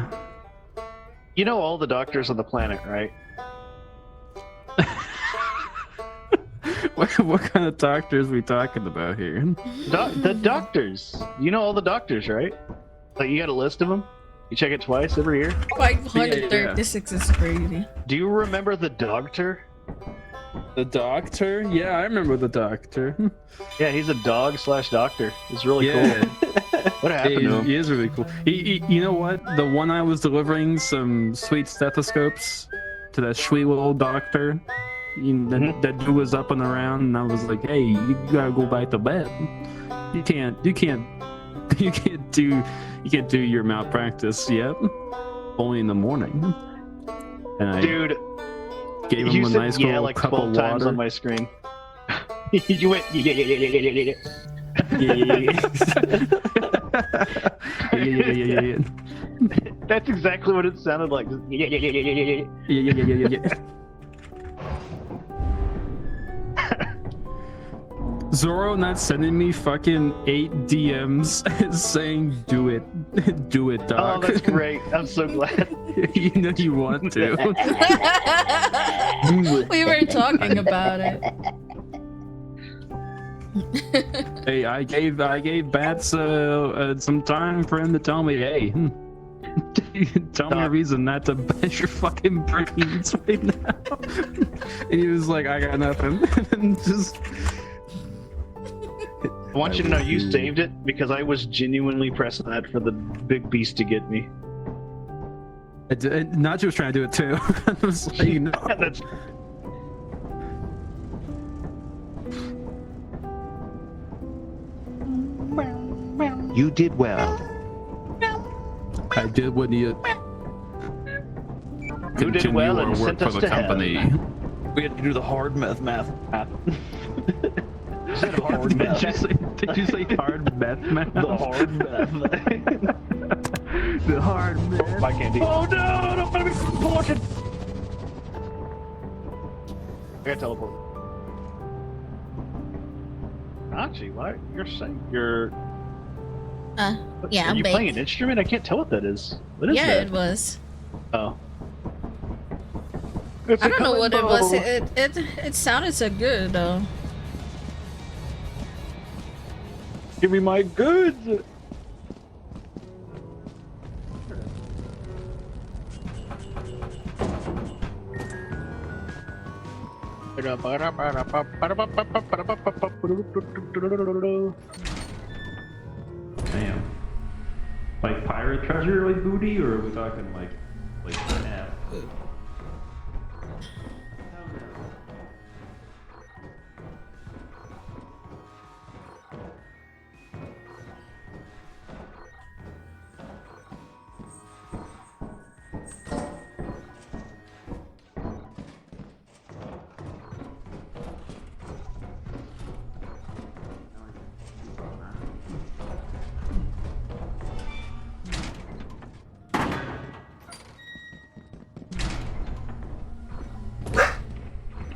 You know all the doctors on the planet, right? What kind of doctors are we talking about here? The doctors. You know all the doctors, right? Like, you got a list of them? You check it twice every year? 536 is crazy. Do you remember the doctor? The doctor? Yeah, I remember the doctor. Yeah, he's a dog / doctor. It's really cool. What happened to him? He is really cool. You know what? The one I was delivering some sweet stethoscopes to that sweet little doctor. That dude was up and around, and I was like, "Hey, you gotta go back to bed. You can't do your malpractice yet. Only in the morning." And I gave him you a said nice yeah little like cup 12 of times water. on my screen. You went yeah. That's exactly what it sounded like. Zoro not sending me fucking 8 DMs saying do it, Oh, doc. that's great. I'm so glad. You know you want to. We were talking about it. Hey, I gave Bats some time for him to tell me, hey, Tell me a reason not to bet your fucking brains right now. And he was like, I got nothing. And just. I want you to know you saved it because I was genuinely pressing that for the big beast to get me. Nacho was trying to do it too. I was like, no. That's... You did well. I did what you. Who did well and work sent for us the to company. hell. We had to do the hard math. Said hard math. Did you say hard meth? The hard math. The hard meth. My candy. Oh no! I'm gonna be teleported. I got teleport. Actually, what? You're saying you're. Yeah, Are I'm you baked. playing an instrument? I can't tell what that is. What is Yeah, that? it was. Oh. I don't know what it was. It sounded so good though. Give me my goods. Damn. Like pirate treasure, like booty, or are we talking like snap?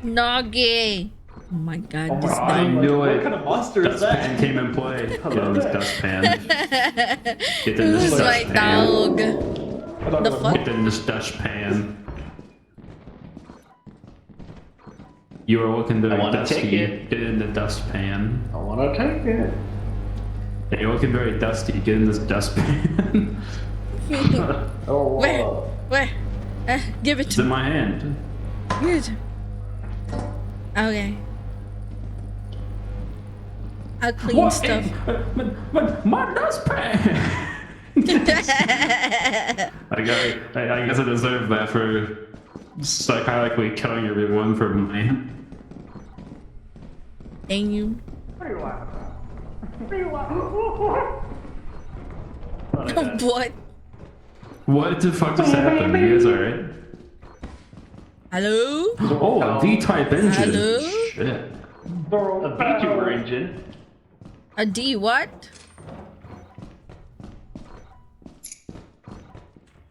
Noggy. Oh my god, this I dog. knew it. What kind of monster is that? Dustpan came in play. Get in this dustpan. Get in This this is my dustpan. dog. The fuck? Get in this dustpan. You are looking very wanna dusty. take it. Get in the dustpan. I wanna take it. Hey, you're looking very dusty. Get in this dustpan. Where? Give it It's to in me. my hand. Good. Okay. I'll clean What? stuff. My dustpan! I guess I deserve that for psychotically killing everyone for mine. Dang you. What are you laughing about? What? What the fuck just happened? You guys alright? Hello? Oh, a V-type engine. Hello? Shit. A VTuber engine. A D what?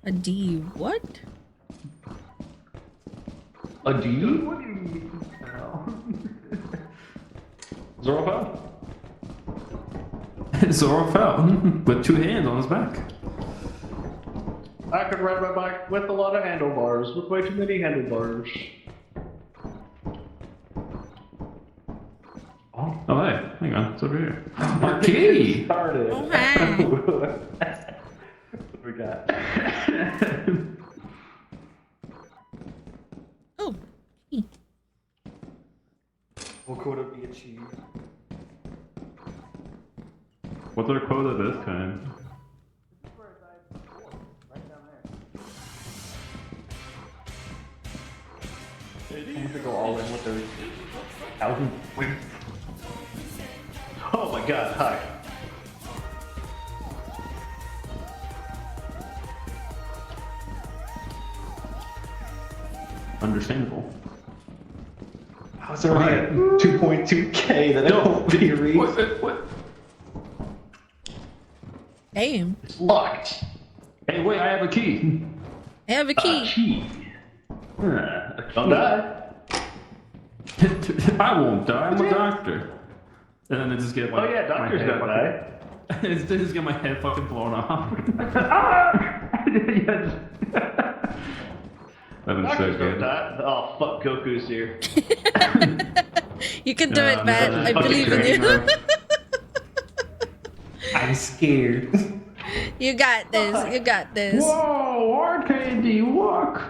A D what? A D? Zoro fell. Zoro fell with 2 hands on his back. I could ride my bike with a lot of handlebars, with way too many handlebars. Oh, hey, hang on, it's over here. Our key! Started. Oh, hi. What we got? Oh. What quota be achieved? What's our quota this time? I'm gonna go all in with those 1,000 points. Oh my god, hi. Understandable. I was already at 2.2k that I won't be reached. What? Damn. It's locked. Hey, wait, I have a key. I have a key. Key. Don't die. I won't die, I'm a doctor. And then I just get like. Oh yeah, doctors my head don't fucking- die. I just get my head fucking blown off. Yes. That was so Doctors don't good. die. Oh fuck, Goku's here. You can do it, man. I fucking believe in you. I'm scared. You got this. You got this. Whoa, hard candy, look.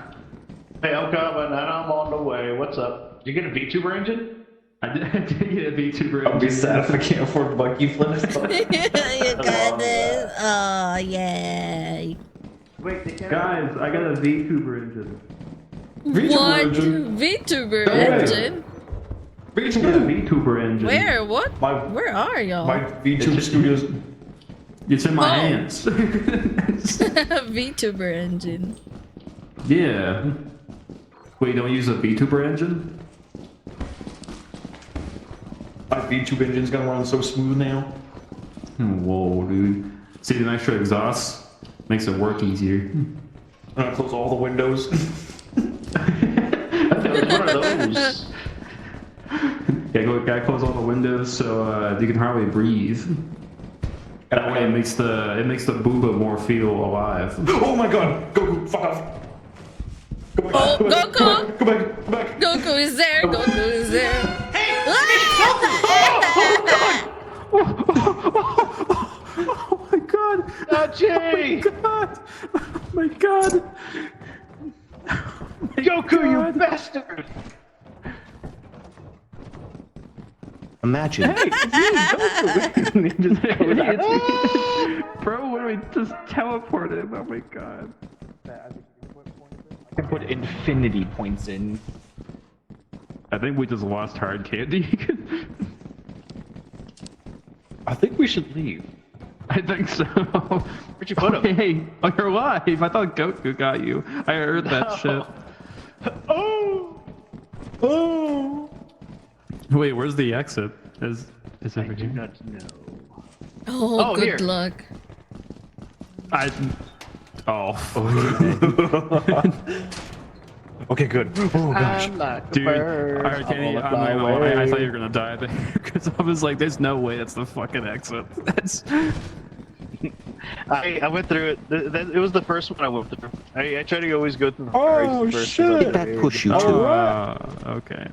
Hey, I'm coming, and I'm on the way. What's up? Did you get a VTuber engine? I did get a VTuber engine. I'll be sad if I can't afford Bucky Flintstone. You got this. Oh, yay. Wait, they can't. Guys, I got a VTuber engine. What? engine? VTuber No way. engine? Yeah, VTuber engine. Where? What? Where are y'all? My VTuber studios. It's in my Oh. hands. VTuber engine. Yeah. Wait, don't use a VTuber engine? My VTuber engine's gonna run so smooth now. Whoa, dude. See, the extra exhaust makes it work easier. I'm gonna close all the windows. What are those? Gotta close all the windows so you can hardly breathe. That way it makes the booba more feel alive. Oh my god! Goku, fuck off! Go back, Oh, go back, Goku! Go back, go back! Goku is there. Goku is there. Oh my god! Jay! Oh my god! Goku, you bastard! Imagine. Hey, it's me, Goku! Bro, what do we just teleported? Oh my god. I can put infinity points in. I think we just lost hard candy. I think we should leave. I think so. Where'd you put him? Hey, oh, you're alive. I thought Goku got you. I heard that shit. Oh! Oh! Wait, where's the exit? Is I over do here? not know. Oh, good here. luck. Oh. Okay, good. Oh gosh. I'm like a Dude, bird. alright, Kenny, I'm I'm gonna not fly gonna lie, I away. thought you were gonna die there because I was like, "There's no way that's the fucking exit." That's. I went through it. It was the first one I went through. I try to always go through the Oh, first shit. Did that push you too? Okay.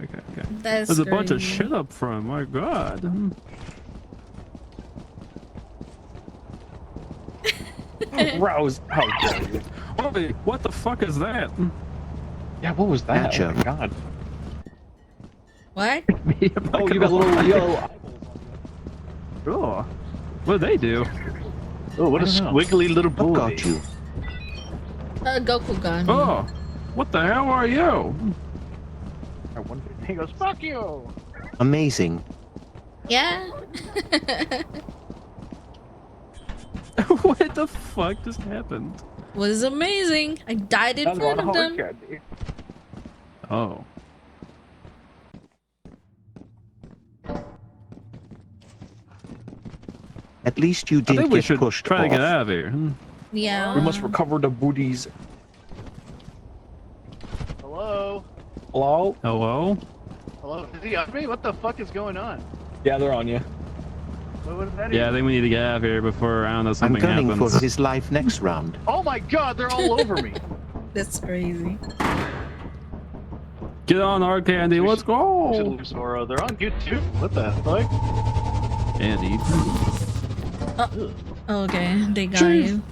That's There's a bunch of crazy. shit up front. My god. Rose, how dare you? Wait, what the fuck is that? Yeah, what was that? Gotcha. Oh my god. What? Oh, you got little yellow. Oh, what do they do? Oh, what a squiggly little What boy. got you? Goku got me. Oh, what the hell are you? I wonder. He goes, fuck you! Amazing. Yeah. What the fuck just happened? Was amazing. I died in front of them. Oh. At least you I didn't think we get should pushed try to off. get out of here. Yeah. We must recover the booties. Hello? Hello? Hello? Hello? Is he on me? What the fuck is going on? Yeah, they're on you. What is that Yeah, I even? think we need to get out of here before, I don't know, I'm something gunning happens. for his life next round. Oh my god, they're all over me. That's crazy. Get on, Hard Candy, let's Should go! leave Zoro. They're on you too. What the fuck? Andy. Okay, they got Jeez. you.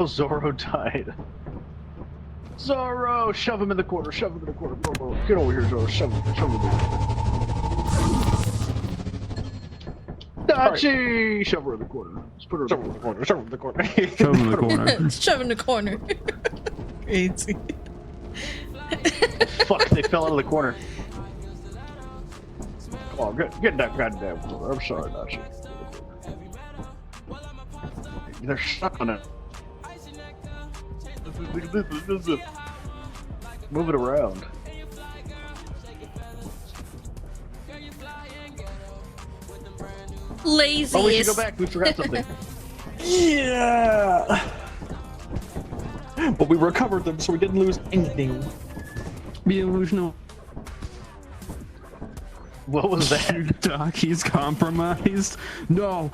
Oh, Zoro died. Zoro! Shove him in the corner, shove him in the corner. Bro. Get over here, Zoro. Shove him in the corner. Dachi! Shove her in the corner. Just put her in the corner. Shove him in the corner. Shove him in the corner. Shove in the corner. Crazy. Fuck, they fell out of the corner. Come on, get in that goddamn corner. I'm sorry, Dachi. They're stuck on it. Move it around. Laziest. Oh, we should go back. We forgot something. Yeah! But we recovered them, so we didn't lose anything. Be emotional. What was that? Doc, he's compromised. No,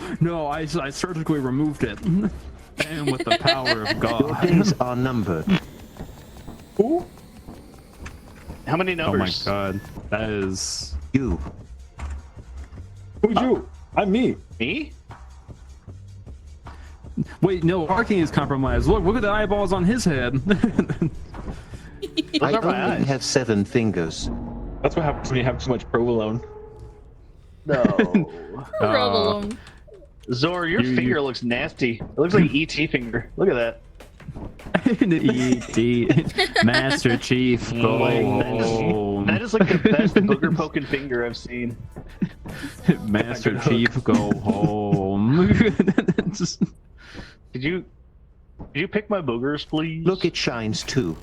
I surgically removed it. And with the power of Your God. days are numbered. Who? How many Oh my numbers? god. That is... You. Who's you? I'm me. Me? Wait, no, parking is compromised. Look at the eyeballs on his head. I only have 7 fingers. That's what happens when you have too much provolone. No. Provolone. Zor, your finger looks nasty. It looks like an ET finger. Look at that. ET Master Chief, go home. That is like the best booger poking finger I've seen. Master Chief, go home. Did you pick my boogers, please? Look, it shines too.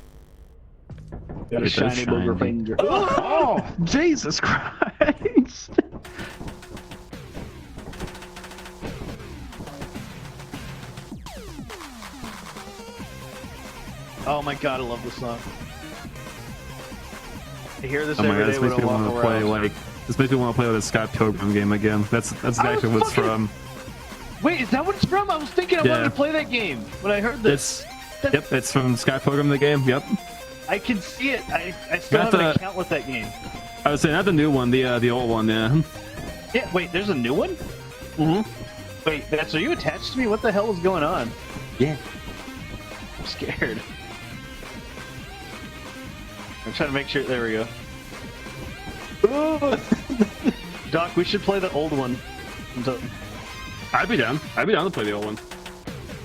Got a shiny booger finger. Oh, Jesus Christ! Oh my god, I love this song. I hear this Oh my every god, day this when makes I me walk want to play around. this makes me want to play the Scott Pilgrim game again. That's actually what it's from. Wait, is that what it's from? I was thinking I wanted to play that game when I heard this. Yep, it's from Scott Pilgrim the game. Yep. I can see it. I still have an account with that game. I would say not the new one, the old one. Yeah. Yeah. Wait, there's a new one? Mm-hmm. Wait, are you attached to me? What the hell is going on? Yeah. I'm scared. I'm trying to make sure. There we go. Doc, we should play the old one. I'd be down. I'd be down to play the old one.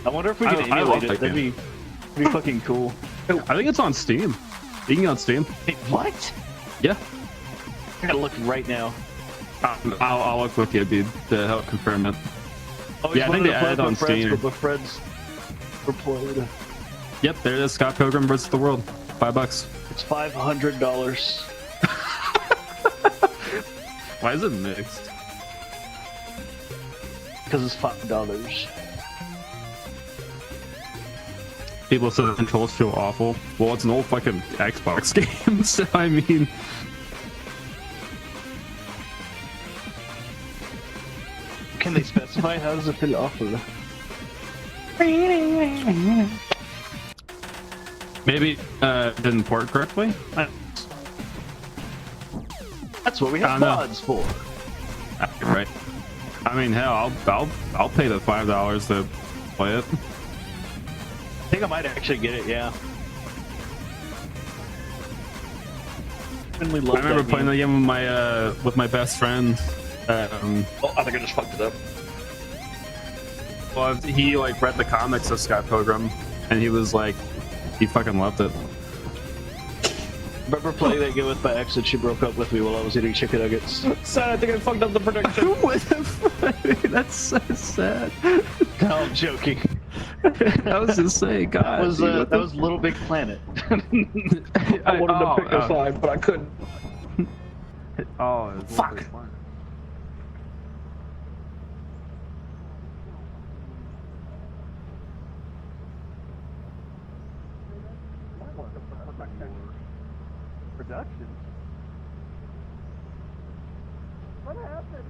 I wonder if we can emulate it. That'd be fucking cool. I think it's on Steam. You can get on Steam. Hey, what? Yeah. I gotta look right now. I'll look with you, dude, to help confirm it. Oh, yeah, I think they added on Steam. But Fred's replayed. Yep, there it is. Scott Pilgrim vs. the World. $5. It's $500. Why is it mixed? Because it's $5. People say the controls feel awful. Well, it's an old fucking Xbox game, so I mean... Can they specify how does it feel awful? Maybe didn't port correctly? That's what we have mods for. You're right. I mean, hell, I'll pay the $5 to play it. I think I might actually get it. Yeah. I remember playing the game with my best friend. Oh, I think I just fucked it up. Well, he like read the comics of Scott Pilgrim, and he was like, he fucking loved it. Remember playing that game with my ex and she broke up with me while I was eating chicken nuggets? Sad, I think I fucked up the prediction. What the fuck? That's so sad. No, I'm joking. I was just saying, God. That was Little Big Planet. I wanted to pick a side, but I couldn't. Oh, fuck. Production? What happened?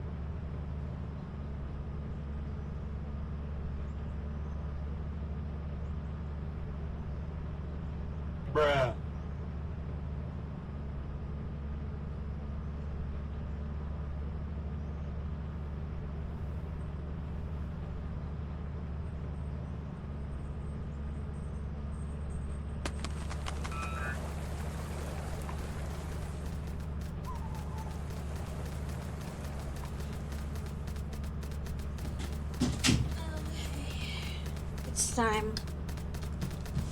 Bruh. It's time.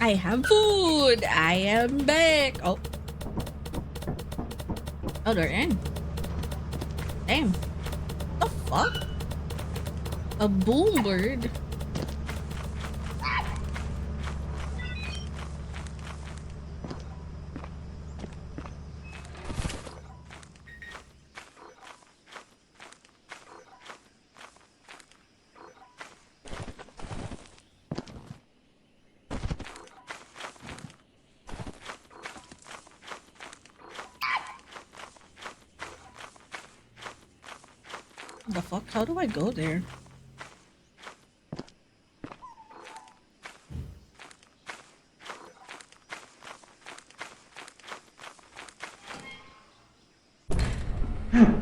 I have food. I am back. Oh. Oh, they're in. Damn. The fuck? A boom bird. The fuck? How do I go there?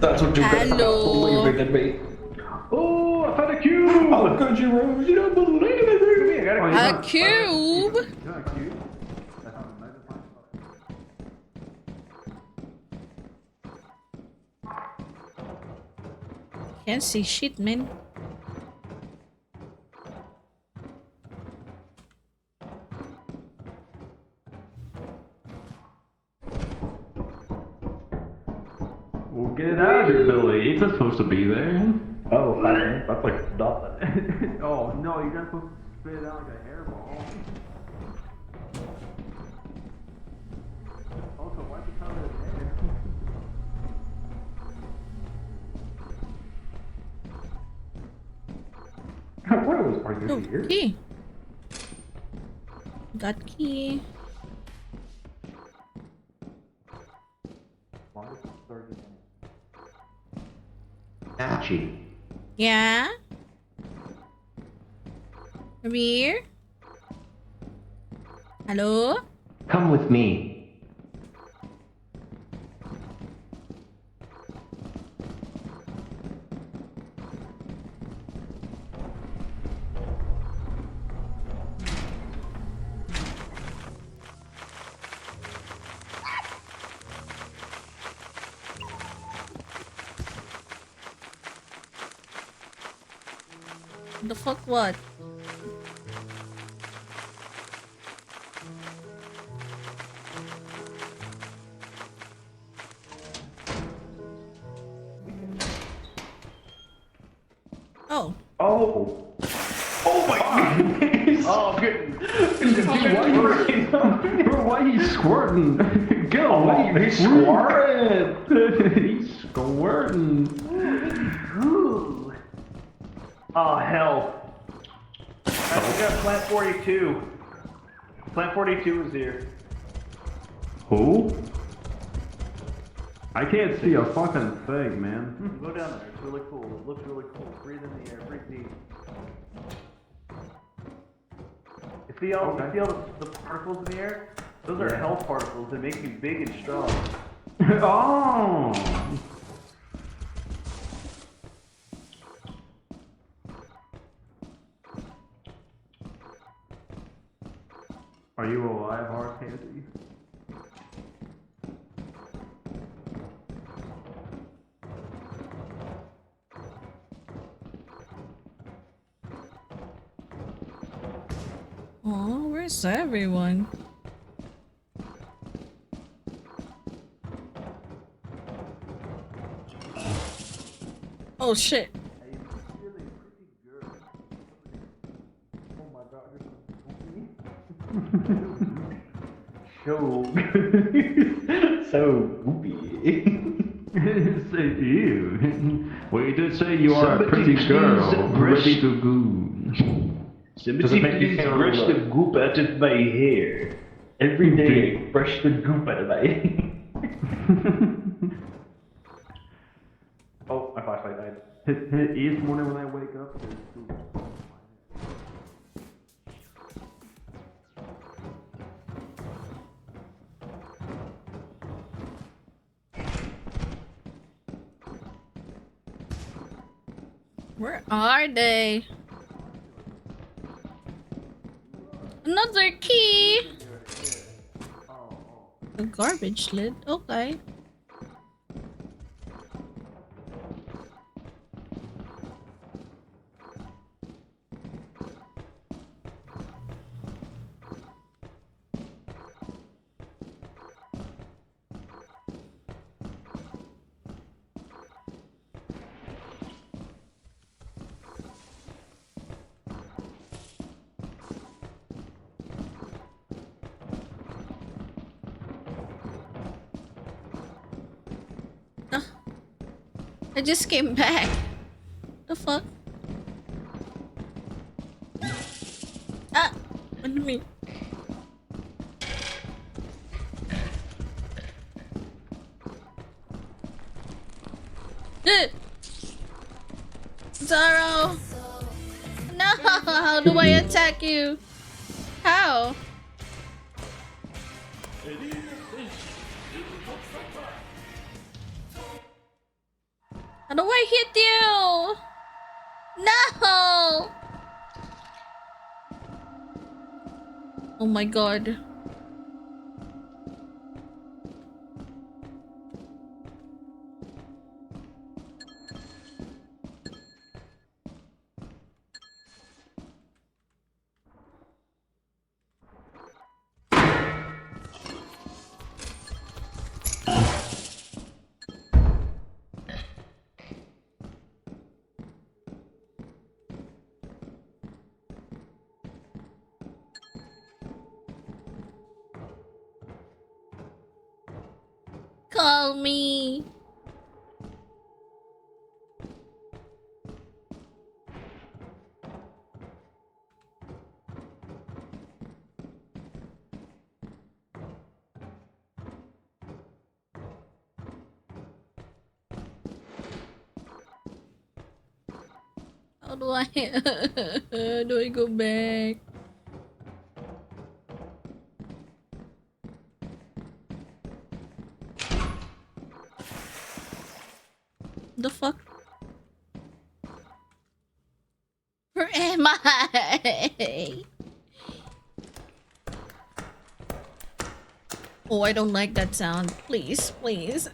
That's what you're Hello. leaving me. Oh, found a cube! Oh, good, you Rose. You don't believe it. A cube? Can't see shit, man. Well, get it out of here, Billy. It's not supposed to be there. Oh, that's like nothing. Oh, no, you're not supposed to spit it out like a hairball. Also, why'd you cover it there? Rose, are you here? Key. Got key. Natchi. Yeah? Rear? Hello? Come with me. The fuck what? Oh. Oh. Oh my god. Oh, I'm getting. Why he's squirting? Get away! He's squirting. He's squirting. Ooh. Oh hell. I got Plant 42. Plant 42 is here. Who? I can't see a fucking thing, man. Go down there. It's really cool. It looks really cool. Breathe in the air. Breathe deep. You see all the particles in the air? Those are health particles. They make you big and strong. Oh! Are you alive, Hard Candy? Oh, where's everyone? Oh shit. So goopy. Say ew. Well, you did say you are a pretty girl, ready to goo. Somebody please brush the goop out of my hair. Every day, brush the goop out of my hair. Oh, my flashlight died. Each morning when I wake up, there's goop. Where are they? Another key! A garbage lid? Okay. I just came back. The fuck? Ah! What do you mean? Zoro! No! How do I attack you? How? How do I hit you? No! Oh my god. Call me. How do I do I go back? The fuck? Where am I? Oh, I don't like that sound. Please, please.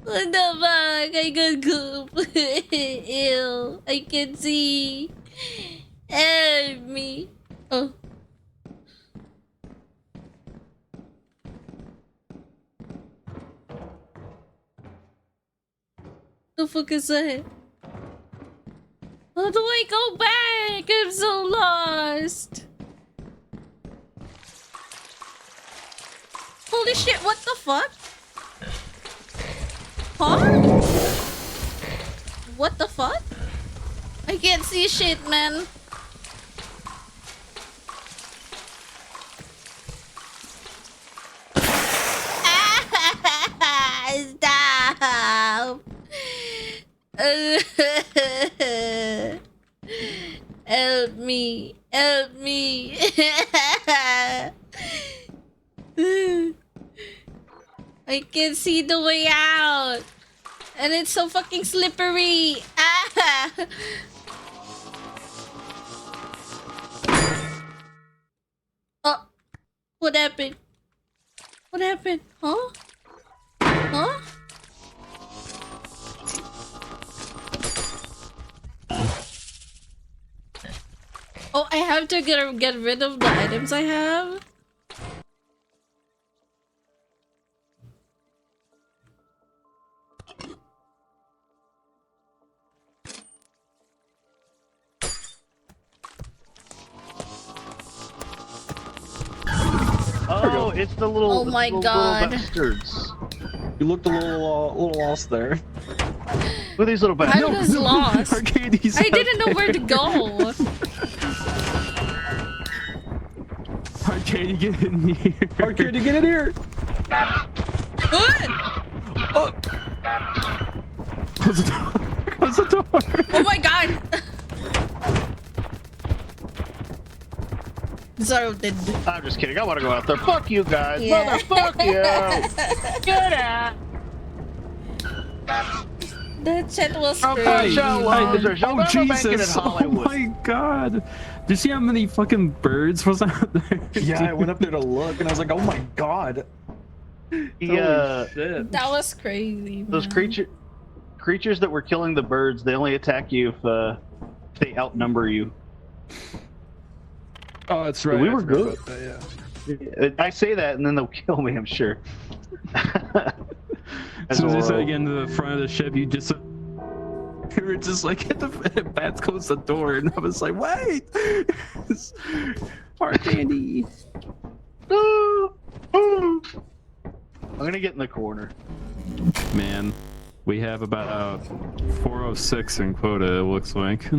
What the fuck? I got goop. Ew. I can see. Help me. Oh. The fuck is that? How do I go back? I'm so lost. Holy shit, what the fuck? Huh? What the fuck? I can't see shit, man. Stop. Help me. Help me. I can't see the way out. And it's so fucking slippery. Ah! Oh, what happened? What happened? Huh? Huh? Oh, I have to get rid of the items I have. Oh, it's the little. Oh my god. Little bastards. You looked a little lost there. Look at these little bastards. I was lost. Arcades I didn't know where to go. Arcade, get in here. Arcade, get in here. Good. Oh. Close the door. Close the door. Oh my god. Deserved it. I'm just kidding. I want to go out there. Fuck you guys. Yeah. Motherfuck you. Get out. That chat was Oh, crazy. oh, Jesus! Oh my god! Did you see how many fucking birds was out there? Yeah, I went up there to look, and I was like, "Oh my god!" Yeah, shit. That was crazy. those Man. creatures that were killing the birds, they only attack you if they outnumber you. Oh, that's right. We I were forgot good. about that, yeah. I say that, and then they'll kill me. I'm sure. As soon as I said get into the front of the ship, you just we were just like hit the bats close the door, and I was like, wait, hard candy. I'm gonna get in the corner. Man, we have about 406 in quota. It looks like.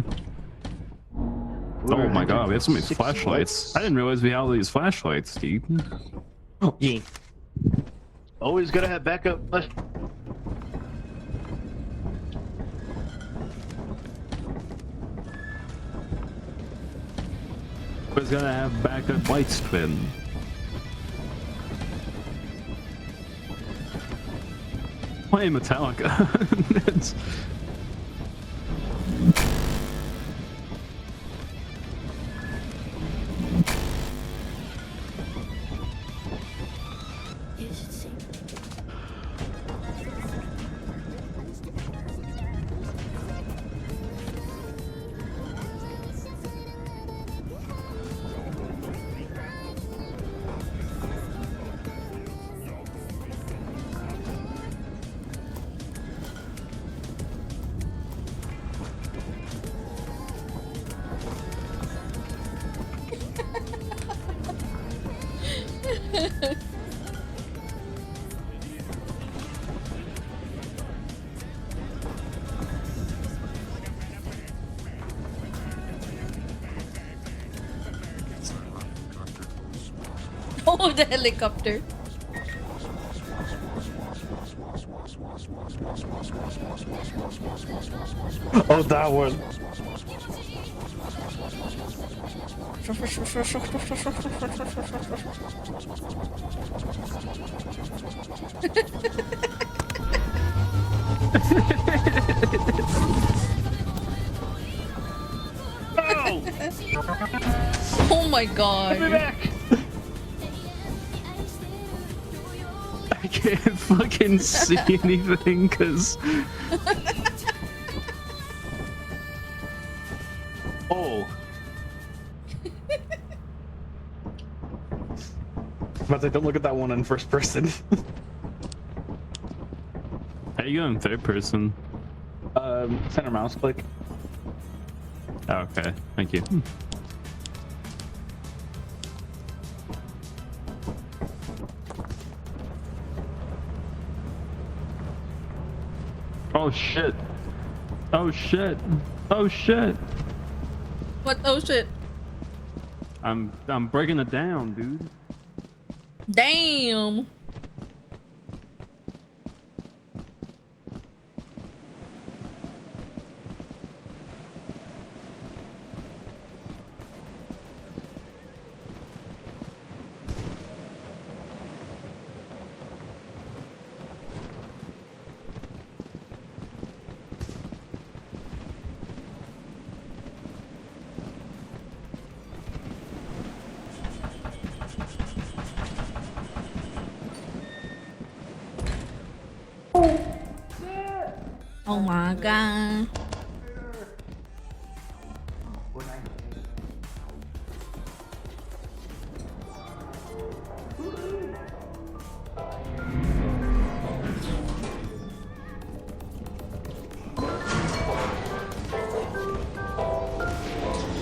Oh my god, we have so many flashlights. I didn't realize we had all these flashlights, dude. Oh yeah. Always gotta have backup. It's gonna have backup light spin. Playing Metallica. It's... Oh, the helicopter. Oh, that one. Oh my god. Put me back. I can't fucking see anything because. Oh. But I don't look at that one in first person. How you go in third person? Center mouse click. Oh, okay, thank you. Oh shit! Oh shit! Oh shit! What? Oh shit. I'm breaking it down, dude. Damn. Oh my god.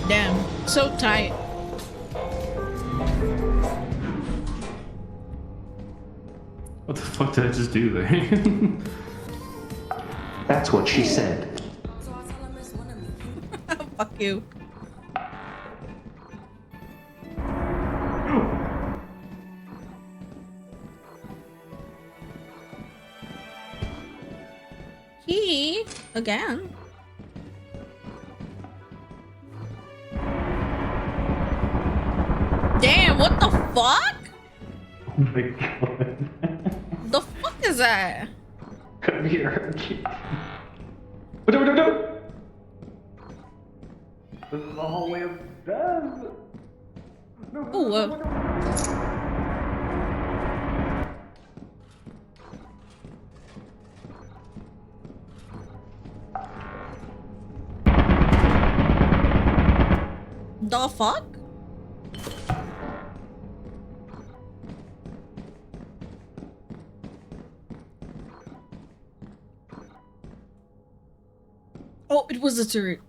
Damn, so tight. What the fuck did I just do there? That's what she said. Fuck you. He again. Damn, what the fuck? Oh my god. The fuck is that? Come here. This is the hallway of death. Ooh, the fuck? Oh, it was a turret.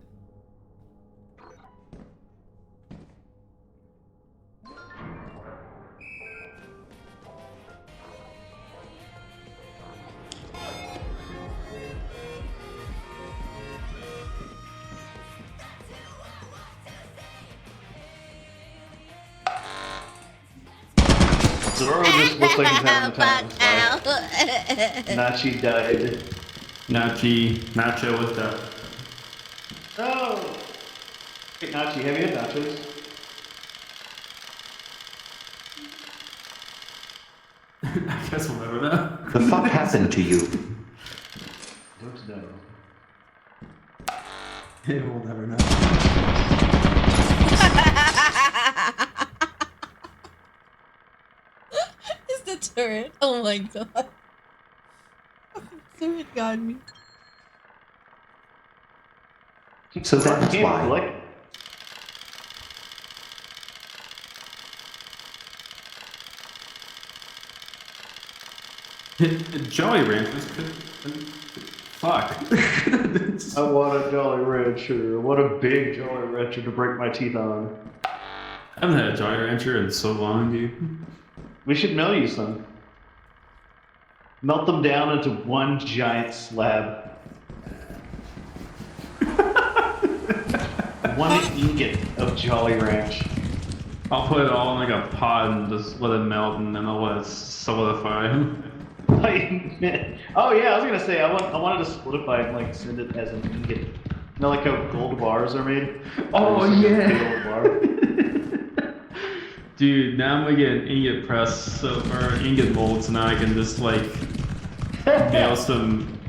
Zoro just looks like he's having a time of his life. Nachi died. Nacho with that. No! Hey, Nachi, have you had nachos? I guess we'll never know. The fuck happened to you? Don't know. We'll never know. Is the turret? Oh my god. Turret got me. So that's why. Like, Jolly Ranchers could. Fuck. I want a Jolly Rancher. What a big Jolly Rancher to break my teeth on. I haven't had a Jolly Rancher in so long, dude. We should mail you some. Melt them down into one giant slab. One ingot of Jolly Ranch. I'll put it all in like a pot and just let it melt and then I'll let it solidify. Oh yeah, I was gonna say I wanted to solidify and like send it as an ingot. You know, like how gold bars are made. Oh yeah. Bar. Dude, now I'm gonna get an ingot press or ingot mold, so now I can just like mail some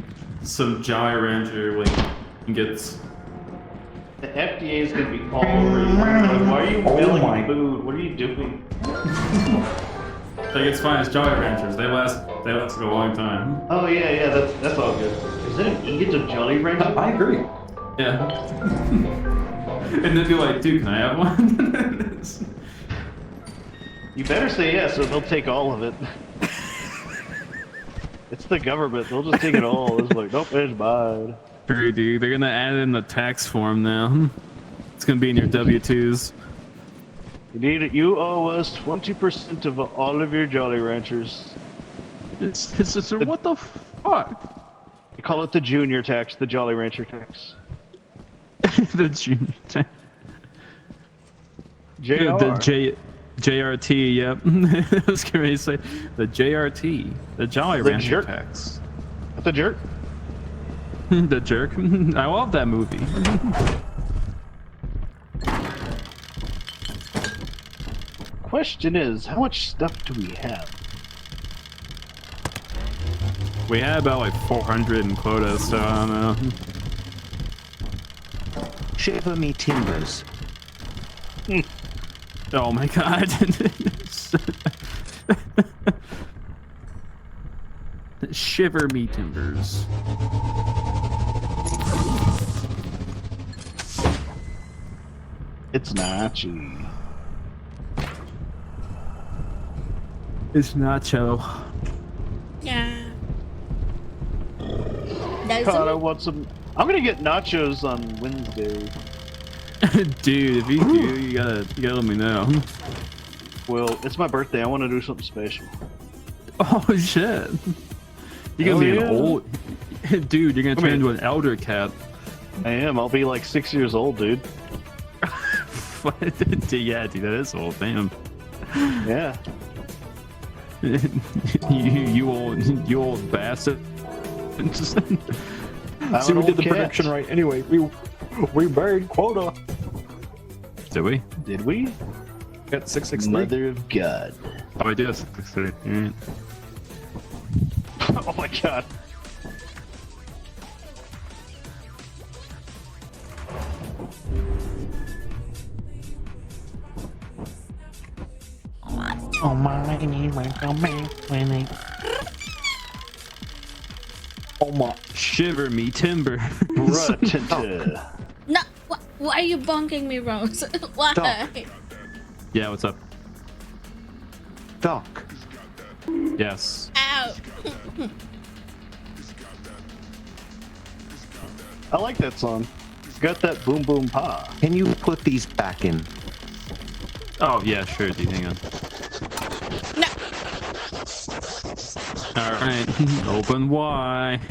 Jolly Rancher like ingots. The FDA is gonna be all over you. Like, why are you mailing food? What are you doing? Like it's fine, it's Jolly Ranchers. They last a long time. Oh yeah, that's all good. Is that an ingot of Jolly Rancher? I agree. Yeah. And then be like, dude, can I have one? You better say yes, or they'll take all of it. It's the government. They'll just take it all. It's like, nope, it's mine. True, dude. They're gonna add it in the tax form now. It's gonna be in your W-2s. You need it. You owe us 20% of all of your Jolly Ranchers. What the fuck? You call it the junior tax, the Jolly Rancher tax. The junior tax. JR. JRT, yep. I was going to say the JRT, the Jolly Rancher tax. The jerk. The jerk. I love that movie. Question is, how much stuff do we have? We had about like 400 in quota, so I don't know. Shiver me timbers. Oh my god. Shiver me timbers. It's Nachi. It's Nacho. Yeah. God, I want some. I'm gonna get nachos on Wednesday. Dude, if you do, you gotta let me know. Well, it's my birthday. I want to do something special. Oh shit! You're gonna be an old dude. You're gonna turn into an elder cat. I am. I'll be like 6 years old, dude. Yeah, dude, that is old. Damn. Yeah. you old bastard. See, we did the prediction right. Anyway, we buried quota. Did we? Did we? Got 663. Mother of God. Oh, I did. 663. Oh my God. Oh my, oh my. Shiver me timber. No, why are you bonking me, Rose? Why? Doc. Yeah, what's up? Doc. Yes. Ow. I like that song. It's got that boom boom pa. Can you put these back in? Oh yeah, sure, dude. Hang on. No. All right, open wide.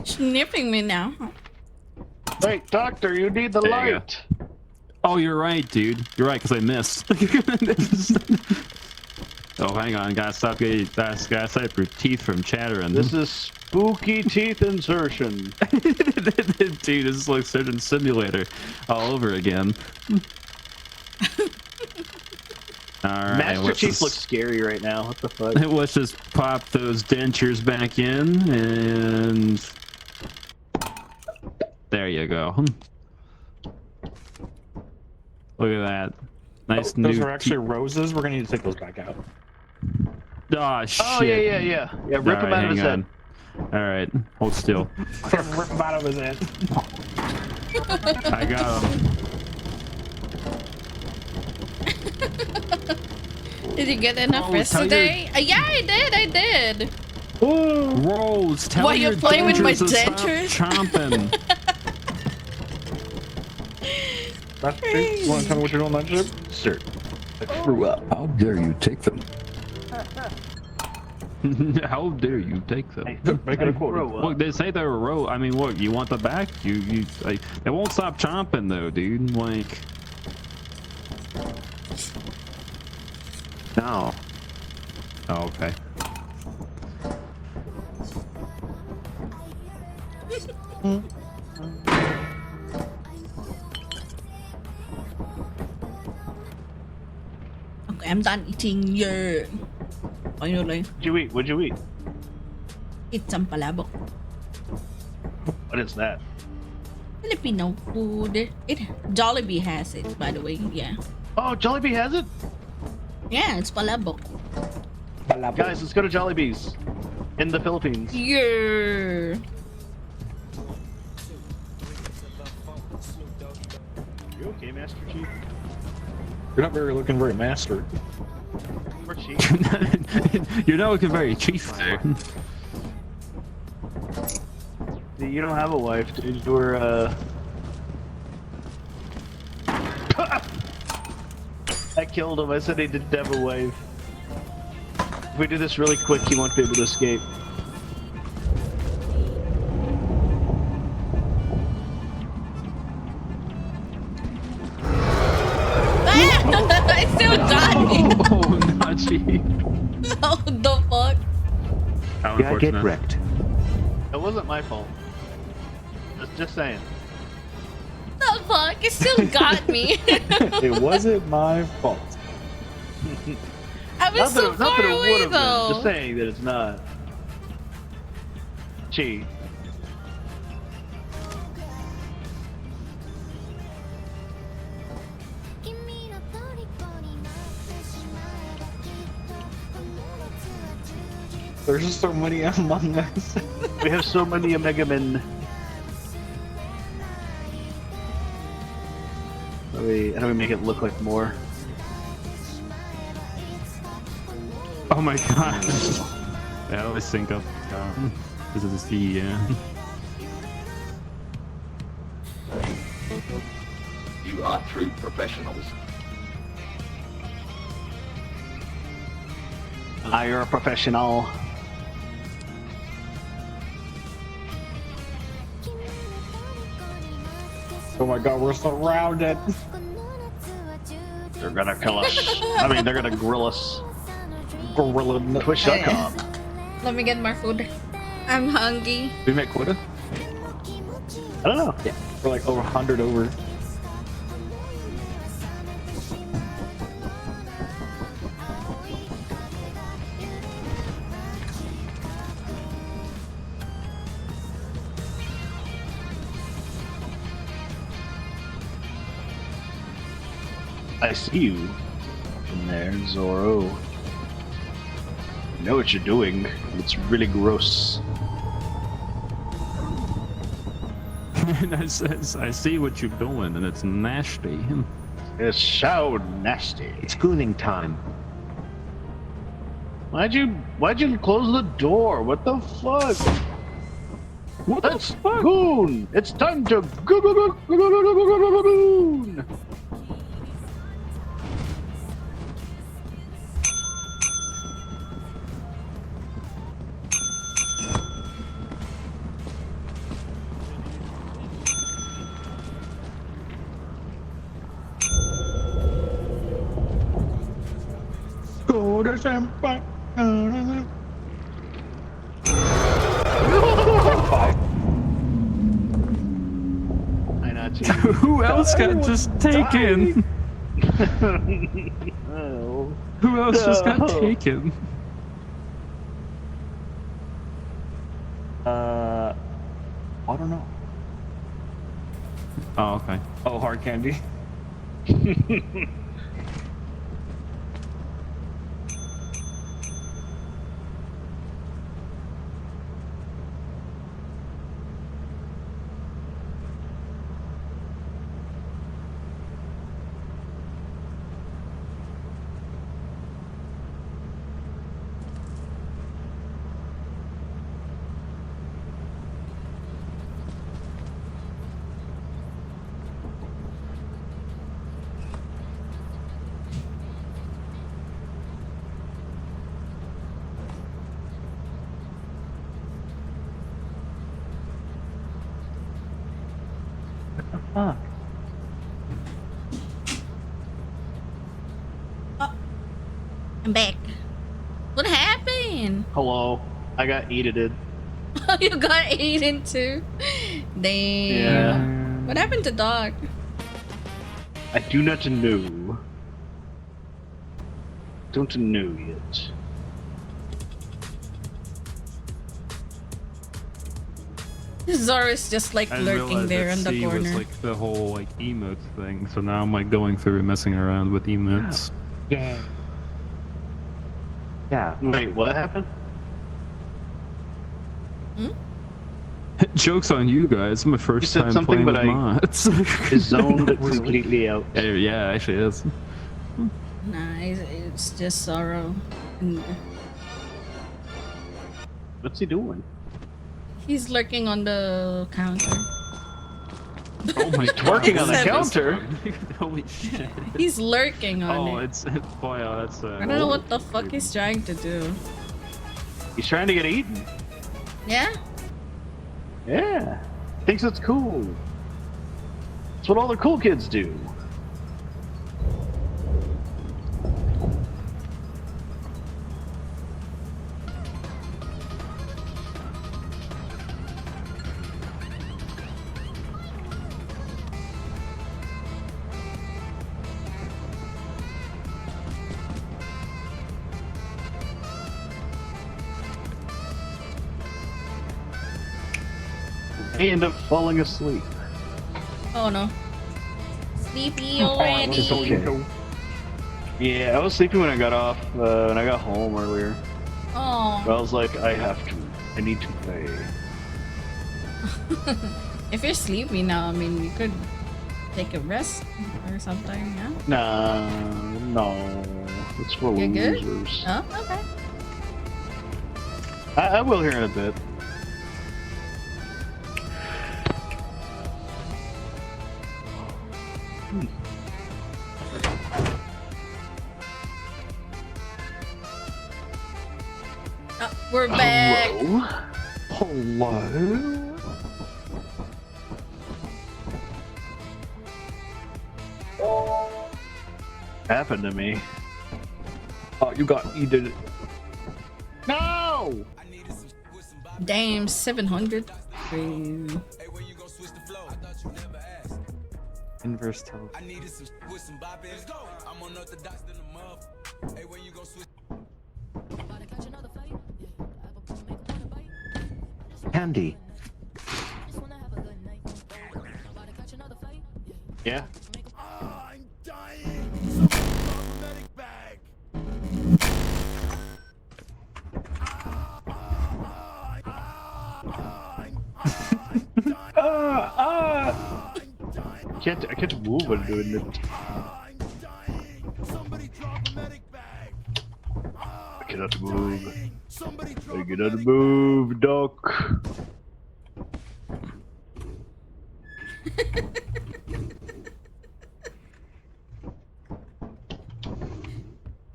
Sniffing me now. Wait, doctor, you need the There you light. Oh, you're right, dude. You're right, because I missed. Oh, hang on. Gotta stop your teeth from chattering. This is spooky teeth insertion. Dude, this is like Surgeon Simulator all over again. Alright, Master Chief looks scary right now. What the fuck? Let's just pop those dentures back in, and there you go. Look at that. Nice new. Those are actually roses. We're gonna need to take those back out. Oh shit. Oh yeah. Rip him out of his head. Alright, hold still. Rip him out of his head. I got him. Did you get enough Oh, rest tell today? Yeah, I did. Rose, tell Why, your you're playing with my dentures to stop dentures? chomping. Master Chief, you want to tell me what you're doing, Master Chief? Sir, I threw up. How dare you take them? How dare you take them? Make it a quote. Look, they say they're a I mean, look, you want the back? Like, it won't stop chomping though, dude. Like, no. Oh, okay. Okay, I'm done eating your... What'd you eat? What'd you eat? Eat some palabok. What is that? Filipino food. Jollibee has it, by the way. Yeah. Oh, Jollibee has it? Yeah, it's palabok. Guys, let's go to Jollibee's in the Philippines. Yeah. You okay, Master Chief? You're not looking very mastered. Or Chief? You're not looking very chief there. You don't have a wife, dude. You're I killed him. I said he didn't have a wife. If we do this really quick, he won't be able to escape. I still got me. Oh, not Chief. Oh, the fuck? Yeah, get wrecked. It wasn't my fault. Just saying. The fuck? It still got me. It wasn't my fault. I was so far away though. Just saying that it's not. Chi. There's just so many among us. We have so many Omega Men. How do we make it look like more? Oh my god. Yeah, I always sync up. This is the C, yeah. You are true professionals. You're a professional. Oh my god, we're surrounded. They're gonna kill us. I mean, they're gonna grill us. Gorilla Twitch.com. Let me get more food. I'm hungry. Did we make quota? I don't know. Yeah, we're like over 100 over. I see you in there, Zorro. I know what you're doing. It's really gross. I see what you're doing, and it's nasty. It's so nasty. It's cooling time. Why'd you close the door? What the fuck? What the fuck? Goon! It's time to goon! Go to Senpai. I know. Who else got just taken? Oh. Who else just got No. taken? I don't know. Oh, okay. Oh, hard candy. Fuck. I'm back. What happened? Hello. I got eated. You got eaten too? Damn. Yeah. What happened to dog? I do not know. Don't know yet. Zora's just like I lurking realized there that in the C corner. was like the whole like emotes thing, so now I'm like going through and messing around with emotes. Yeah. Yeah. Wait, what happened? Joke's on you guys. My first said time something, playing but with I mods. zoned it completely out. Yeah, actually it is. Nah, it's just sorrow. And What's he doing? he's lurking on the counter. Oh my god. Twerking on the Seven. counter? Holy shit. He's lurking on Oh, it. it's wow, that's I don't know what the fuck he's trying to do. He's trying to get eaten. Yeah? Yeah. Thinks it's cool. That's what all the cool kids do. I end up falling asleep. Oh no. Sleepy already. It's okay. Yeah, I was sleeping when I got off, when I got home earlier. Oh. But I was like, I need to play. If you're sleepy now, I mean, you could take a rest or something, yeah? No. It's for You're good? losers. Oh, okay. I will here in a bit. We're back. Hello? Happened to me. Oh, you got eaten. No! Damn, 700. Crazy. Inverse toe. Candy. Yeah? I can't move when doing it. I cannot move. I cannot move, Doc.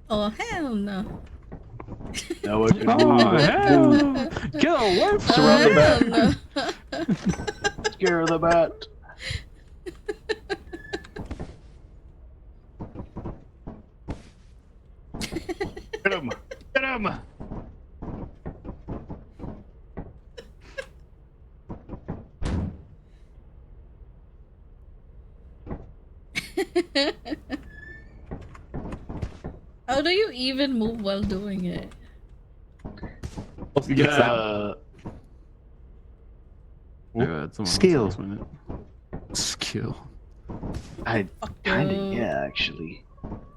Oh, hell no. Now I can Oh, move. hell! Get away from Surround the bat. No. Scare the bat. Get him! Get him! How do you even move while doing it? Yeah. Skill. Skill. I kinda, yeah, actually.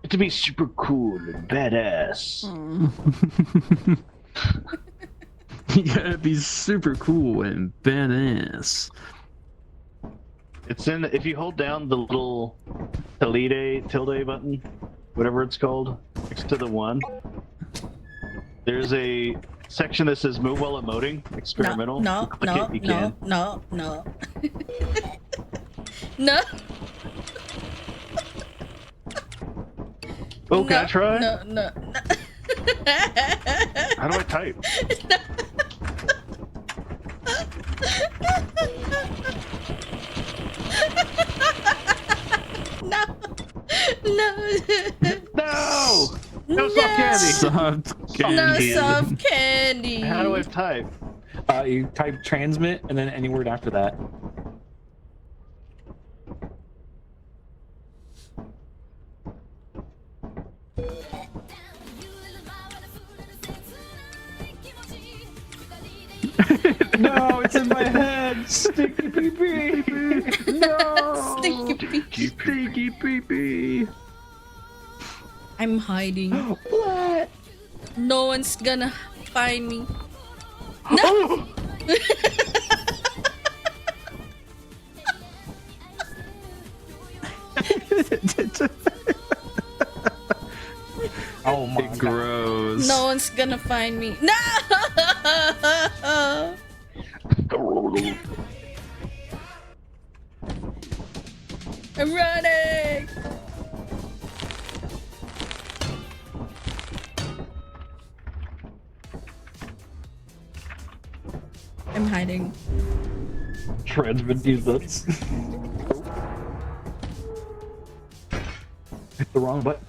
To be super cool and badass. You gotta be super cool and badass. It's in, if you hold down the little tilde button, whatever it's called, next to the one, there's a section that says move while emoting, experimental. No, Click no, it, you no, can. no, no. No. Oh, can I try? No, no, no. How do I type? No. No. No! No soft candy! Soft No candy. soft candy. How do I type? You type transmit and then any word after that. No, it's in my head. Sticky pee pee. No. Sticky pee. Sticky pee pee. I'm hiding. What? No one's gonna find me. No. Oh my God. Gross. No one's gonna find me. No. I'm running. I'm hiding. Transmit these nuts. Hit the wrong button.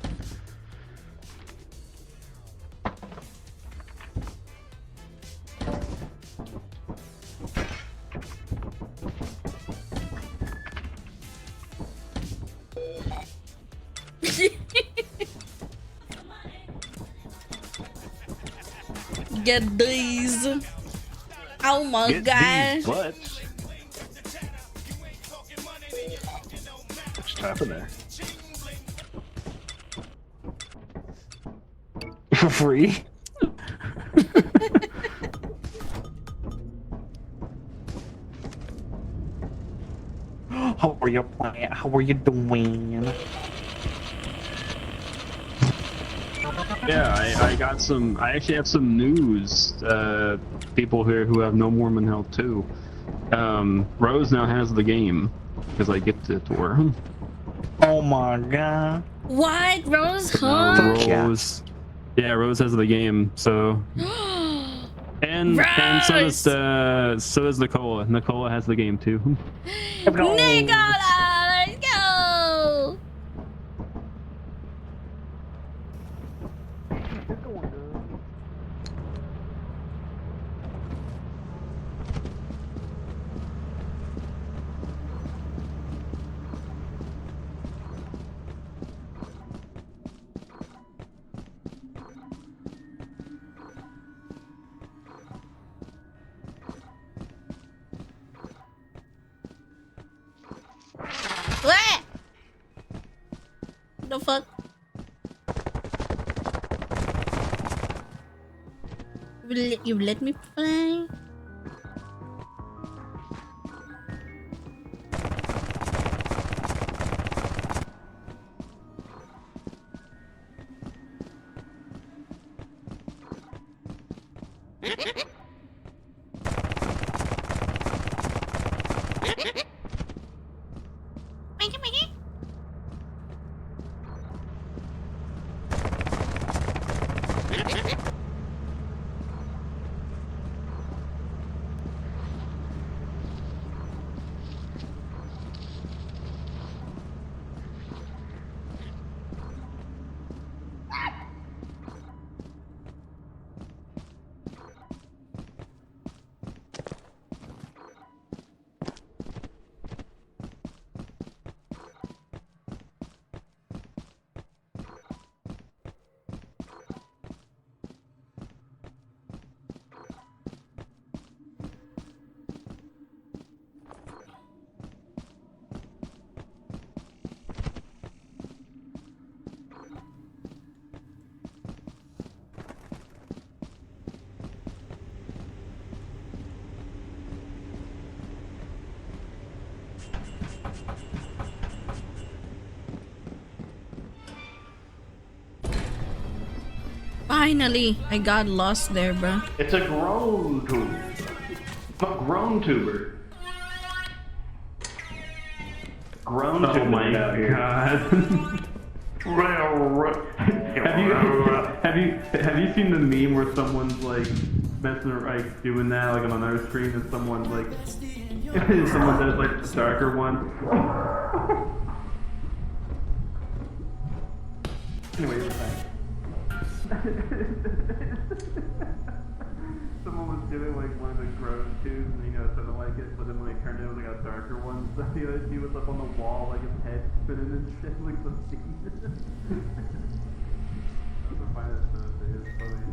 Get these. Oh my god. These butts. What's happening there? For free? How are you playing? How are you doing? Yeah, I got some. I actually have some news. People here who have no Mormon health too. Rose now has the game because I gifted it to her. Oh my god. What? Rose, huh? Rose. Yeah, Rose has the game. So. And so does Nicola. Nicola has the game too. Nicola, let's go. What? The fuck? You let me play? Finally, I got lost there, bro. It's a grown tuber. A grown tuber. Grown tuber. Oh my out here. god. have you seen the meme where someone's like messing or like doing that like on another screen and someone like someone does like the darker one? Anyway, you're back. Someone was doing like one of the grown tubes and you know sort of like it, but then when it turned into like a darker one, so the other dude was up on the wall like his head spinning and shit like the scene. I find it so it's funny.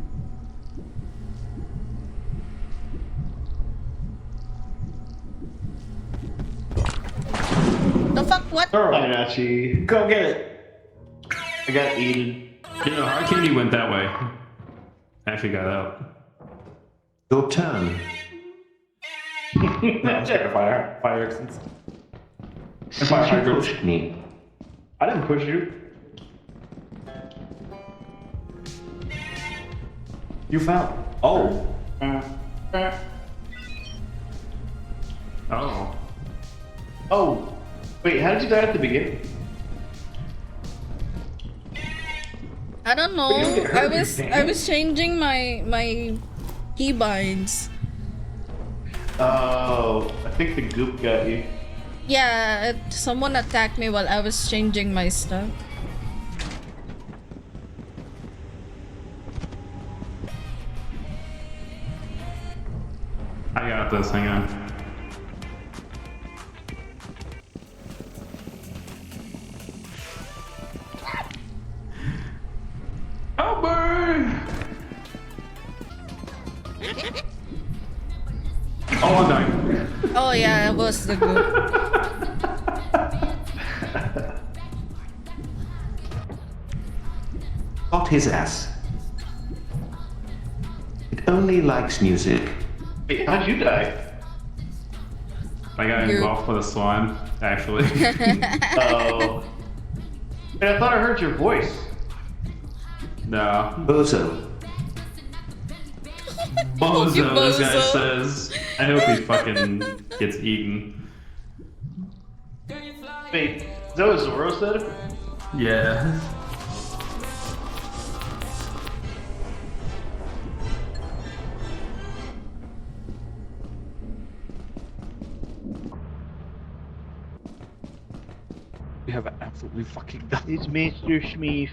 The fuck? What? Anachi. Go get it. I got eaten. You know, Hard Candy went that way. Actually got out. Your turn. No, I'm scared of fire exits. Since you pushed me. I didn't push you. You fell. Oh. Oh. Oh. Wait, how did you die at the beginning? I don't know. I was changing my keybinds. Oh, I think the goop got you. Yeah, someone attacked me while I was changing my stuff. I got this, hang on. Oh, burn! Oh, I'm dying. Oh yeah, it was the group. Got his ass. It only likes music. Wait, how'd you die? I got engulfed with a slime, actually. Oh. And I thought I heard your voice. No. Bozo. Bozo, this guy Bozo. says. I hope he fucking gets eaten. Wait, is that what Zoro said? Yeah. We have absolutely fucking done. It's Mr. Schmeef.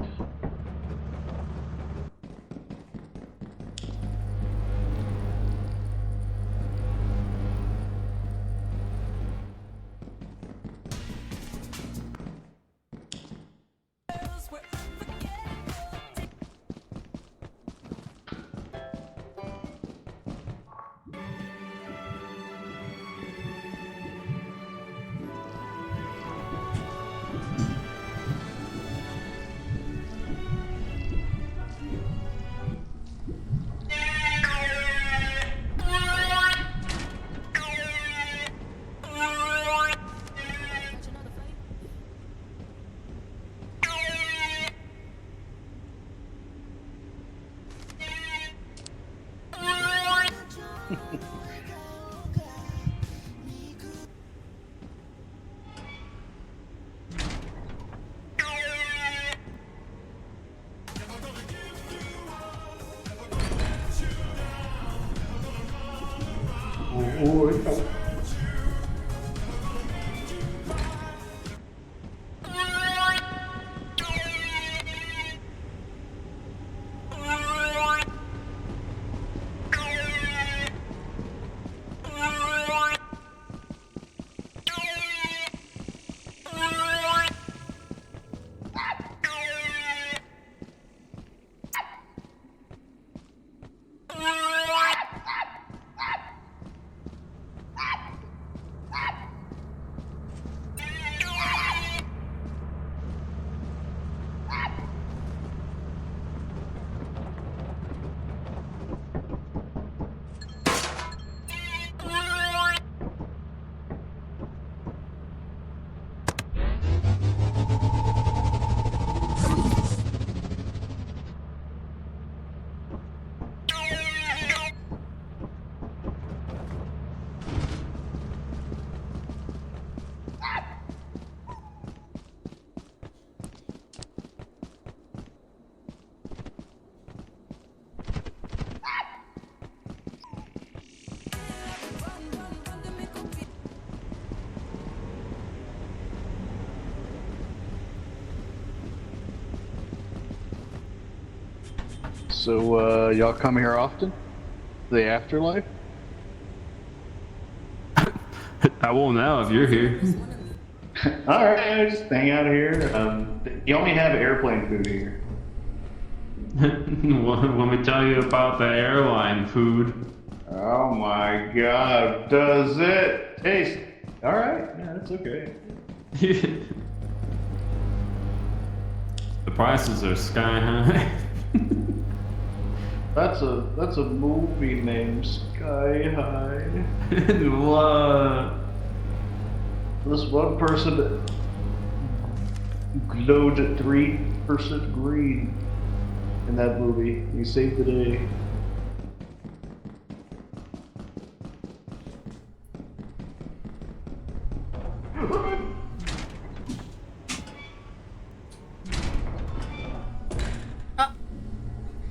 So, y'all come here often? The afterlife? I won't know if you're here. Alright, just hang out here. You only have airplane food here. Let me tell you about the airline food. Oh my god, does it taste... Alright, yeah, that's okay. The prices are sky high. That's a movie named Sky High. What? This one person glowed 3% green in that movie. He saved the day.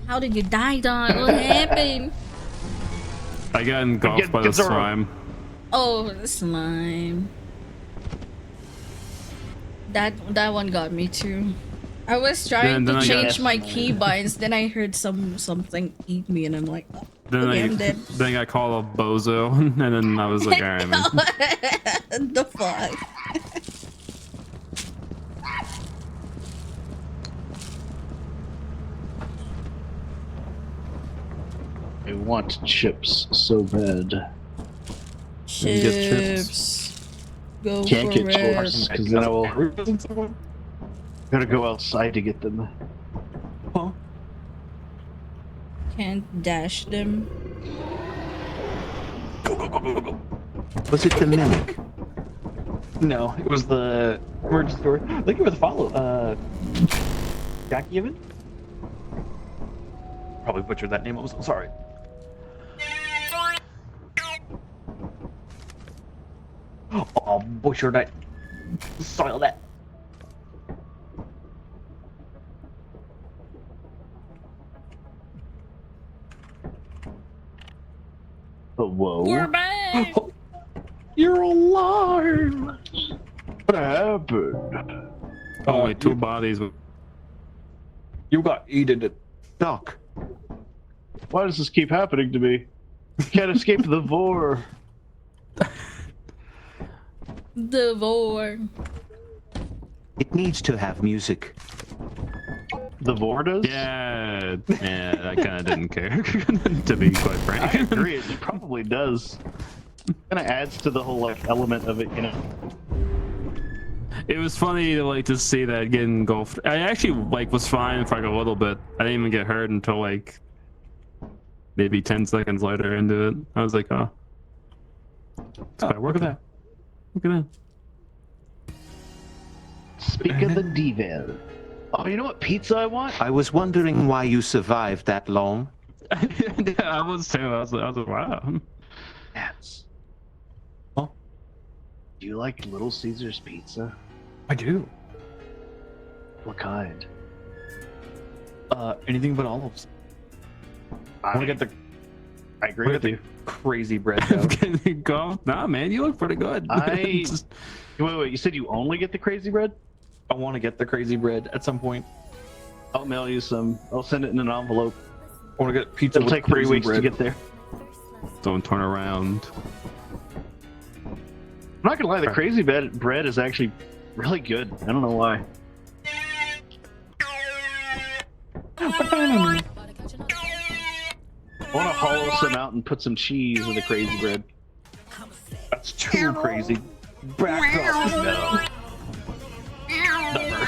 How did you die, dog? What happened? I got engulfed by the slime. Oh, the slime. That one got me too. I was trying to change my keybinds, then I heard something eat me, and I'm like, oh, okay, I'm dead. Then I called a bozo, and then I was like, alright, man. The fuck? I want chips so bad. Chips. Go Can't for get it. chips because then I will. Gotta go outside to get them. Huh? Can't dash them. Go. Was it the mimic? No, it was the emergency door. I think it was follow. Jackie even? Probably butchered that name. I'm so sorry. Oh, butchered that. Soiled that. Whoa. We're back! You're alive! What happened? Only two bodies. You got eaten. Doc. Why does this keep happening to me? Can't escape the vor. The vor. It needs to have music. The vor does? Yeah, I kind of didn't care, to be quite frank. I agree, it probably does. Kind of adds to the whole like element of it, you know. It was funny to see that get engulfed. I actually was fine for like a little bit. I didn't even get hurt until like maybe 10 seconds later into it. I was like, oh, look at that. Look at that. Speak of the devil. Oh, you know what pizza I want? I was wondering why you survived that long. Yeah, I was too. I was like, wow. Yes. Huh? Do you like Little Caesar's pizza? I do. What kind? Anything but olives. I want to get the. I agree with you. Crazy bread though. Go. Nah, man, you look pretty good. Wait. You said you only get the crazy bread? I want to get the crazy bread at some point. I'll mail you some. I'll send it in an envelope. I want to get pizza. It'll take 3 weeks bread. to get there. Don't turn around. I'm not gonna lie, the crazy bread is actually really good. I don't know why. I want to hollow some out and put some cheese in the crazy bread. That's too crazy. Back up. No. Never.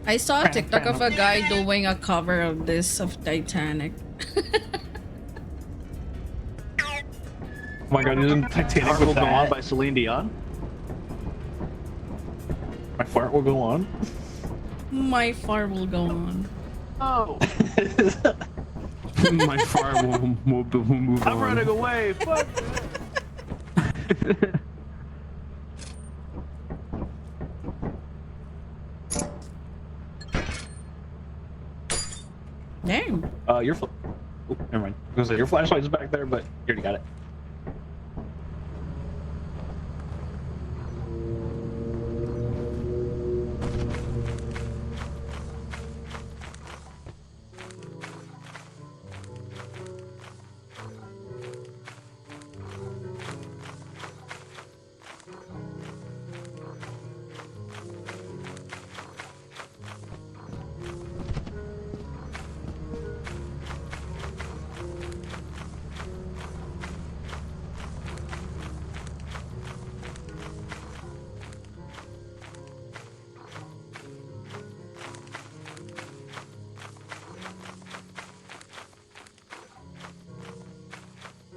I saw a TikTok of a guy doing a cover of this of Titanic. Oh my god, isn't Titanic Heart with Will Go that? On by Celine Dion? My fart will go on? My fart will go on. Oh! My fire will move on. I'm running away! Fuck! Damn. Your oh, never mind. I was gonna say your flashlight's back there, but you already got it.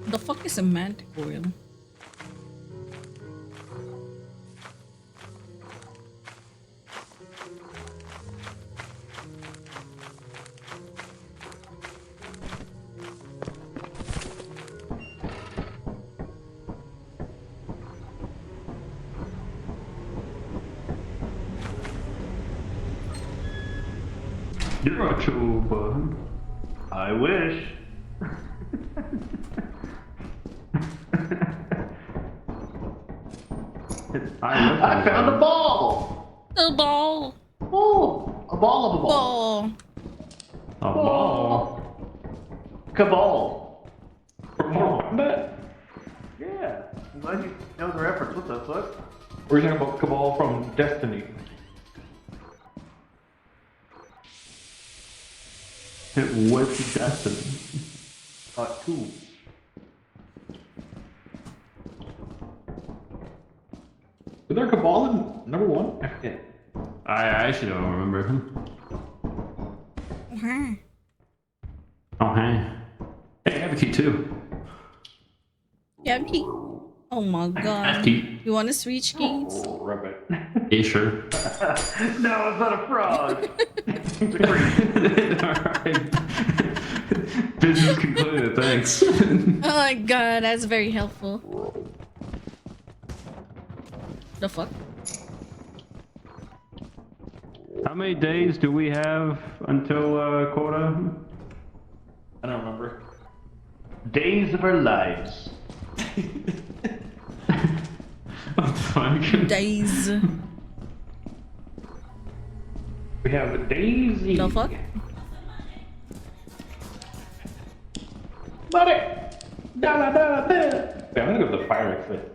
The fuck is a manticore? You're a chuba. I wish. I found a ball! A ball! Oh! A ball of a ball! Ball! A ball? Cabal! Combat? Yeah. I'm glad you know the reference. What the fuck? We're talking about Cabal from Destiny. What's Destiny? 2. Was there Cabal in number 1? I forget. I actually don't remember. Okay. Oh, hey. Hey, I have a key too. Yeah, key. Oh my god. Key. You want to switch keys? Oh, rabbit. Yeah, sure. No, it's not a frog! Alright. Business concluded, thanks. Oh my god, that's very helpful. The fuck? How many days do we have until quota? I don't remember. Days of our lives. What the fuck? Days. We have Daisy. The fuck? Buddy! Da da da da! Yeah, I'm gonna go with the fire exit.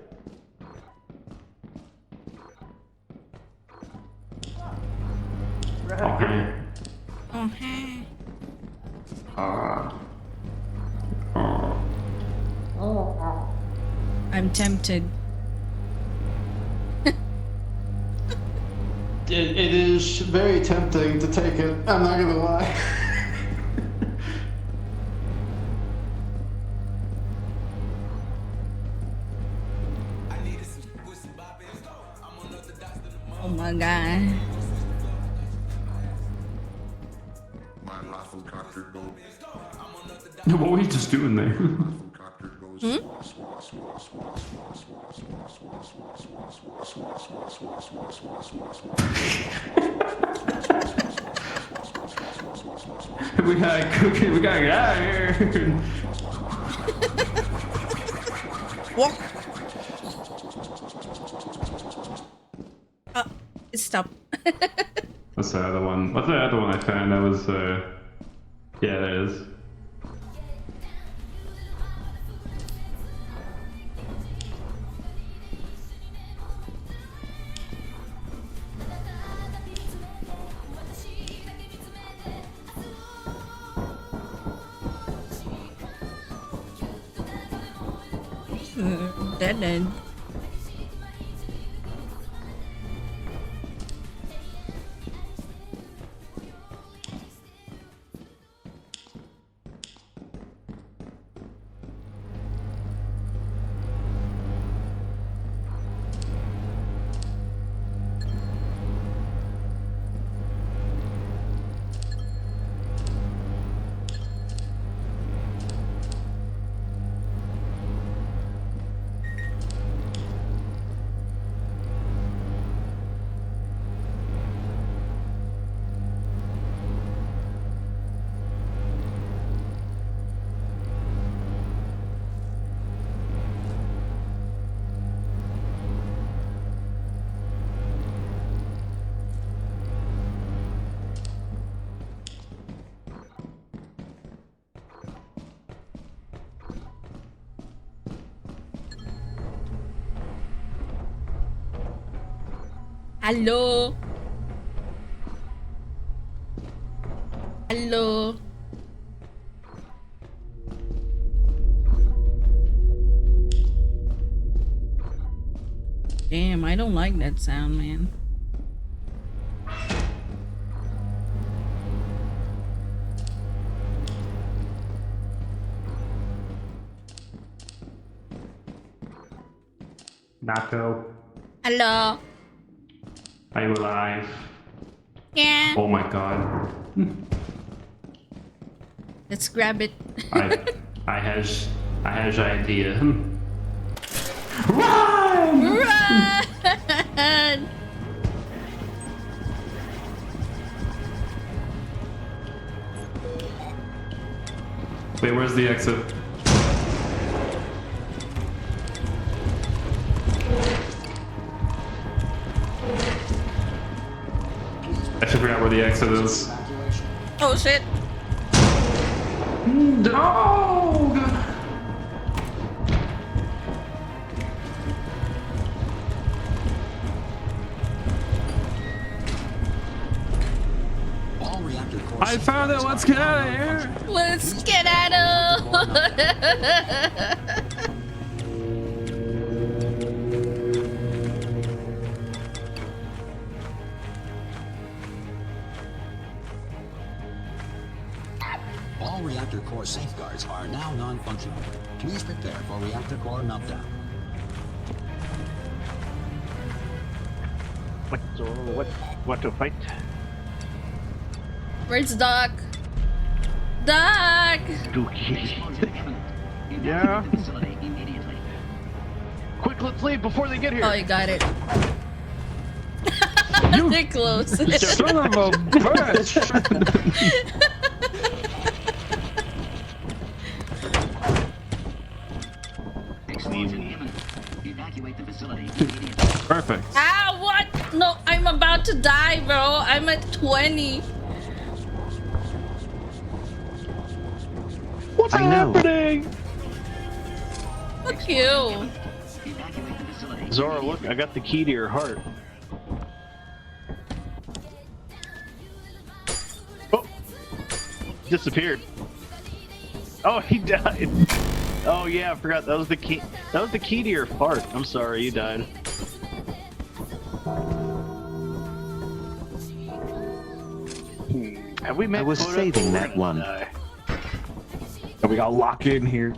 Okay. Okay. I'm tempted. It is very tempting to take it. I'm not gonna lie. Oh my god. What were you just doing there? We gotta cook it, we gotta get out of here. What? It stopped. What's the other one? What's the other one I found? That was, yeah, there it is. Dead end. Hello. Hello. Damn, I don't like that sound, man. Nato, Hello. are you alive? Yeah. Oh my god. Let's grab it. I has an idea. Run! Wait, where's the exit? I should figure out where the exit is. Oh shit. No! All reactor core I found it! Let's get out of here! Let's get out of. All reactor core safeguards are now non-functional. Please prepare for reactor core meltdown. What to fight? Where's Doc? Doc! Dookie. Yeah. Quick, let's leave before they get here. Oh, you got it. They're close. Son of a bitch! Perfect. Ah, what? No, I'm about to die, bro. I'm at 20. What's happening? Fuck you. Zora, look, I got the key to your heart. Oh! Disappeared. Oh, he died. Oh yeah, I forgot that was the key. That was the key to your fart. I'm sorry, you died. Have we met? I was saving that one. We gotta lock in here.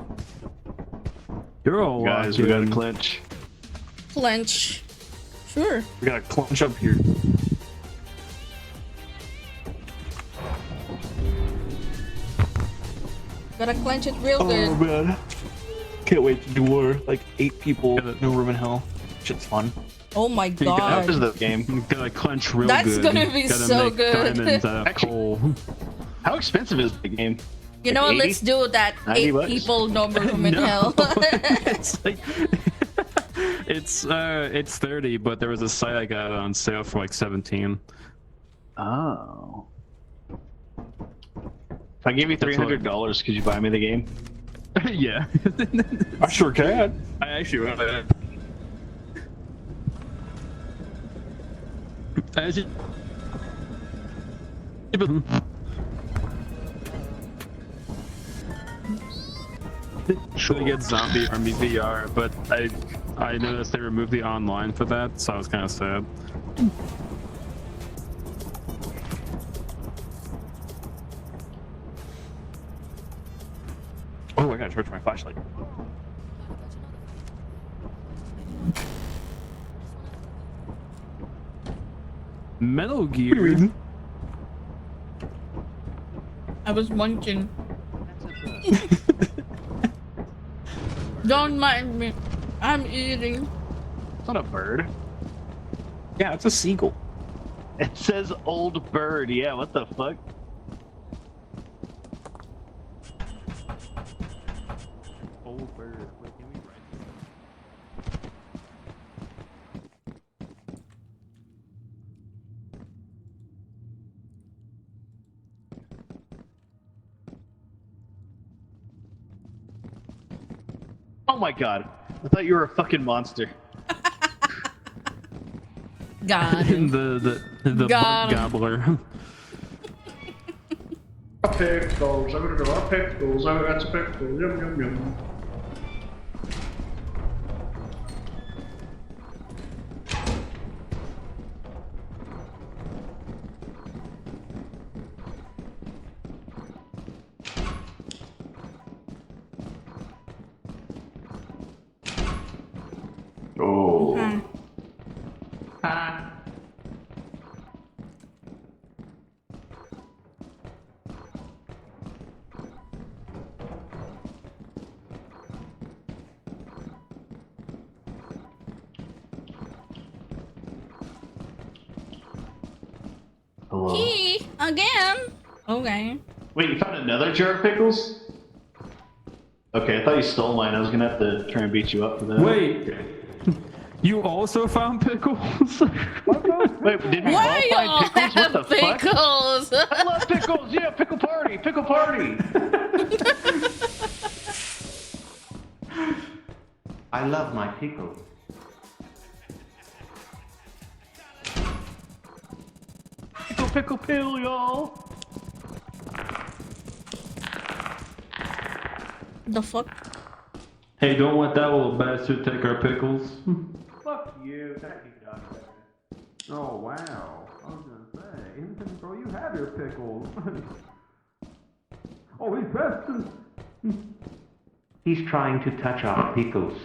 You're all guys, we gotta clinch. Clench. Sure. We gotta clench up here. Gotta clench it real Oh good. man. Can't wait to do more. Like 8 people, no room in hell. Shit's fun. Oh my That god. was the game. You gotta clench real That's good. gonna be Gotta so make good. diamonds out of coal. How expensive is the game? You know what? Like Let's do that. 90 8 bucks? people, no room in No. hell. It's like it's 30, but there was a site I got on sale for like 17. Oh. If I gave you That's what- $300, could you buy me the game? Yeah. I sure can. I actually wrote it. I just... Should I get Zombie Army VR, but I noticed they removed the online for that, so I was kind of sad. Oh, I gotta charge my flashlight. Metal Gear. I was munching. Don't mind me. I'm eating. It's not a bird. Yeah, it's a seagull. It says old bird. Yeah, what the fuck? Old bird. Wait, can we write? Oh my god. I thought you were a fucking monster. Got him. the Got bug him. gobbler. Pickles, I'm gonna do pickles, I got some pickles, yum yum yum. Oh. Hello. Key again. Okay. Wait, you found another jar of pickles? Okay, I thought you stole mine. I was gonna have to try and beat you up for that. Wait, you also found pickles? Wait, did we Why all y'all find pickles? What the have pickles? fuck? I love pickles! Yeah, pickle party! Pickle party! I love my pickles. Pickle pill, y'all! The fuck? Hey, don't let that little bastard take our pickles. Fuck you, thank you, Doc. Oh, wow. I was gonna say, bro, you have your pickles. Oh, he's besting. He's trying to touch our pickles.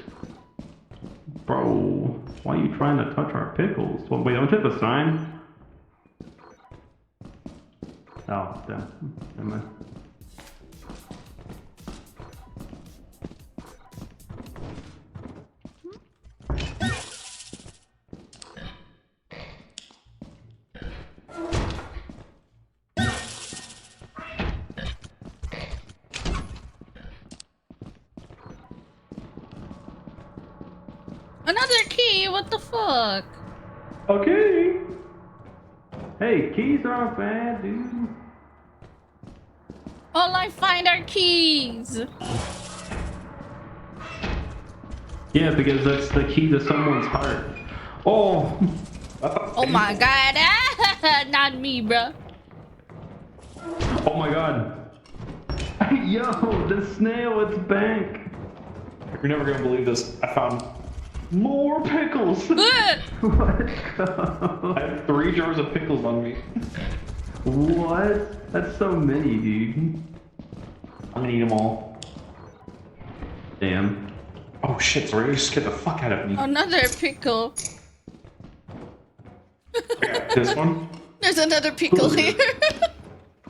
Bro, why are you trying to touch our pickles? Well, wait, don't you have a sign? Oh, damn. Never mind. Another key? What the fuck? Okay. Hey, keys aren't bad, dude. All I find are keys. Yeah, because that's the key to someone's heart. Oh. Oh my god. Not me, bro. Oh my god. Yo, the snail, it's back. You're never gonna believe this. I found more pickles. What? I have 3 jars of pickles on me. What? That's so many, dude. I'm gonna eat them all. Damn. Oh shit, sorry, you scared the fuck out of me. Another pickle. This one? There's another pickle here.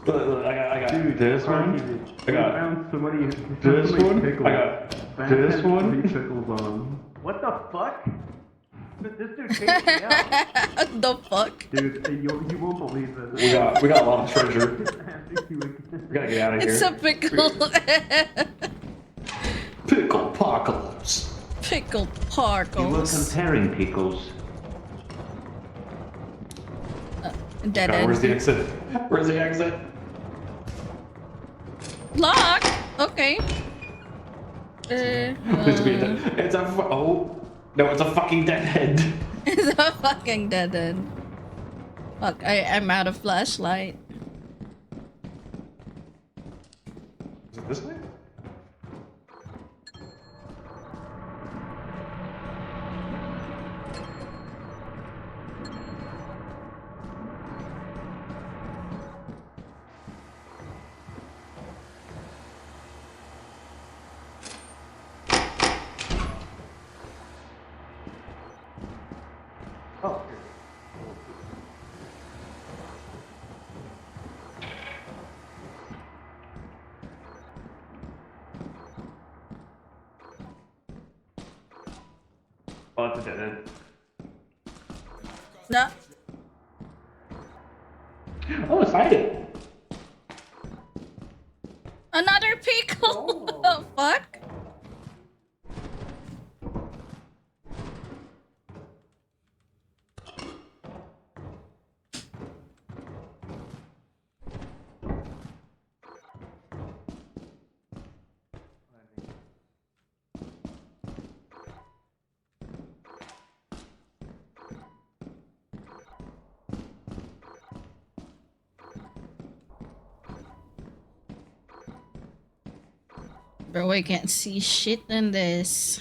I got Dude, this one. I got found somebody. this one. Pickles. I got this one. Pickles on. What the fuck? This dude chased me out. The fuck? Dude, you won't believe this. We got a lot of treasure. We gotta get out of here. It's a pickle. Pickle apocalypse. Pickle You were parkles. comparing pickles. Dead God, end. where's the exit? Where's the exit? Lock. Okay. It's a oh no, it's a fucking deadhead. It's a fucking dead end. Fuck, I'm out of flashlight. Is it this way? Oh, here. Oh, it's a dead end. No. Oh, it's hiding. Another pickle. What the fuck? Bro, I can't see shit in this.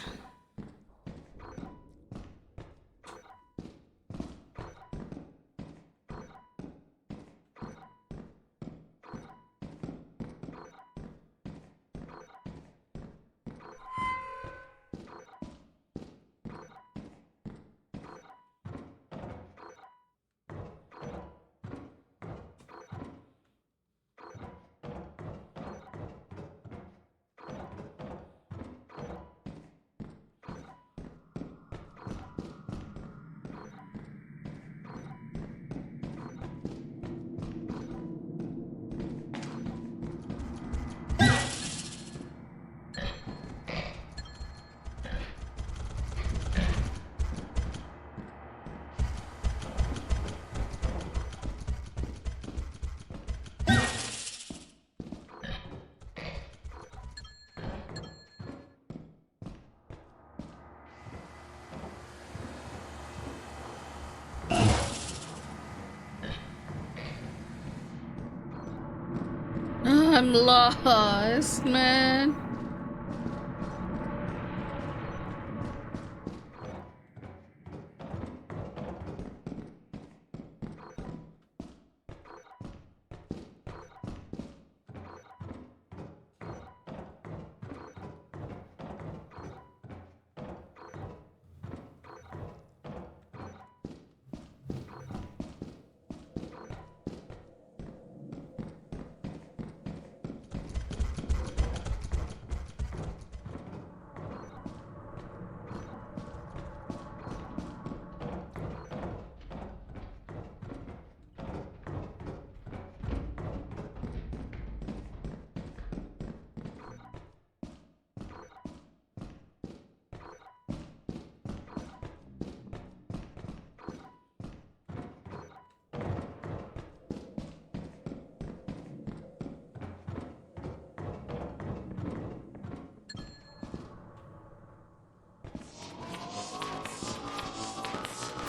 I'm lost, man.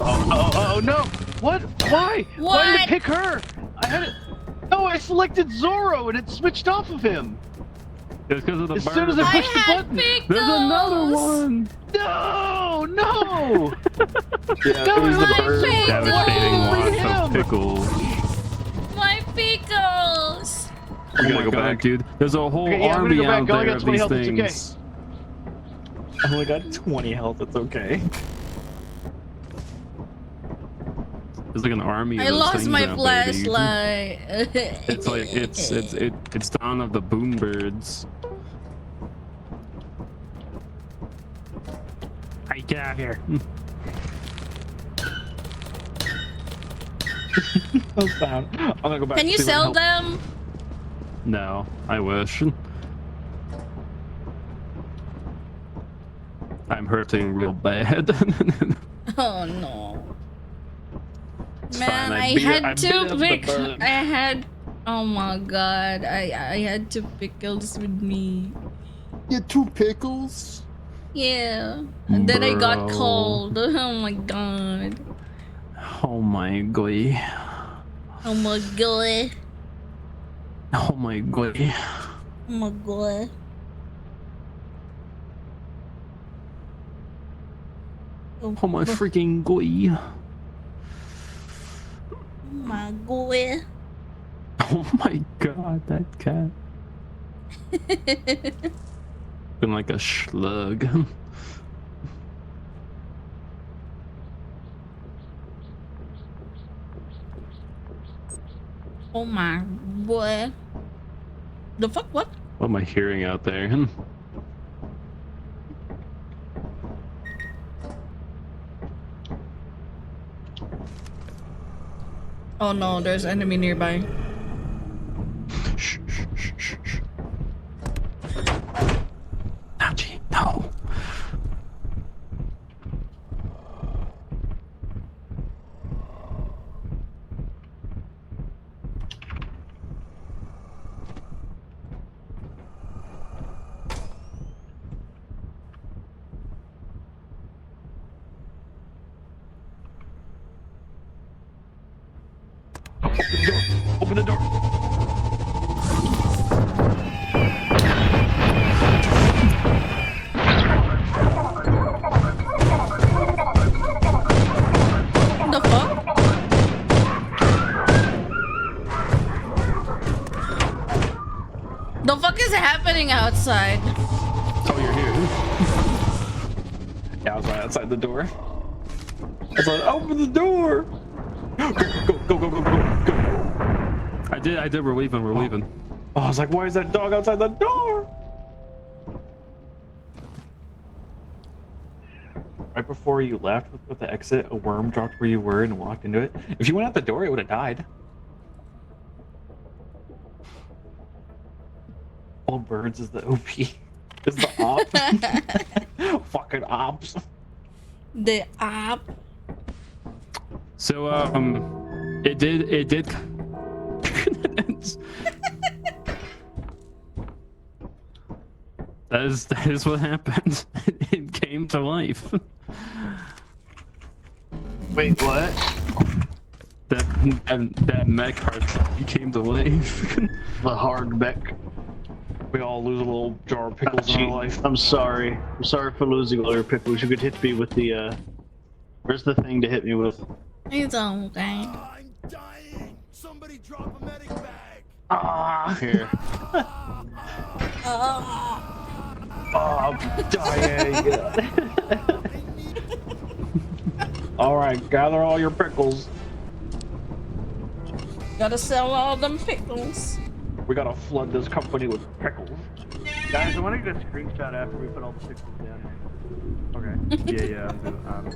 Oh no! What? Why? Why did What? it pick her? I had it. No, I selected Zorro and it switched off of him. It's because of the As bird. soon as I pushed the button. There's another one. No! No! Yeah, No, it was the no, bird. Devastating loss of him. pickles. My pickles! Oh my god, back. dude. There's a whole Okay, yeah, I'm army gonna go back. out I only there got of 20 these health, it's okay. things. I only got 20 health. It's okay. There's like an army of I those lost things my out there, dude. flashlight. It's like it's Dawn of the Boom Birds. Hey, get out of here. So sad. I'm gonna go back. Can you to see what sell help- them? No, I wish. I'm hurting real bad. Oh no. It's Man, fine, I beat had up to the pick. bird. I had. Oh my god. I had two pickles with me. You had 2 pickles? Yeah. And then I got Bro. cold. Oh my god. Oh my god. Oh my god. Oh my god. Oh my god. Oh my freaking god. Oh my god. Oh my god, that cat. Been like a slug. Oh my boy. The fuck? What? What am I hearing out there? Oh no, there's enemy nearby. Shh, shh, shh, shh, shh. Nachi, no. Open the door. is happening outside? Oh, you're here. Yeah, I was right outside the door. I was like, open the door. Go. I did. We're leaving. We're leaving. Oh, I was like, why is that dog outside the door? Right before you left with the exit, a worm dropped where you were and walked into it. If you went out the door, it would have died. Old birds is the OP. Is the op. Fucking ops. The op. So it did. That is what happened. It came to life. Wait, what? That mech hard came to life. The hard mech. We all lose a little jar of pickles in our life. I'm sorry. I'm sorry for losing all your pickles. You could hit me with the where's the thing to hit me with? It's okay. I'm dying. Somebody drop a medic bag. Ah, here. Oh, I'm dying. All right, gather all your pickles. gotta sell all them pickles. We gotta flood this company with pickles. Guys, I want to get a screenshot after we put all the pickles down. Okay. Yeah, I'm with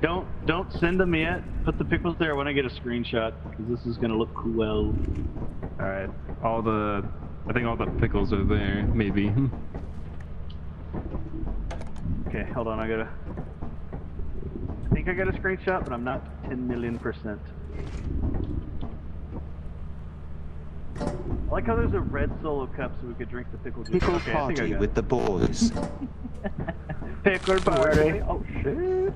you. Don't send them yet. Put the pickles there. I want to get a screenshot because this is gonna look cool. All right. I think all the pickles are there. Maybe. Okay, hold on. I think I got a screenshot, but I'm not 10,000,000%. I like how there's a red solo cup so we could drink the pickle juice. Pickle Okay, party with the boys. Pickle party. Oh shit.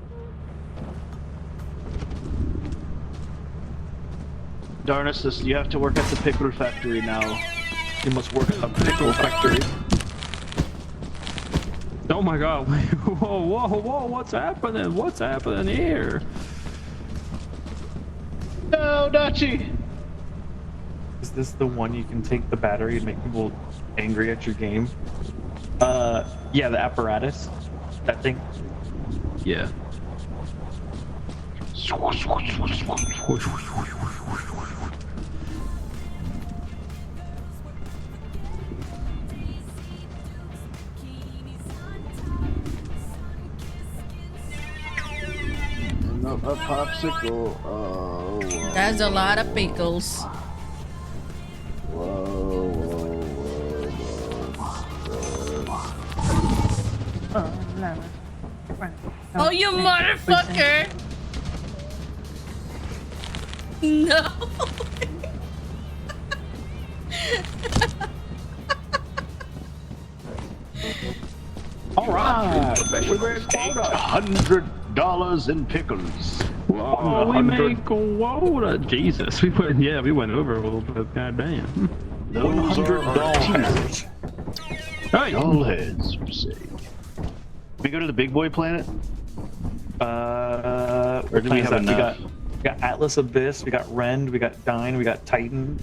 Darnassus, you have to work at the pickle factory now. You must work at the pickle factory. Oh my god. Whoa. What's happening? What's happening here? No, Dachi! Is this the one you can take the battery and make people angry at your game? Yeah, the apparatus. That thing. Yeah. A popsicle. Oh. That's a lot of pickles. Oh, you motherfucker! No. All right. $100 in pickles. Whoa, we make quota. Jesus, we went over a little bit. Goddamn. $100. Hey. All heads for sale. We go to the big boy planet? Or do we have enough? We got Atlas Abyss, we got Rend, we got Dine, we got Titan.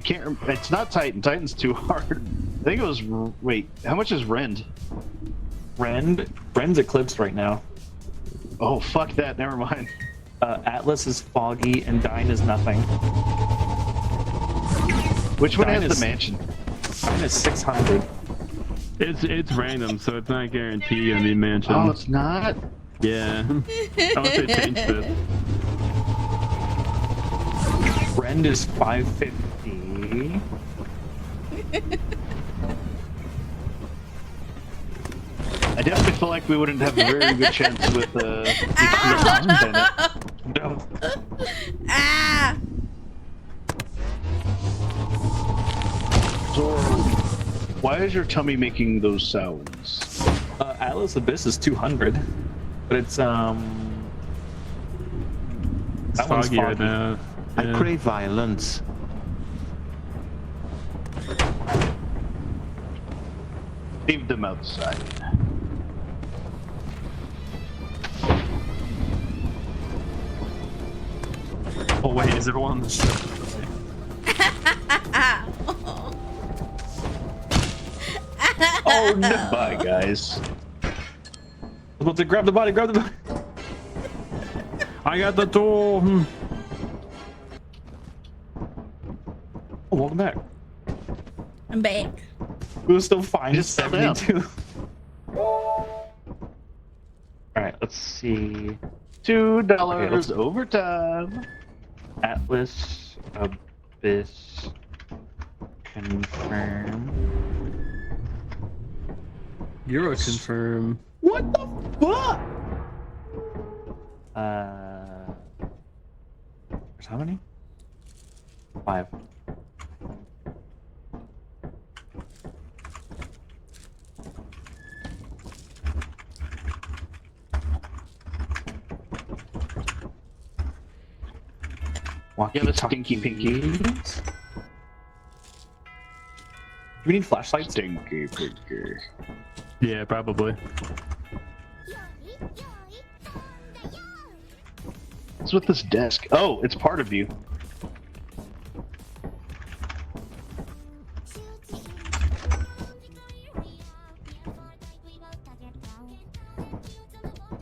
It's not Titan. Titan's too hard. I think it was. Wait, how much is Rend? Rend's eclipsed right now. Oh, fuck that. Never mind. Atlas is foggy and Dine is nothing. Which one has the mansion? Dine is 600. It's random, so it's not guaranteed on the mansion. Oh, it's not? Yeah. Unless they changed it. Rend is 550. I definitely feel like we wouldn't have a very good chance with the planet. No. Ah! Zoro, why is your tummy making those sounds? Atlas Abyss is 200, but it's that one's foggy right now. I crave violence. Leave them outside. Oh wait, is everyone on the ship? Oh no! Bye, guys. I'm about to grab the body. Grab the body. I got the tool. Oh, welcome back. I'm back. We were still fine. Just sat down. 72. Alright, let's see. $2 overtime. Atlas, Abyss, confirm. Euro confirm. What the fuck? There's how many? 5. Yeah, the stinky pinky. Do we need flashlights? Stinky pinky. Yeah, probably. What's with this desk? Oh, it's part of you.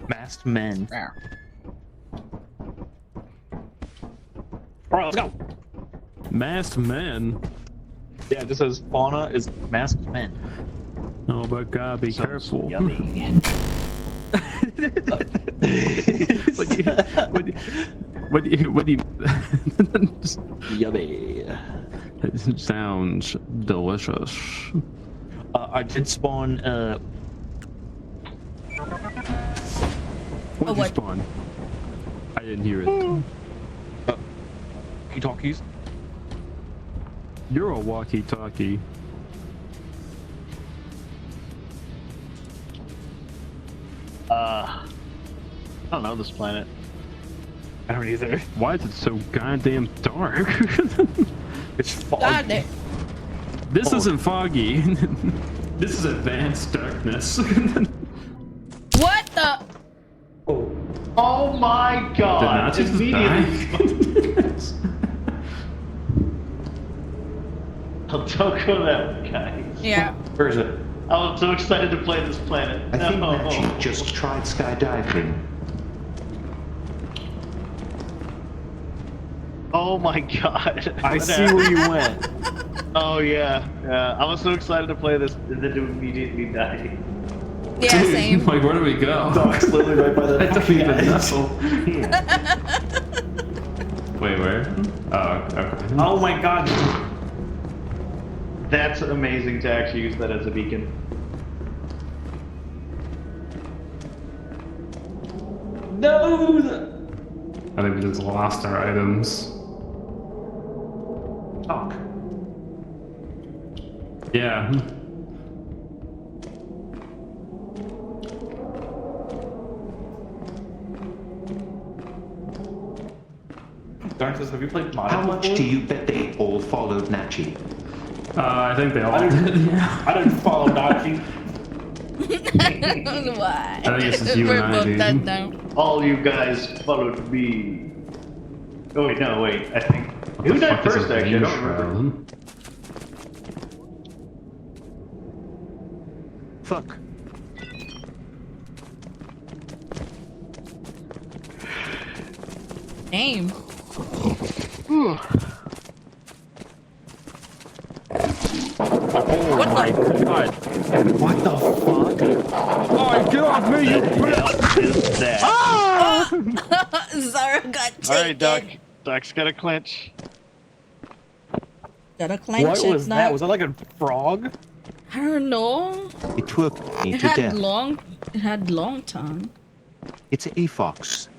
Masked men. Alright, let's go. Masked men. Yeah, it just says fauna is masked men. Oh, but God, be careful. Yummy. What do you Yummy. It sounds delicious. I did spawn. What did you spawn? I didn't hear it. Walkie-talkies. You're a walkie-talkie. I don't know this planet. I don't either. Why is it so goddamn dark? It's foggy. God damn. This isn't foggy. This is advanced darkness. What the? Oh my god! Did Nazis Immediately. Don't go that way, guys. Yeah. Where is it? I was so excited to play this planet. I think No. Nachi just tried skydiving. Oh my god. I see where you went. Oh yeah, yeah. I was so excited to play this and then to immediately die. Yeah, same. Like, where do we go? Doc's literally right by the. I don't even know. Wait, where? Oh, okay. Oh my god. That's amazing to actually use that as a beacon. No! I think we just lost our items. Doc. Yeah. Darkness, have you played Modern? How much do you bet they all followed Nachi? I think they all did. I didn't follow Nachi. Why? I think it's just you We're and I, both dude. dead now. All you guys followed me. Oh wait, no, wait. I think who died first? Actually, I don't remember. Fuck. Name. Oh What my god. What the fuck? Oh, get off me, you What is that? Ah! Zara got taken. All right, Doc. Doc's got a clinch. Got a clench What it was now. that? Was that like a frog? I don't know. It took me It to had death. long tongue. It's a fox.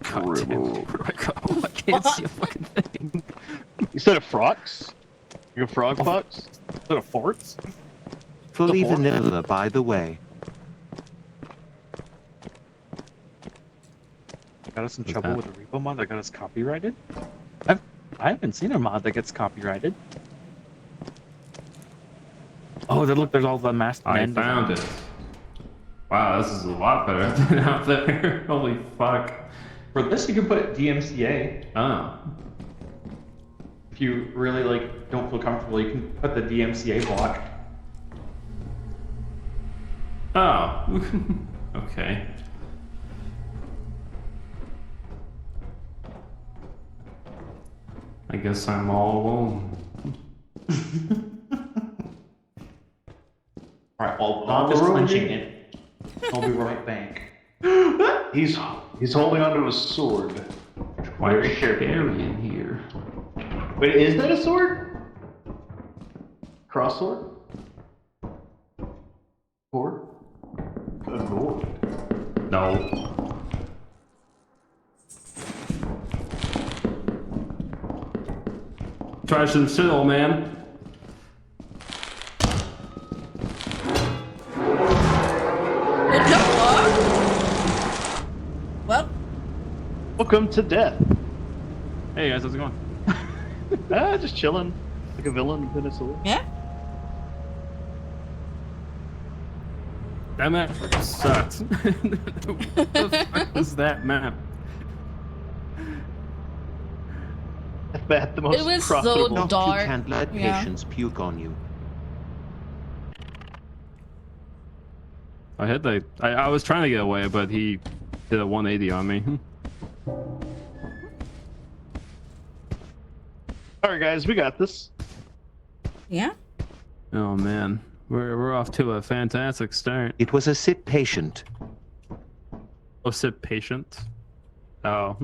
God damn. Where do I go? I can't see a fucking thing. You said a frox? You a frog fox? Is that a fort? Fully The fork? vanilla, by the way. Got us in What's trouble that? with a repo mod that got us copyrighted? I haven't seen a mod that gets copyrighted. Oh, look, there's all the masked I men. found it. Wow, this is a lot better than out there. Holy fuck. For this, you can put DMCA. Oh. If you really like don't feel comfortable, you can put the DMCA block. Oh, okay. I guess I'm all alone. Alright, I'm just clenching it. I'll be right back. He's holding onto a sword. Very scary in here. Wait, is that a sword? Cross sword? Sword? A gourd. No. Try some shit, old man. Well, welcome to death. Hey guys, how's it going? Just chilling, like a villain in Peninsula. Yeah. That map sucks. What the fuck was that map? The most It was profitable. so dark. You can't let Yeah. patients puke on you. I had the. I was trying to get away, but he did a 180 on me. All right, guys, we got this. Yeah. Oh man, we're off to a fantastic start. It was a sick patient. Oh, sick patient. Oh.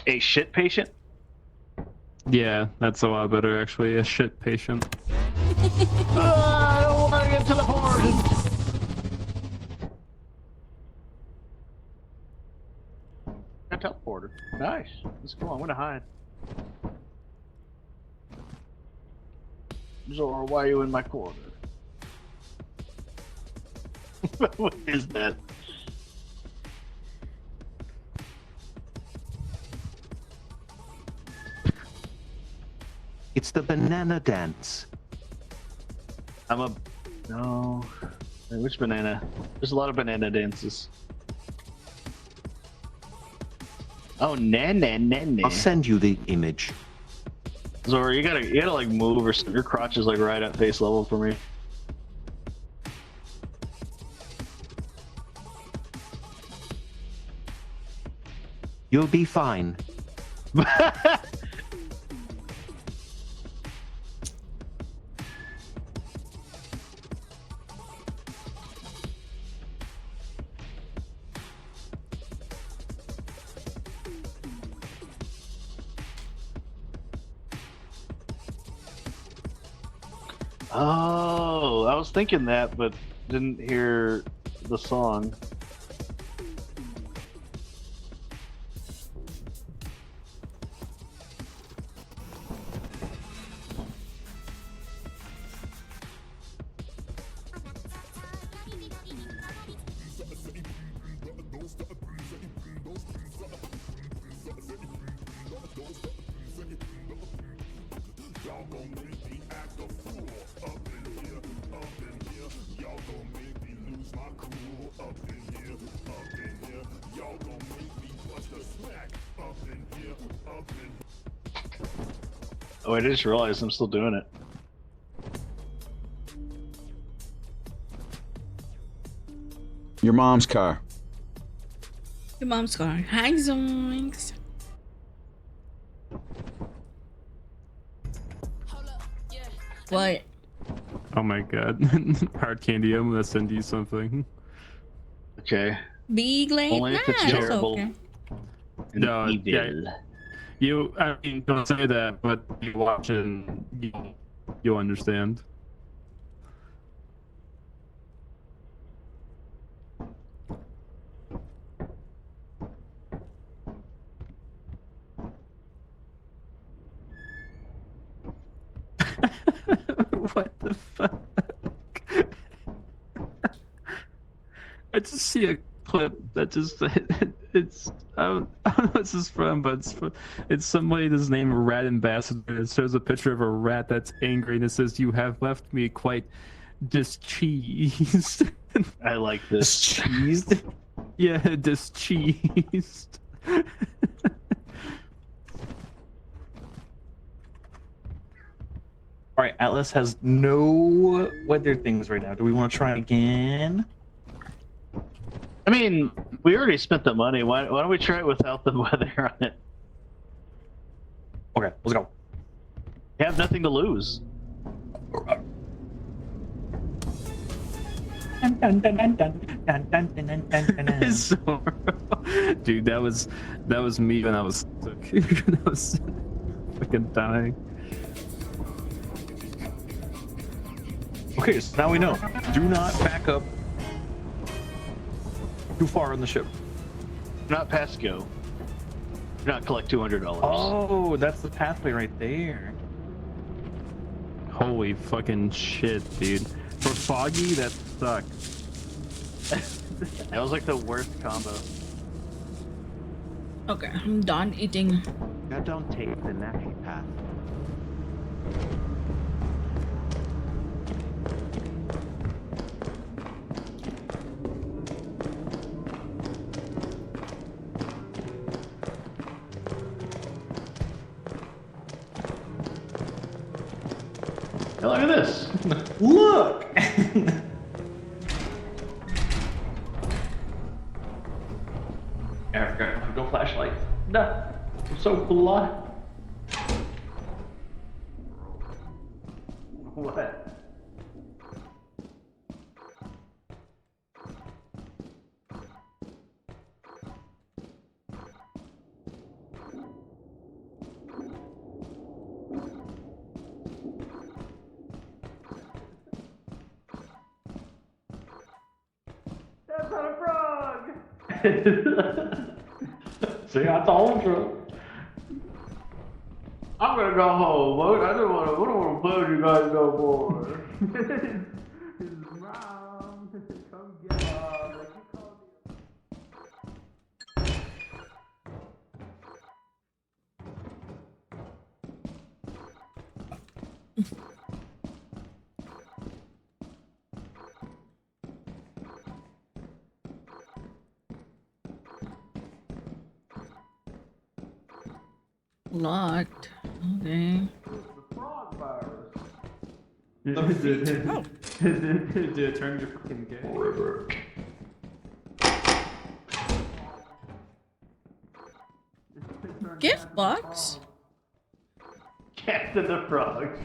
A shit patient? Yeah, that's a lot better actually. A shit patient. I don't want to get teleported. A teleporter. Nice. Let's go. I want to hide. Zora, why are you in my corner? What is that? It's the banana dance. No. Wait, which banana? There's a lot of banana dances. Oh, nah. I'll send you the image. Zora, you gotta like move, or your crotch is like right at face level for me. You'll be fine. Oh, I was thinking that, but didn't hear the song. Oh, I just realized I'm still doing it. Your mom's car. Your mom's going, hi, Zoinks. What? Oh my god. Hard candy, I'm gonna send you something. Okay. Big late Only if it's night. terrible. Okay. No, yeah. You, I mean, don't say that, but you watch it and you'll understand. What the fuck? I just see a clip that just it's I don't know what this is from, but it's somebody that's named Rat Ambassador. It shows a picture of a rat that's angry and it says, "You have left me quite discheesed." I like this. Discheesed? Yeah, discheesed. All right, Atlas has no weather things right now. Do we want to try again? I mean, we already spent the money. Why don't we try it without the weather on it? Okay, let's go. You have nothing to lose. Dude, that was me when I was sick. I was fucking dying. Okay, so now we know. Do not back up too far on the ship. Not past go. Do not collect $200. Oh, that's the pathway right there. Holy fucking shit, dude. For Foggy, that sucks. That was like the worst combo. Okay, I'm done eating. Now don't take the nappy path. Hey, look at this. Look! Africa, no flashlight. Nah, I'm so blind. What? That's not a frog! See, I told you. I'm gonna go home. I don't want to bug you guys no more. His mom, come get her. Like you called me. Locked. Okay. The frog virus. Did it turn your fucking gay? Gift box? Captain the Frog.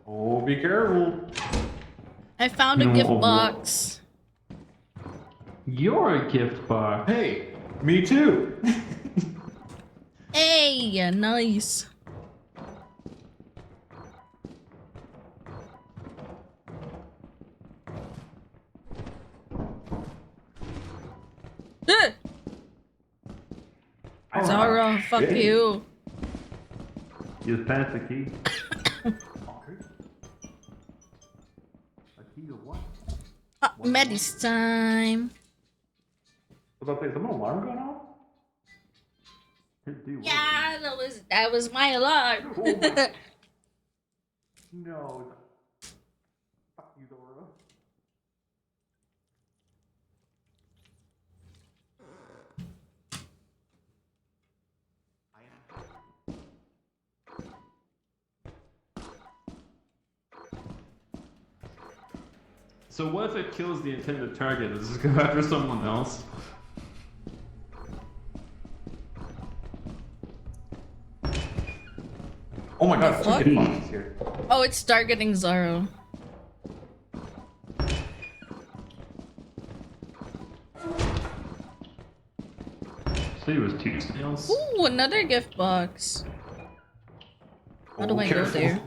Oh, be careful. I found a gift box. You're a gift box. Hey, me too. Hey, nice. Zara, fuck you. You just passed the key. A key to what? Medis time. Was I saying, is an alarm going off? Yeah, that was my alarm. No. Fuck you, Dora. So what if it kills the intended target? Does it go after someone else? Oh my god, What? two gift boxes here. Oh, it's targeting Zaro. So it was two snails. Ooh, another gift box. How do I go there?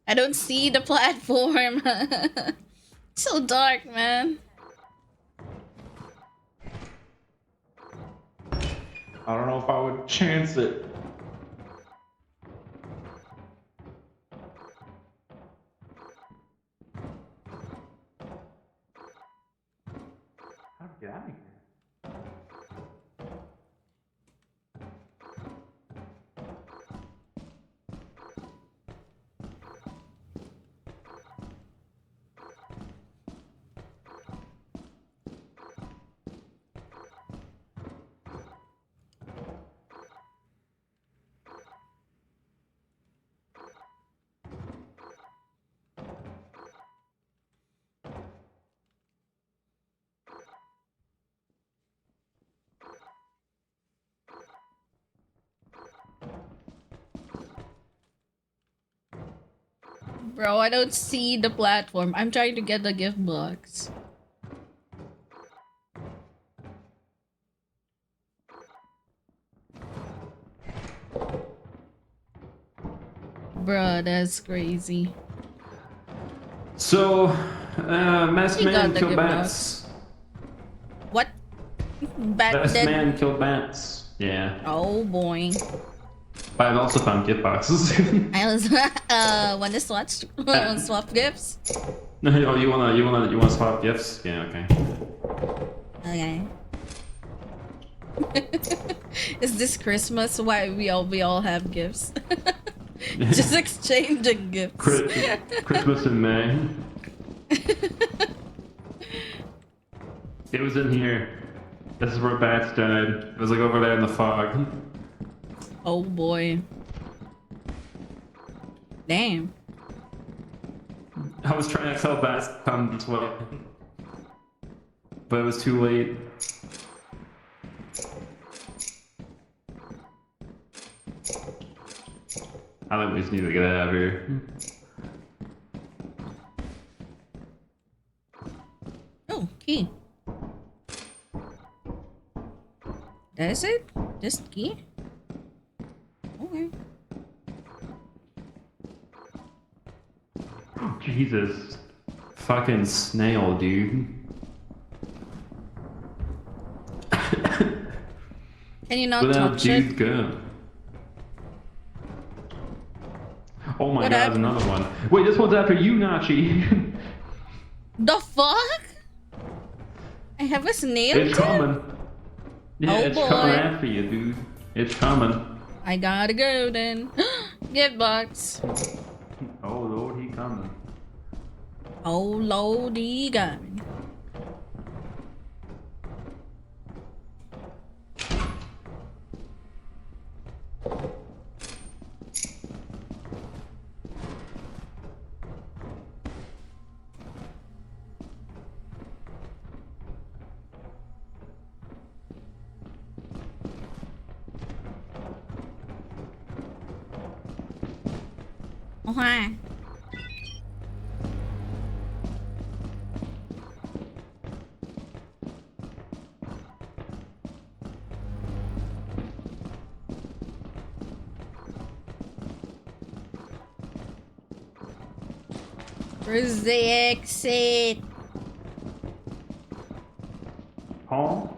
I don't see the platform. So dark, man. I don't know if I would chance it. How do I get out of here? Bro, I don't see the platform. I'm trying to get the gift box. Bruh, that's crazy. So, masked He got man the killed gift bats. What? Bat Masked dead? man killed bats. Yeah. Oh boy. But I've also found gift boxes. I was want to swatch swap gifts? Oh, you wanna swap gifts? Yeah, okay. Okay. Is this Christmas? Why we all have gifts? Just exchanging gifts. Christmas in May. It was in here. This is where bats died. It was like over there in the fog. Oh boy. Damn. I was trying to tell bats to come this way, but it was too late. I think we just need to get out of here. Oh, key. That is it? Just key? Okay. Jesus. Fucking snail, dude. Can you not Without touch dude, it? good. Oh my What god, there's happened? another one. Wait, this one's after you, Nachi. The fuck? I have a snail It's too? coming. Yeah, Oh it's boy. coming after you, dude. It's coming. I gotta go then. Gift box. Oh lord, he coming. Oh lordy god. Oh hi. Where's the exit? Paul?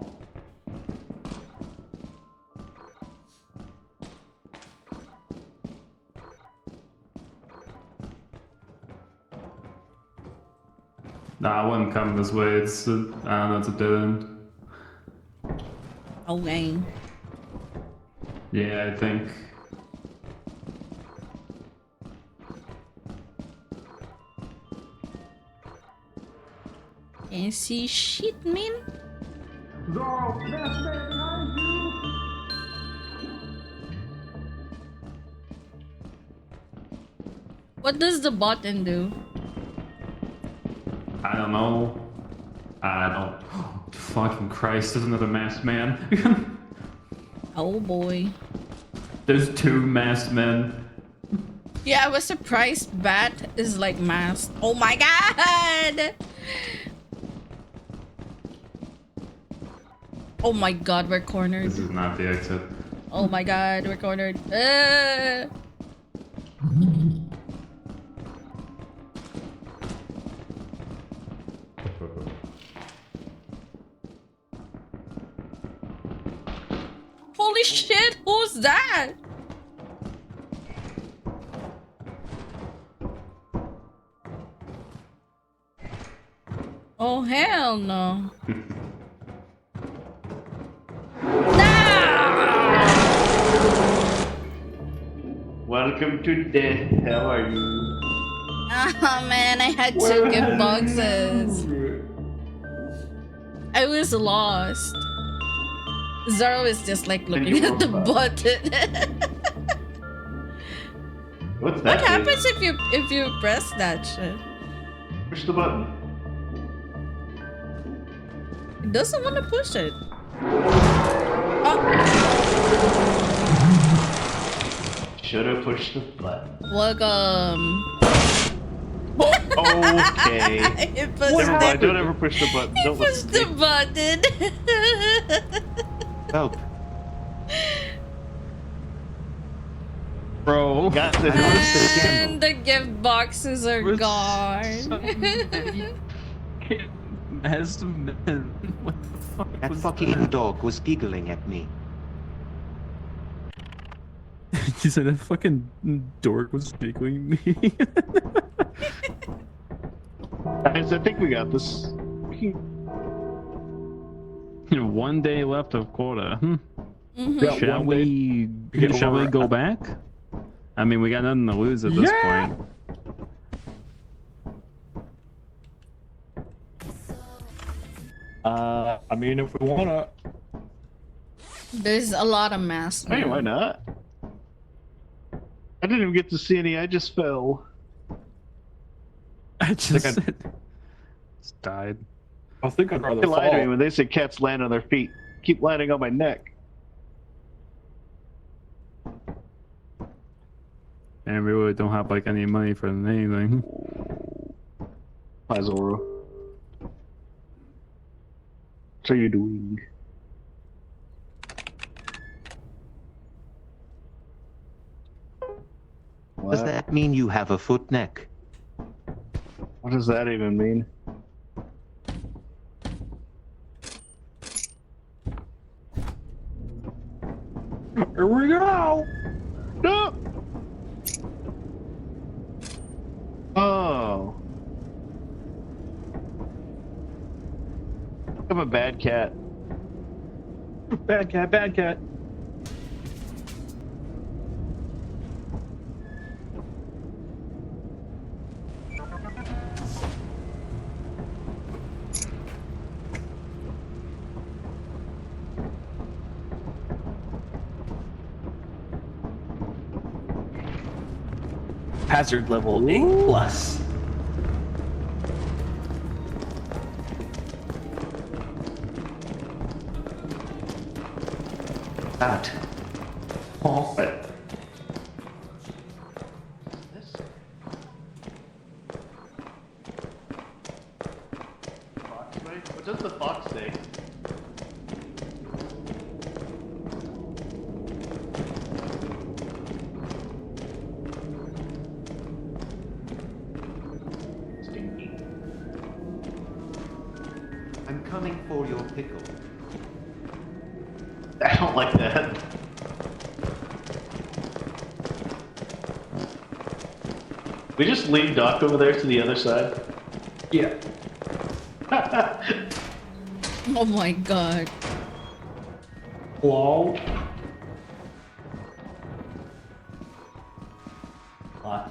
Nah, I wouldn't come this way. It's I don't know, it's a dead end. Okay. Yeah, I think. Can't see shit, man. Zoro, that's man behind you! What does the button do? I don't know. I don't. Fucking Christ, there's another masked man. Oh boy. There's two masked men. Yeah, I was surprised Bat is like masked. Oh my god! Oh my god, we're cornered. This is not the exit. Oh my god, we're cornered. Holy shit, who's that? Oh hell no. Welcome to death. How are you? Oh man, I had two gift boxes. I was lost. Zoro is just like looking at the button. What's that? What happens if you press that shit? Push the button. It doesn't want to push it. Should have pushed the button. Welcome. Okay. He pushed Never mind. it. Don't ever push the button. He Don't listen pushed to the me. button. Help. Bro. Got this. And the gift boxes are gone. Massive men. What the fuck That was fucking that? dog was giggling at me. He said that fucking dork was giggling me. Guys, I think we got this. One day left of quota. Mhm. Shall we? Shall we go back? I mean, we got nothing to lose at this point. I mean, if we wanna. There's a lot of mass. Hey, why not? I didn't even get to see any. I just fell. I just died. I think I'd rather They lie to me fall. when they say cats land on their feet. Keep landing on my neck. And we really don't have like any money for anything. Pazoro. What are you doing? Does that mean you have a foot neck? What does that even mean? Here we go! No! Oh. I'm a bad cat. Bad cat, bad cat. Hazard level 8+. That. Oh, What does the fox say? I'm coming for your pickle. I don't like that. We just leave Doc over there to the other side. Yeah. Oh my god. Hello? What?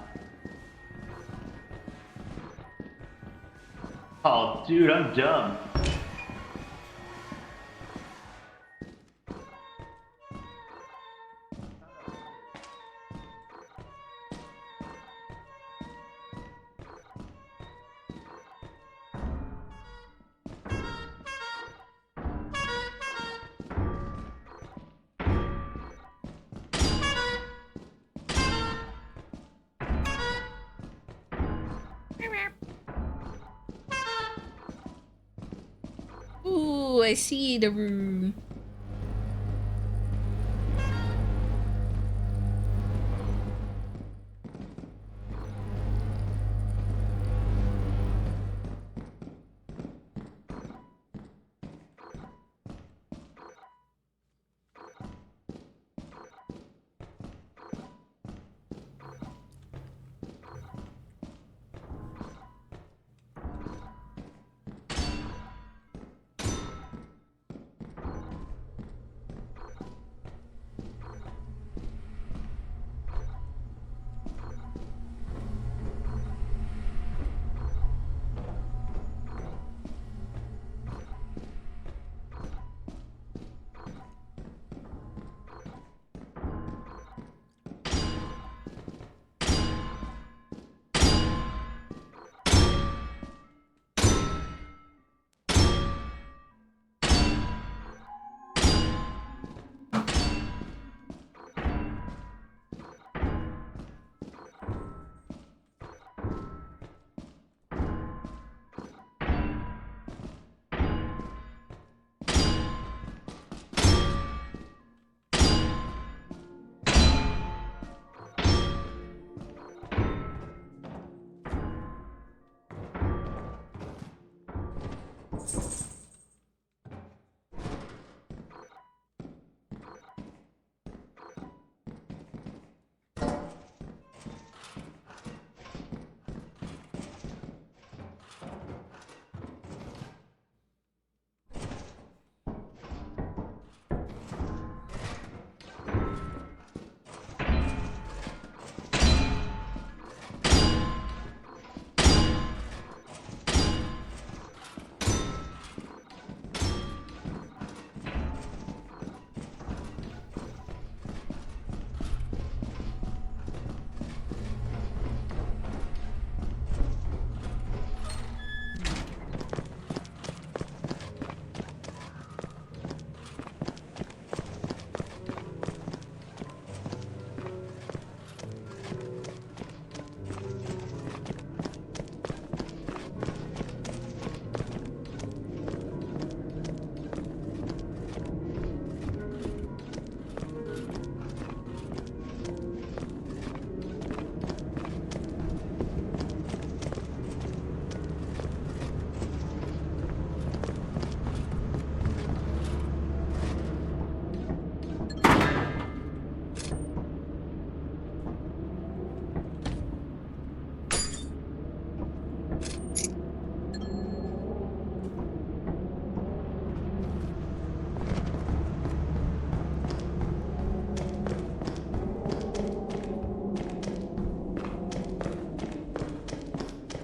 Oh, dude, I'm dumb. Ooh, I see the room.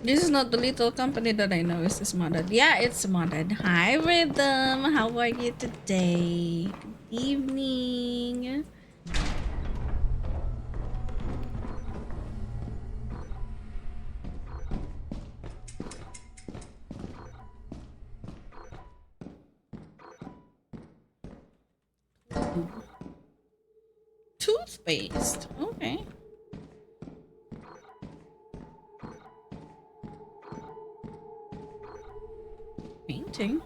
This is not the Lethal Company that I know. Is this modded? Yeah, it's modded. Hi, Rhythm. How are you today? Good evening. Toothpaste. Okay. Painting.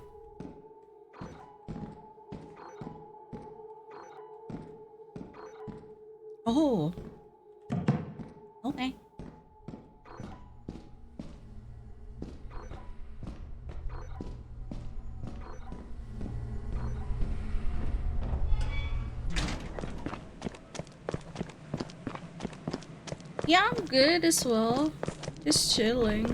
Oh. Okay. Yeah, I'm good as well. Just chilling.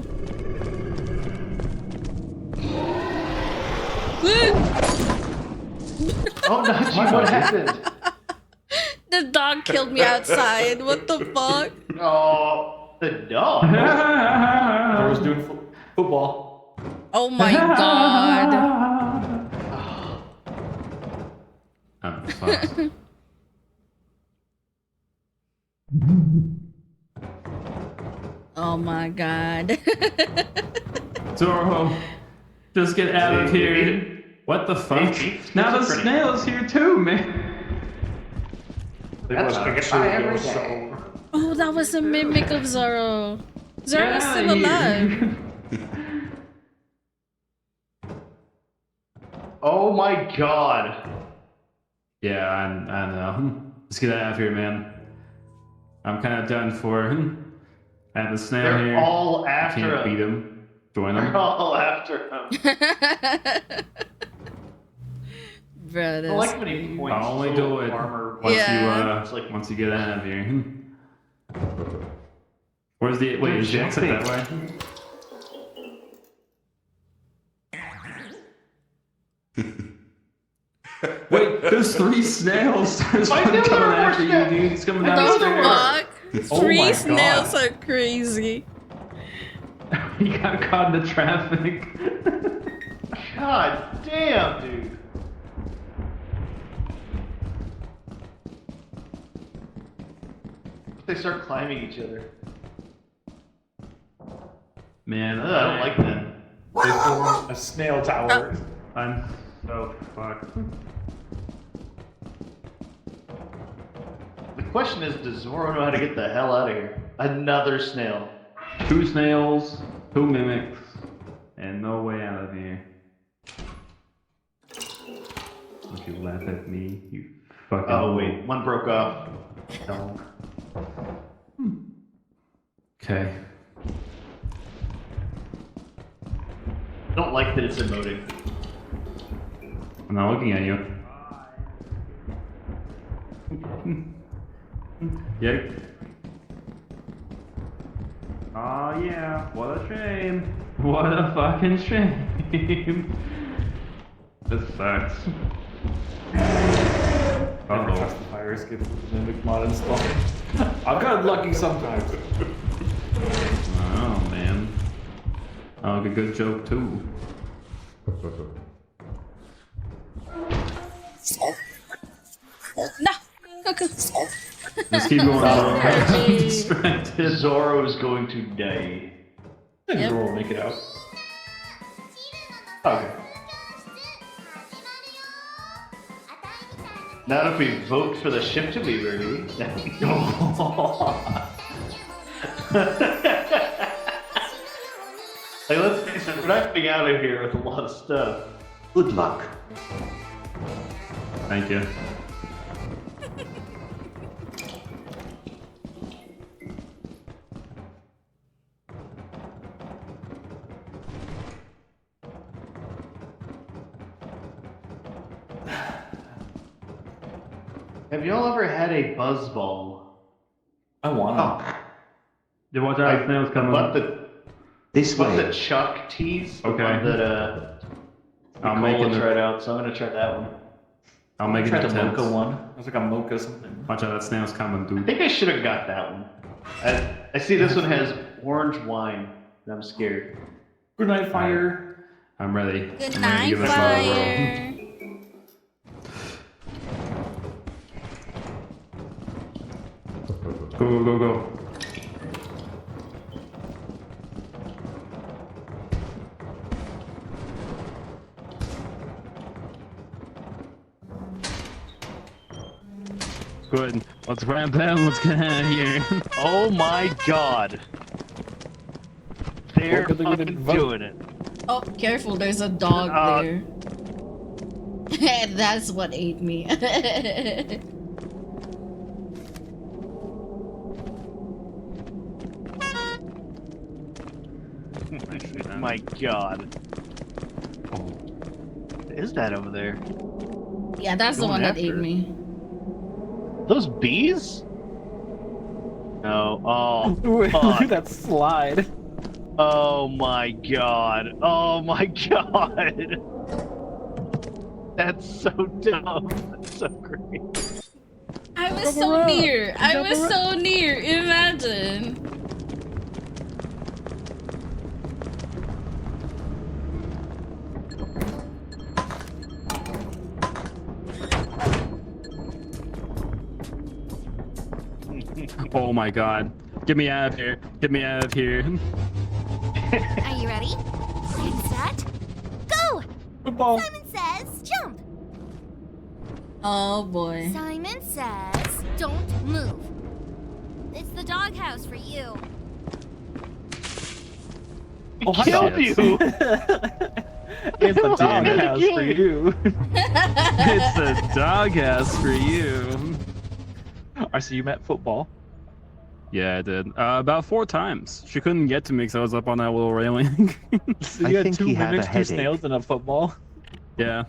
Oh, Nachi, what happened? The dog killed me outside. What the fuck? Oh, the dog. I was doing football. Oh my god. I'm fucked. Oh my god. Zoro, just get out of here. What the fuck? Now the snail's here too, man. That's Oh, that was a mimic of Zoro. Zoro's Get still outta here. alive. Oh my god. Yeah, I know. Let's get out of here, man. I'm kind of done for. I have the snail They're here. all I after can't him. beat him. Join They're him. all after him. Bro, I like when he points. I'll only his do little it armor. once you get out of here. Where's the wait? Is the exit that way? Wait, there's 3 snails. There's one coming after you, dude. He's coming down the What stairs. the fuck? Oh 3 my snails God. are crazy. He got caught in the traffic. God damn, dude. They start climbing each other. Man, I don't like that. They form a snail tower. I'm so fucked. The question is, does Zoro know how to get the hell out of here? Another snail. 2 snails, 2 mimics, and no way out of here. Don't you laugh at me, you fucking. Oh wait, one broke off. No. Okay. I don't like that it's emoting. I'm not looking at you. Yeah. Oh yeah, what a shame. What a fucking shame. This sucks. Never trust the fire escape with the mimic mod install. I've got lucky sometimes. Oh man. Oh, a good joke too. No. Let's keep going. I'm distracted. Zoro is going to die. Yep. Zoro will make it out. Okay. Now if we vote for the ship to be ready. Like, let's face it, we're not getting out of here with a lot of stuff. Good luck. Thank you. Have y'all ever had a buzzball? I want to. You watch out, snails coming. But the This way. the Chuck teas. The Okay. one that I'm Nicole making tried out, so I'm gonna try that one. I'll make it Tried a the tent. mocha one. It was like a mocha something. Watch out, that snail's coming, I dude. think I should have got that one. I see this one has orange wine. and I'm scared. Good night, fire. I'm ready. Good I'm ready to night, give this another whirl. fire. Go, go, go, go. Good. Let's ramp them. Let's get out of here. Oh my god. They're Welcome to the fucking vote. doing it. Oh, careful, there's a dog there. That's what ate me. My god. What is that over there? Yeah, that's the Going one that after ate it. me. Those bees? No. Oh, Look fuck. at that slide. Oh my god. Oh my god. That's so dumb. That's so great. I was so near. I was so near. Imagine. Oh my god. Get me out of here. Get me out of here. Are you ready? Get set. Go! Football. Simon says jump. Oh boy. Simon says don't move. It's the doghouse for you. Oh, hi, Killed dogs. you! It's the Damn it. doghouse for you. It's the doghouse for you. I see you met football. Yeah, I did. About 4 times. She couldn't get to me because I was up on that little railing. So I you had think 2 he had a mimics, 2 headache. snails, and a football. Yeah.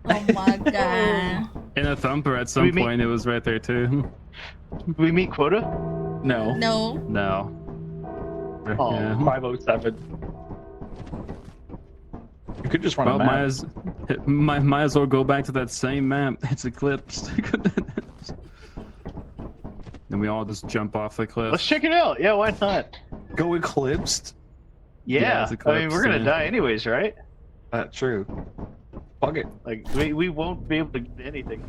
Oh my god. And a thumper at some We meet- point. It was right there too. We meet quota? No. No. No. Oh, Yeah. 507. You could just run Well, a map. might as well go back to that same map. It's eclipsed. Then we all just jump off the cliff. let's check it out. Yeah, why not? Go eclipsed? Yeah. it's I mean, we're gonna eclipsed, die anyways, right? That's true. Fuck it. Like, we won't be able to get anything.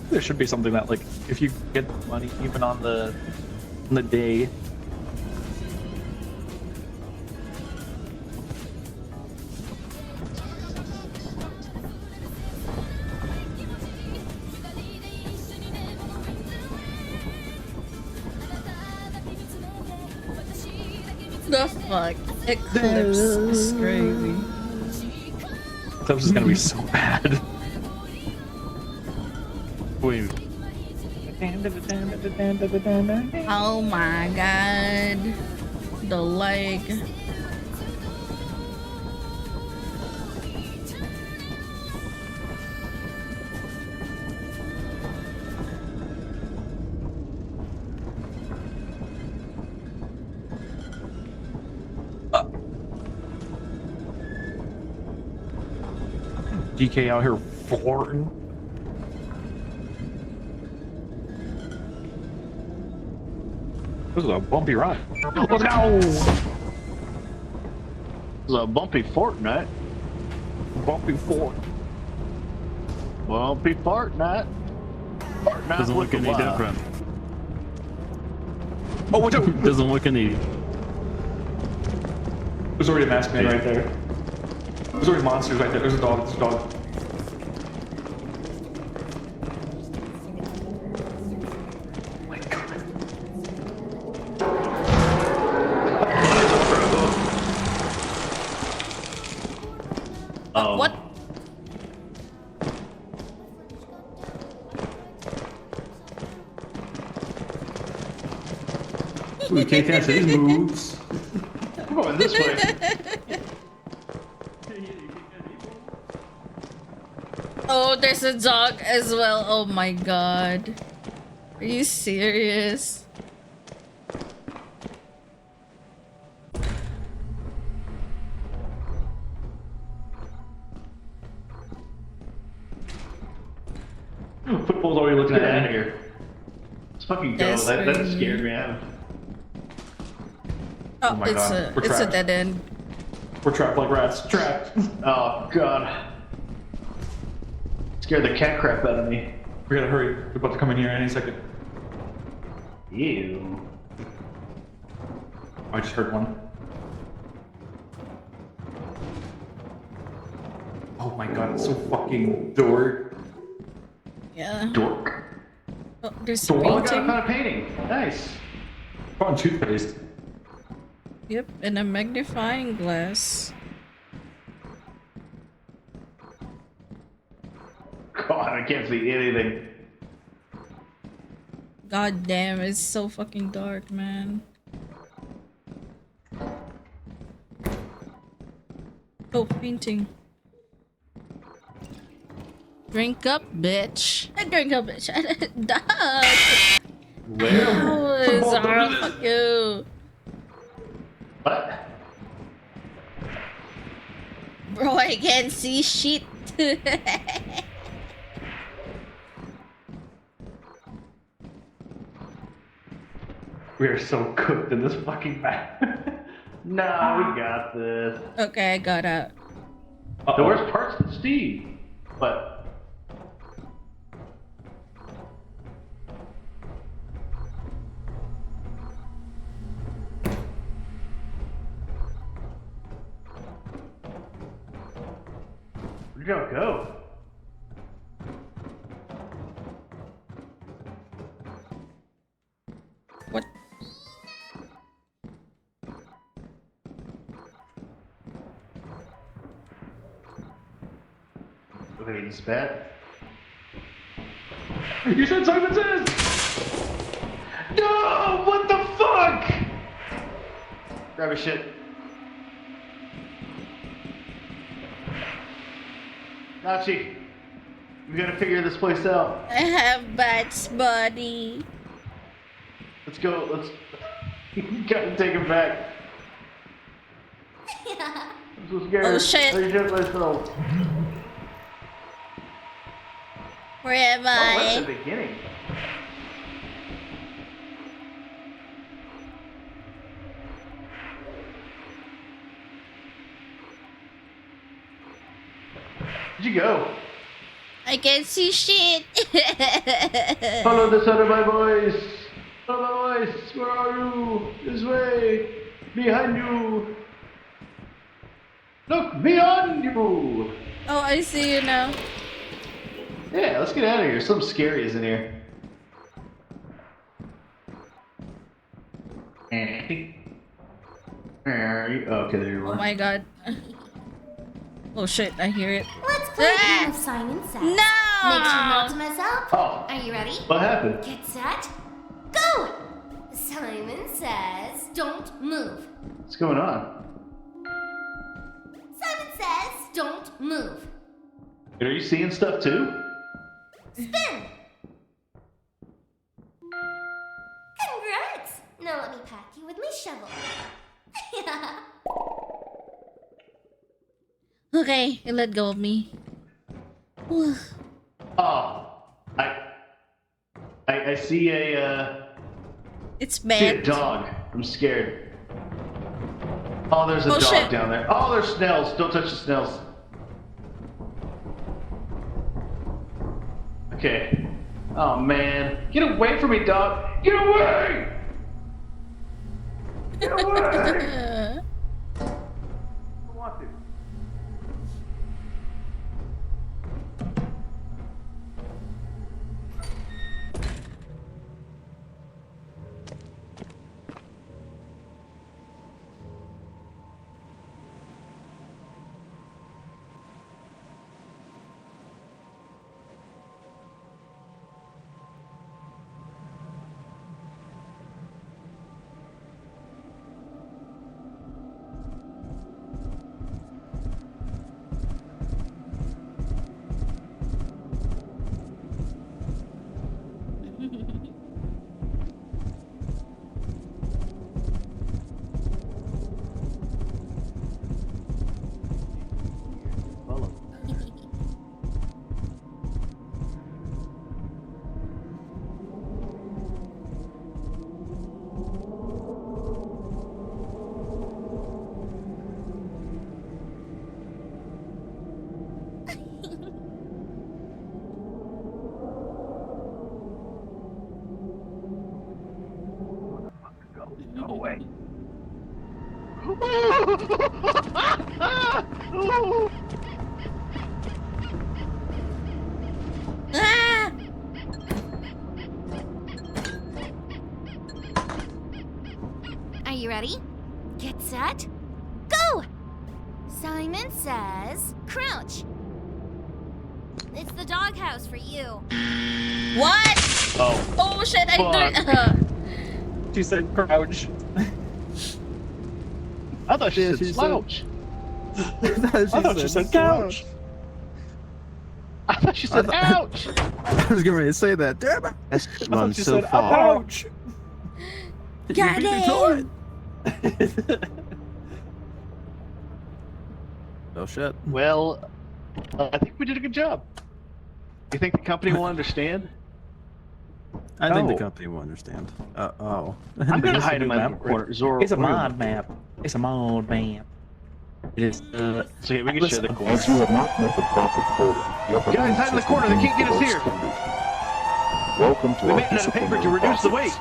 There should be something that, like, if you get money even on the day. The fuck? Eclipse is crazy. Eclipse is gonna be so bad. Wait. Oh my god. The leg. DK out here flirting. This is a bumpy ride. Let's go! This is a bumpy Fortnite. Bumpy fort. Bumpy Fortnite. Fortnite Doesn't with look the any Y. different. Oh, watch out! Doesn't look any. There's already a masked man right there. There's already monsters right there. There's a dog. There's a dog. Oh my god. Oh. What? We can't catch these moves. We're going this way. Oh, there's a dog as well. Oh my god. Are you serious? Football's already looking at here. fucking go. That scared me. Oh, my it's God. We're a trapped. dead end. We're trapped like rats. Trapped. Oh god. Scared the cat crap out of me. We gotta hurry. We're about to come in here any second. Ew. I just heard one. Oh my god, it's so fucking dork. Yeah. Dork. Oh, there's Dork. Oh, I got painting. a painting. Nice. Found toothpaste. Yep, and a magnifying glass. God, I can't see anything. God damn, it's so fucking dark, man. Oh, painting. Drink up, bitch. Drink up, bitch. Dog. Where? Oh, Zara, fuck you. What? Bro, I can't see shit. We are so cooked in this fucking map. No, we got this. Okay, I got out. The worst part's the Steve. But where'd y'all go? What? Okay, this bat. You said Simon Says! No! What the fuck? Grab a shit. Nachi, we gotta figure this place out. I have Bat's body. Let's go. Let's. Gotta take him back. I'm so scared. Oh, shit. I shit myself. Where am Oh, that's I? the beginning. Where'd you go? I can't see shit. Follow the sound of my voice. Follow my voice. Where are you? This way. Behind you. Look beyond you. Oh, I see you now. Yeah, let's get out of here. Something scary is in here. Okay, there you Oh are. my god. Oh shit, I hear it. Let's play a game of Simon Says. No! Make sure not to mess up. Oh. Are you ready? What happened? Get set. Go! Simon says, don't move. What's going on? Simon says, don't move. Are you seeing stuff too? Spin. Congrats. Now let me pack you with my shovel. Okay, you let go of me. Oh, I see a It's see a bad. dog. I'm scared. Oh, there's a Oh, dog shit. down there. Oh, there's snails. Don't touch the snails. Okay. Oh man, get away from me, dog! Get away! Get away! I don't want to. Ah! Are you ready? Get set. Go! Simon says, crouch. It's the doghouse for you. What? Oh. Oh shit! She said crouch. I thought she Yeah, said she said- slouch. I thought she said couch. I thought she said ouch. I was getting ready to say that. Damn it! Let's I run thought you so said far. ouch. Got You beat me to him. it. Oh shit. Well, I think we did a good job. You think the company will understand? I think the No. company will understand. Oh. I'm gonna It's a hide new him in the map. corner. Zoro, It's a we're gonna- mod map. It's a mod map. It is. So yeah, we can share the corner. As you have not met the profit quota, your Guys, hide in the corner. They can't get us here. Welcome to We our made it out of paper to disciplinary reduce the weight.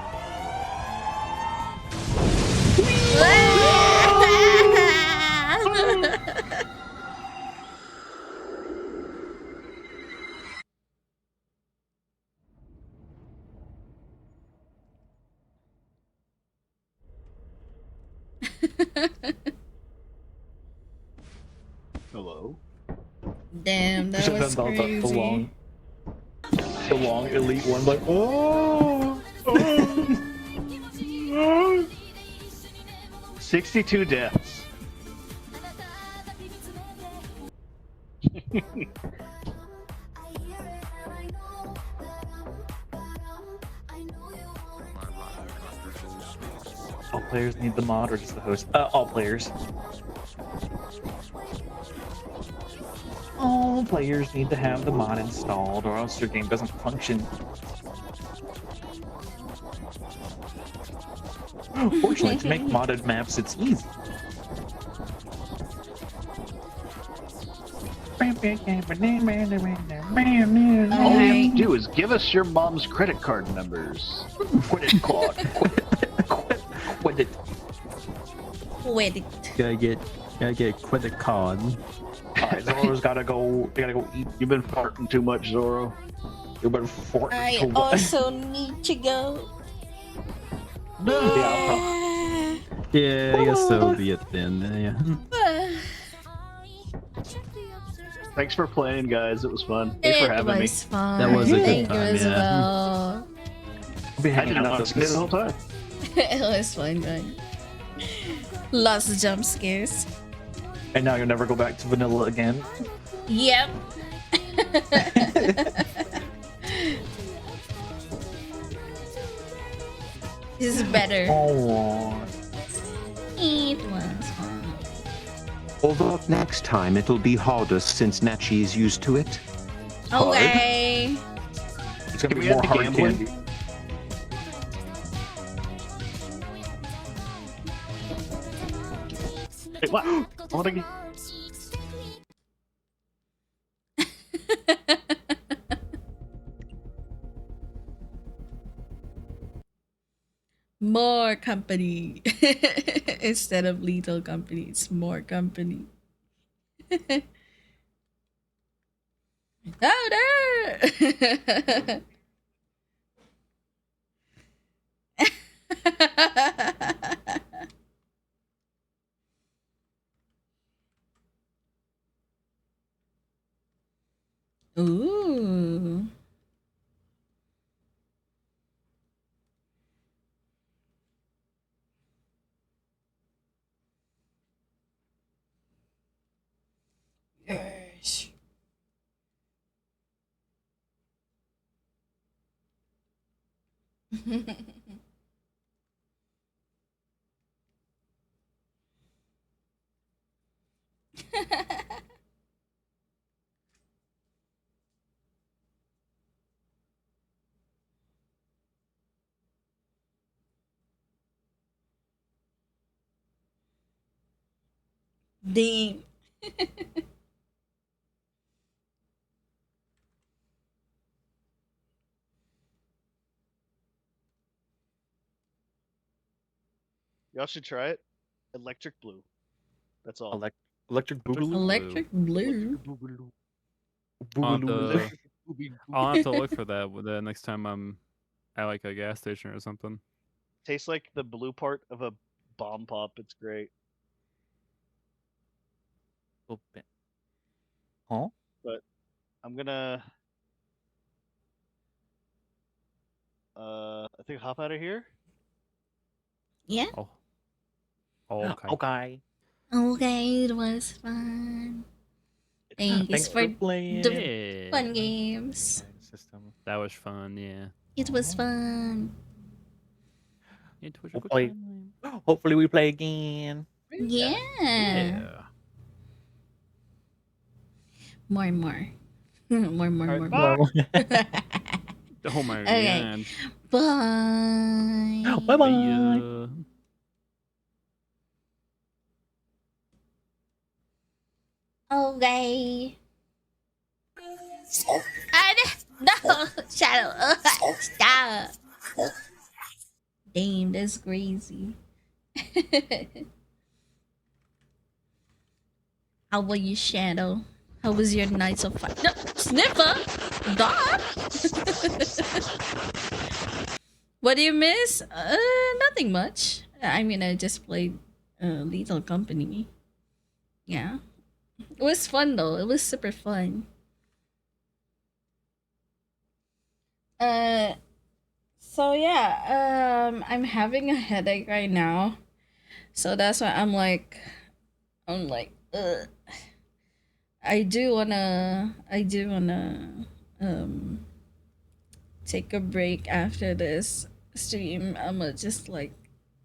Hello. Damn, that Should've was done the crazy. long elite one, like oh. 62 deaths. All players need the mod or just the host? All players. All players need to have the mod installed or else your game doesn't function. Fortunately, to make modded maps, it's easy. All you have to do is give us your mom's credit card numbers. Credit card. Quit it. Wait. Gotta get credit card. Alright, Zoro's gotta go. They gotta go eat. You've been farting too much, Zoro. You've been farting I too much. also need to go. Yeah, I guess that'll be it then. Yeah. Thanks for playing, guys. It was fun. Thanks for having me. It was fun. That was a good Thank time, you as yeah. well. I'll be I hanging didn't out know with I was the whole time. It was fun, man. Lots of jump scares. And now you'll never go back to vanilla again. Yep. This is better. Oh. It was fun. Although next time it'll be harder since Nachi is used to it. Okay. It's gonna Can be we more add the hard gambling? candy. Wait, what? I wanna get... More company. Instead of lethal company, it's more company. Louder! Ooh. Yes. Damn. Y'all should try it. Electric Blue. That's all. Electric Boogaloo. Electric Blue. I'll have to look for that the next time I'm at like a gas station or something. Tastes like the blue part of a bomb pop. It's great. Huh? But I'm gonna I think hop out of here. Yeah. Oh. Okay. Okay. Okay, it was fun. Thanks Thanks for for playing. the fun games. That was fun, yeah. It was fun. It was a We'll good play. time. Hopefully, we play again. Yeah. More. more, more. Bye. Oh my Okay. god. Bye. Bye. Okay. No, Shadow. Stop. Damn, that's crazy. How about you, Shadow? How was your night so far? No, Sniffer? Dog? What do you miss? Nothing much. I mean, I just played Lethal Company. Yeah. It was fun though. It was super fun. So yeah, I'm having a headache right now. So that's why I'm like, ugh. I do wanna take a break after this stream. I'ma just like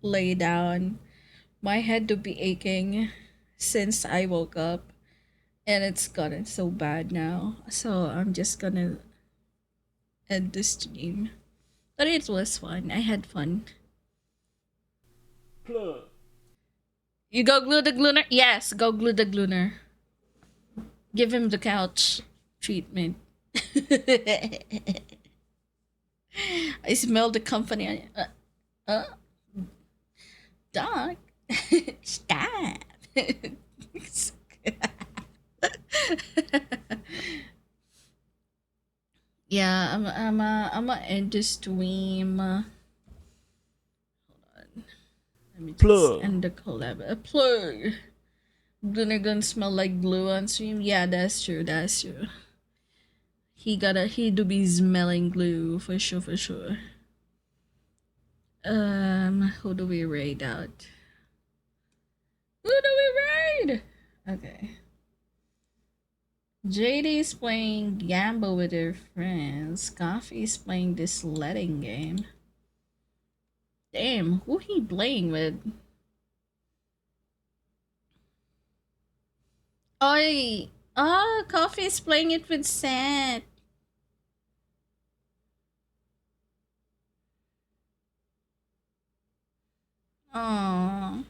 lay down. My head to be aching since I woke up, and it's gotten so bad now. So I'm just gonna end the stream. But it was fun. I had fun. You go glue the glooner? Yes, go glue the glooner. Give him the couch treatment. I smell the company. Dog. Stop. Yeah, I'm a end the stream. Hold on. Let me just Plug. end the collab. A plug. Glooner gonna smell like glue on stream. Yeah, that's true. That's true. He do be smelling glue for sure. For sure. Who do we raid out? Who do we raid? Okay. JD's playing Gamble with her friends. Coffee's playing this sledding game. Damn, who he playing with? Oi! Oh, Coffee's playing it with Seth. Aww.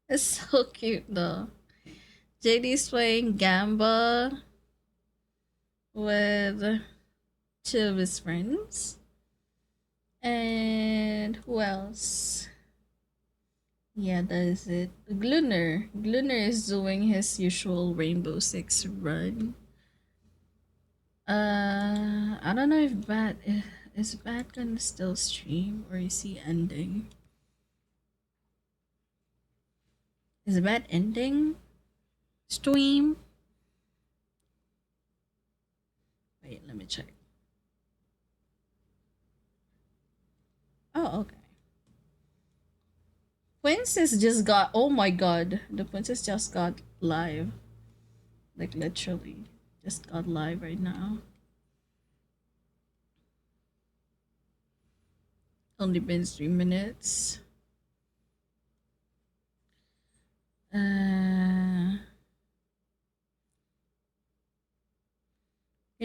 It's so cute though. JD's playing Gamba with two of his friends. And who else? Yeah, that is it. Glooner. Glooner is doing his usual Rainbow Six run. I don't know if is Bat gonna still stream or is he ending? Is Bat ending stream? Wait, let me check. Oh, okay. Princess just got, oh my god, the princess just got live. Like literally, just got live right now. Only been 3 minutes. You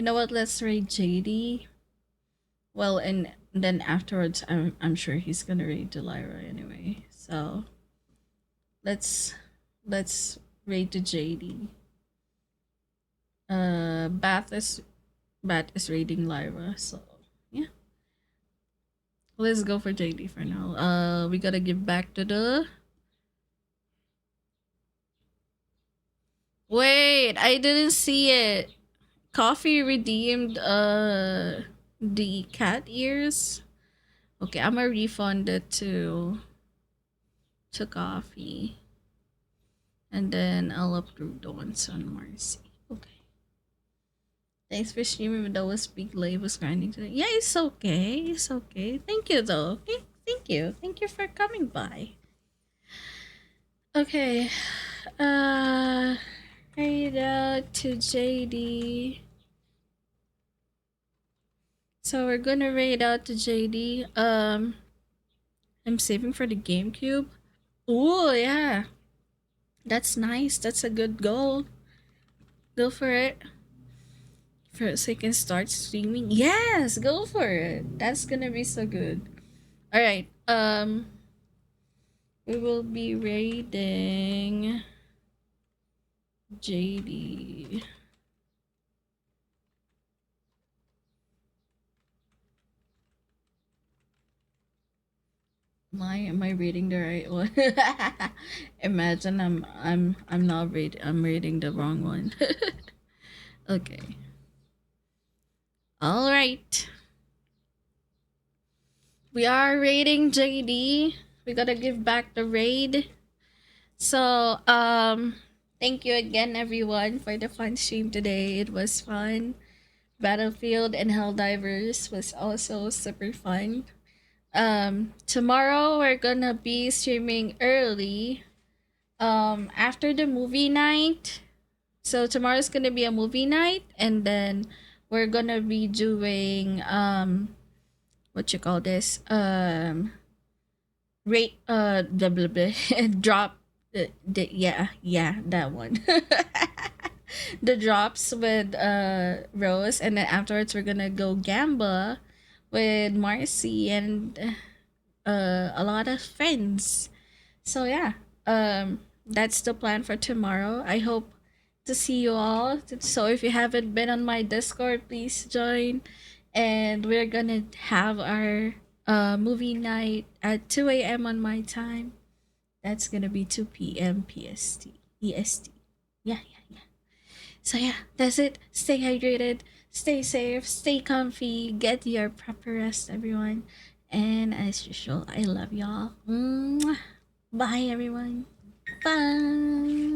know what? Let's raid JD. Well, and then afterwards, I'm sure he's gonna raid Delira anyway. So let's raid the JD. Bat is raiding Lyra. So yeah. Let's go for JD for now. We gotta give back to the. Wait, I didn't see it. Coffee redeemed the cat ears. Okay, I'm gonna refund it to Coffee. And then I'll upload the ones on Marcy. Okay. Thanks for streaming with those big late was grinding today. Yeah, it's okay. It's okay. Thank you though. Okay, thank you. Thank you for coming by. Okay. Right out to JD. So we're gonna raid out to JD. I'm saving for the GameCube. Oh yeah. That's nice. That's a good goal. Go for it. First, I can start streaming. Yes, go for it. That's gonna be so good. All right. We will be raiding JD. Am I reading the right one? Imagine I'm not reading. I'm reading the wrong one. Okay. All right. We are raiding JD. We gotta give back the raid. So thank you again everyone for the fun stream today. It was fun. Battlefield and Helldivers was also super fun. Tomorrow we're gonna be streaming early after the movie night. So tomorrow's gonna be a movie night, and then we're gonna be doing what you call this rate blah, blah, blah, drop yeah that one. The drops with Rose, and then afterwards we're gonna go Gamba with Marcy and a lot of friends. So yeah, that's the plan for tomorrow. I hope to see you all. So if you haven't been on my Discord, please join. And we're gonna have our movie night at 2 a.m. on my time. That's gonna be 2 p.m. PST. EST. Yeah. So yeah, that's it. Stay hydrated, stay safe, stay comfy, get your proper rest, everyone. And as usual, I love y'all. Mwah. Bye, everyone. Bye.